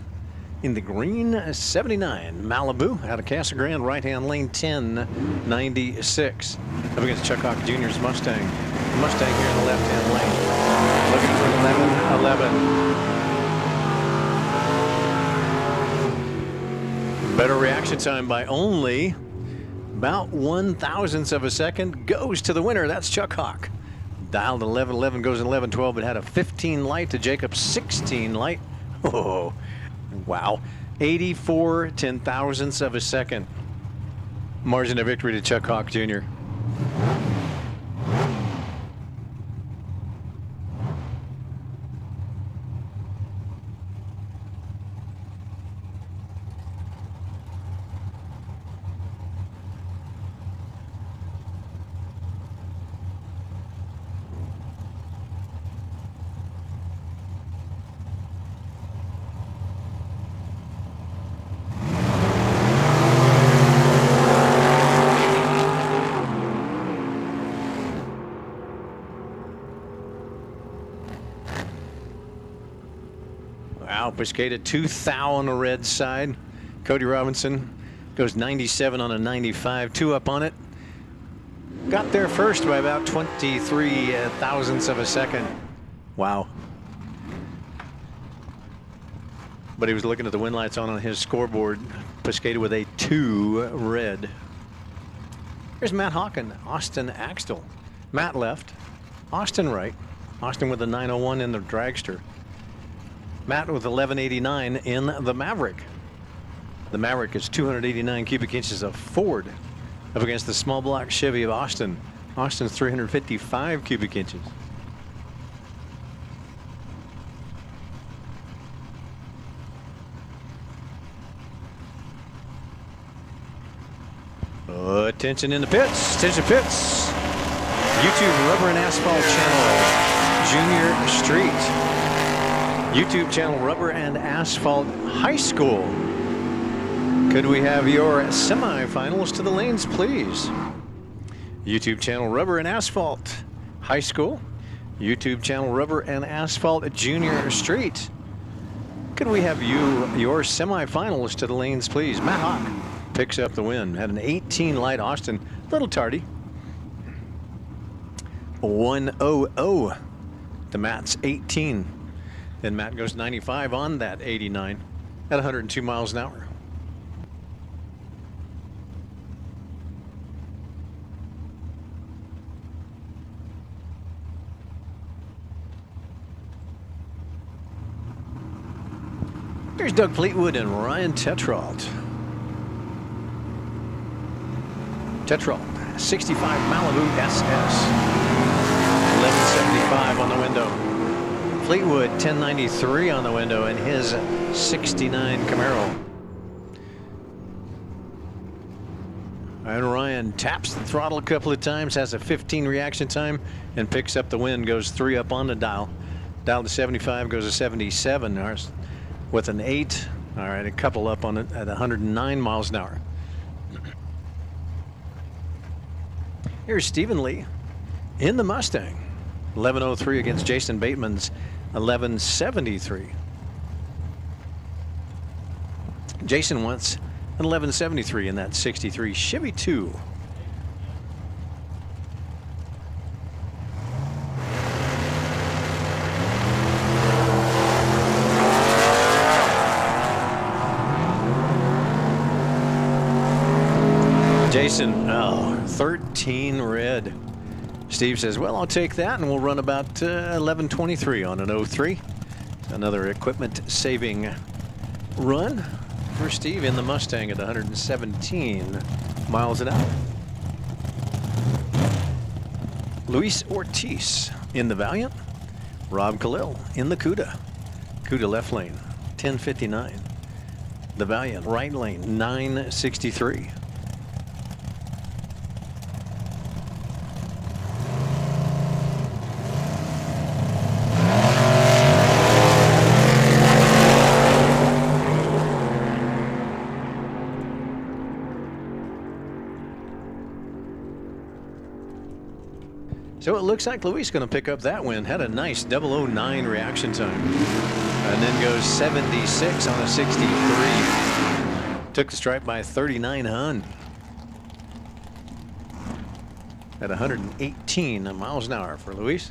S1: in the green 79 Malibu out of Casa Grande, right-hand lane 1096. Up against Chuck Hawk Jr.'s Mustang. The Mustang here in the left-hand lane. Looking for 11-11. Better reaction time by only about 1/1000th of a second. Goes to the winner. That's Chuck Hawk. Dialed 11-11, goes in 11-12, but had a 15 light to Jacob's 16 light. Oh, wow. 84/10,000ths of a second. Margin of victory to Chuck Hawk Jr. Wow, Piscata 2,000 on the red side. Cody Robinson goes 97 on a 95, 2 up on it. Got there first by about 23/1000ths of a second. Wow. But he was looking at the wind lights on his scoreboard. Piscata with a 2 red. Here's Matt Hawken, Austin Axtell. Matt left, Austin right. Austin with the 901 in the dragster. Matt with 1189 in the Maverick. The Maverick is 289 cubic inches of Ford up against the small block Chevy of Austin. Austin's 355 cubic inches. Attention in the pits. Attention pits. YouTube Rubber and Asphalt Channel, Junior Street. YouTube channel Rubber and Asphalt High School. Could we have your semifinals to the lanes, please? YouTube channel Rubber and Asphalt High School. YouTube channel Rubber and Asphalt Junior Street. Could we have your semifinals to the lanes, please? Matt Hawk picks up the win. Had an 18 light Austin, a little tardy. 100 to Matt's 18. Then Matt goes 95 on that 89 at 102 miles an hour. Here's Doug Fleetwood and Ryan Tetrault. Tetrault, 65 Malibu SS. 1175 on the window. Fleetwood 1093 on the window and his 69 Camaro. And Ryan taps the throttle a couple of times, has a 15 reaction time, and picks up the win. Goes 3 up on the dial. Dial to 75, goes to 77 with an 8. All right, a couple up on it at 109 miles an hour. Here's Stephen Lee in the Mustang. 1103 against Jason Bateman's 1173. Jason wants an 1173 in that 63 Chevy 2. Jason, oh, 13 red. Steve says, well, I'll take that, and we'll run about 11:23 on an 03. Another equipment saving run for Steve in the Mustang at 117 miles an hour. Luis Ortiz in the Valiant. Rob Khalil in the Cuda. Cuda left lane, 10:59. The Valiant right lane, 9:63. So it looks like Luis going to pick up that win. Had a nice 009 reaction time. And then goes 76 on a 63. Took the stripe by 39 hun. At 118 miles an hour for Luis.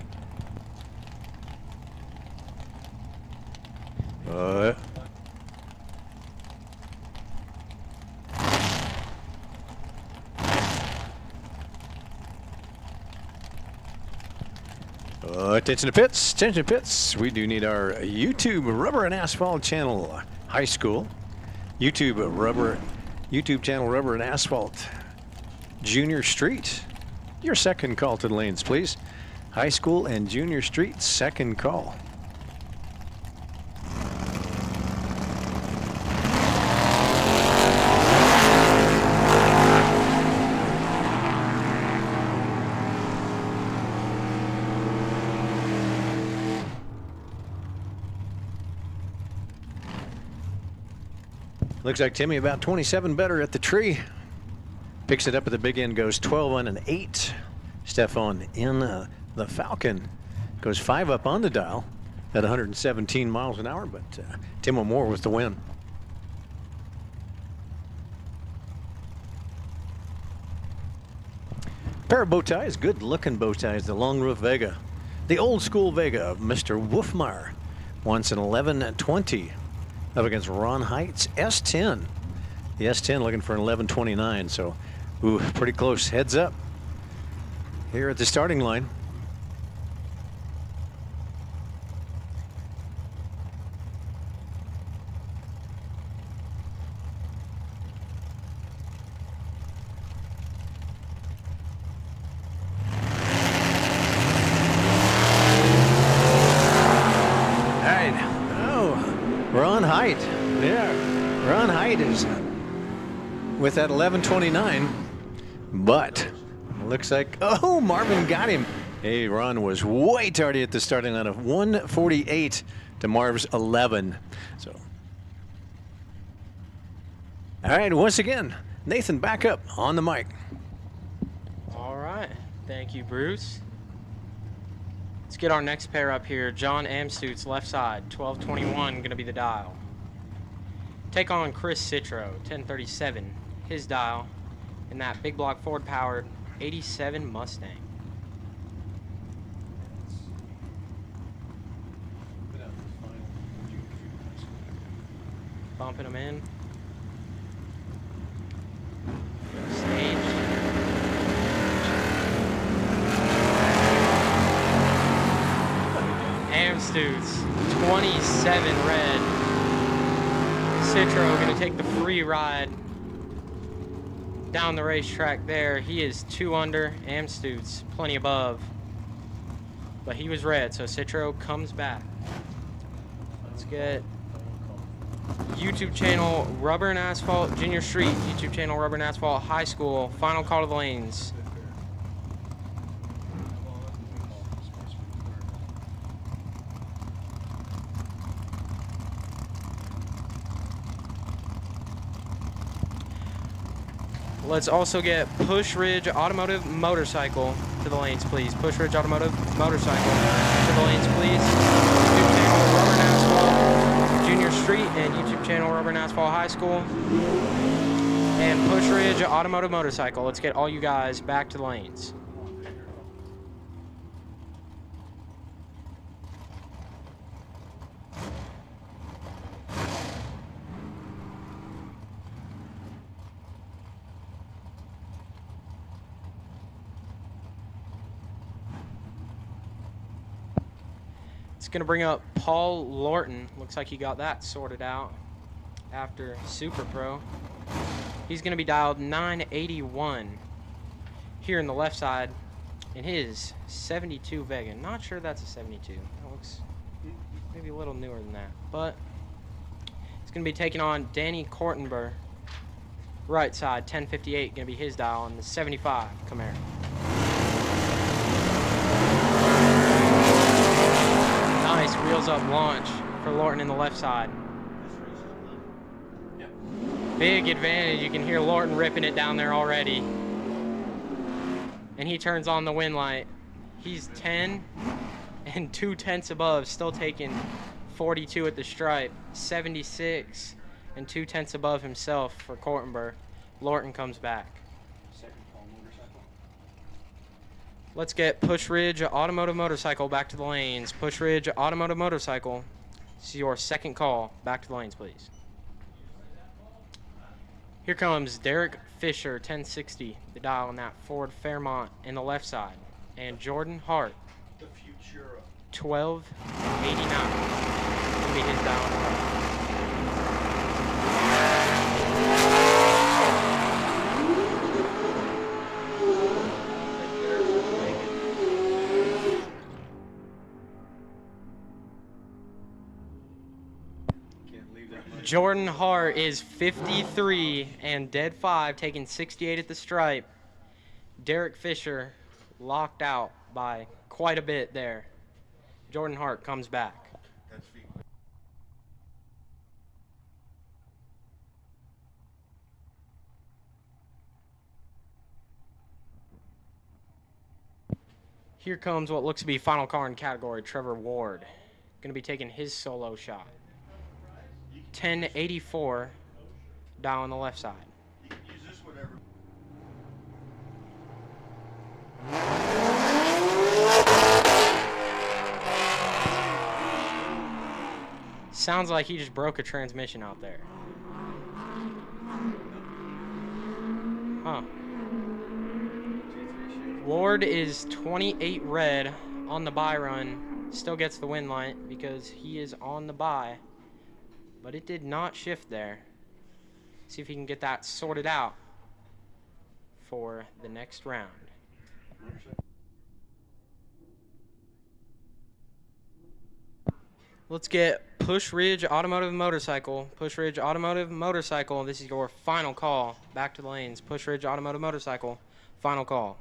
S1: Attention to pits, attention to pits. We do need our YouTube Rubber and Asphalt channel, high school. YouTube channel Rubber and Asphalt, Junior Street. Your second call to the lanes, please. High school and Junior Street, second call. Looks like Timmy about 27 better at the tree. Picks it up at the big end, goes 12 on an 8. Stefan in the Falcon goes 5 up on the dial at 117 miles an hour, but Timo Moore was the win. Pair of bow ties, good looking bow ties, the long roof Vega. The old school Vega of Mr. Wolfmeyer wants an 11:20. Up against Ron Height's S10. The S10 looking for an 11:29, so ooh, pretty close. Heads up here at the starting line. Ron Height, yeah, Ron Height is with that 11:29, but looks like, oh, Marvin got him. Hey, Ron was way tardy at the starting line of 1:48 to Marv's 11. So, all right, once again, Nathan back up on the mic.
S3: All right, thank you, Bruce. Let's get our next pair up here. John Amstutz, left side, 12:21, gonna be the dial. Take on Chris Citro, 10:37, his dial, in that big block Ford powered 87 Mustang. Bumping them in. Stage. Amstutz, 27 red. Citro gonna take the free ride down the racetrack there. He is 2 under. Amstutz plenty above, but he was red, so Citro comes back. Let's get YouTube channel Rubber and Asphalt Junior Street, YouTube channel Rubber and Asphalt High School, final call to the lanes. Let's also get Push Ridge Automotive Motorcycle to the lanes, please. Push Ridge Automotive Motorcycle to the lanes, please. YouTube channel Rubber and Asphalt Junior Street and YouTube channel Rubber and Asphalt High School. And Push Ridge Automotive Motorcycle. Let's get all you guys back to the lanes. It's going to bring up Paul Lorton. Looks like he got that sorted out after Super Pro. He's going to be dialed 981 here in the left side in his 72 Vega. Not sure that's a 72. That looks maybe a little newer than that. But it's going to be taking on Danny Kortenberg. Right side, 1058, going to be his dial on the 75 Camaro. Nice wheels up launch for Lorton in the left side. Big advantage. You can hear Lorton ripping it down there already. And he turns on the wind light. He's 10 and 2/10 above, still taking 42 at the stripe. 76 and 2/10 above himself for Kortenberg. Lorton comes back. Let's get Push Ridge Automotive Motorcycle back to the lanes. Push Ridge Automotive Motorcycle. This is your second call. Back to the lanes, please. Here comes Derek Fisher, 1060, the dial on that Ford Fairmont in the left side. And Jordan Hart, 1289. Gonna be his dial on the right. Jordan Hart is 53 and dead 5, taking 68 at the stripe. Derek Fisher locked out by quite a bit there. Jordan Hart comes back. Here comes what looks to be final car in category, Trevor Ward. Going to be taking his solo shot. 1084 down on the left side. Sounds like he just broke a transmission out there. Huh. Ward is 28 red on the buy run. Still gets the win light because he is on the buy. But it did not shift there. See if he can get that sorted out for the next round. Let's get Push Ridge Automotive Motorcycle. Push Ridge Automotive Motorcycle. This is your final call. Back to the lanes. Push Ridge Automotive Motorcycle. Final call.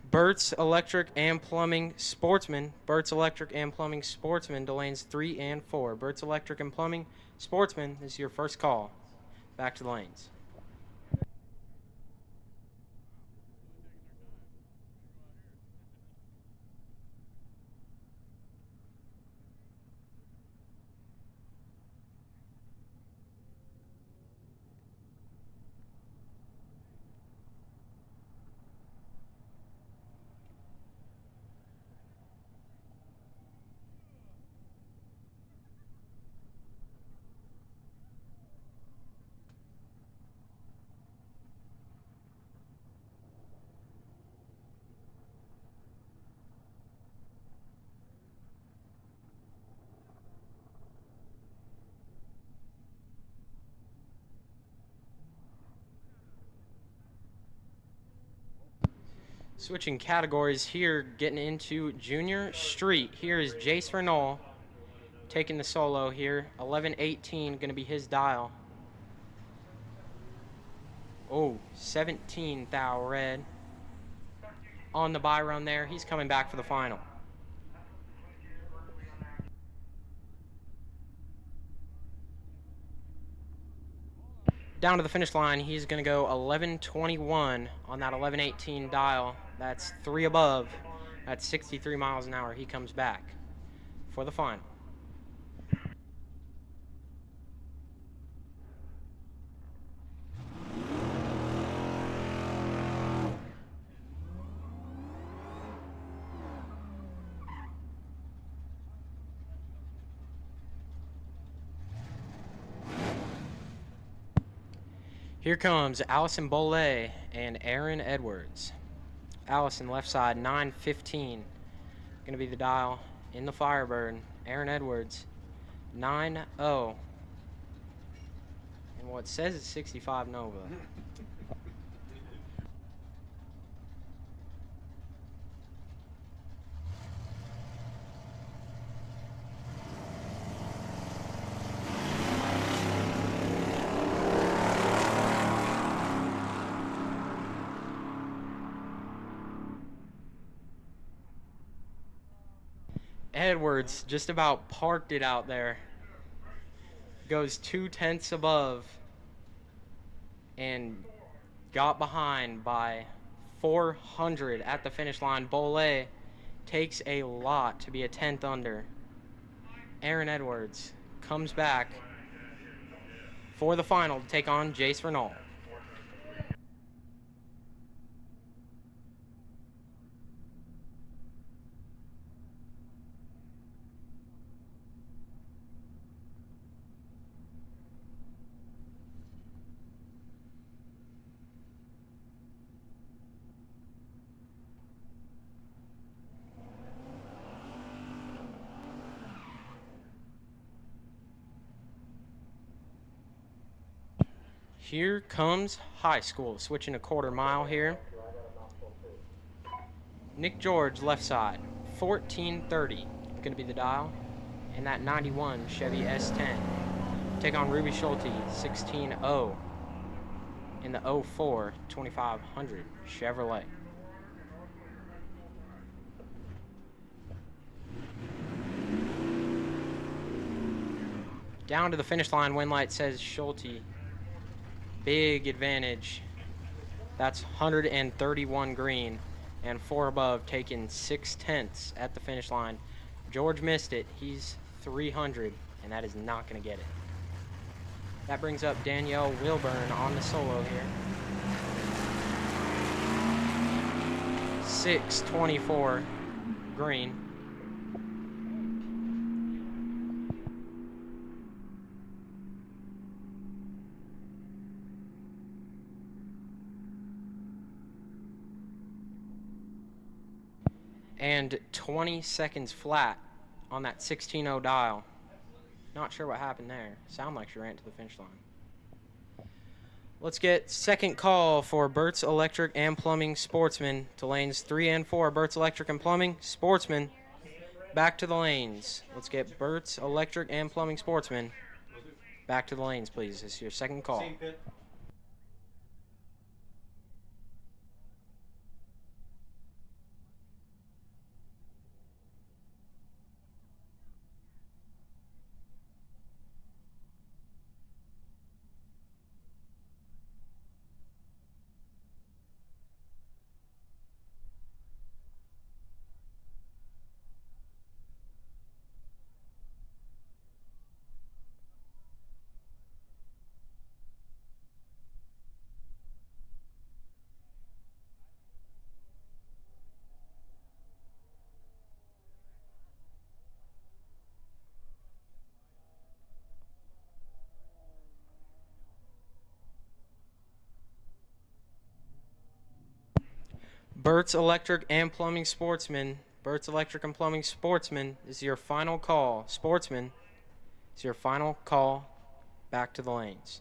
S3: Burt's Electric and Plumbing Sportsman. Burt's Electric and Plumbing Sportsman to lanes 3 and 4. Burt's Electric and Plumbing Sportsman, this is your first call. Back to the lanes. Switching categories here, getting into Junior Street. Here is Jace Renault taking the solo here. 1118 going to be his dial. Oh, 17 thou red. On the buy run there. He's coming back for the final. Down to the finish line, he's going to go 1121 on that 1118 dial. That's 3 above At 63 miles an hour, he comes back for the final. Here comes Allison Bolet and Aaron Edwards. Allison left side 915. Going to be the dial in the Firebird. Aaron Edwards 90. And what says it's 65 Nova. Edwards just about parked it out there. Goes 2/10 above and got behind by 400 at the finish line. Bolet takes a lot to be a 10th under. Aaron Edwards comes back for the final to take on Jace Renault. Here comes high school, switching a quarter mile here. Nick George, left side, 1430. Going to be the dial. And that 91 Chevy S10. Take on Ruby Schulte, 16-0. In the 04 2500 Chevrolet. Down to the finish line, wind light says Schulte. Big advantage. That's 131 green, and 4 above, taking 6/10 at the finish line. George missed it. He's 300, and that is not going to get it. That brings up Danielle Wilburn on the solo here. 624 green. And 20 seconds flat on that 16-0 dial. Not sure what happened there. Sound like she ran to the finish line. Let's get second call for Burt's Electric and Plumbing Sportsman to lanes 3 and 4. Burt's Electric and Plumbing Sportsman back to the lanes. Let's get Burt's Electric and Plumbing Sportsman back to the lanes, please. This is your second call. Burt's Electric and Plumbing Sportsman. Burt's Electric and Plumbing Sportsman is your final call. Sportsman is your final call back to the lanes.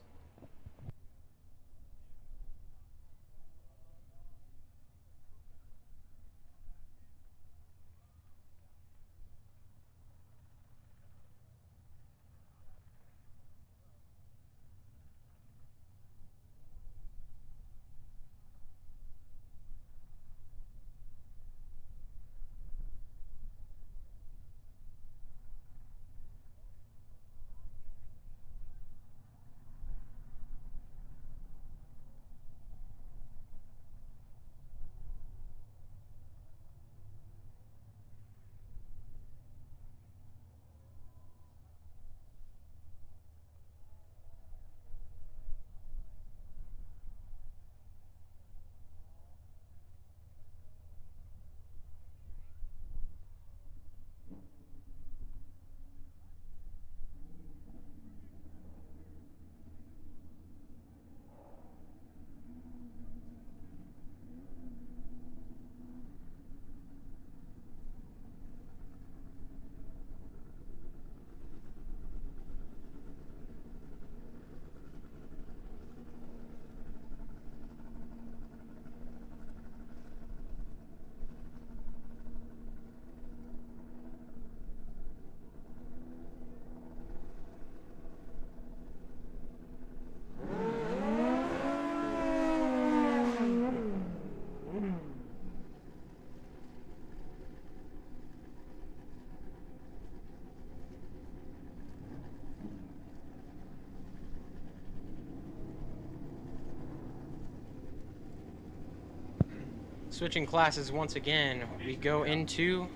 S3: Switching classes once again, we go into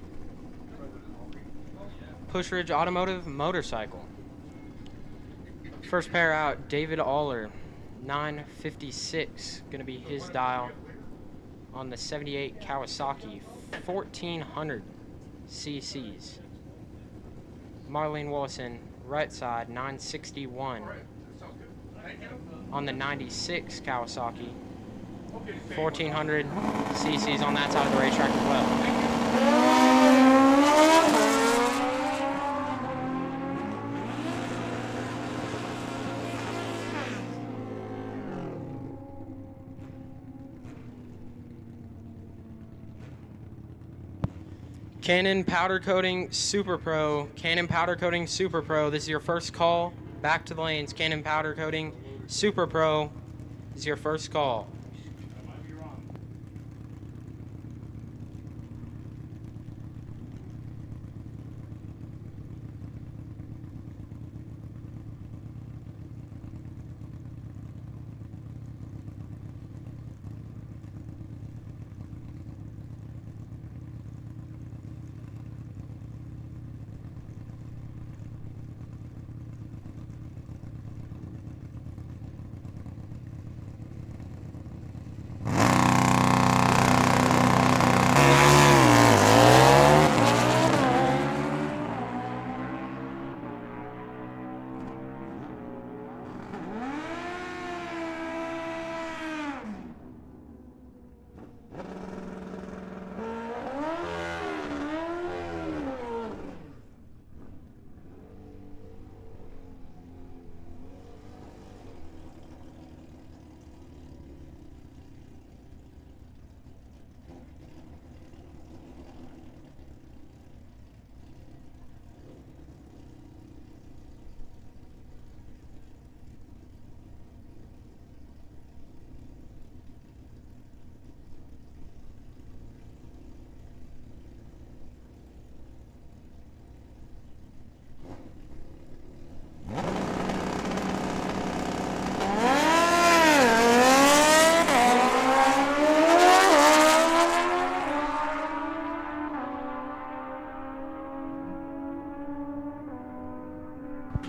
S3: Pushridge Automotive Motorcycle. First pair out, David Aller, 956, gonna be his dial on the 78 Kawasaki, 1400 cc's. Marlene Willison, right side, 961 on the 96 Kawasaki, 1400 cc's on that side of the racetrack as well. Canon Powder Coating Super Pro. Canon Powder Coating Super Pro. This is your first call. Back to the lanes. Canon Powder Coating Super Pro. This is your first call.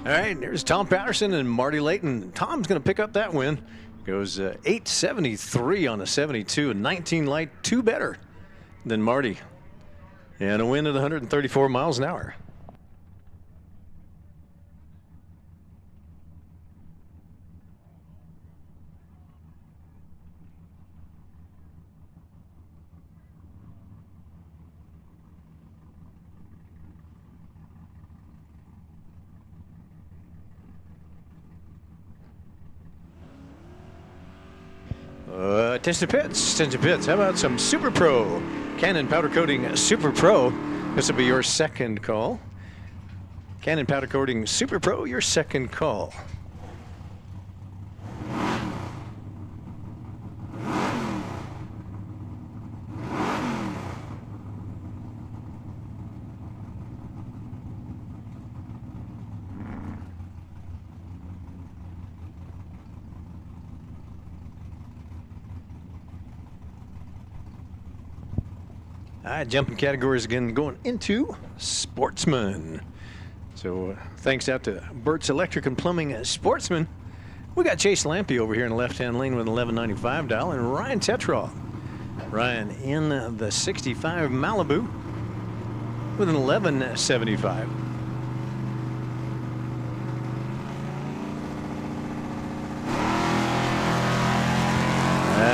S1: All right, there's Tom Patterson and Marty Layton. Tom's going to pick up that win. Goes 873 on the 72, and 19 light, 2 better than Marty. And a win at 134 miles an hour. Attention pits. How about some Super Pro? Canon Powder Coating Super Pro. This will be your second call. Canon Powder Coating Super Pro, your second call. All right, jumping categories again, going into Sportsman. So thanks out to Burt's Electric and Plumbing Sportsman. We got Chase Lampe over here in the left-hand lane with an 1195 dial, and Ryan Tetraw. Ryan in the 65 Malibu with an 1175.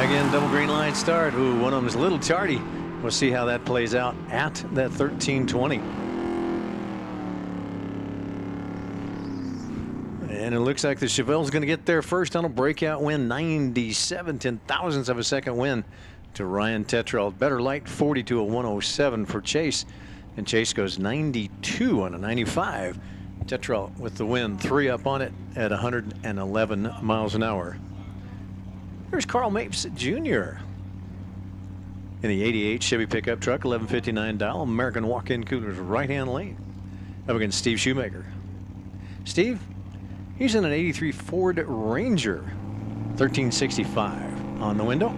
S1: Again, double green light start. Ooh, one of them is a little tardy. We'll see how that plays out at that 1320. And it looks like the Chevelle's going to get there first on a breakout win, 97 10,000ths of a second win to Ryan Tetraw. Better light, 40 to a 107 for Chase. And Chase goes 92 on a 95. Tetraw with the win, 3 up on it at 111 miles an hour. There's Carl Mapes Jr. in the 88 Chevy pickup truck, 1159 dial, American walk-in coolers, right-hand lane. Up against Steve Shoemaker. Steve, he's in an 83 Ford Ranger, 1365 on the window.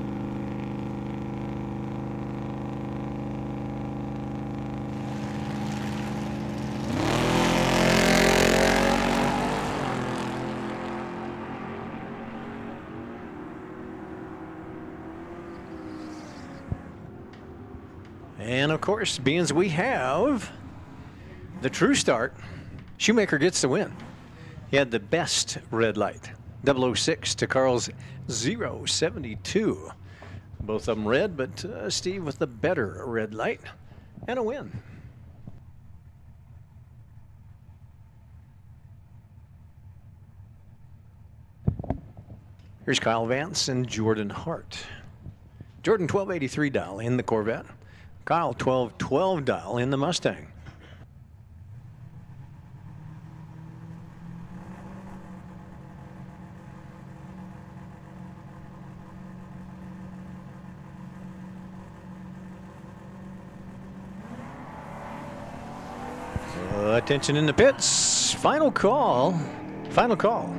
S1: And of course, being as we have the true start, Shoemaker gets the win. He had the best red light, 006 to Carl's 072. Both of them red, but Steve with the better red light and a win. Here's Kyle Vance and Jordan Hart. Jordan 1283 dial in the Corvette. Kyle 1212 dial in the Mustang. Attention in the pits. Final call. Final call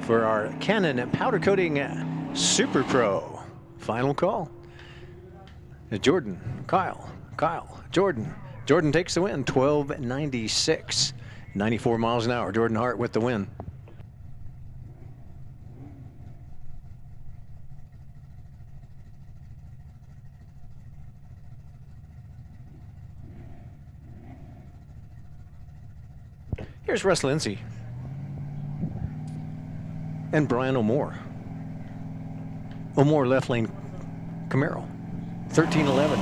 S1: for our Canon powder coating Super Pro. Final call. Jordan, Kyle, Jordan. Jordan takes the win, 1296, 94 miles an hour. Jordan Hart with the win. Here's Russ Lindsay and Brian O'More. O'More left lane Camaro, 1311.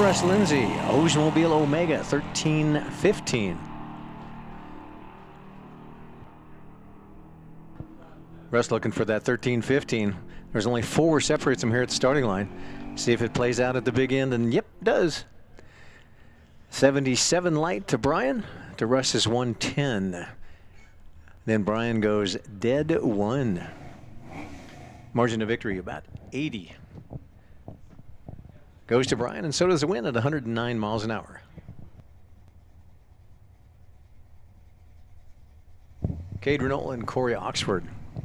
S1: Russ Lindsay, Oldsmobile Omega, 1315. Russ looking for that 1315. There's only 4 separates them here at the starting line. See if it plays out at the big end, and yep, does. 77 light to Brian. To Russ's 110. Then Brian goes dead 1. Margin of victory about 80. Goes to Brian, and so does the win at 109 miles an hour. Cade Renault and Corey Oxford.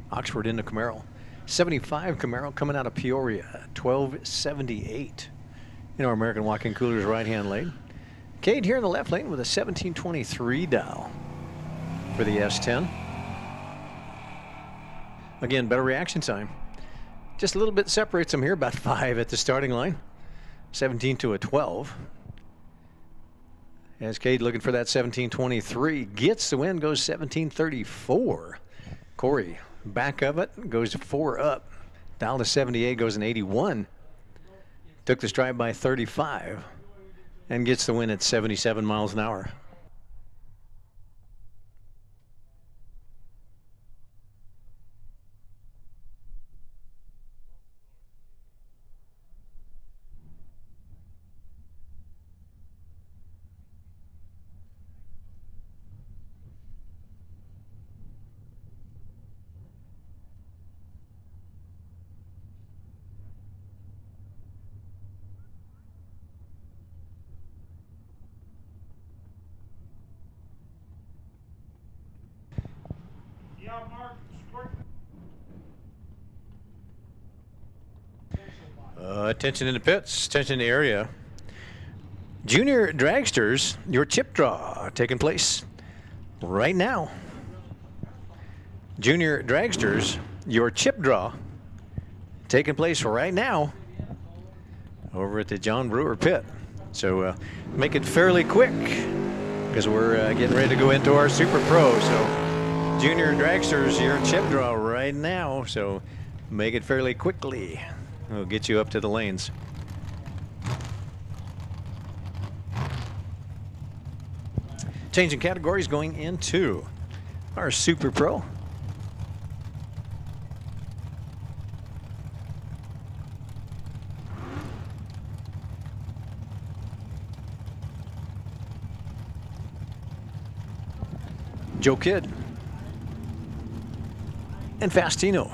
S1: Oxford into Camaro. 75 Camaro coming out of Peoria. 1278. In our American walk-in coolers right-hand lane. Cade here in the left lane with a 1723 dial for the S10. Again, better reaction time. Just a little bit separates them here, about 5 at the starting line. 17 to a 12. As Cade looking for that 1723, gets the win, goes 1734. Corey, back of it, goes 4 up. Dial to 78, goes an 81. Took the stride by 35. And gets the win at 77 miles an hour. Attention in the pits, attention in the area. Junior Dragsters, your chip draw taking place right now. Junior Dragsters, your chip draw taking place right now over at the John Brewer pit. So make it fairly quick because we're getting ready to go into our Super Pro. So Junior Dragsters, your chip draw right now. So make it fairly quickly. We'll get you up to the lanes. Changing categories going into our Super Pro. Joe Kidd and Fastino.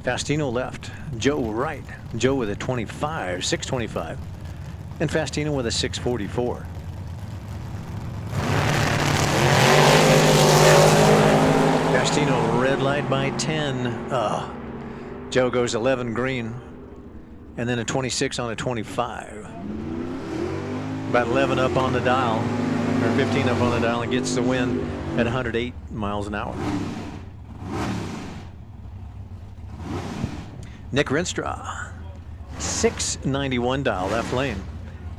S1: Fastino left, Joe right. Joe with a 25, 625, and Fastino with a 644. Fastino red light by 10. Joe goes 11 green, and then a 26 on a 25. About 11 up on the dial, or 15 up on the dial, and gets the win at 108 miles an hour. Nick Renstra, 691 dial left lane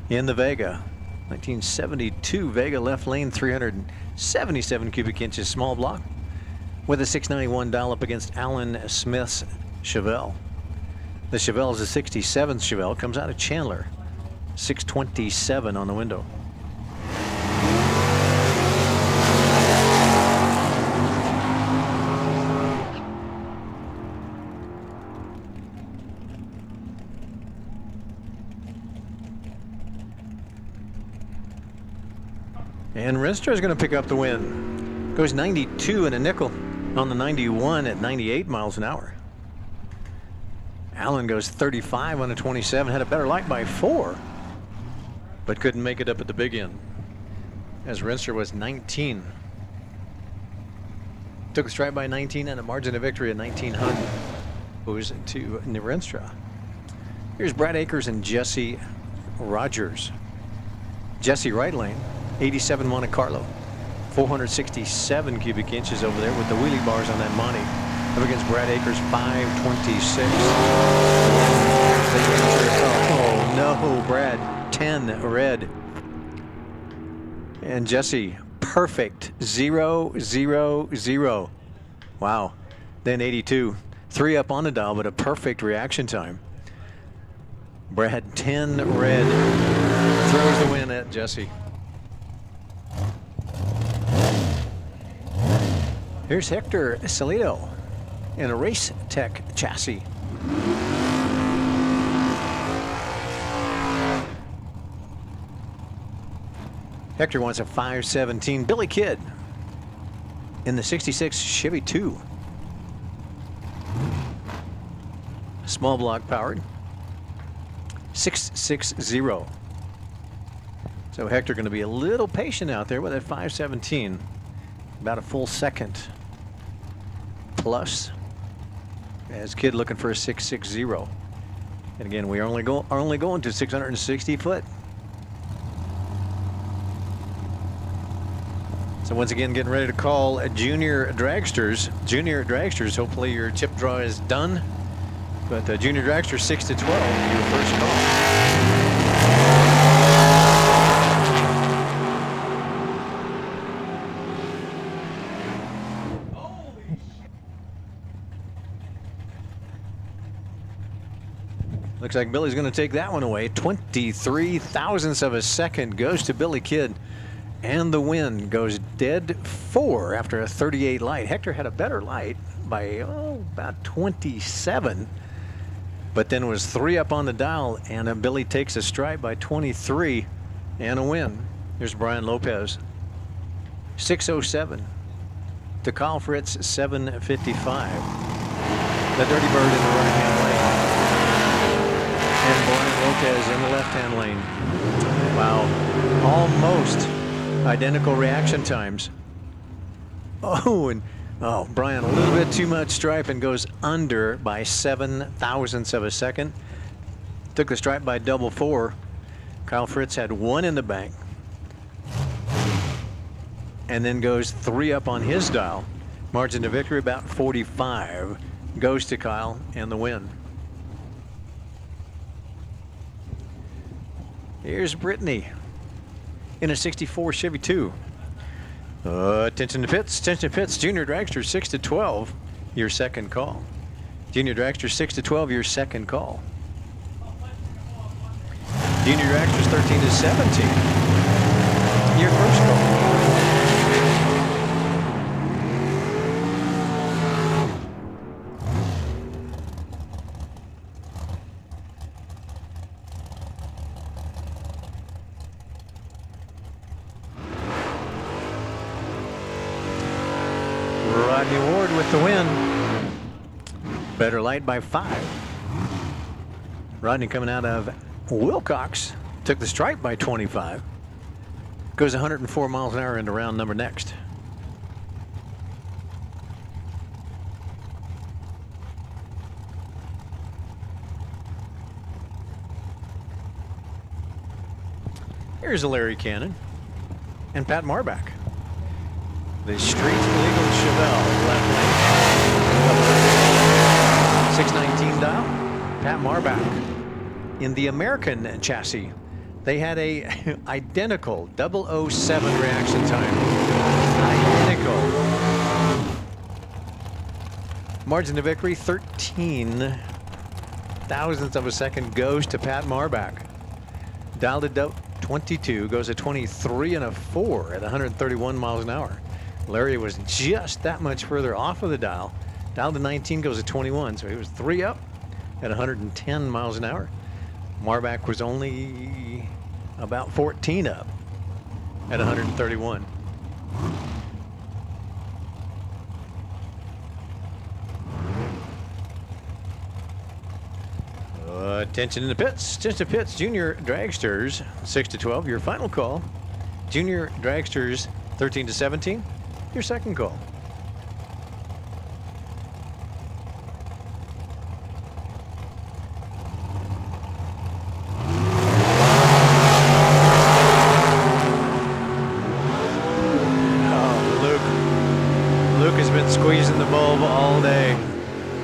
S1: in the Vega. 1972 Vega left lane, 377 cubic inches small block with a 691 dial up against Alan Smith's Chevelle. The Chevelle is a 67 Chevelle, comes out of Chandler. 627 on the window. And Rinstra is going to pick up the win. Goes 92 and a nickel on the 91 at 98 miles an hour. Allen goes 35 on the 27, had a better light by 4, but couldn't make it up at the big end, as Rinstra was 19. Took a strike by 19 and a margin of victory at 1900. Goes to Rinstra. Here's Brad Akers and Jesse Rogers. Jesse right lane, 87 Monte Carlo, 467 cubic inches over there with the wheelie bars on that Monte. Up against Brad Akers, 526. Oh no, Brad, 10 red. And Jesse, perfect, 0, 0, 0. Wow. Then 82, 3 up on the dial, but a perfect reaction time. Brad, 10 red, throws the win at Jesse. Here's Hector Salido in a Race Tech chassis. Hector wants a 517. Billy Kidd in the 66 Chevy 2. Small block powered. 660. So Hector going to be a little patient out there with that 517. About a full second plus, as Kidd looking for a 660. And again, we are only going to 660 foot. So once again, getting ready to call junior dragsters. Junior dragsters, hopefully your chip draw is done. But junior dragster 6 to 12, your first call. Looks like Billy's going to take that one away. 23 thousandths of a second goes to Billy Kidd. And the win goes dead 4 after a 38 light. Hector had a better light by about 27, but then was 3 up on the dial, and Billy takes a strike by 23 and a win. Here's Brian Lopez. 607 to Kyle Fritz, 755. The Dirty Bird in the right-hand lane. And Brian Lopez in the left-hand lane. Wow, almost identical reaction times. Brian, a little bit too much stripe and goes under by 7 thousandths of a second. Took the stripe by double 4. Kyle Fritz had 1 in the bank. And then goes 3 up on his dial. Margin of victory about 45. Goes to Kyle and the win. Here's Brittany in a 64 Chevy 2. Attention to pits, Junior Dragster 6 to 12, your second call. Junior Dragster 6 to 12, your second call. Junior Dragsters 13 to 17, your first call. Rodney Ward with the win. Better light by 5. Rodney coming out of Wilcox. Took the stripe by 25. Goes 104 miles an hour into round number next. Here's Larry Cannon and Pat Marbach. The street legal Chevelle left lane. 619 dial. Pat Marbach In the American chassis, they had a identical 007 reaction time. Identical. Margin of victory, 13 thousandths of a second goes to Pat Marbach. Dialed to 22, goes at 23 and a 4 at 131 miles an hour. Larry was just that much further off of the dial. Dialed to 19, goes at 21, so he was 3 up at 110 miles an hour. Marbach was only about 14 up at 131. Attention in the pits. Attention to pits. Junior dragsters 6 to 12. Your final call. Junior dragsters 13 to 17. Your second call. Luke has been squeezing the bulb all day,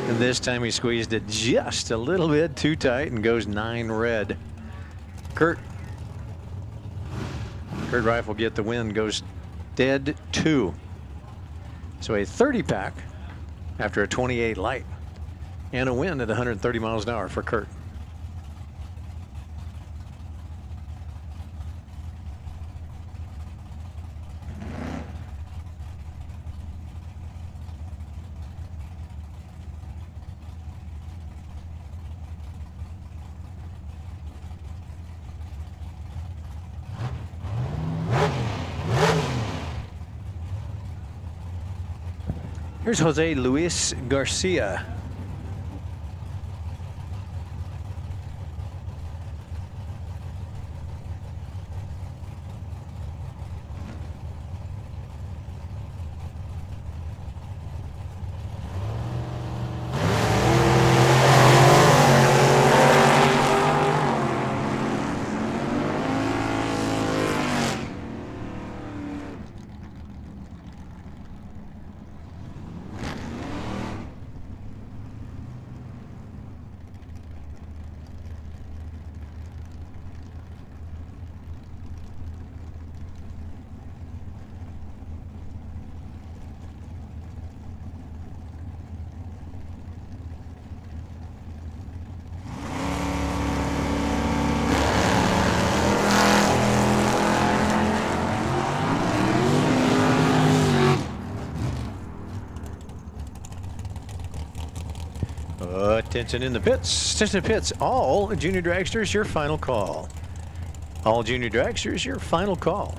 S1: and this time he squeezed it just a little bit too tight and goes 9 red. Kurt Reif will get the win, goes dead 2. So a 30 pack after a 28 light and a win at 130 miles an hour for Kurt. Here's Jose Luis Garcia. Attention in the pits. Attention in the pits. All junior dragsters, your final call. All junior dragsters, your final call.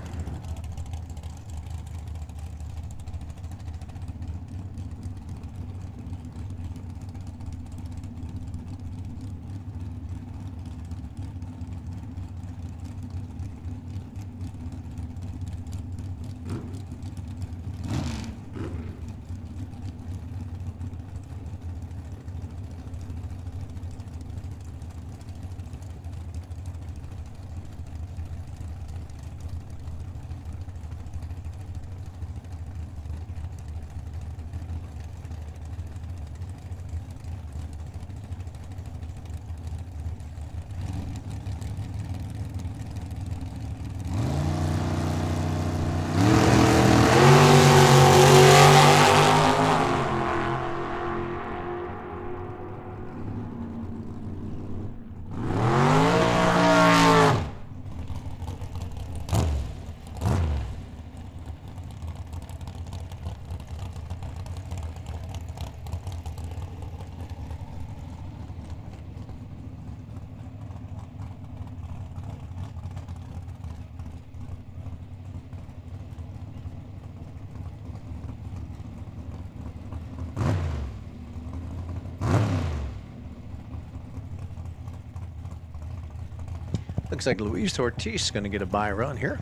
S1: Looks like Luis Ortiz is going to get a buy run here.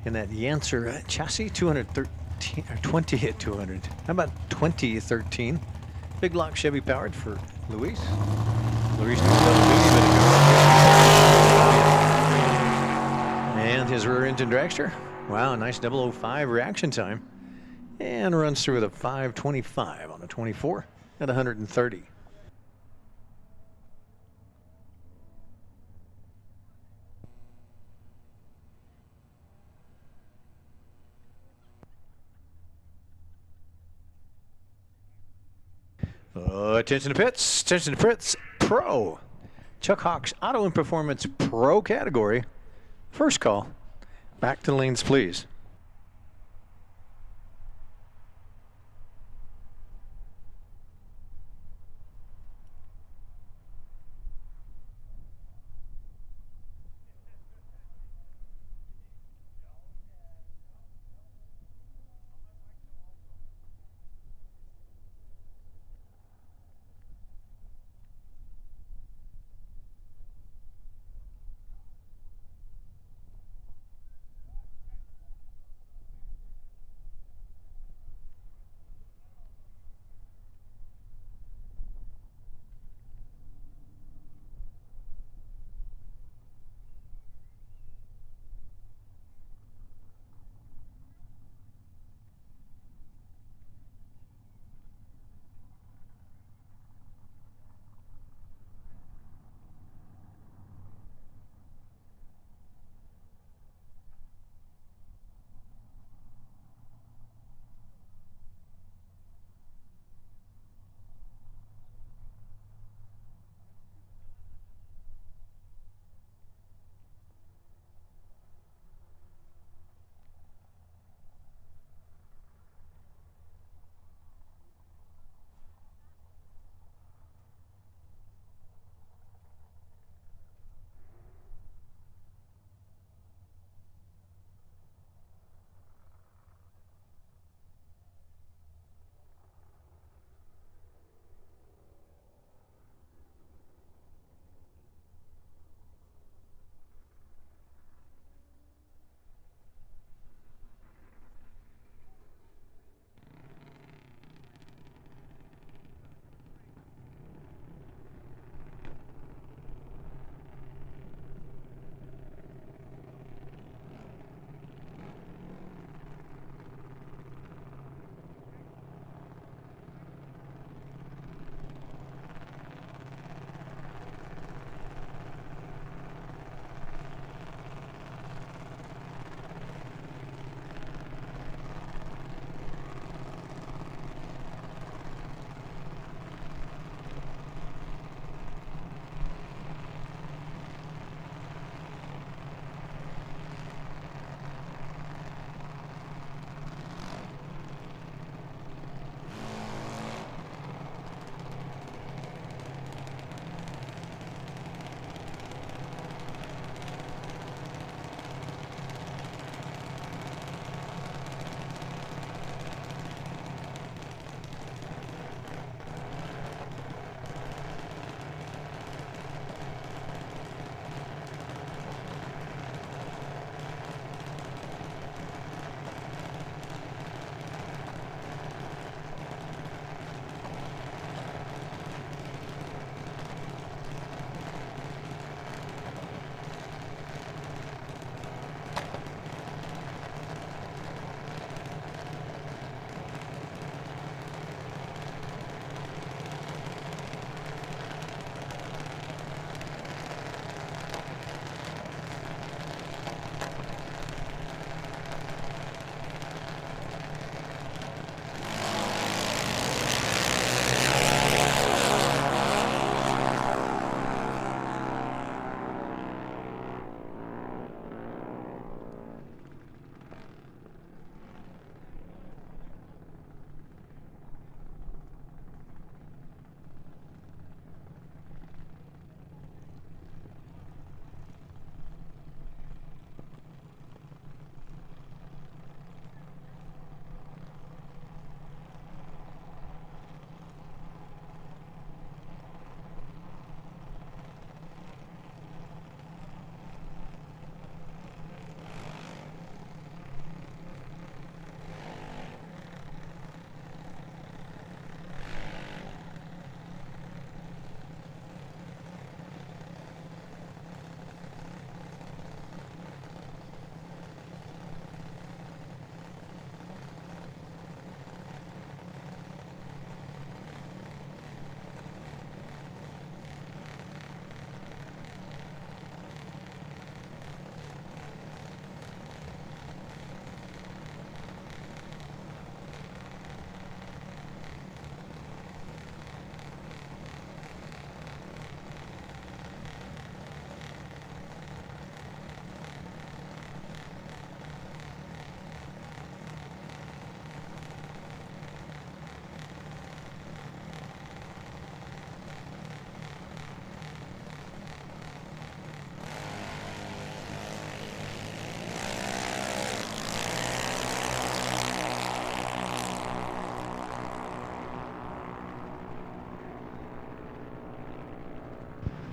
S1: In that Yancer chassis, 213, or 20 at 200. How about 2013? Big block Chevy powered for Luis. Luis does double duty, but and his rear engine dragster. Wow, nice 005 reaction time. And runs through with a 525 on a 24 at 130. Attention to pits. Attention to pits. Pro. Chuck Hawk's Auto and Performance Pro category. First call. Back to the lanes, please.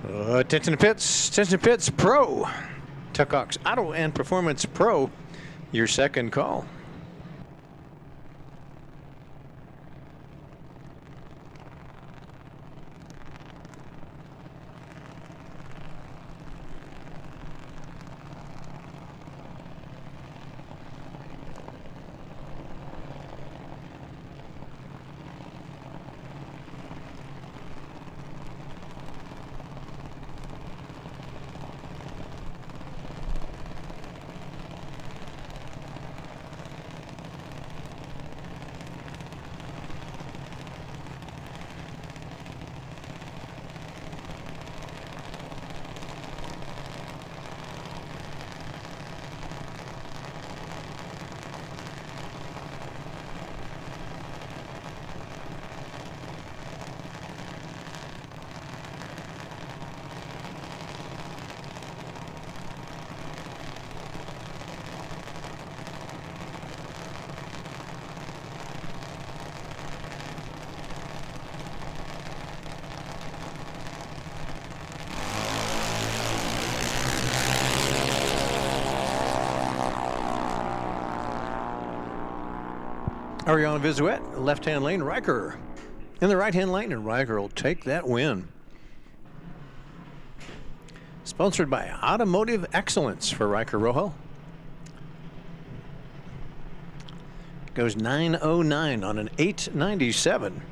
S1: Attention pits, Pro. TUCSON Auto and Performance Pro, your second call. Ariana Vizuet, left-hand lane, Riker in the right-hand lane, and Riker will take that win. Sponsored by Automotive Excellence for Riker Rojo. Goes 9:09 on an 8:97.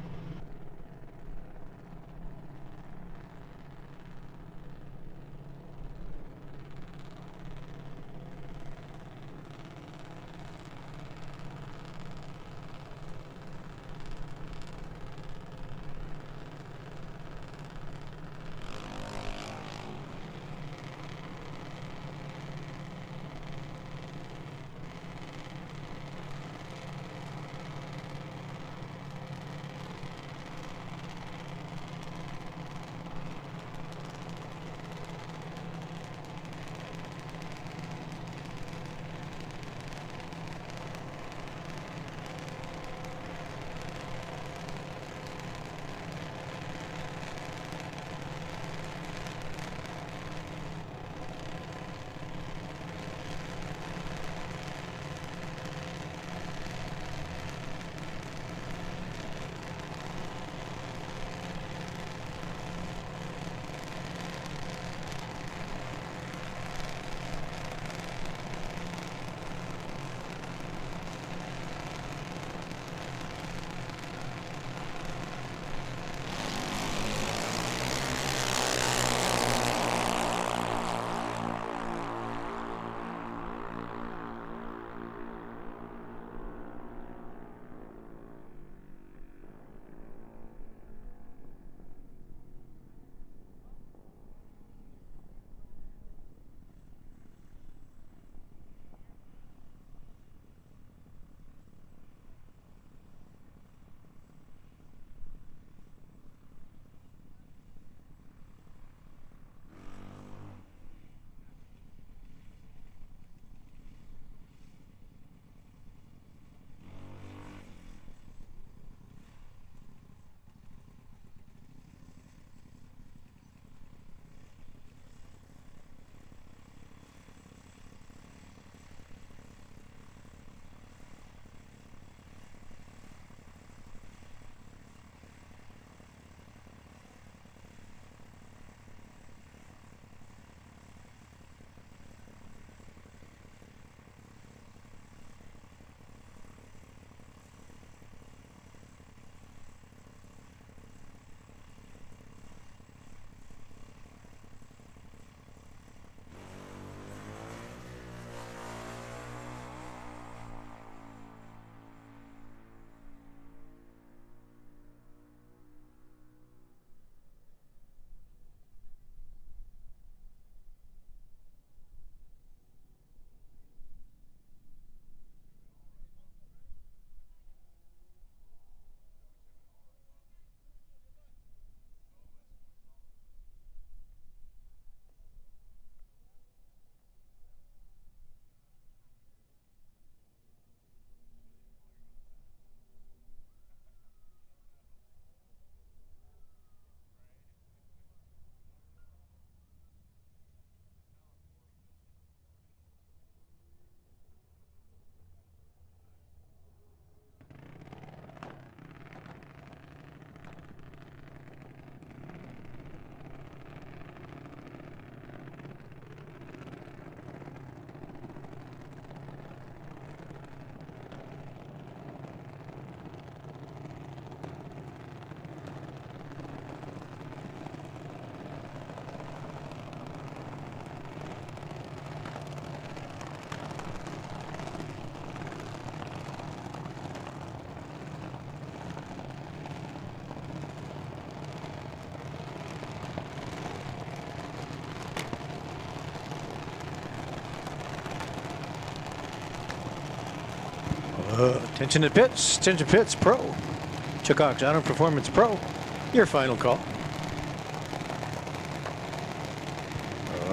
S1: Attention to pits, Pro. Chuck Hawks Auto Performance Pro. Your final call.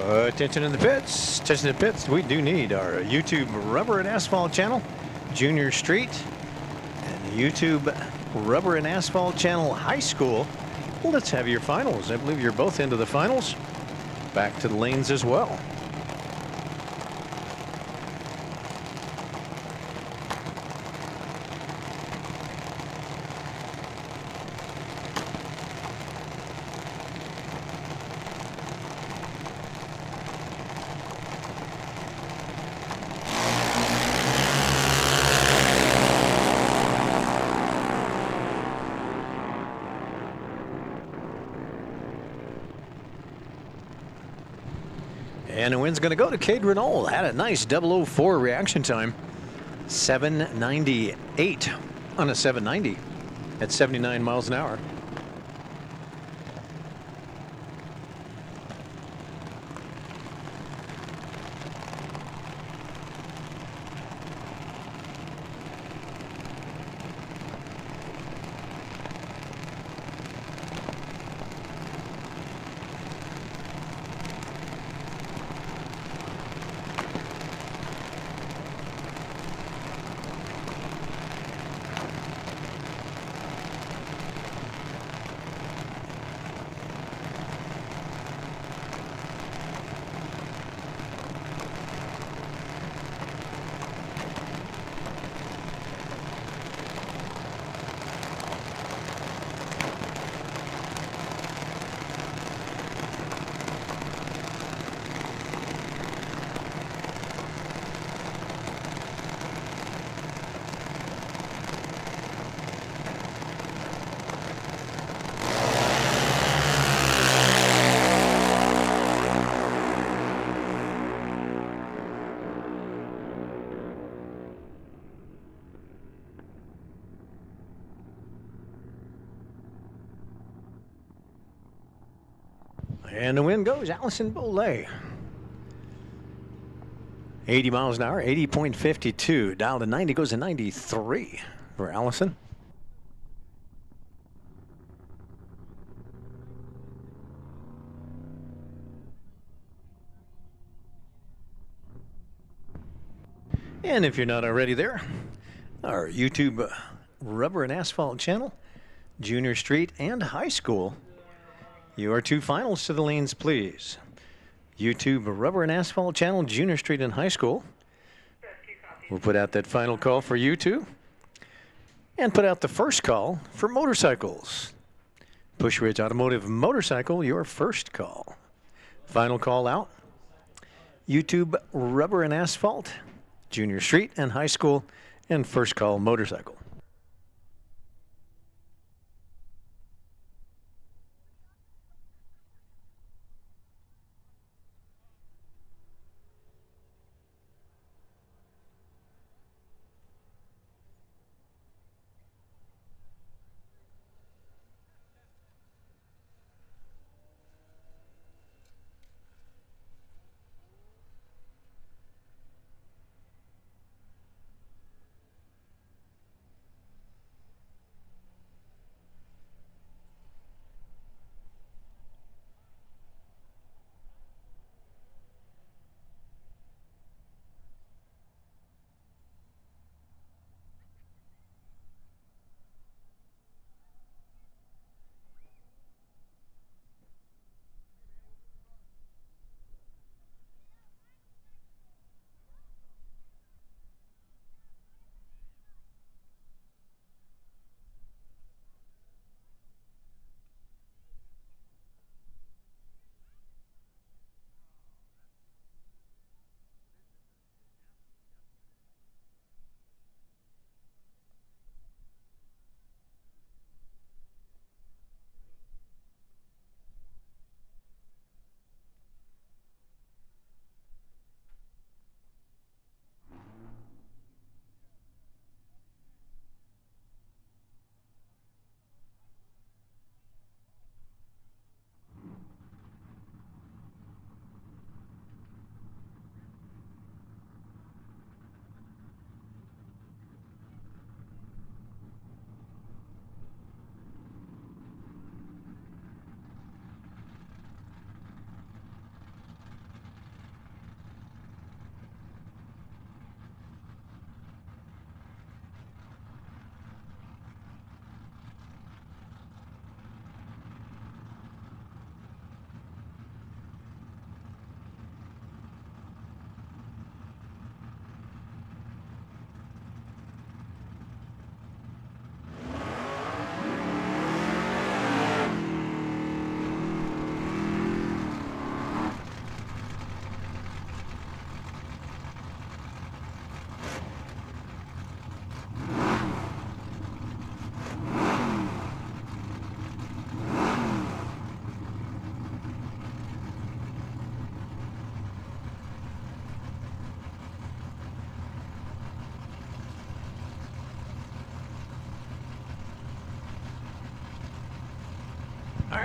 S1: Attention in the pits. We do need our YouTube Rubber and Asphalt channel, Junior Street, and YouTube Rubber and Asphalt channel, High School. Well, let's have your finals. I believe you're both into the finals. Back to the lanes as well. And the win's going to go to Cade Renault. Had a nice 004 reaction time. 798 on a 790 at 79 miles an hour. And the win goes Allison Bolay. 80 miles an hour, 80.52. Down to 90, goes to 93 for Allison. And if you're not already there, our YouTube Rubber and Asphalt channel, Junior Street and High School. Your two finals to the lanes, please. YouTube Rubber and Asphalt channel, Junior Street and High School. We'll put out that final call for you two. And put out the first call for motorcycles. Push Ridge Automotive Motorcycle, your first call. Final call out. YouTube Rubber and Asphalt, Junior Street and High School, and first call motorcycle.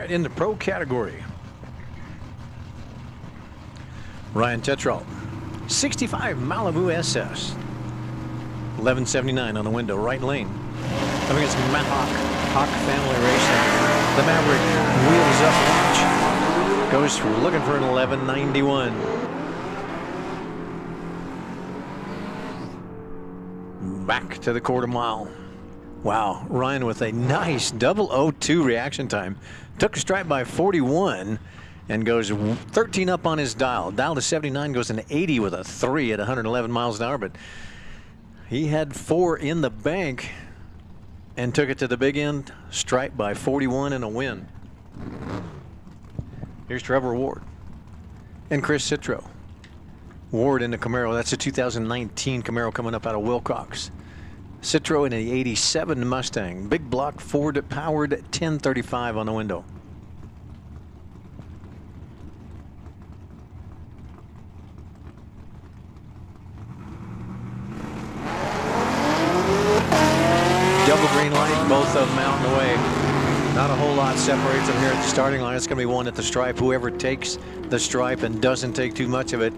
S1: right, in the pro category, Ryan Tetrault, 65 Malibu SS, 1179 on the window, right lane. Coming against Matt Hawk Family Racing. The Maverick wheels up launch. Goes looking for an 1191. Back to the quarter mile. Wow, Ryan with a nice 002 reaction time. Took a stripe by 41 and goes 13 up on his dial. Dial to 79, goes an 80 with a 3 at 111 miles an hour. But he had 4 in the bank and took it to the big end. Stripe by 41 and a win. Here's Trevor Ward and Chris Citro. Ward in the Camaro. That's a 2019 Camaro coming up out of Wilcox. Citro in an 87 Mustang. Big block Ford powered 1035 on the window. Double green light, both of them out and away. Not a whole lot separates them here at the starting line. It's going to be one at the stripe. Whoever takes the stripe and doesn't take too much of it.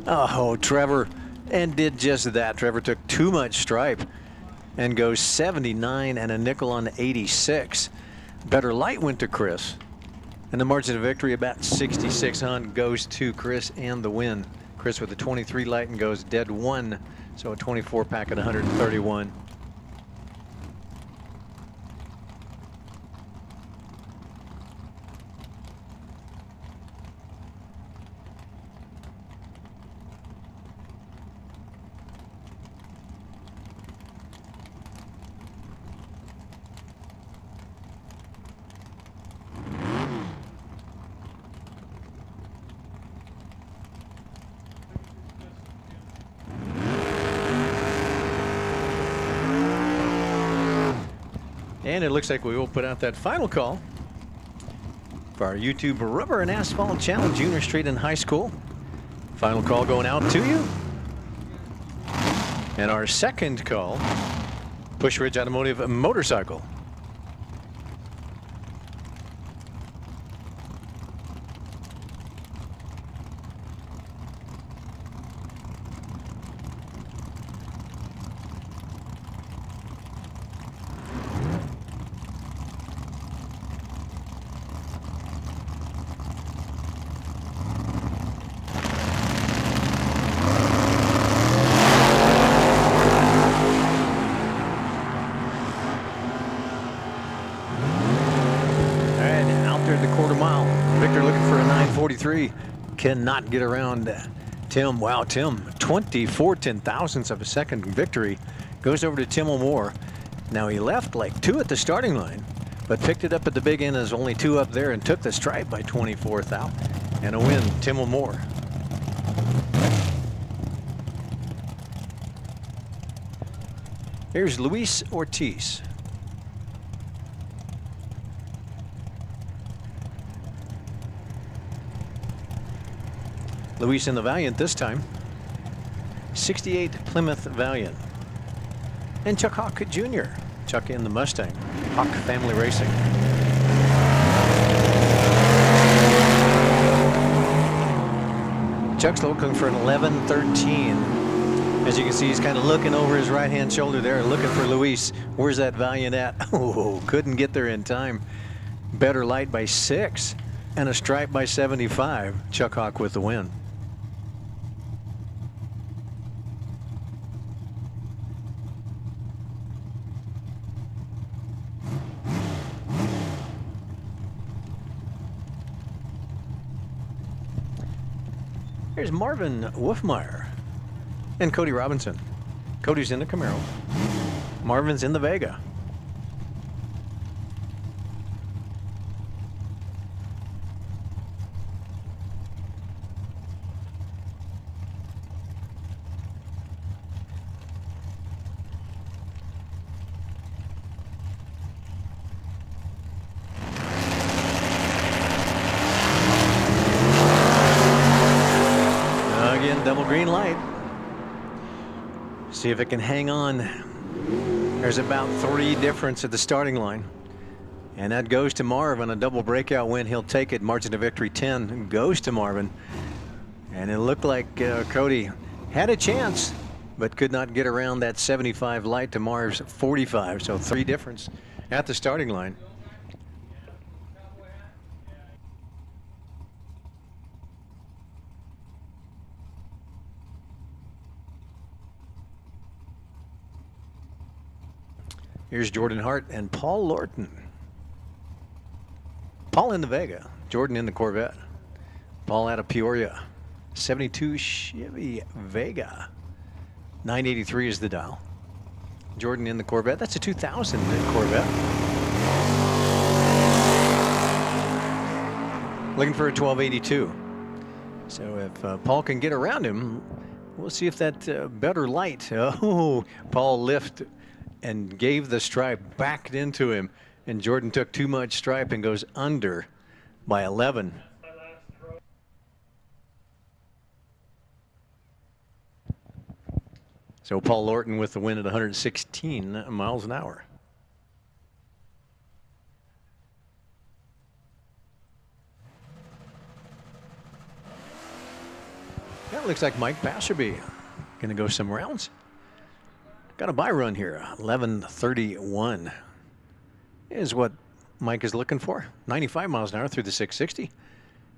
S1: Oh, Trevor, and did just that. Trevor took too much stripe and goes 79 and a nickel on 86. Better light went to Chris. And the margin of victory about 66 on goes to Chris and the win. Chris with a 23 light and goes dead 1. So a 24 pack at 131. And it looks like we will put out that final call for our YouTube Rubber and Asphalt Challenge Junior Street and High School. Final call going out to you. And our second call, Push Ridge Automotive Motorcycle. Cannot get around Tim. Wow, Tim, 24 10,000ths of a second victory. Goes over to Tim O'More. Now he left like 2 at the starting line, but picked it up at the big end as only 2 up there and took the stripe by 24 thou. And a win, Tim O'More. Here's Luis Ortiz. Luis in the Valiant this time. 68 Plymouth Valiant. And Chuck Hawk Jr. Chuck in the Mustang. Hawk Family Racing. Chuck's looking for an 11-13. As you can see, he's kind of looking over his right-hand shoulder there, looking for Luis. Where's that Valiant at? Oh, couldn't get there in time. Better light by 6 and a stripe by 75. Chuck Hawk with the win. Here's Marvin Wolfmeyer and Cody Robinson. Cody's in the Camaro. Marvin's in the Vega. Double green light. See if it can hang on. There's about 3 difference at the starting line. And that goes to Marvin. A double breakout win. He'll take it. Margin of victory 10 goes to Marvin. And it looked like Cody had a chance, but could not get around that 75 light to Marv's 45. So 3 difference at the starting line. Here's Jordan Hart and Paul Lorton. Paul in the Vega, Jordan in the Corvette. Paul out of Peoria. 72 Chevy Vega. 983 is the dial. Jordan in the Corvette. That's a 2000 Corvette. Looking for a 1282. So if Paul can get around him, we'll see if that better light. Oh, Paul lifted and gave the stripe, backed into him, and Jordan took too much stripe and goes under by 11. So Paul Lorton with the win at 116 miles an hour. That looks like Mike Passerby going to go some rounds. Got a buy run here. 11:31 is what Mike is looking for. 95 miles an hour through the 660.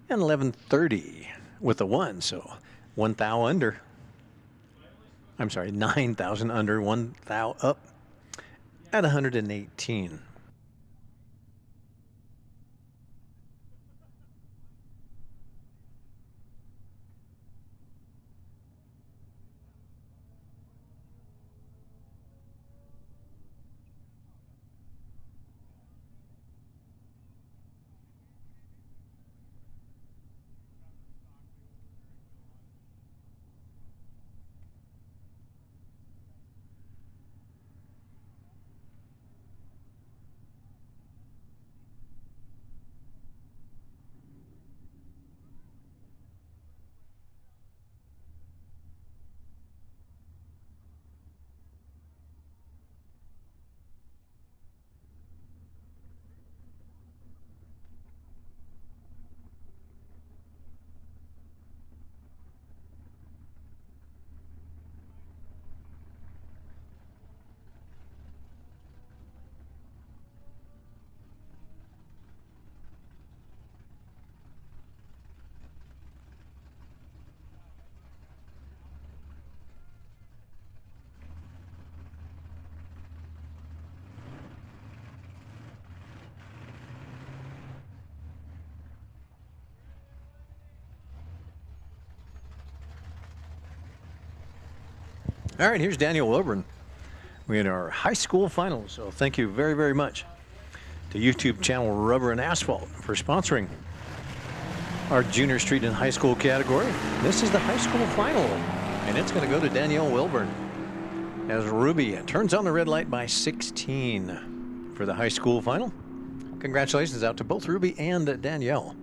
S1: And 11:30 with the 1. So 1 thou under. I'm sorry, 9,000 under, 1 thou up at 118. All right, here's Daniel Wilburn. We had our high school finals, so thank you very, very much to YouTube channel Rubber and Asphalt for sponsoring our junior street and high school category. This is the high school final, and it's going to go to Danielle Wilburn as Ruby turns on the red light by 16 for the high school final. Congratulations out to both Ruby and Danielle.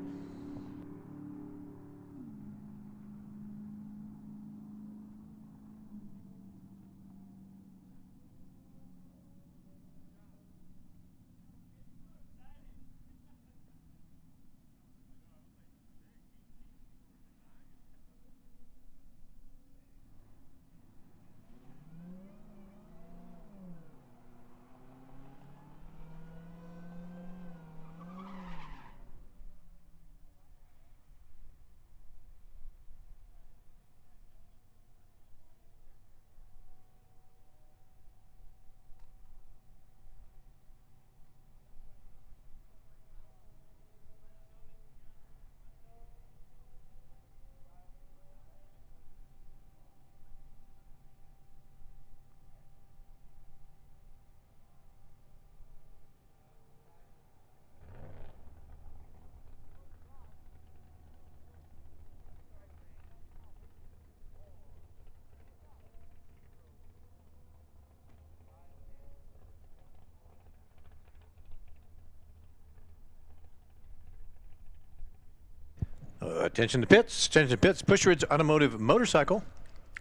S1: Attention to pits. Attention to pits. Push Ridge Automotive Motorcycle,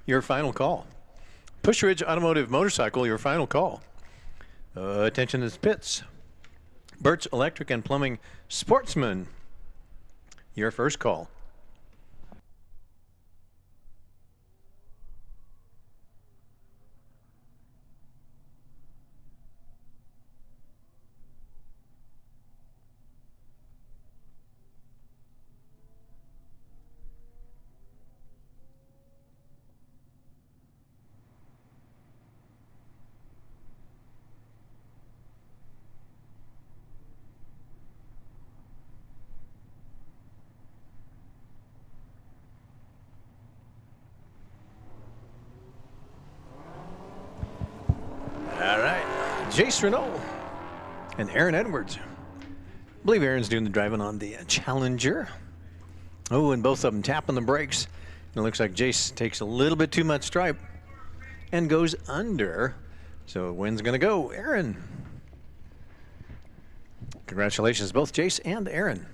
S1: your final call. Push Ridge Automotive Motorcycle, your final call. Attention to the pits. Bert's Electric and Plumbing Sportsman, your first call. All right, Jace Renault and Aaron Edwards. I believe Aaron's doing the driving on the Challenger. Oh, and both of them tapping the brakes. And it looks like Jace takes a little bit too much stripe and goes under. So wind's going to go Aaron. Congratulations, both Jace and Aaron.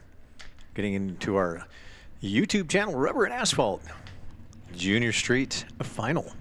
S1: Getting into our YouTube channel, Rubber and Asphalt Junior Street Final.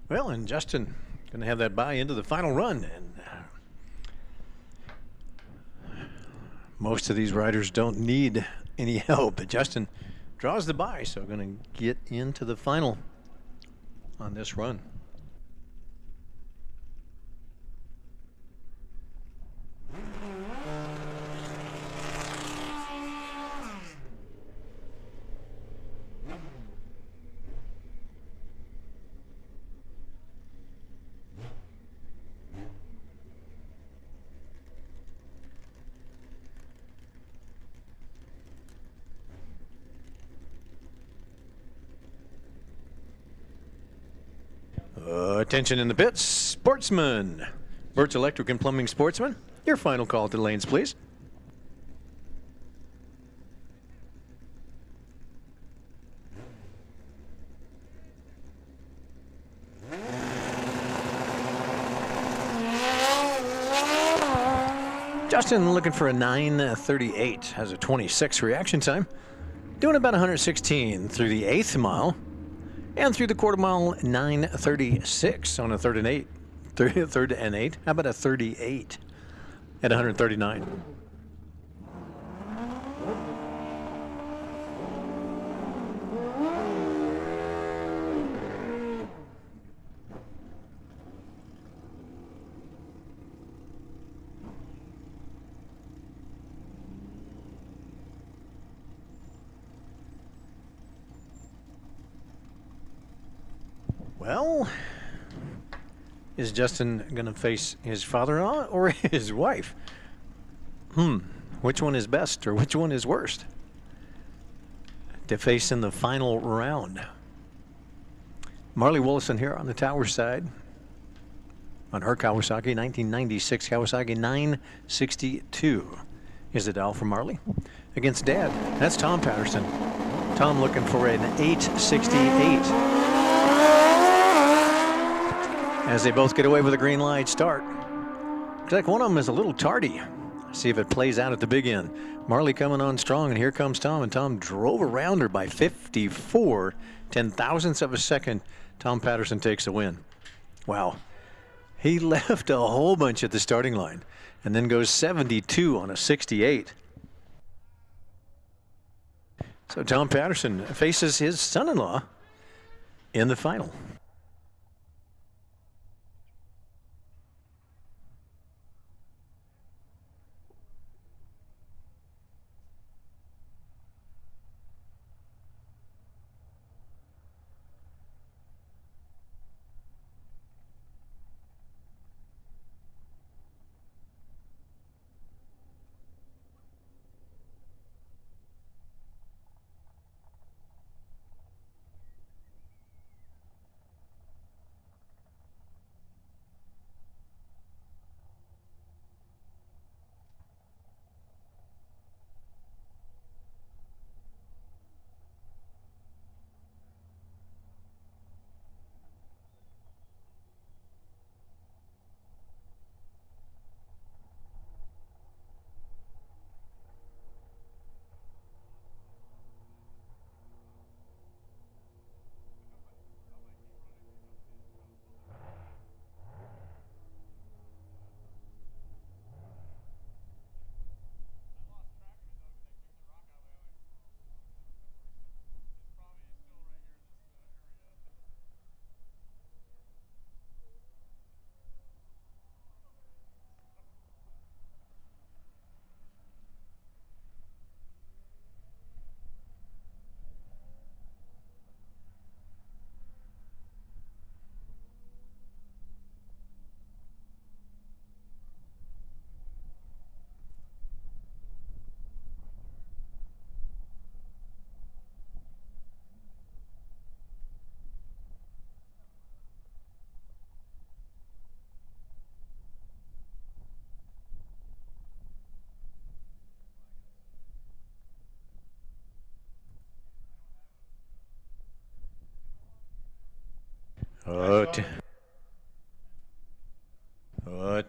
S1: Well, and Justin going to have that bye into the final run. And most of these riders don't need any help. But Justin draws the bye, so going to get into the final on this run. Attention in the pits, Sportsman. Bert's Electric and Plumbing Sportsman. Your final call to the lanes, please. Justin looking for a 9:38, has a 26 reaction time. Doing about 116 through the 8th mile. And through the quarter mile, 9:36 on a 3rd and 8. 3rd and 8. How about a 38 at 139? Well, is Justin going to face his father-in-law or his wife? Which one is best or which one is worst to face in the final round? Marley Willison here on the tower side on her Kawasaki, 1996 Kawasaki 962 is the dial for Marley. Against Dad, that's Tom Patterson. Tom looking for an 868. As they both get away with a green light start. Looks like one of them is a little tardy. See if it plays out at the big end. Marley coming on strong, and here comes Tom, and Tom drove around her by 54 ten-thousandths of a second. Tom Patterson takes the win. Wow. He left a whole bunch at the starting line and then goes 72 on a 68. So Tom Patterson faces his son-in-law in the final.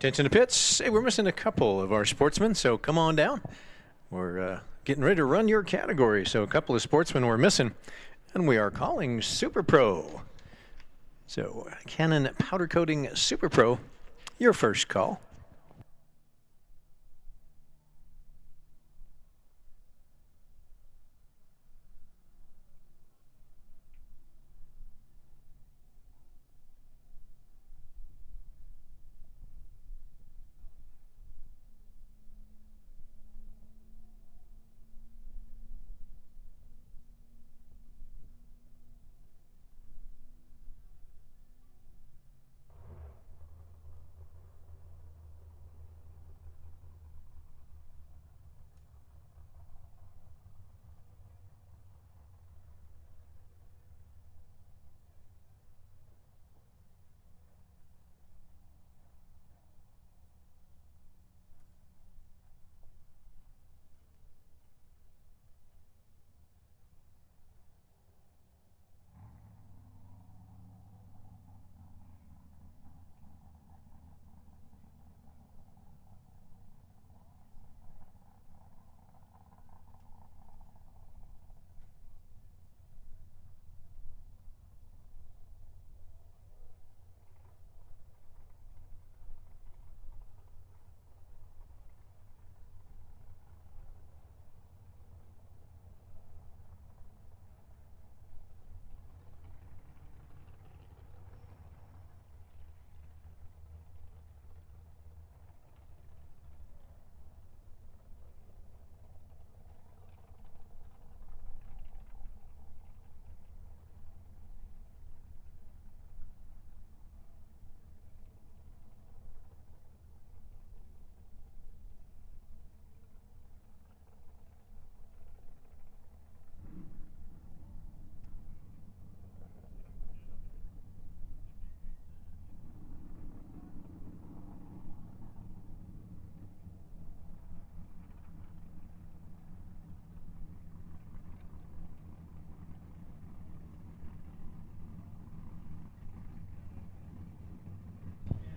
S1: Attention to pits. Hey, we're missing a couple of our sportsmen, so come on down. We're getting ready to run your category, so a couple of sportsmen we're missing, and we are calling Super Pro. So Canon Powder Coating Super Pro, your first call.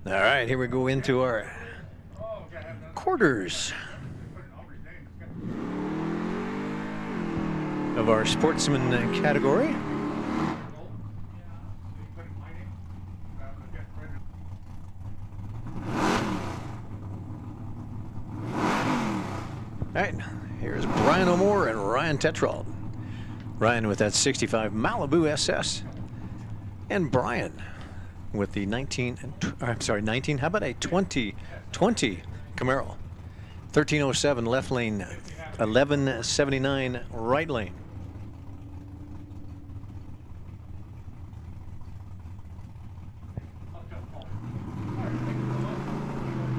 S1: All right, here we go into our quarters of our sportsman category. All right, here's Brian O'More and Ryan Tetrault. Ryan with that 65 Malibu SS, and Brian with the 19, how about a 2020 Camaro. 1307 left lane, 1179 right lane.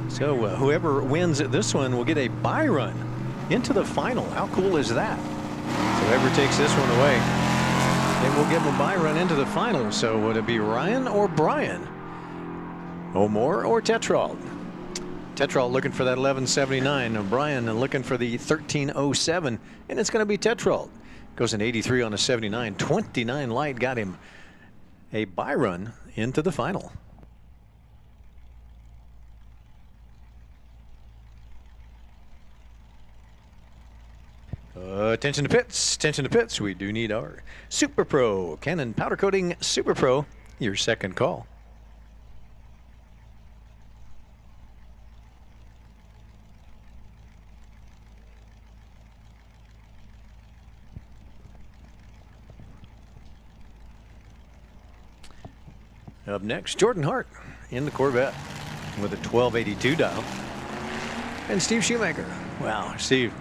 S1: So whoever wins this one will get a bye run into the final. How cool is that? So whoever takes this one away, then we'll give them a bye run into the final. So would it be Ryan or Brian? O'More or Tetrault? Tetrault looking for that 1179. Brian looking for the 1307, and it's going to be Tetrault. Goes an 83 on a 79. 29 light got him a bye run into the final. Attention to pits, attention to pits. We do need our Super Pro, Canon Powder Coating Super Pro, your second call. Up next, Jordan Hart in the Corvette with a 1282 dial. And Steve Shoemaker. Wow, Steve.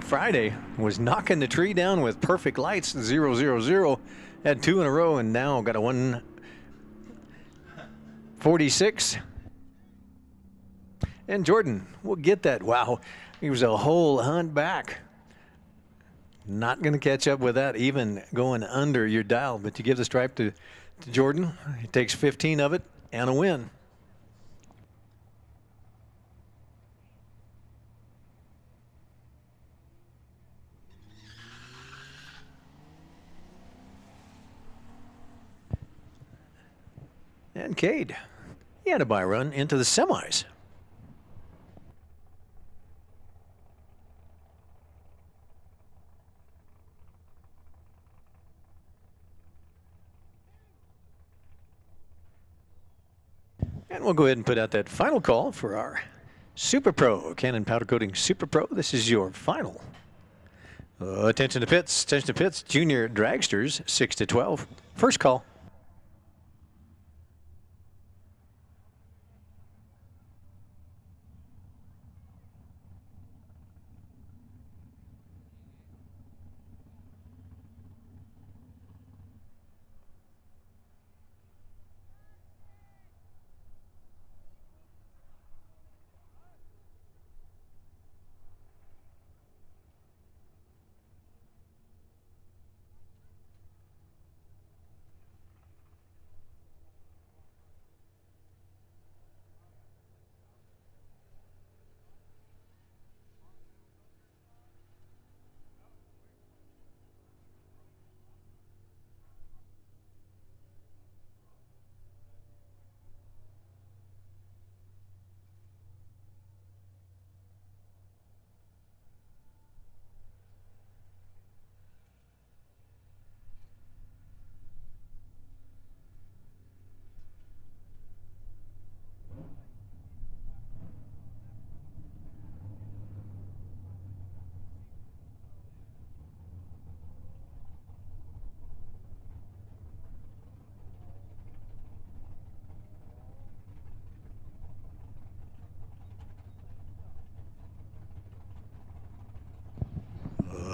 S1: Friday was knocking the tree down with perfect lights, 000, had 2 in a row, and now got a 146. And Jordan will get that. Wow, he was a whole hunt back. Not going to catch up with that, even going under your dial, but you give the stripe to Jordan. He takes 15 of it and a win. And Cade, he had a bye run into the semis. And we'll go ahead and put out that final call for our Super Pro, Canon Powder Coating Super Pro. This is your final. Attention to pits, junior dragsters, 6 to 12. First call.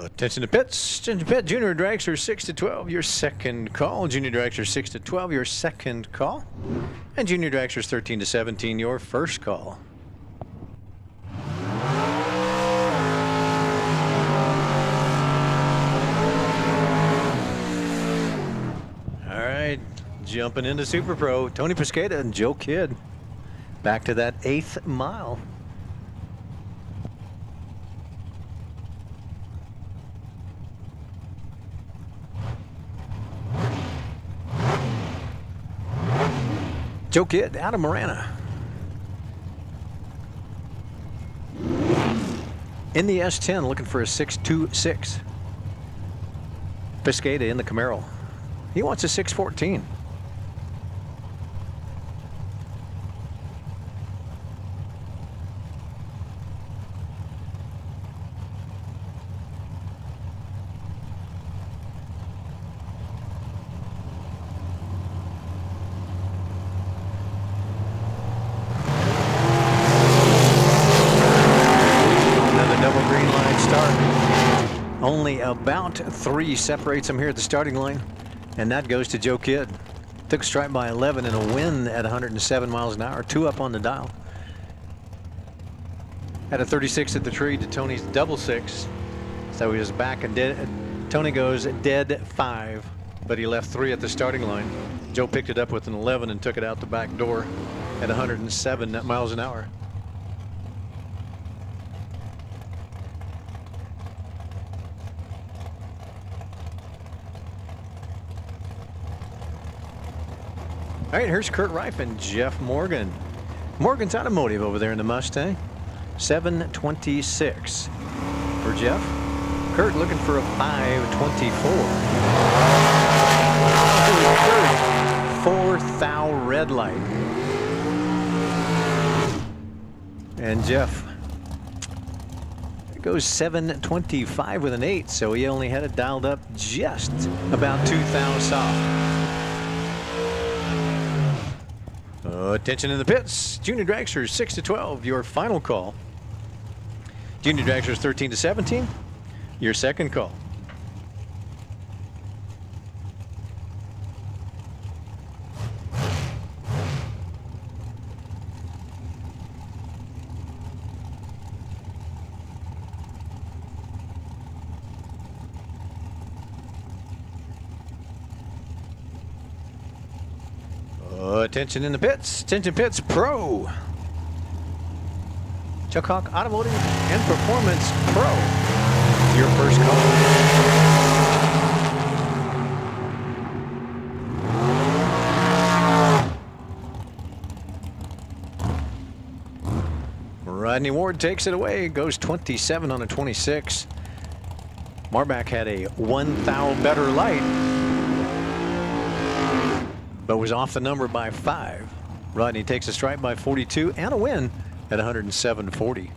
S1: Attention to pits, junior dragster 6 to 12, your second call. Junior dragster 6 to 12, your second call. And junior dragsters 13 to 17, your first call. All right, jumping into Super Pro, Tony Pesqueda and Joe Kidd. Back to that 8th mile. Joe Kidd out of Marana. in the S10 looking for a 6.26. Piscata in the Camaro. He wants a 6.14. Only about 3 separates them here at the starting line, and that goes to Joe Kidd. Took a strike by 11 and a win at 107 miles an hour, 2 up on the dial. Had a 36 at the tree to Tony's double 6, so he was back and dead. Tony goes dead 5, but he left 3 at the starting line. Joe picked it up with an 11 and took it out the back door at 107 miles an hour. All right, here's Kurt Reif and Jeff Morgan. Morgan's Automotive over there in the Mustang. 726 for Jeff. Kurt looking for a 524. Kurt, 4 thou red light. And Jeff goes 725 with an 8, so he only had it dialed up just about 2 thou soft. Attention in the pits. Junior Dragsters 6 to 12, your final call. Junior Dragsters 13 to 17, your second call. Attention in the pits. Attention pits pro. Chuck Hawk Automotive and Performance Pro. Your first call. Rodney Ward takes it away. Goes 27 on a 26. Marbach had a 1 thou better light, but was off the number by 5. Rodney takes a strike by 42 and a win at 107.40.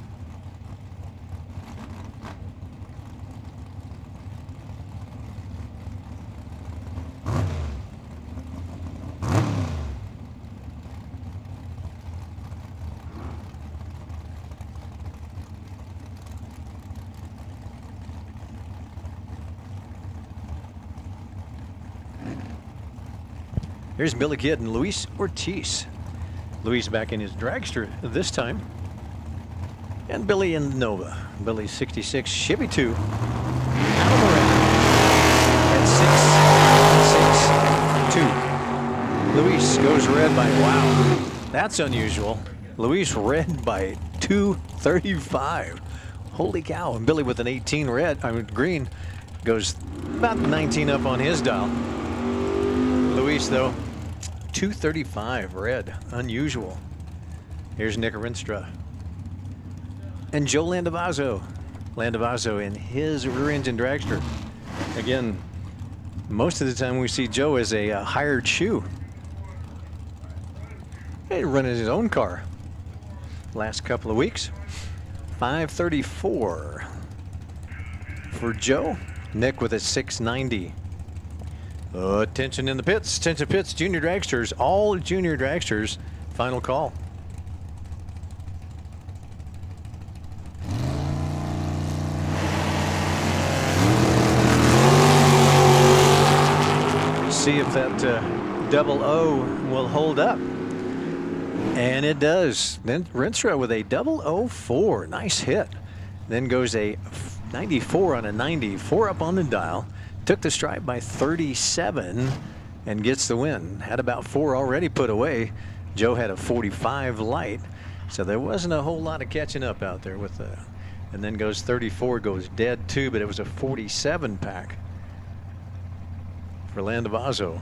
S1: Here's Billy Kidd and Luis Ortiz. Luis back in his dragster this time. And Billy in Nova. Billy's 66 Chevy 2. Out of the red. At 6-6-2. Luis goes red by, wow, that's unusual. Luis red by 235. Holy cow. And Billy with an 18 green goes about 19 up on his dial. Luis though, 235 red, unusual. Here's Nick Rinstra. And Joe Landavazo. Landavazo in his rear engine dragster. Again, most of the time we see Joe as a hired shoe. He's running his own car. Last couple of weeks. 534 for Joe. Nick with a 690. Attention in the pits. Attention pits. Junior dragsters. All junior dragsters. Final call. See if that double O will hold up. And it does. Then Rinstra with a 004. Nice hit. Then goes a 94 on a 90. 4 up on the dial. Took the strike by 37 and gets the win. Had about 4 already put away. Joe had a 45 light, so there wasn't a whole lot of catching up out there with the. And then goes 34, goes dead too, but it was a 47 pack for Landavazo,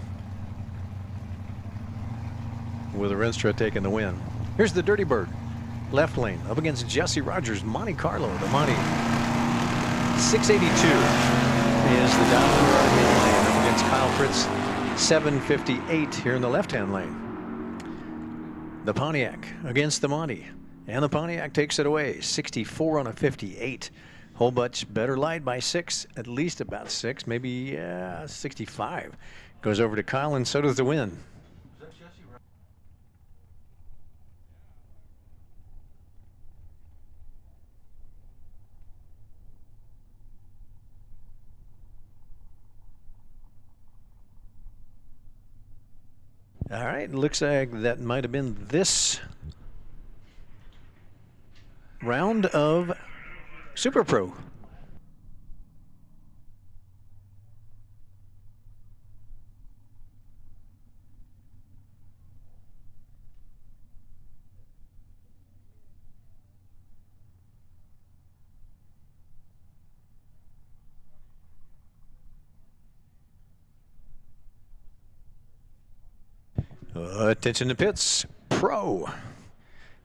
S1: with Rinstra taking the win. Here's the Dirty Bird. left lane up against Jesse Rogers, Monte Carlo. The Monte 682 is the down in the right-hand lane up against Kyle Fritz, 758 here in the left-hand lane. The Pontiac against the Monte, and the Pontiac takes it away, 64 on a 58. Whole bunch better light by 6, at least about 6, maybe 65. Goes over to Kyle, and so does the win. All right, looks like that might have been this round of Super Pro. Attention to pits, Pro.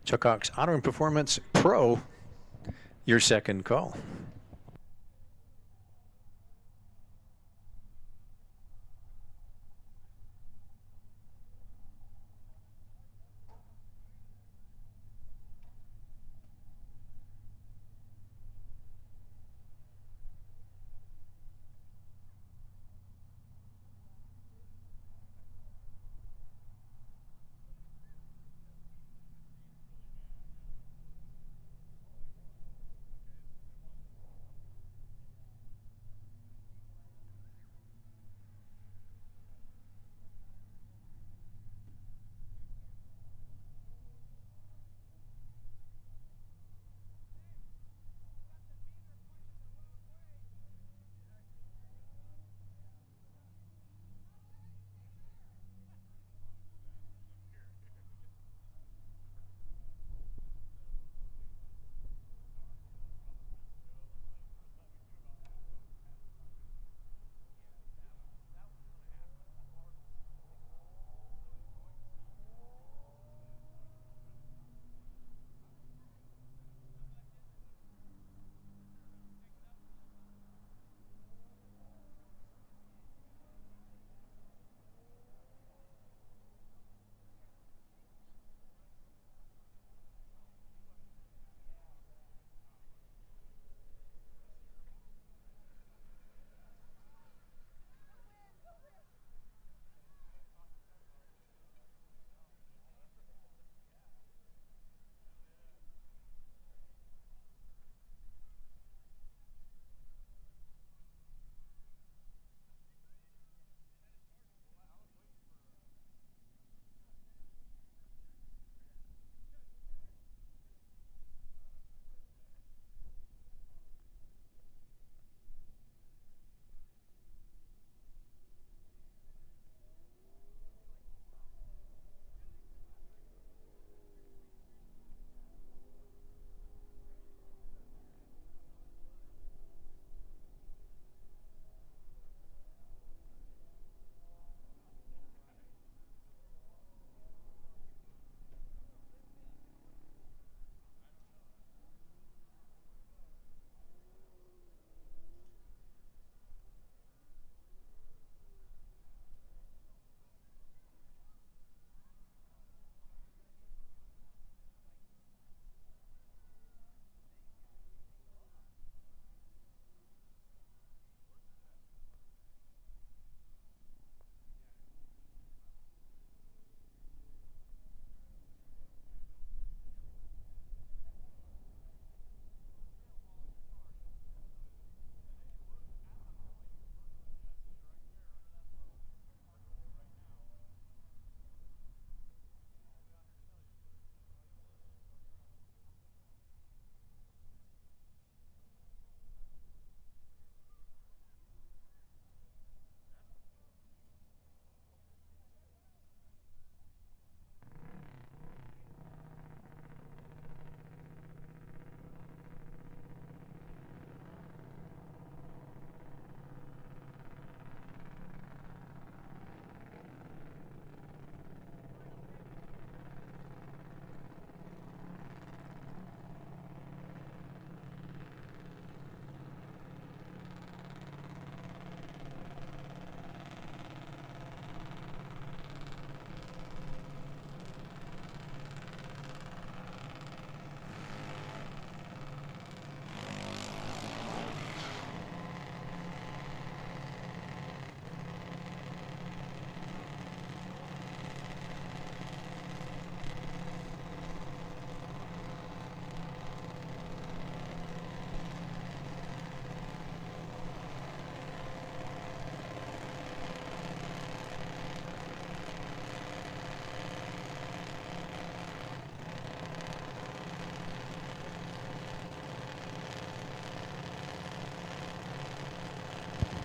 S1: Chuck Hawks Auto and Performance Pro, your second call.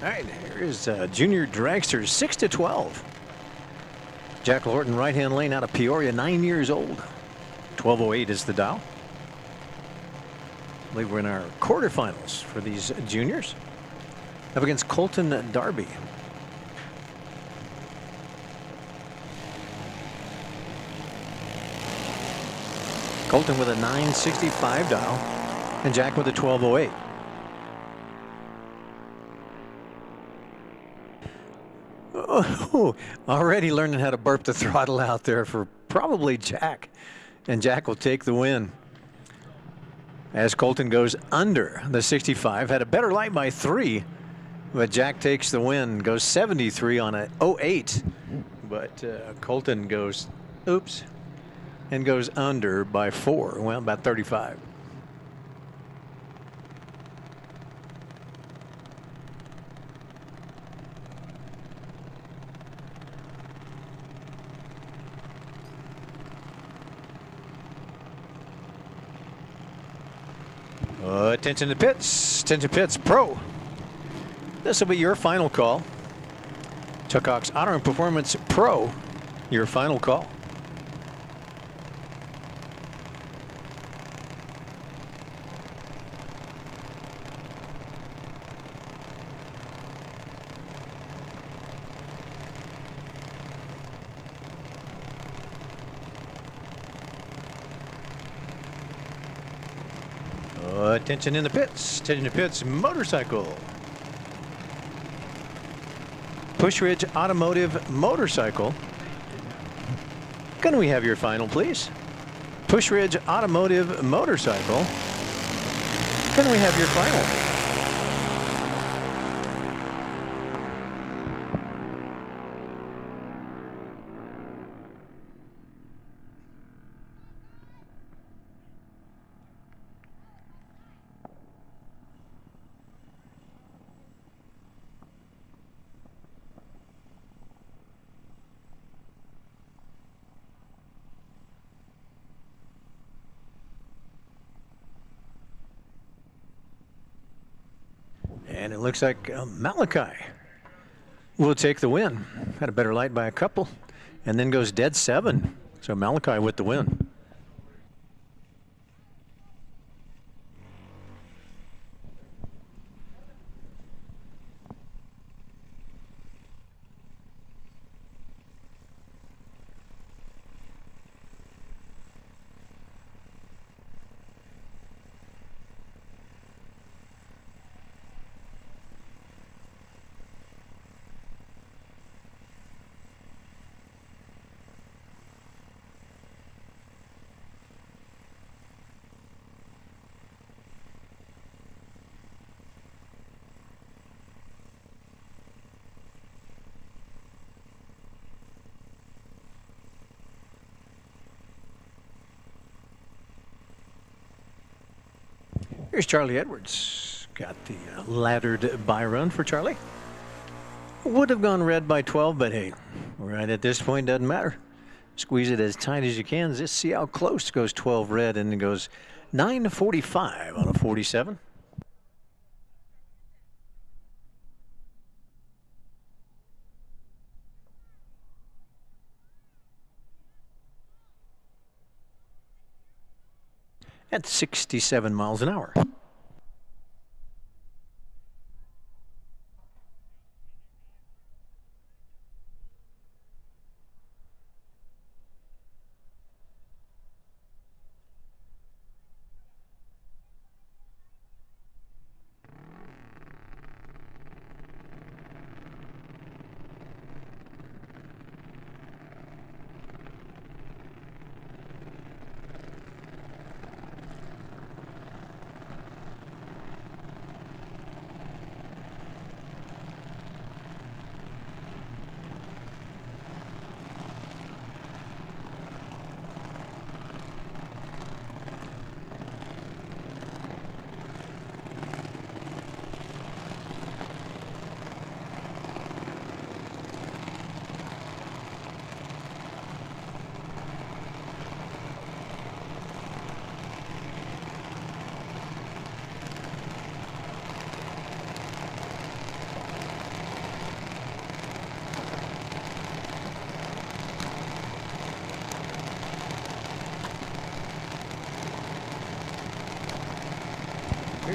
S1: All right, here is junior dragster 6 to 12. Jack Lorton, right-hand lane out of Peoria, 9 years old. 12:08 is the dial. I believe we're in our quarterfinals for these juniors. Up against Colton Darby. Colton with a 965 dial, and Jack with a 1208. Oh, already learning how to burp the throttle out there for probably Jack. And Jack will take the win. As Colton goes under the 65, had a better light by 3, but Jack takes the win, goes 73 on a 08. But Colton goes, oops, and goes under by 4, well, about 35. Attention to pits. Attention pits. Pro. This will be your final call. Chuck Hawks Auto and Performance Pro. Your final call. Attention in the pits. Attention to pits. Motorcycle. Pushridge Automotive Motorcycle. Can we have your final, please? Pushridge Automotive Motorcycle. Can we have your final? And it looks like Malachi will take the win. Had a better light by a couple, and then goes dead 7. So Malachi with the win. Here's Charlie Edwards. Got the laddered by run for Charlie. Would have gone red by 12, but hey, right at this point, doesn't matter. Squeeze it as tight as you can. Just see how close goes 12 red, and it goes 9:45 on a 47. At 67 miles an hour.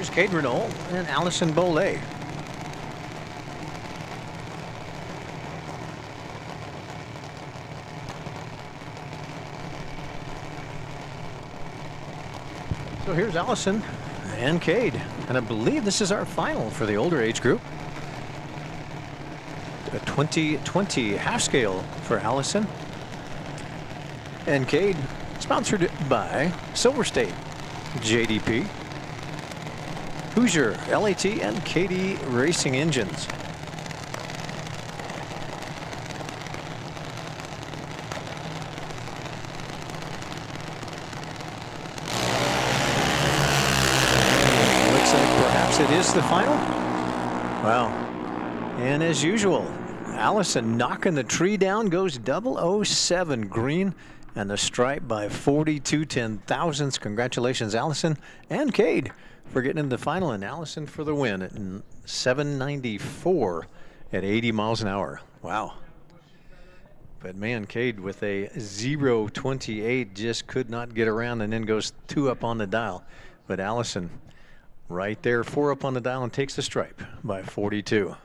S1: Here's Cade Renault and Allison Bollet. So here's Allison and Cade, and I believe this is our final for the older age group. A 2020 half scale for Allison and Cade, sponsored by Silver State, JDP, Hoosier, LAT, and KD Racing Engines. Perhaps it is the final. Wow. And as usual, Allison knocking the tree down, goes 007 green and the stripe by 42 10,000ths. Congratulations, Allison and Cade, for getting in the final, and Allison for the win at 794 at 80 miles an hour. Wow. But man, Cade with a 0.28 just could not get around, and then goes 2 up on the dial. But Allison right there, 4 up on the dial, and takes the stripe by 42.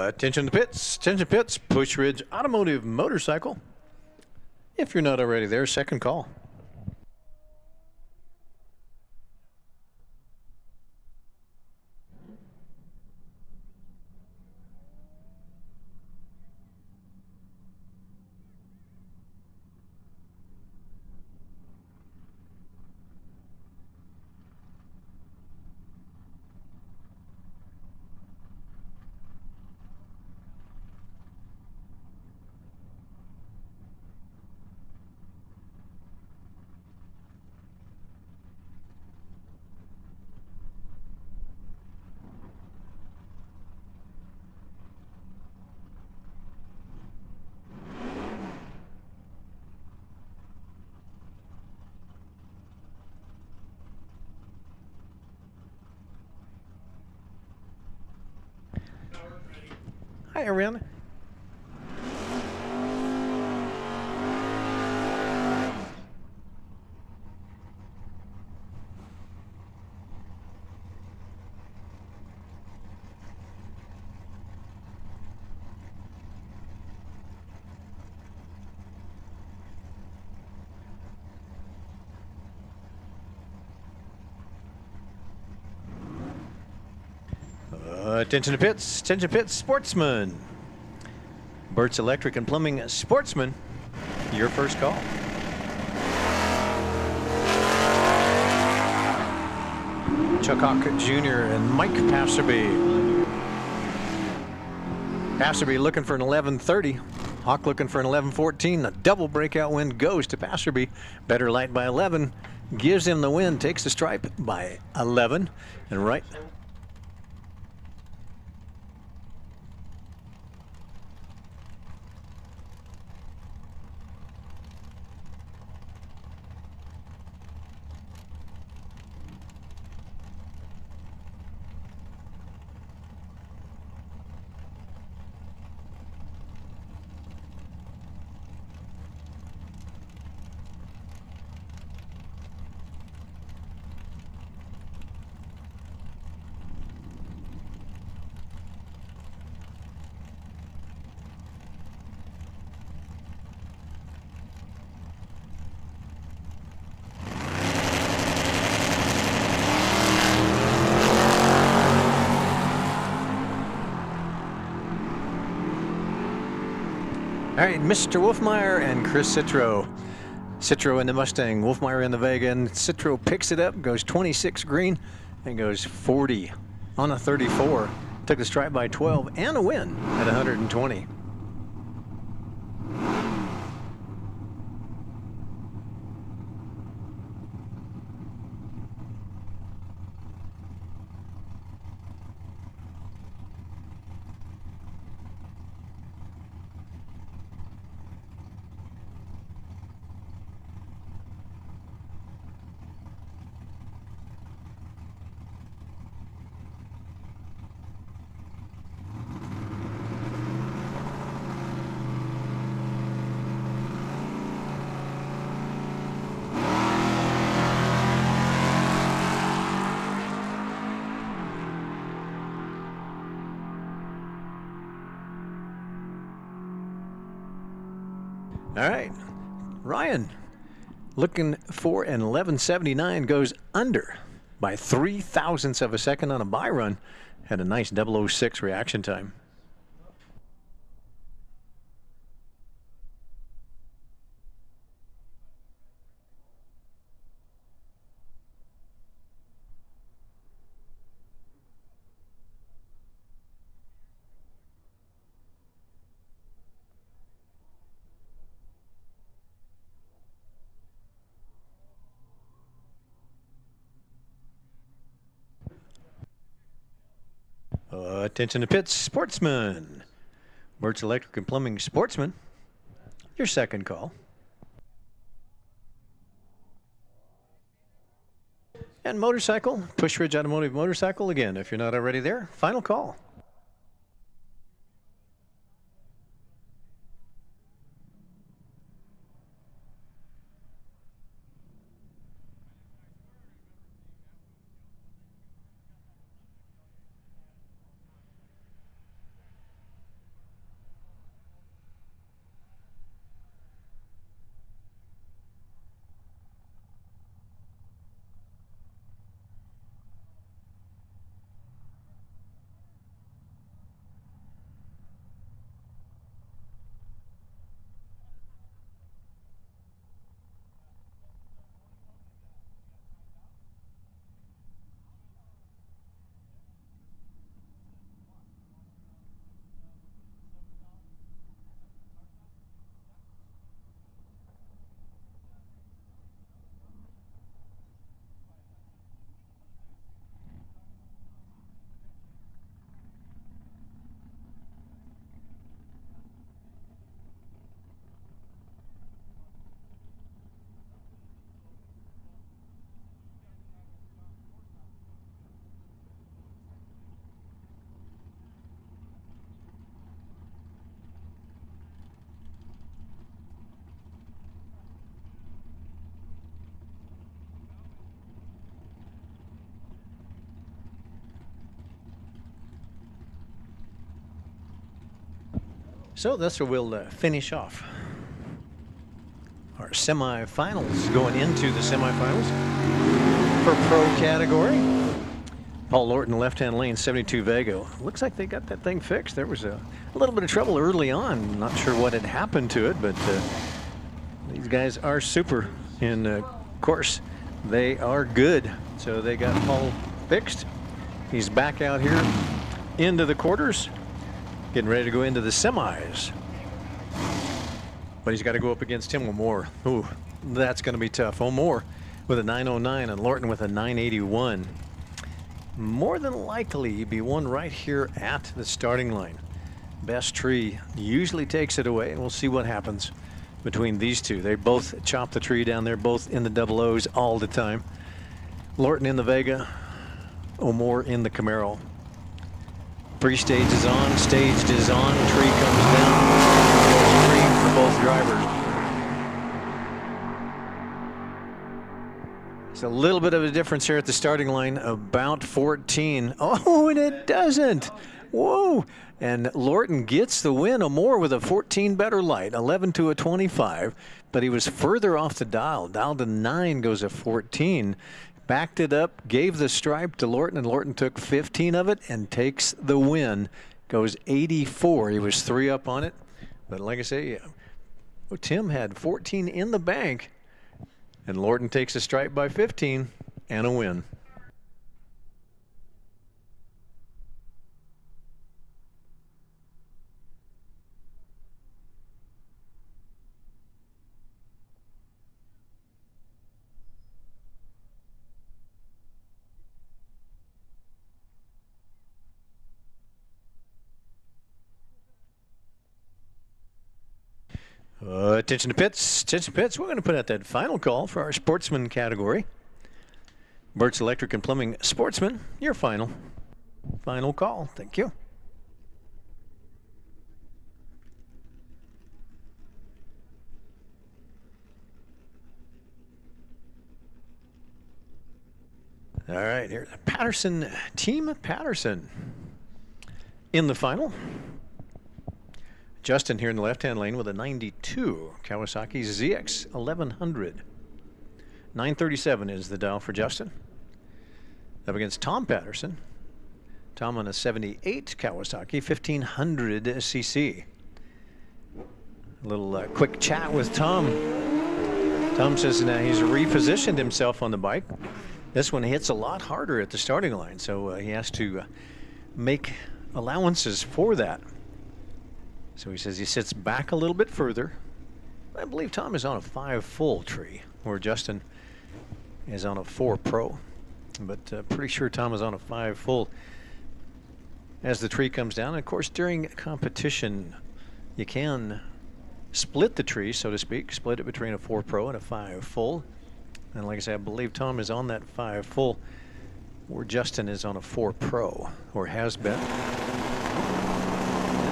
S1: Attention to pits, Push Ridge Automotive Motorcycle. If you're not already there, second call. Hi, Ariana. Attention to pits, Sportsman. Burt's Electric and Plumbing Sportsman, your first call. Chuck Hawk Jr. and Mike Passerby. Passerby looking for an 11:30. Hawk looking for an 11:14. A double breakout win goes to Passerby. Better Light by 11 gives him the win, takes the stripe by 11. And right. All right, Mr. Wolfmeyer and Chris Citro. Citro in the Mustang, Wolfmeyer in the Vega, and Citro picks it up, goes 26 green, and goes 40 on a 34. took the stripe by 12 and a win at 120. All right, Ryan looking for an 1179, goes under by 0.03 of a second on a buy run. Had a nice 006 reaction time. Attention to pits, Sportsman. Mertz Electric and Plumbing Sportsman. Your second call. And motorcycle, Pushridge Automotive Motorcycle. Again, if you're not already there, final call. So that's where we'll finish off our semifinals, going into the semifinals for pro category. Paul Lorton, left-hand lane, 72 Vago. Looks like they got that thing fixed. There was a little bit of trouble early on. Not sure what had happened to it, but these guys are super. And of course, they are good. So they got Paul fixed. He's back out here into the quarters, getting ready to go into the semis. But he's got to go up against Tim O'More. Ooh, that's going to be tough. O'More with a 909 and Lorton with a 981. More than likely, he'd be one right here at the starting line. Best tree usually takes it away, and we'll see what happens between these two. They both chop the tree down there, both in the double O's all the time. Lorton in the Vega, O'More in the Camaro. Pre-stage is on, staged is on, tree comes down. There's green for both drivers. It's a little bit of a difference here at the starting line, about 14. Oh, and it doesn't. Whoa. And Lorton gets the win. O'More with a 14 better light, 11 to a 25. But he was further off the dial. Dial to 9 goes a 14. Backed it up, gave the stripe to Lorton, and Lorton took 15 of it and takes the win. Goes 84. He was 3 up on it. But like I say, Tim had 14 in the bank. And Lorton takes a stripe by 15 and a win. Attention to pits. Attention pits. We're going to put out that final call for our sportsman category. Burt's Electric and Plumbing Sportsman, your final call. Thank you. All right, here's Patterson, Team Patterson in the final. Justin here in the left-hand lane with a 92 Kawasaki ZX 1100. 937 is the dial for Justin. Up against Tom Patterson. Tom on a 78 Kawasaki 1500 cc. A little quick chat with Tom. Tom says he's repositioned himself on the bike. This one hits a lot harder at the starting line, so he has to make allowances for that. So he says he sits back a little bit further. I believe Tom is on a 5 full tree, where Justin is on a 4 Pro. But pretty sure Tom is on a 5 full as the tree comes down. And of course, during competition, you can split the tree, so to speak, split it between a 4 Pro and a 5 full. And like I said, I believe Tom is on that 5 full, where Justin is on a 4 Pro, or has been.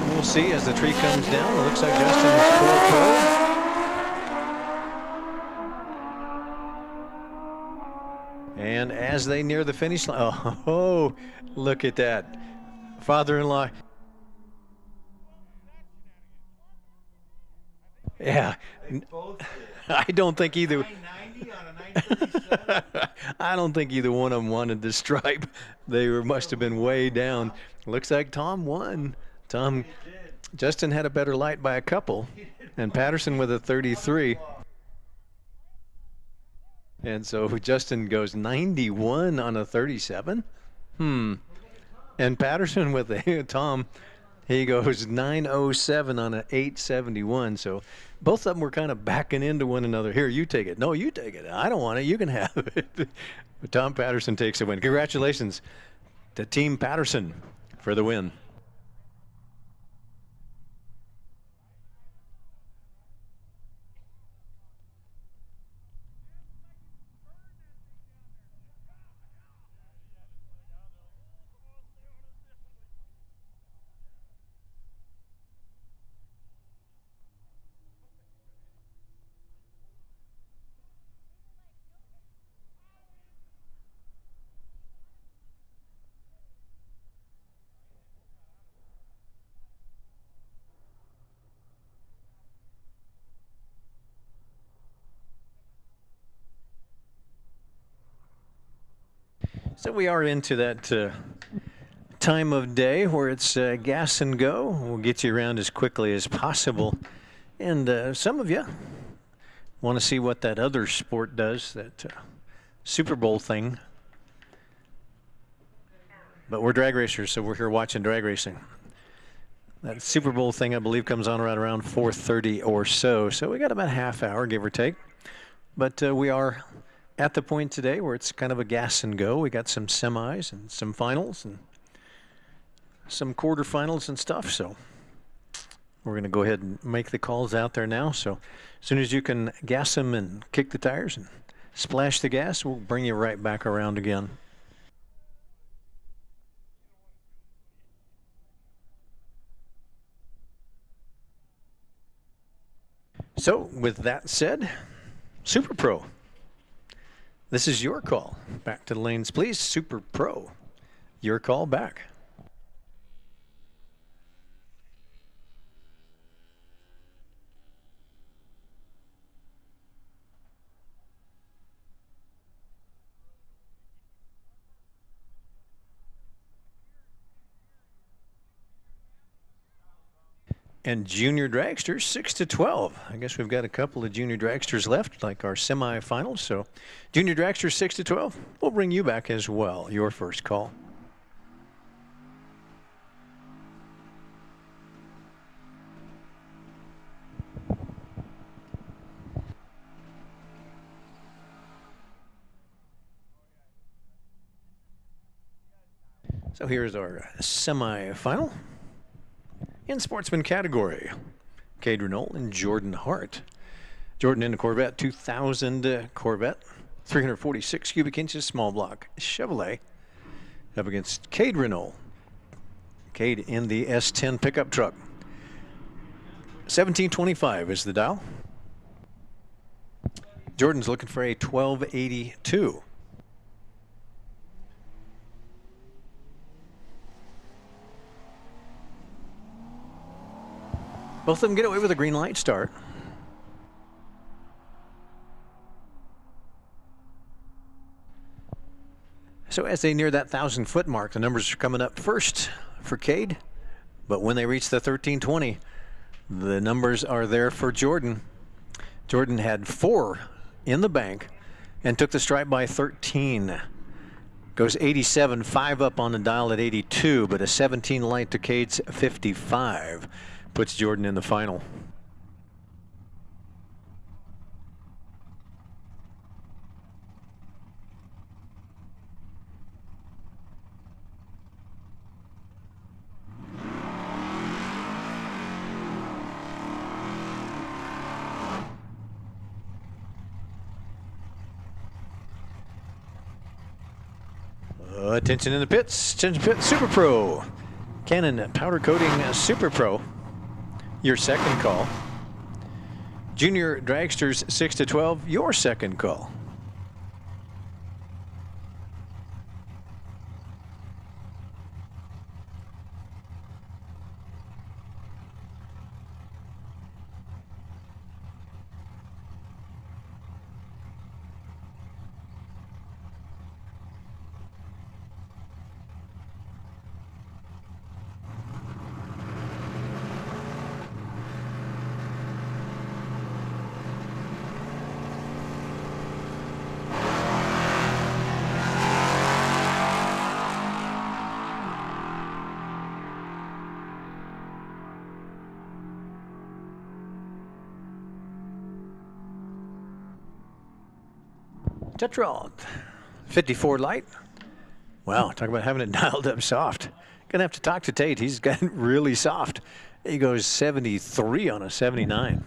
S1: And we'll see as the tree comes down. It looks like Justin is 4 Pro. And as they near the finish line, oh, look at that. Father-in-law. Yeah. I don't think either. I don't think either one of them wanted the stripe. They must have been way down. Looks like Tom won. Justin had a better light by a couple, and Patterson with a 33. And so Justin goes 91 on a 37. And Patterson with Tom, he goes 907 on an 871. So both of them were kind of backing into one another. Here, you take it. No, you take it. I don't want it. You can have it. But Tom Patterson takes the win. Congratulations to Team Patterson for the win. So we are into that time of day where it's gas and go. We'll get you around as quickly as possible. And some of you want to see what that other sport does, that Super Bowl thing. But we're drag racers, so we're here watching drag racing. That Super Bowl thing, I believe, comes on right around 4:30 or so. So we got about a half hour, give or take. But we are at the point today where it's kind of a gas and go. We got some semis and some finals and some quarterfinals and stuff. So we're going to go ahead and make the calls out there now. So as soon as you can gas them and kick the tires and splash the gas, we'll bring you right back around again. So with that said, Super Pro. This is your call. Back to the lanes, please. Super Pro. Your call back. And junior dragsters 6 to 12. I guess we've got a couple of junior dragsters left, like our semifinals. So junior dragsters 6 to 12. We'll bring you back as well. Your first call. So here's our semifinal. In sportsman category, Cade Renault and Jordan Hart. Jordan in the Corvette 2000 Corvette, 346 cubic inches small block Chevrolet, up against Cade Renault. Cade in the S10 pickup truck. 1725 is the dial. Jordan's looking for a 1282. Both of them get away with a green light start. So as they near that 1,000-foot mark, the numbers are coming up first for Cade. But when they reach the 1320, the numbers are there for Jordan. Jordan had 4 in the bank and took the stripe by 13. Goes 87, 5 up on the dial at 82, but a 17 light to Cade's 55 puts Jordan in the final. Attention in the pits, attention pit, Super Pro. Canon powder coating Super Pro, your second call. Junior Dragsters 6 to 12, your second call. Tetrod 54 light. Wow, talk about having it dialed up soft. Gonna have to talk to Tate. He's got it really soft. He goes 73 on a 79.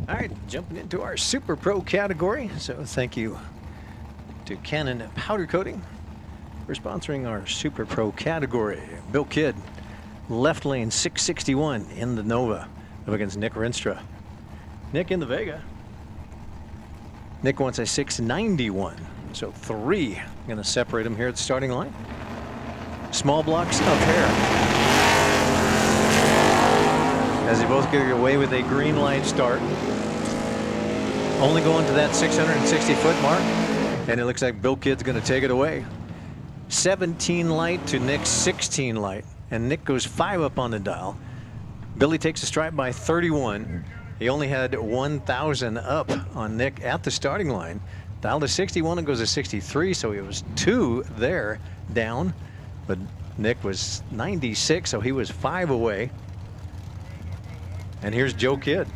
S1: All right, jumping into our Super Pro category. So thank you to Cannon Powder Coating for sponsoring our Super Pro category. Bill Kidd, left lane 661 in the Nova up against Nick Rinstra. Nick in the Vega. Nick wants a 691. So 3 going to separate him here at the starting line. Small blocks of hair. As they both get away with a green light start. Only going to that 660-foot mark. And it looks like Bill Kidd's going to take it away. 17 light to Nick's 16 light. And Nick goes 5 up on the dial. Billy takes a stripe by 31. He only had 1,000 up on Nick at the starting line. Dial to 61 and goes to 63, so he was 2 there down. But Nick was 96, so he was 5 away. And here's Joe Kidd.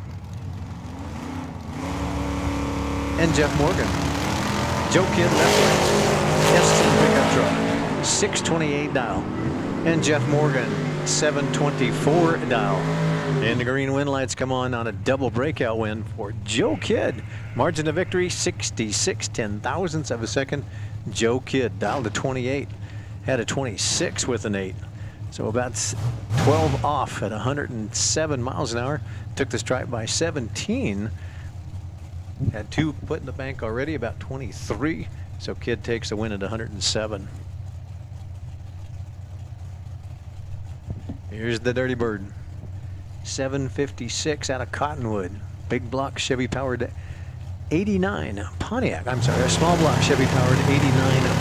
S1: And Jeff Morgan. Joe Kidd left lane. S10 pickup truck. 628 dial. And Jeff Morgan, 724 dial. And the green wind lights come on a double breakout win for Joe Kidd. Margin of victory, 66 10,000ths of a second. Joe Kidd dialed to 28. Had a 26 with an 8. So about 12 off at 107 miles an hour. Took the stripe by 17. Had 2 put in the bank already, about 23. So Kidd takes the win at 107. Here's the Dirty Bird. 756 out of Cottonwood. Big block Chevy powered 89 Pontiac. I'm sorry, a small block Chevy powered 89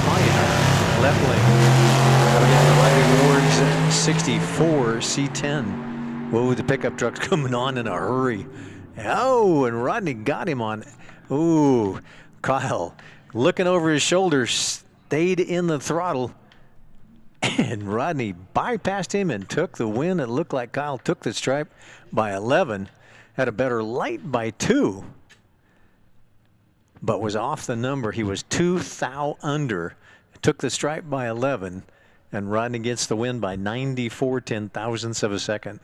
S1: Pontiac. Left lane. Ward's 64 C10. Whoa, the pickup truck's coming on in a hurry. Oh, and Rodney got him on. Ooh, Kyle looking over his shoulder, stayed in the throttle. And Rodney bypassed him and took the win. It looked like Kyle took the stripe by 11. Had a better light by 2. But was off the number. He was 2 thou under. Took the stripe by 11. And Rodney gets the win by 94 10,000ths of a second.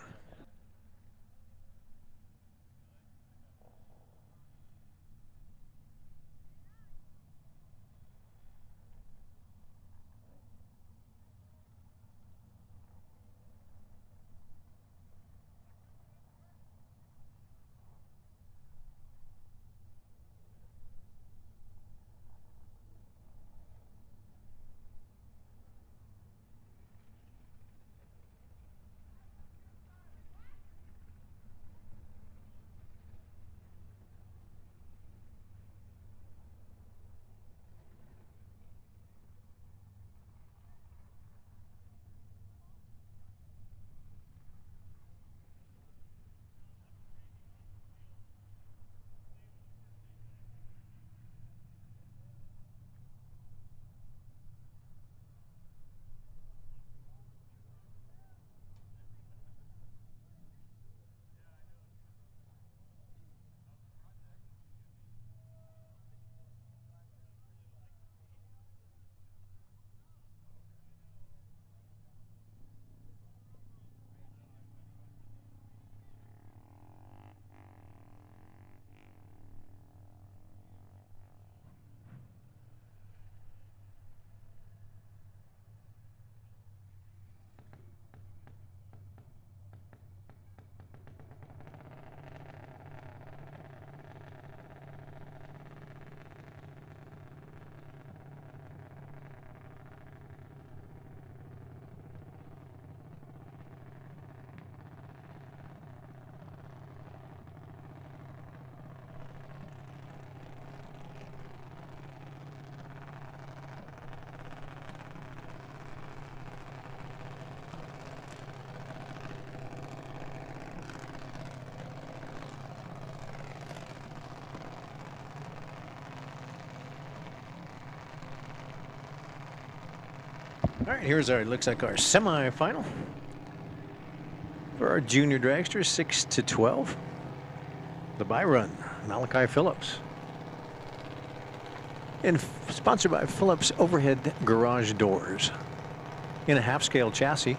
S1: All right, here's our, looks like our semifinal for our junior dragsters, 6 to 12. The bye run, Malachi Phillips. And sponsored by Phillips Overhead Garage Doors. In a half-scale chassis,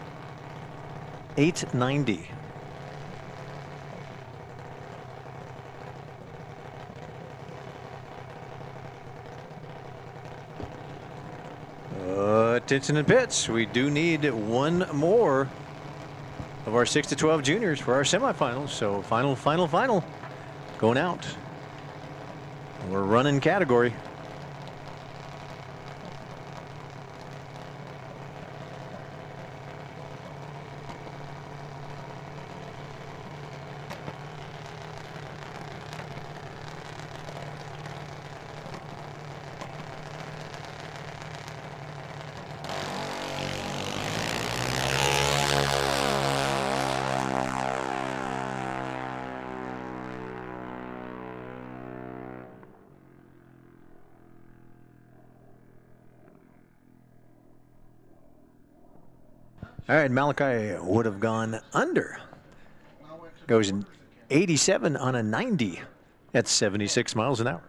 S1: 890. Attention in pits. We do need one more of our 6 to 12 juniors for our semifinals. So final going out. We're running category. All right, Malachi would have gone under. Goes 87 on a 90 at 76 miles an hour.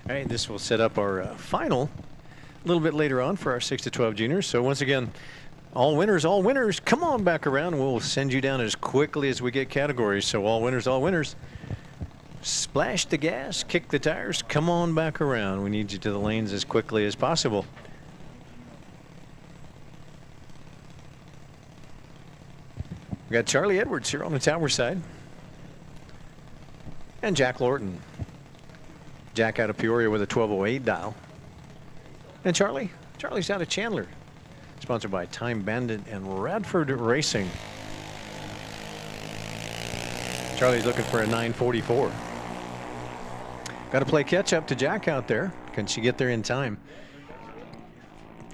S1: All right, this will set up our final a little bit later on for our 6 to 12 juniors. So once again, All winners, all winners. Come on back around. We'll send you down as quickly as we get categories. So all winners, all winners. Splash the gas, kick the tires. Come on back around. We need you to the lanes as quickly as possible. We got Charlie Edwards here on the tower side. And Jack Lorton. Jack out of Peoria with a 1208 dial. And Charlie's out of Chandler. Sponsored by Time Bandit and Radford Racing. Charlie's looking for a 944. Got to play catch up to Jack out there. Can she get there in time?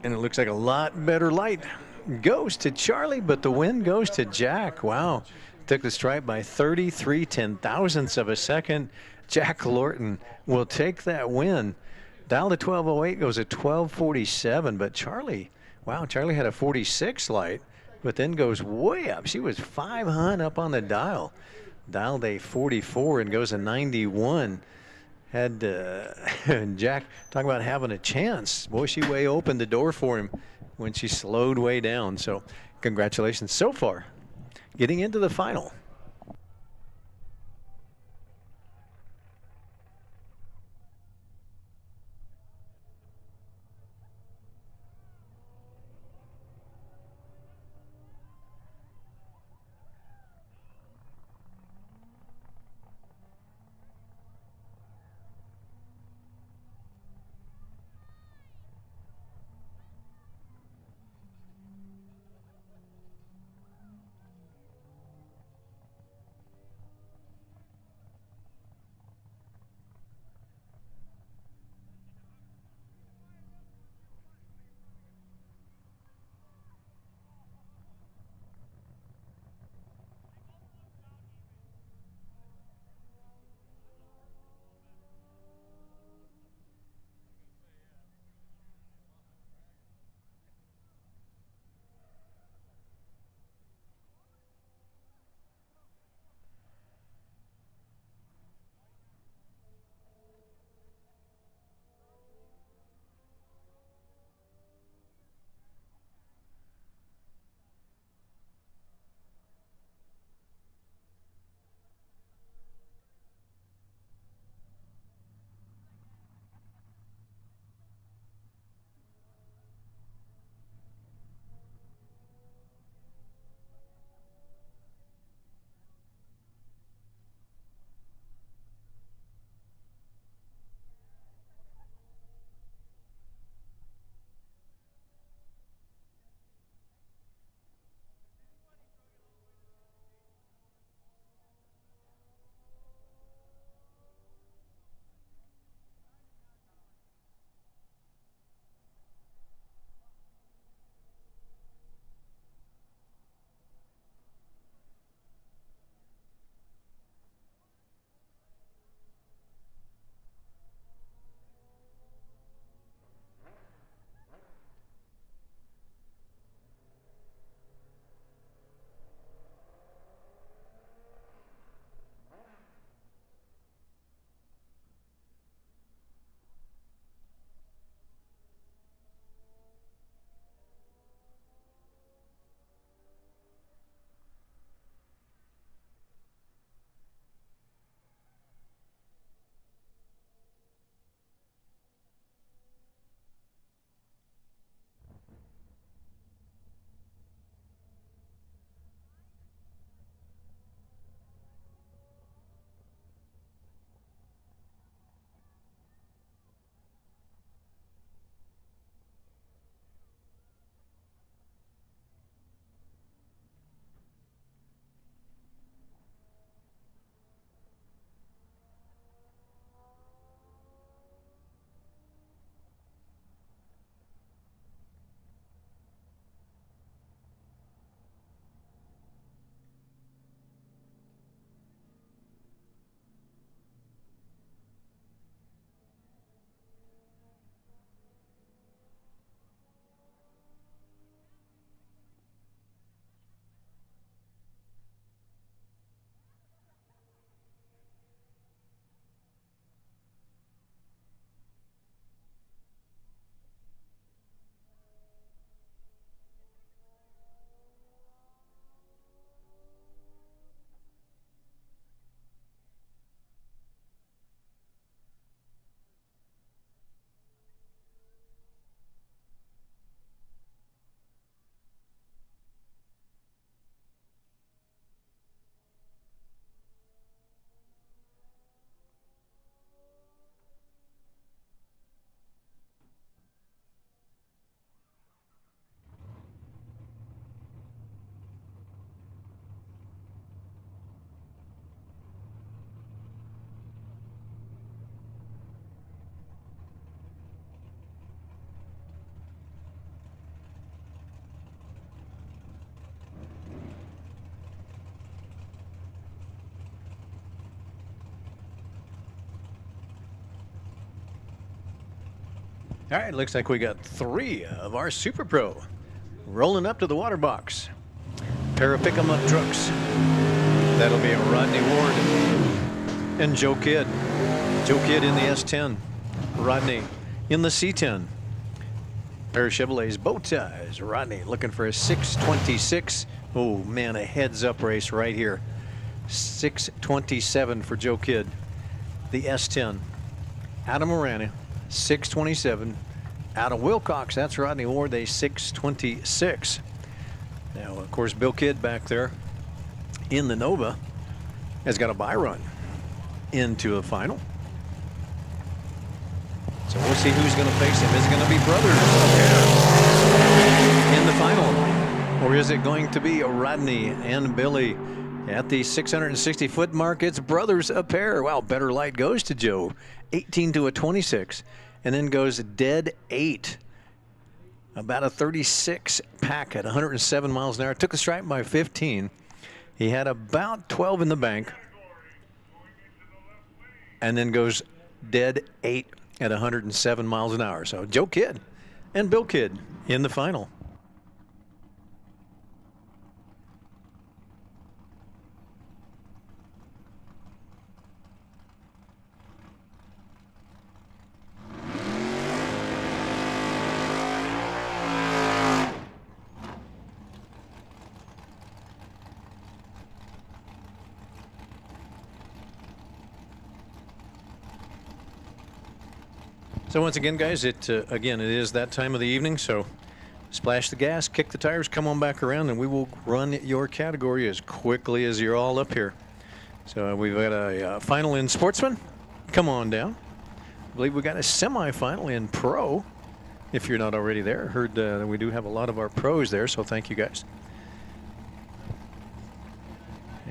S1: And it looks like a lot better light goes to Charlie, but the win goes to Jack. Wow. Took the stripe by 33 ten-thousandths of a second. Jack Lorton will take that win. Dial to 1208 goes at 1247, but Charlie, wow, Charlie had a 46 light, but then goes way up. She was 500 up on the dial. Dialed a 44 and goes a 91. Had Jack talking about having a chance. Boy, she way opened the door for him when she slowed way down. So congratulations so far, getting into the final. All right, looks like we got 3 of our Super Pro rolling up to the water box. Pair of pick-em-up trucks. That'll be Rodney Ward and Joe Kidd. Joe Kidd in the S10. Rodney in the C10. Pair of Chevrolets, bow ties. Rodney looking for a 626. Oh man, a heads-up race right here. 627 for Joe Kidd. The S10. Adam Morana, 627. Out of Wilcox, that's Rodney Ward, a 626. Now, of course, Bill Kidd back there in the Nova has got a bye run into a final. So we'll see who's going to face him. Is it going to be brothers in the final? Or is it going to be Rodney and Billy at the 660-foot mark? It's brothers a pair. Wow, better light goes to Joe. 18 to a 26. And then goes dead 8. About a 36 pack at 107 miles an hour. Took the stripe by 15. He had about 12 in the bank. And then goes dead 8 at 107 miles an hour. So Joe Kidd and Bill Kidd in the final. So once again, guys, it is that time of the evening. So splash the gas, kick the tires, come on back around, and we will run your category as quickly as you're all up here. So we've got a final in Sportsman. Come on down. I believe we got a semifinal in Pro. If you're not already there, heard that we do have a lot of our pros there. So thank you, guys.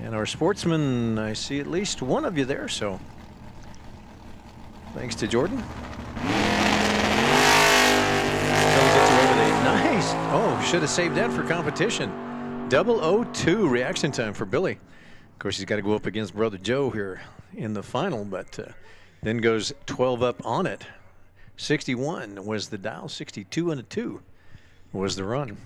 S1: And our Sportsman, I see at least one of you there. So thanks to Jordan. Nice. Oh, should have saved that for competition. 002 reaction time for Billy. Of course, he's got to go up against brother Joe here in the final, but then goes 12 up on it. 61 was the dial. 62 and a 2 was the run.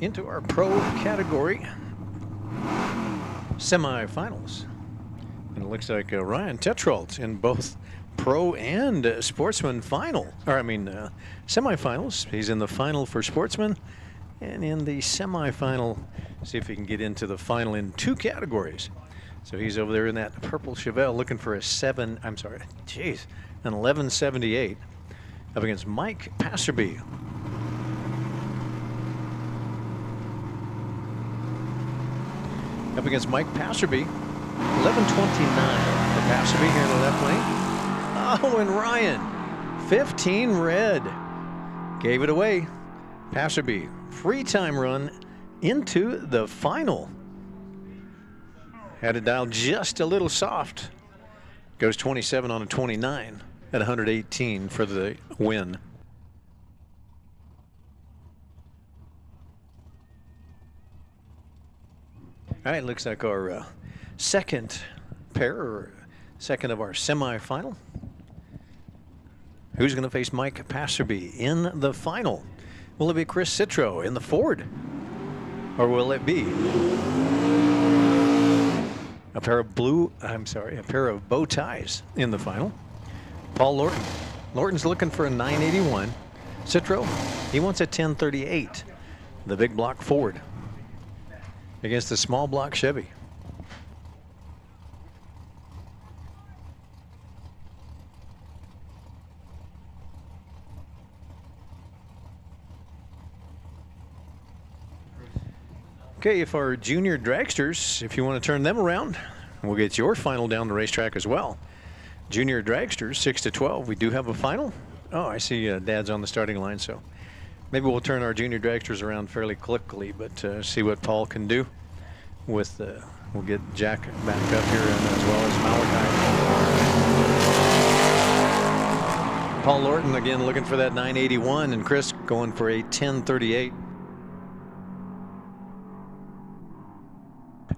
S1: Into our pro category semifinals. And it looks like Ryan Tetrault in both pro and sportsman final. Or I mean semifinals. He's in the final for sportsman and in the semifinal. See if he can get into the final in 2 categories. So he's over there in that purple Chevelle looking for an 1178 up against Mike Passerby. Up against Mike Passerby, 1129 for Passerby here in the left lane. following Ryan. 15 red. Gave it away. Passerby, free time run into the final. Had it dialed just a little soft. Goes 27 on a 29 at 118 for the win. All right, looks like our second pair, or second of our semifinal. Who's going to face Mike Passerby in the final? Will it be Chris Citro in the Ford? Or will it be a pair of a pair of bow ties in the final? Paul Lorton. Lorton's looking for a 981. Citro, he wants a 1038. The big block Ford against the small block Chevy. Okay, if our junior dragsters, if you want to turn them around, we'll get your final down the racetrack as well. Junior dragsters, 6 to 12. We do have a final. Oh, I see Dad's on the starting line, so maybe we'll turn our junior dragsters around fairly quickly, but see what Paul can do with we'll get Jack back up here, and as well as Malachi. Paul Lorton again looking for that 981, and Chris going for a 1038.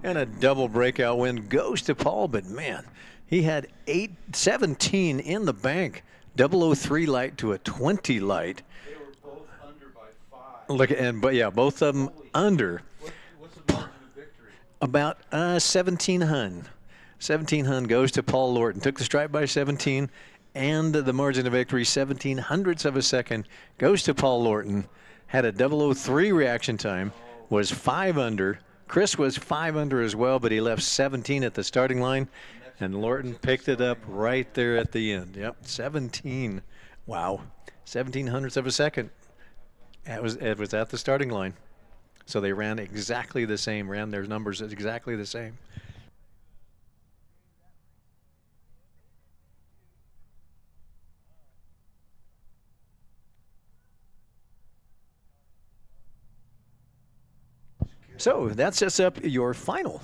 S1: And a double breakout win goes to Paul, but man, he had 17 in the bank. 003 light to a 20 light.
S4: They were both under by 5.
S1: Look, but yeah, both of them under.
S4: What's the margin of victory?
S1: About 17 hun. 17 hun goes to Paul Lorton. Took the stripe by 17, and the margin of victory, 17 hundredths of a second, goes to Paul Lorton. Had a 003 reaction time, was 5 under. Chris was 5 under as well, but he left 17 at the starting line, and Lorton picked it up right there at the end. Yep, 17. Wow, 17 hundredths of a second. It was at the starting line. So they ran exactly the same, ran their numbers exactly the same. So that sets up your final.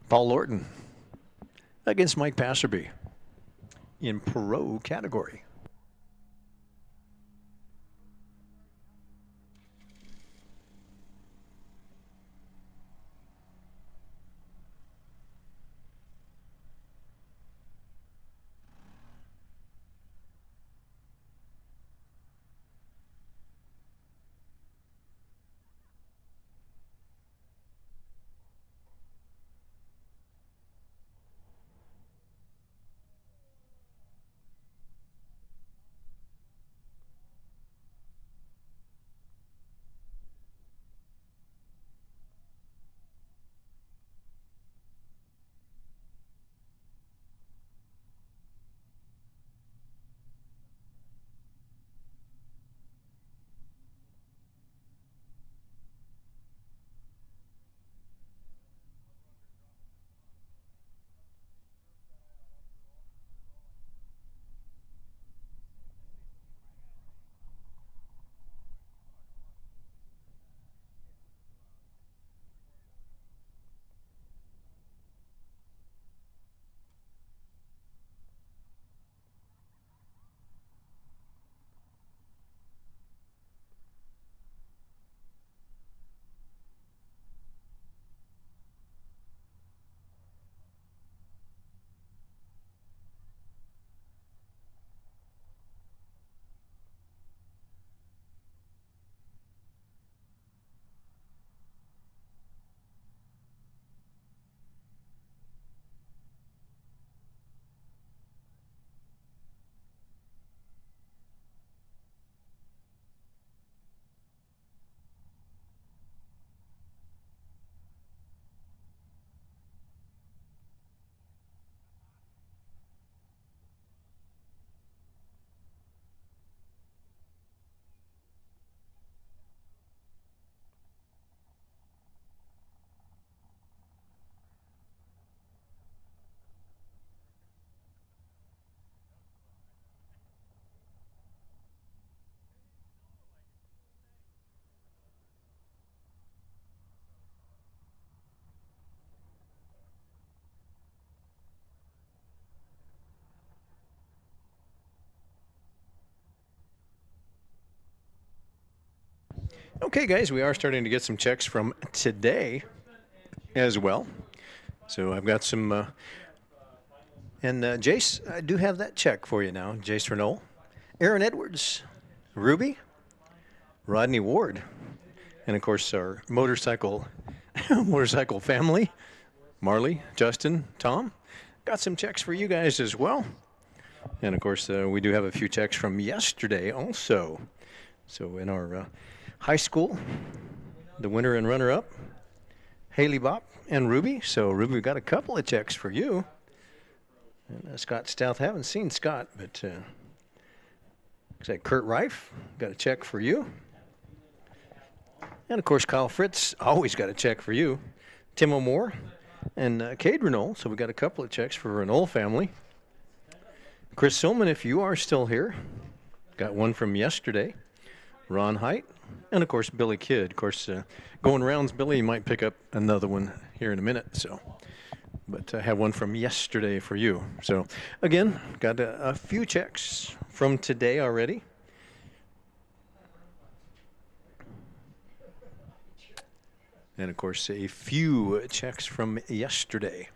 S1: Paul Lorton against Mike Passerby in pro category. Okay, guys, we are starting to get some checks from today as well. So I've got some, and Jace, I do have that check for you now. Jace Renault, Aaron Edwards, Ruby, Rodney Ward, and of course our motorcycle family, Marley, Justin, Tom. Got some checks for you guys as well. And of course, we do have a few checks from yesterday also. So in our high school, the winner and runner-up, Haley Bop and Ruby. So Ruby, we got a couple of checks for you. And Scott Stout, haven't seen Scott, but looks like Kurt Reif, got a check for you. And of course, Kyle Fritz, always got a check for you. Tim O'More and Cade Renault. So we got a couple of checks for Renault family. Chris Silman, if you are still here, got one from yesterday. Ron Height, and of course Billy Kidd. Of course, going rounds, Billy, you might pick up another one here in a minute. So, but I have one from yesterday for you. So, again, got a few checks from today already. And of course, a few checks from yesterday.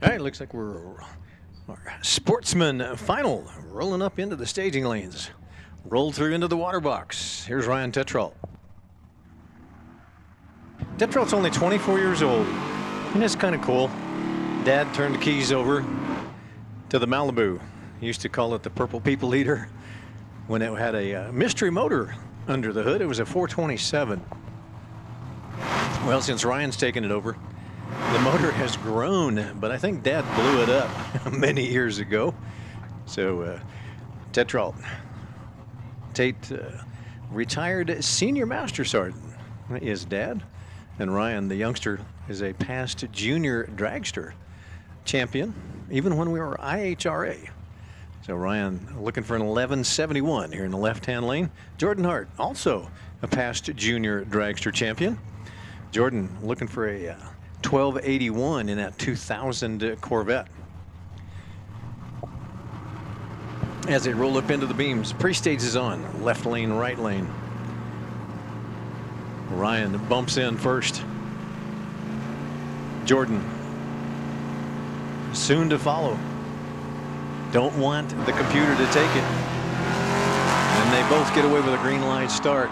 S1: All right, looks like we're our sportsman final rolling up into the staging lanes. Roll through into the water box. Here's Ryan Tetrault. Tetrault's only 24 years old, and it's kind of cool. Dad turned the keys over to the Malibu. He used to call it the Purple People Eater when it had a mystery motor under the hood. It was a 427. Well, since Ryan's taken it over, the motor has grown, but I think Dad blew it up many years ago. So Tetrault, Tate, retired senior master sergeant is Dad, and Ryan, the youngster, is a past junior dragster champion, even when we were IHRA. So Ryan looking for an 1171 here in the left-hand lane. Jordan Hart, also a past junior dragster champion. Jordan looking for a 1281 in that 2000 Corvette. As they roll up into the beams, pre-stage is on. Left lane, right lane. Ryan bumps in first. Jordan soon to follow. Don't want the computer to take it. And they both get away with a green light start.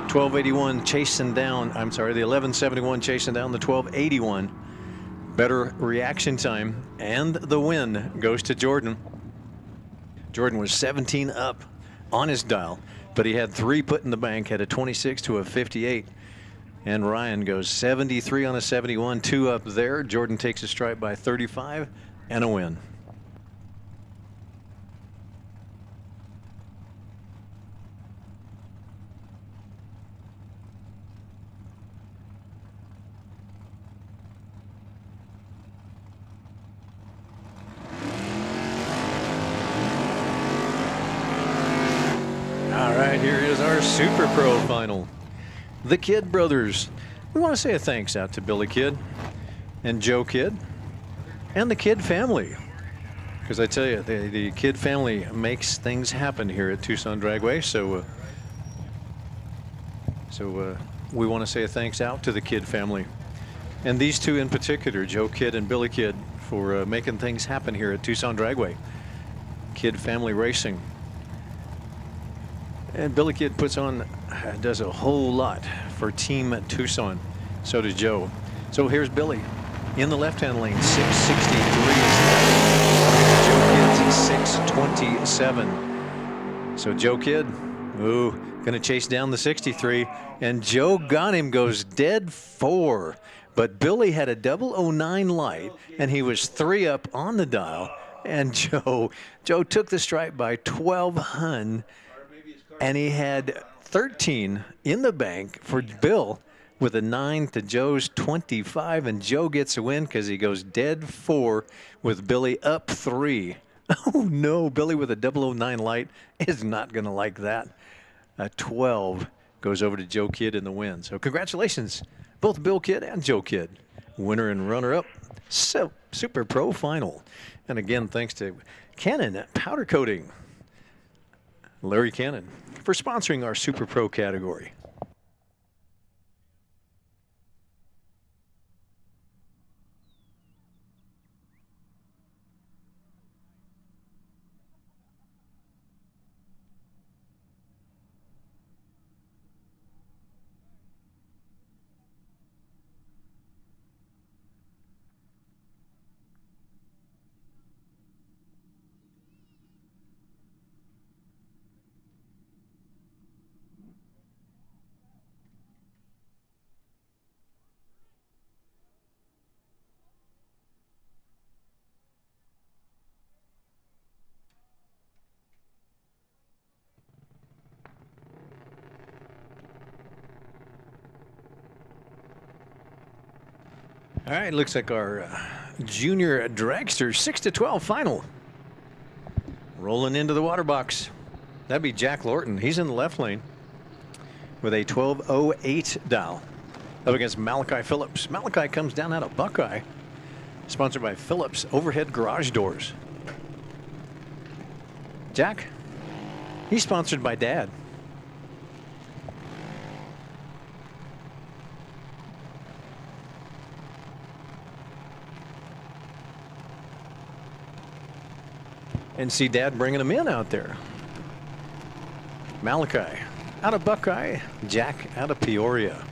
S1: 1281 chasing down, I'm sorry, the 1171 chasing down the 1281. Better reaction time, and the win goes to Jordan. Jordan was 17 up on his dial, but he had 3 put in the bank, had a 26 to a 58. And Ryan goes 73 on a 71, 2 up there. Jordan takes a stripe by 35 and a win. All right, here is our Super Pro final. The Kidd brothers. We want to say a thanks out to Billy Kidd and Joe Kidd and the Kidd family. Because I tell you, the Kidd family makes things happen here at Tucson Dragway. So we want to say a thanks out to the Kidd family. And these two in particular, Joe Kidd and Billy Kidd, for making things happen here at Tucson Dragway. Kidd Family Racing. And Billy Kidd does a whole lot for Team Tucson. So does Joe. So here's Billy in the left-hand lane, 663 is Joe Kidd's 627. So Joe Kidd, gonna chase down the 63, and Joe got him, goes dead 4. But Billy had a 009 light, and he was 3 up on the dial, and Joe took the stripe by 12 hun. And he had 13 in the bank for Bill with a 9 to Joe's 25. And Joe gets a win because he goes dead 4 with Billy up 3. Oh, no. Billy with a 009 light is not going to like that. A 12 goes over to Joe Kidd in the win. So congratulations, both Bill Kidd and Joe Kidd. Winner and runner-up. So, Super Pro final. And again, thanks to Cannon Powder Coating. Larry Cannon for sponsoring our Super Pro category. All right, looks like our junior dragster 6-12 final. Rolling into the water box. That'd be Jack Lorton. He's in the left lane with a 1208 dial up against Malachi Phillips. Malachi comes down out of Buckeye, sponsored by Phillips Overhead Garage Doors. Jack, he's sponsored by Dad. And see Dad bringing them in out there. Malachi out of Buckeye, Jack out of Peoria.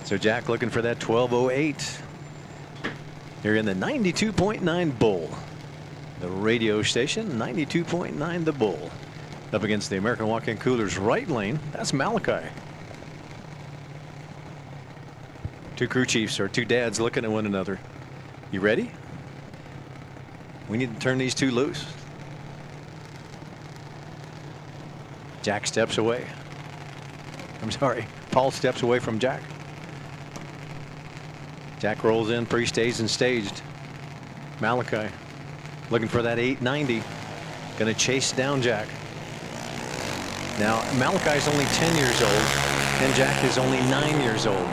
S1: So Jack looking for that 12:08. They're in the 92.9 Bull. The radio station, 92.9 The Bull. Up against the American Walk-In Coolers right lane. That's Malachi. Two crew chiefs or two dads looking at one another. You ready? We need to turn these two loose. Jack steps away. I'm sorry. Paul steps away from Jack. Jack rolls in, pre-staged and staged. Malachi looking for that 890. Going to chase down Jack. Now, Malachi's only 10 years old, and Jack is only 9 years old.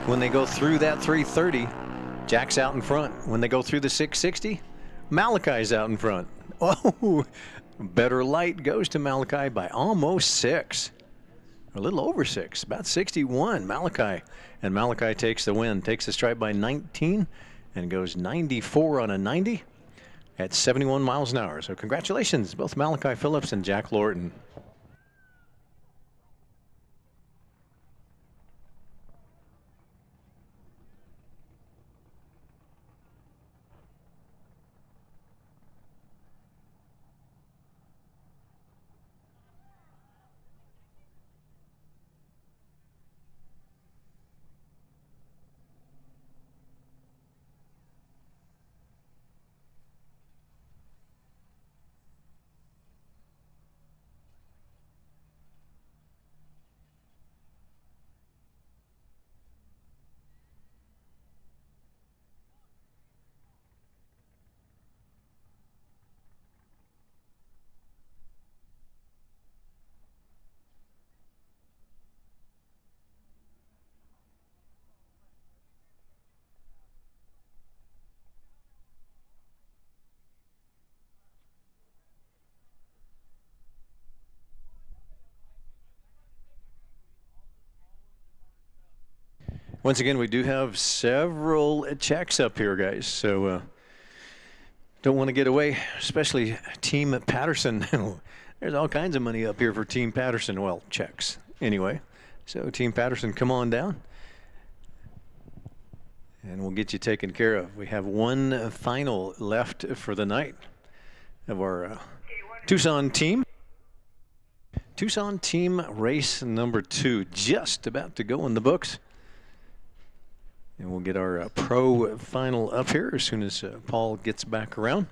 S1: When they go through that 330, Jack's out in front. When they go through the 660, Malachi's out in front. Oh, better light goes to Malachi by almost 6. A little over 6, about 61. Malachi. And Malachi takes the win, takes the stripe by 19 and goes 94 on a 90 at 71 miles an hour. So congratulations, both Malachi Phillips and Jack Lorton. Once again, we do have several checks up here, guys. So don't want to get away, especially Team Patterson. There's all kinds of money up here for Team Patterson. Well, checks anyway. So Team Patterson, come on down. And we'll get you taken care of. We have one final left for the night of our Tucson team. Tucson team race number 2 just about to go in the books. And we'll get our pro final up here as soon as Paul gets back around.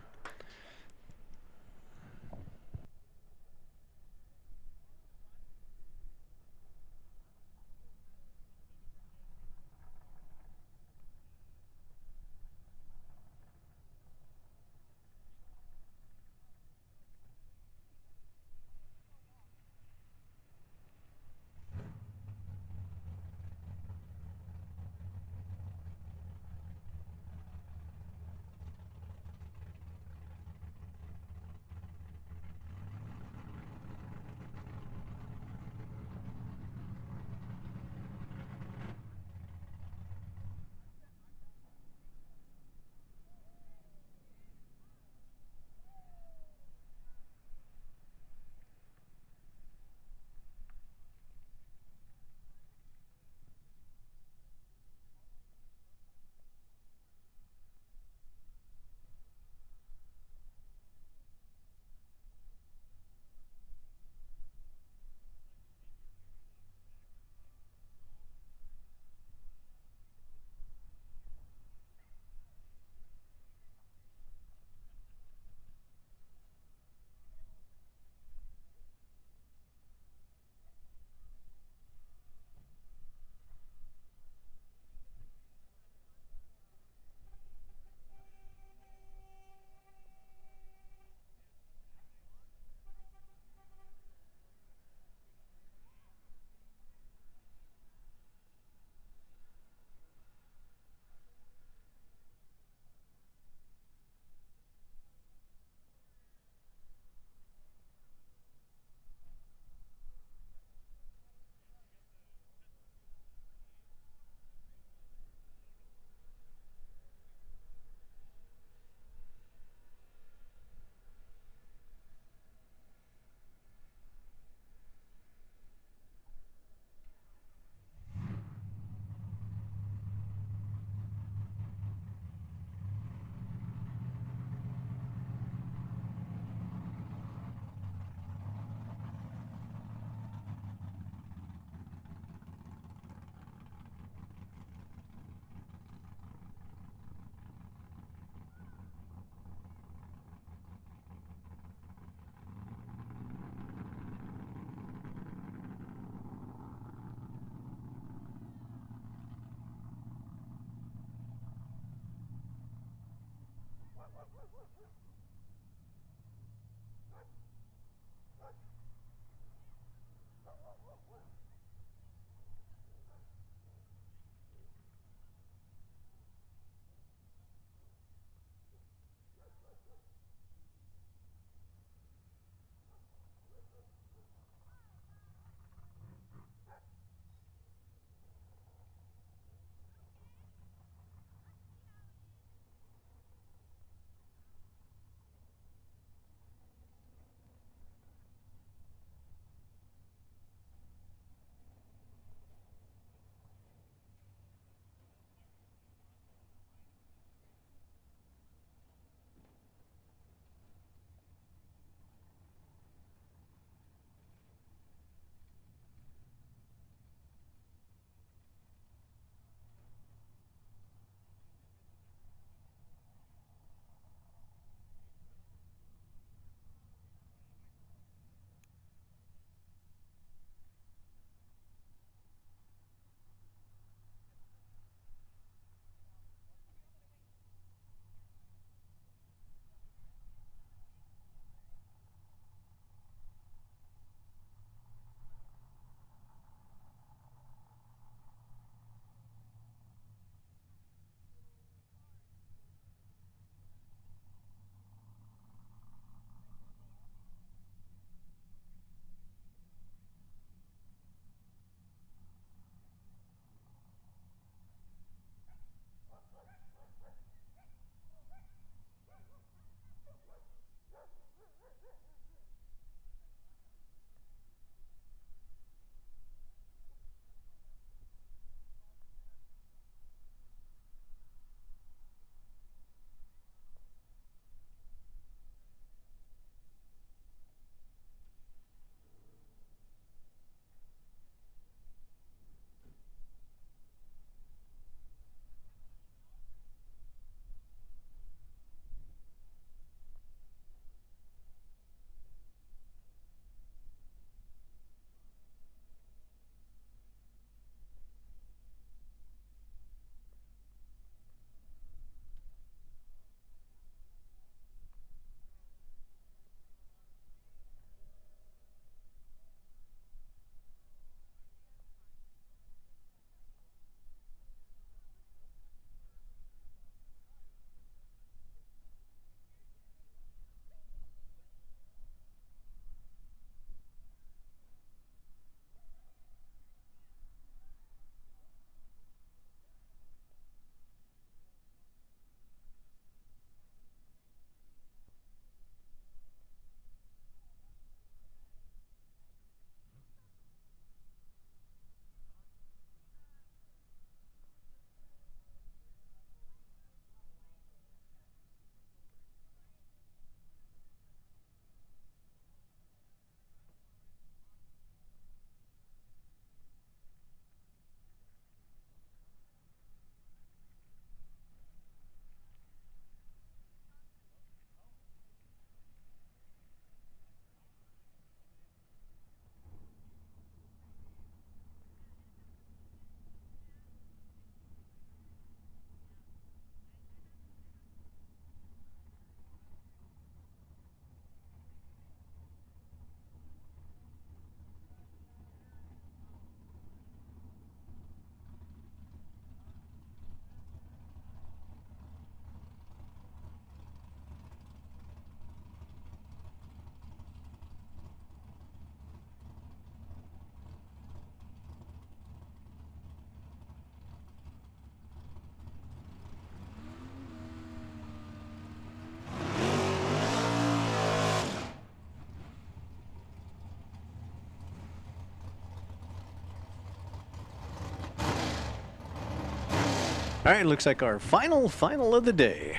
S1: All right, looks like our final of the day.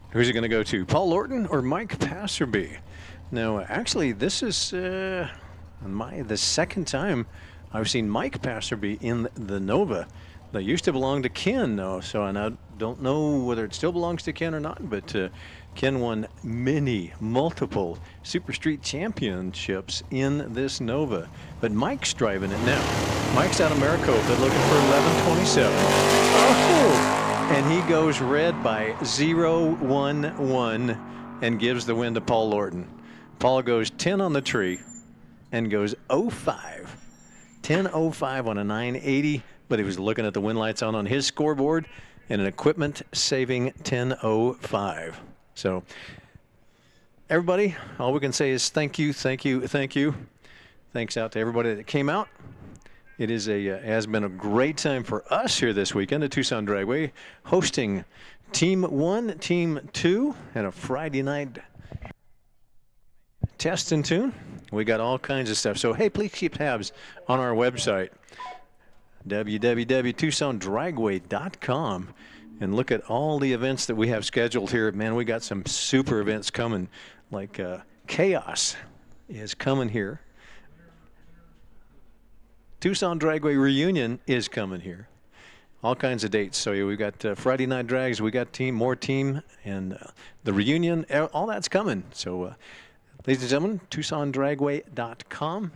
S1: Who's it going to go to? Paul Lorton or Mike Passerby? Now, actually, this is the second time I've seen Mike Passerby in the Nova. They used to belong to Ken, though, so I don't know whether it still belongs to Ken or not, but Ken won multiple Super Street Championships in this Nova. But Mike's driving it now. Mike's out of Maricopa looking for 1127. Oh! And he goes red by 0-1-1 and gives the win to Paul Lorton. Paul goes 10 on the tree and goes 0-5. 10-05 on a 980, but he was looking at the win lights on his scoreboard and an equipment saving 10-05. So everybody, all we can say is thank you, thank you, thank you. Thanks out to everybody that came out. It is has been a great time for us here this weekend at Tucson Dragway, hosting Team 1, Team 2, and a Friday night test and tune. We got all kinds of stuff. So, hey, please keep tabs on our website, www.TUCSONDRAGWAY.com, and look at all the events that we have scheduled here. Man, we got some super events coming, like Chaos is coming here. Tucson Dragway Reunion is coming here. All kinds of dates. So we've got Friday Night Drags, we got more team, and the reunion, all that's coming. So, ladies and gentlemen, TucsonDragway.com.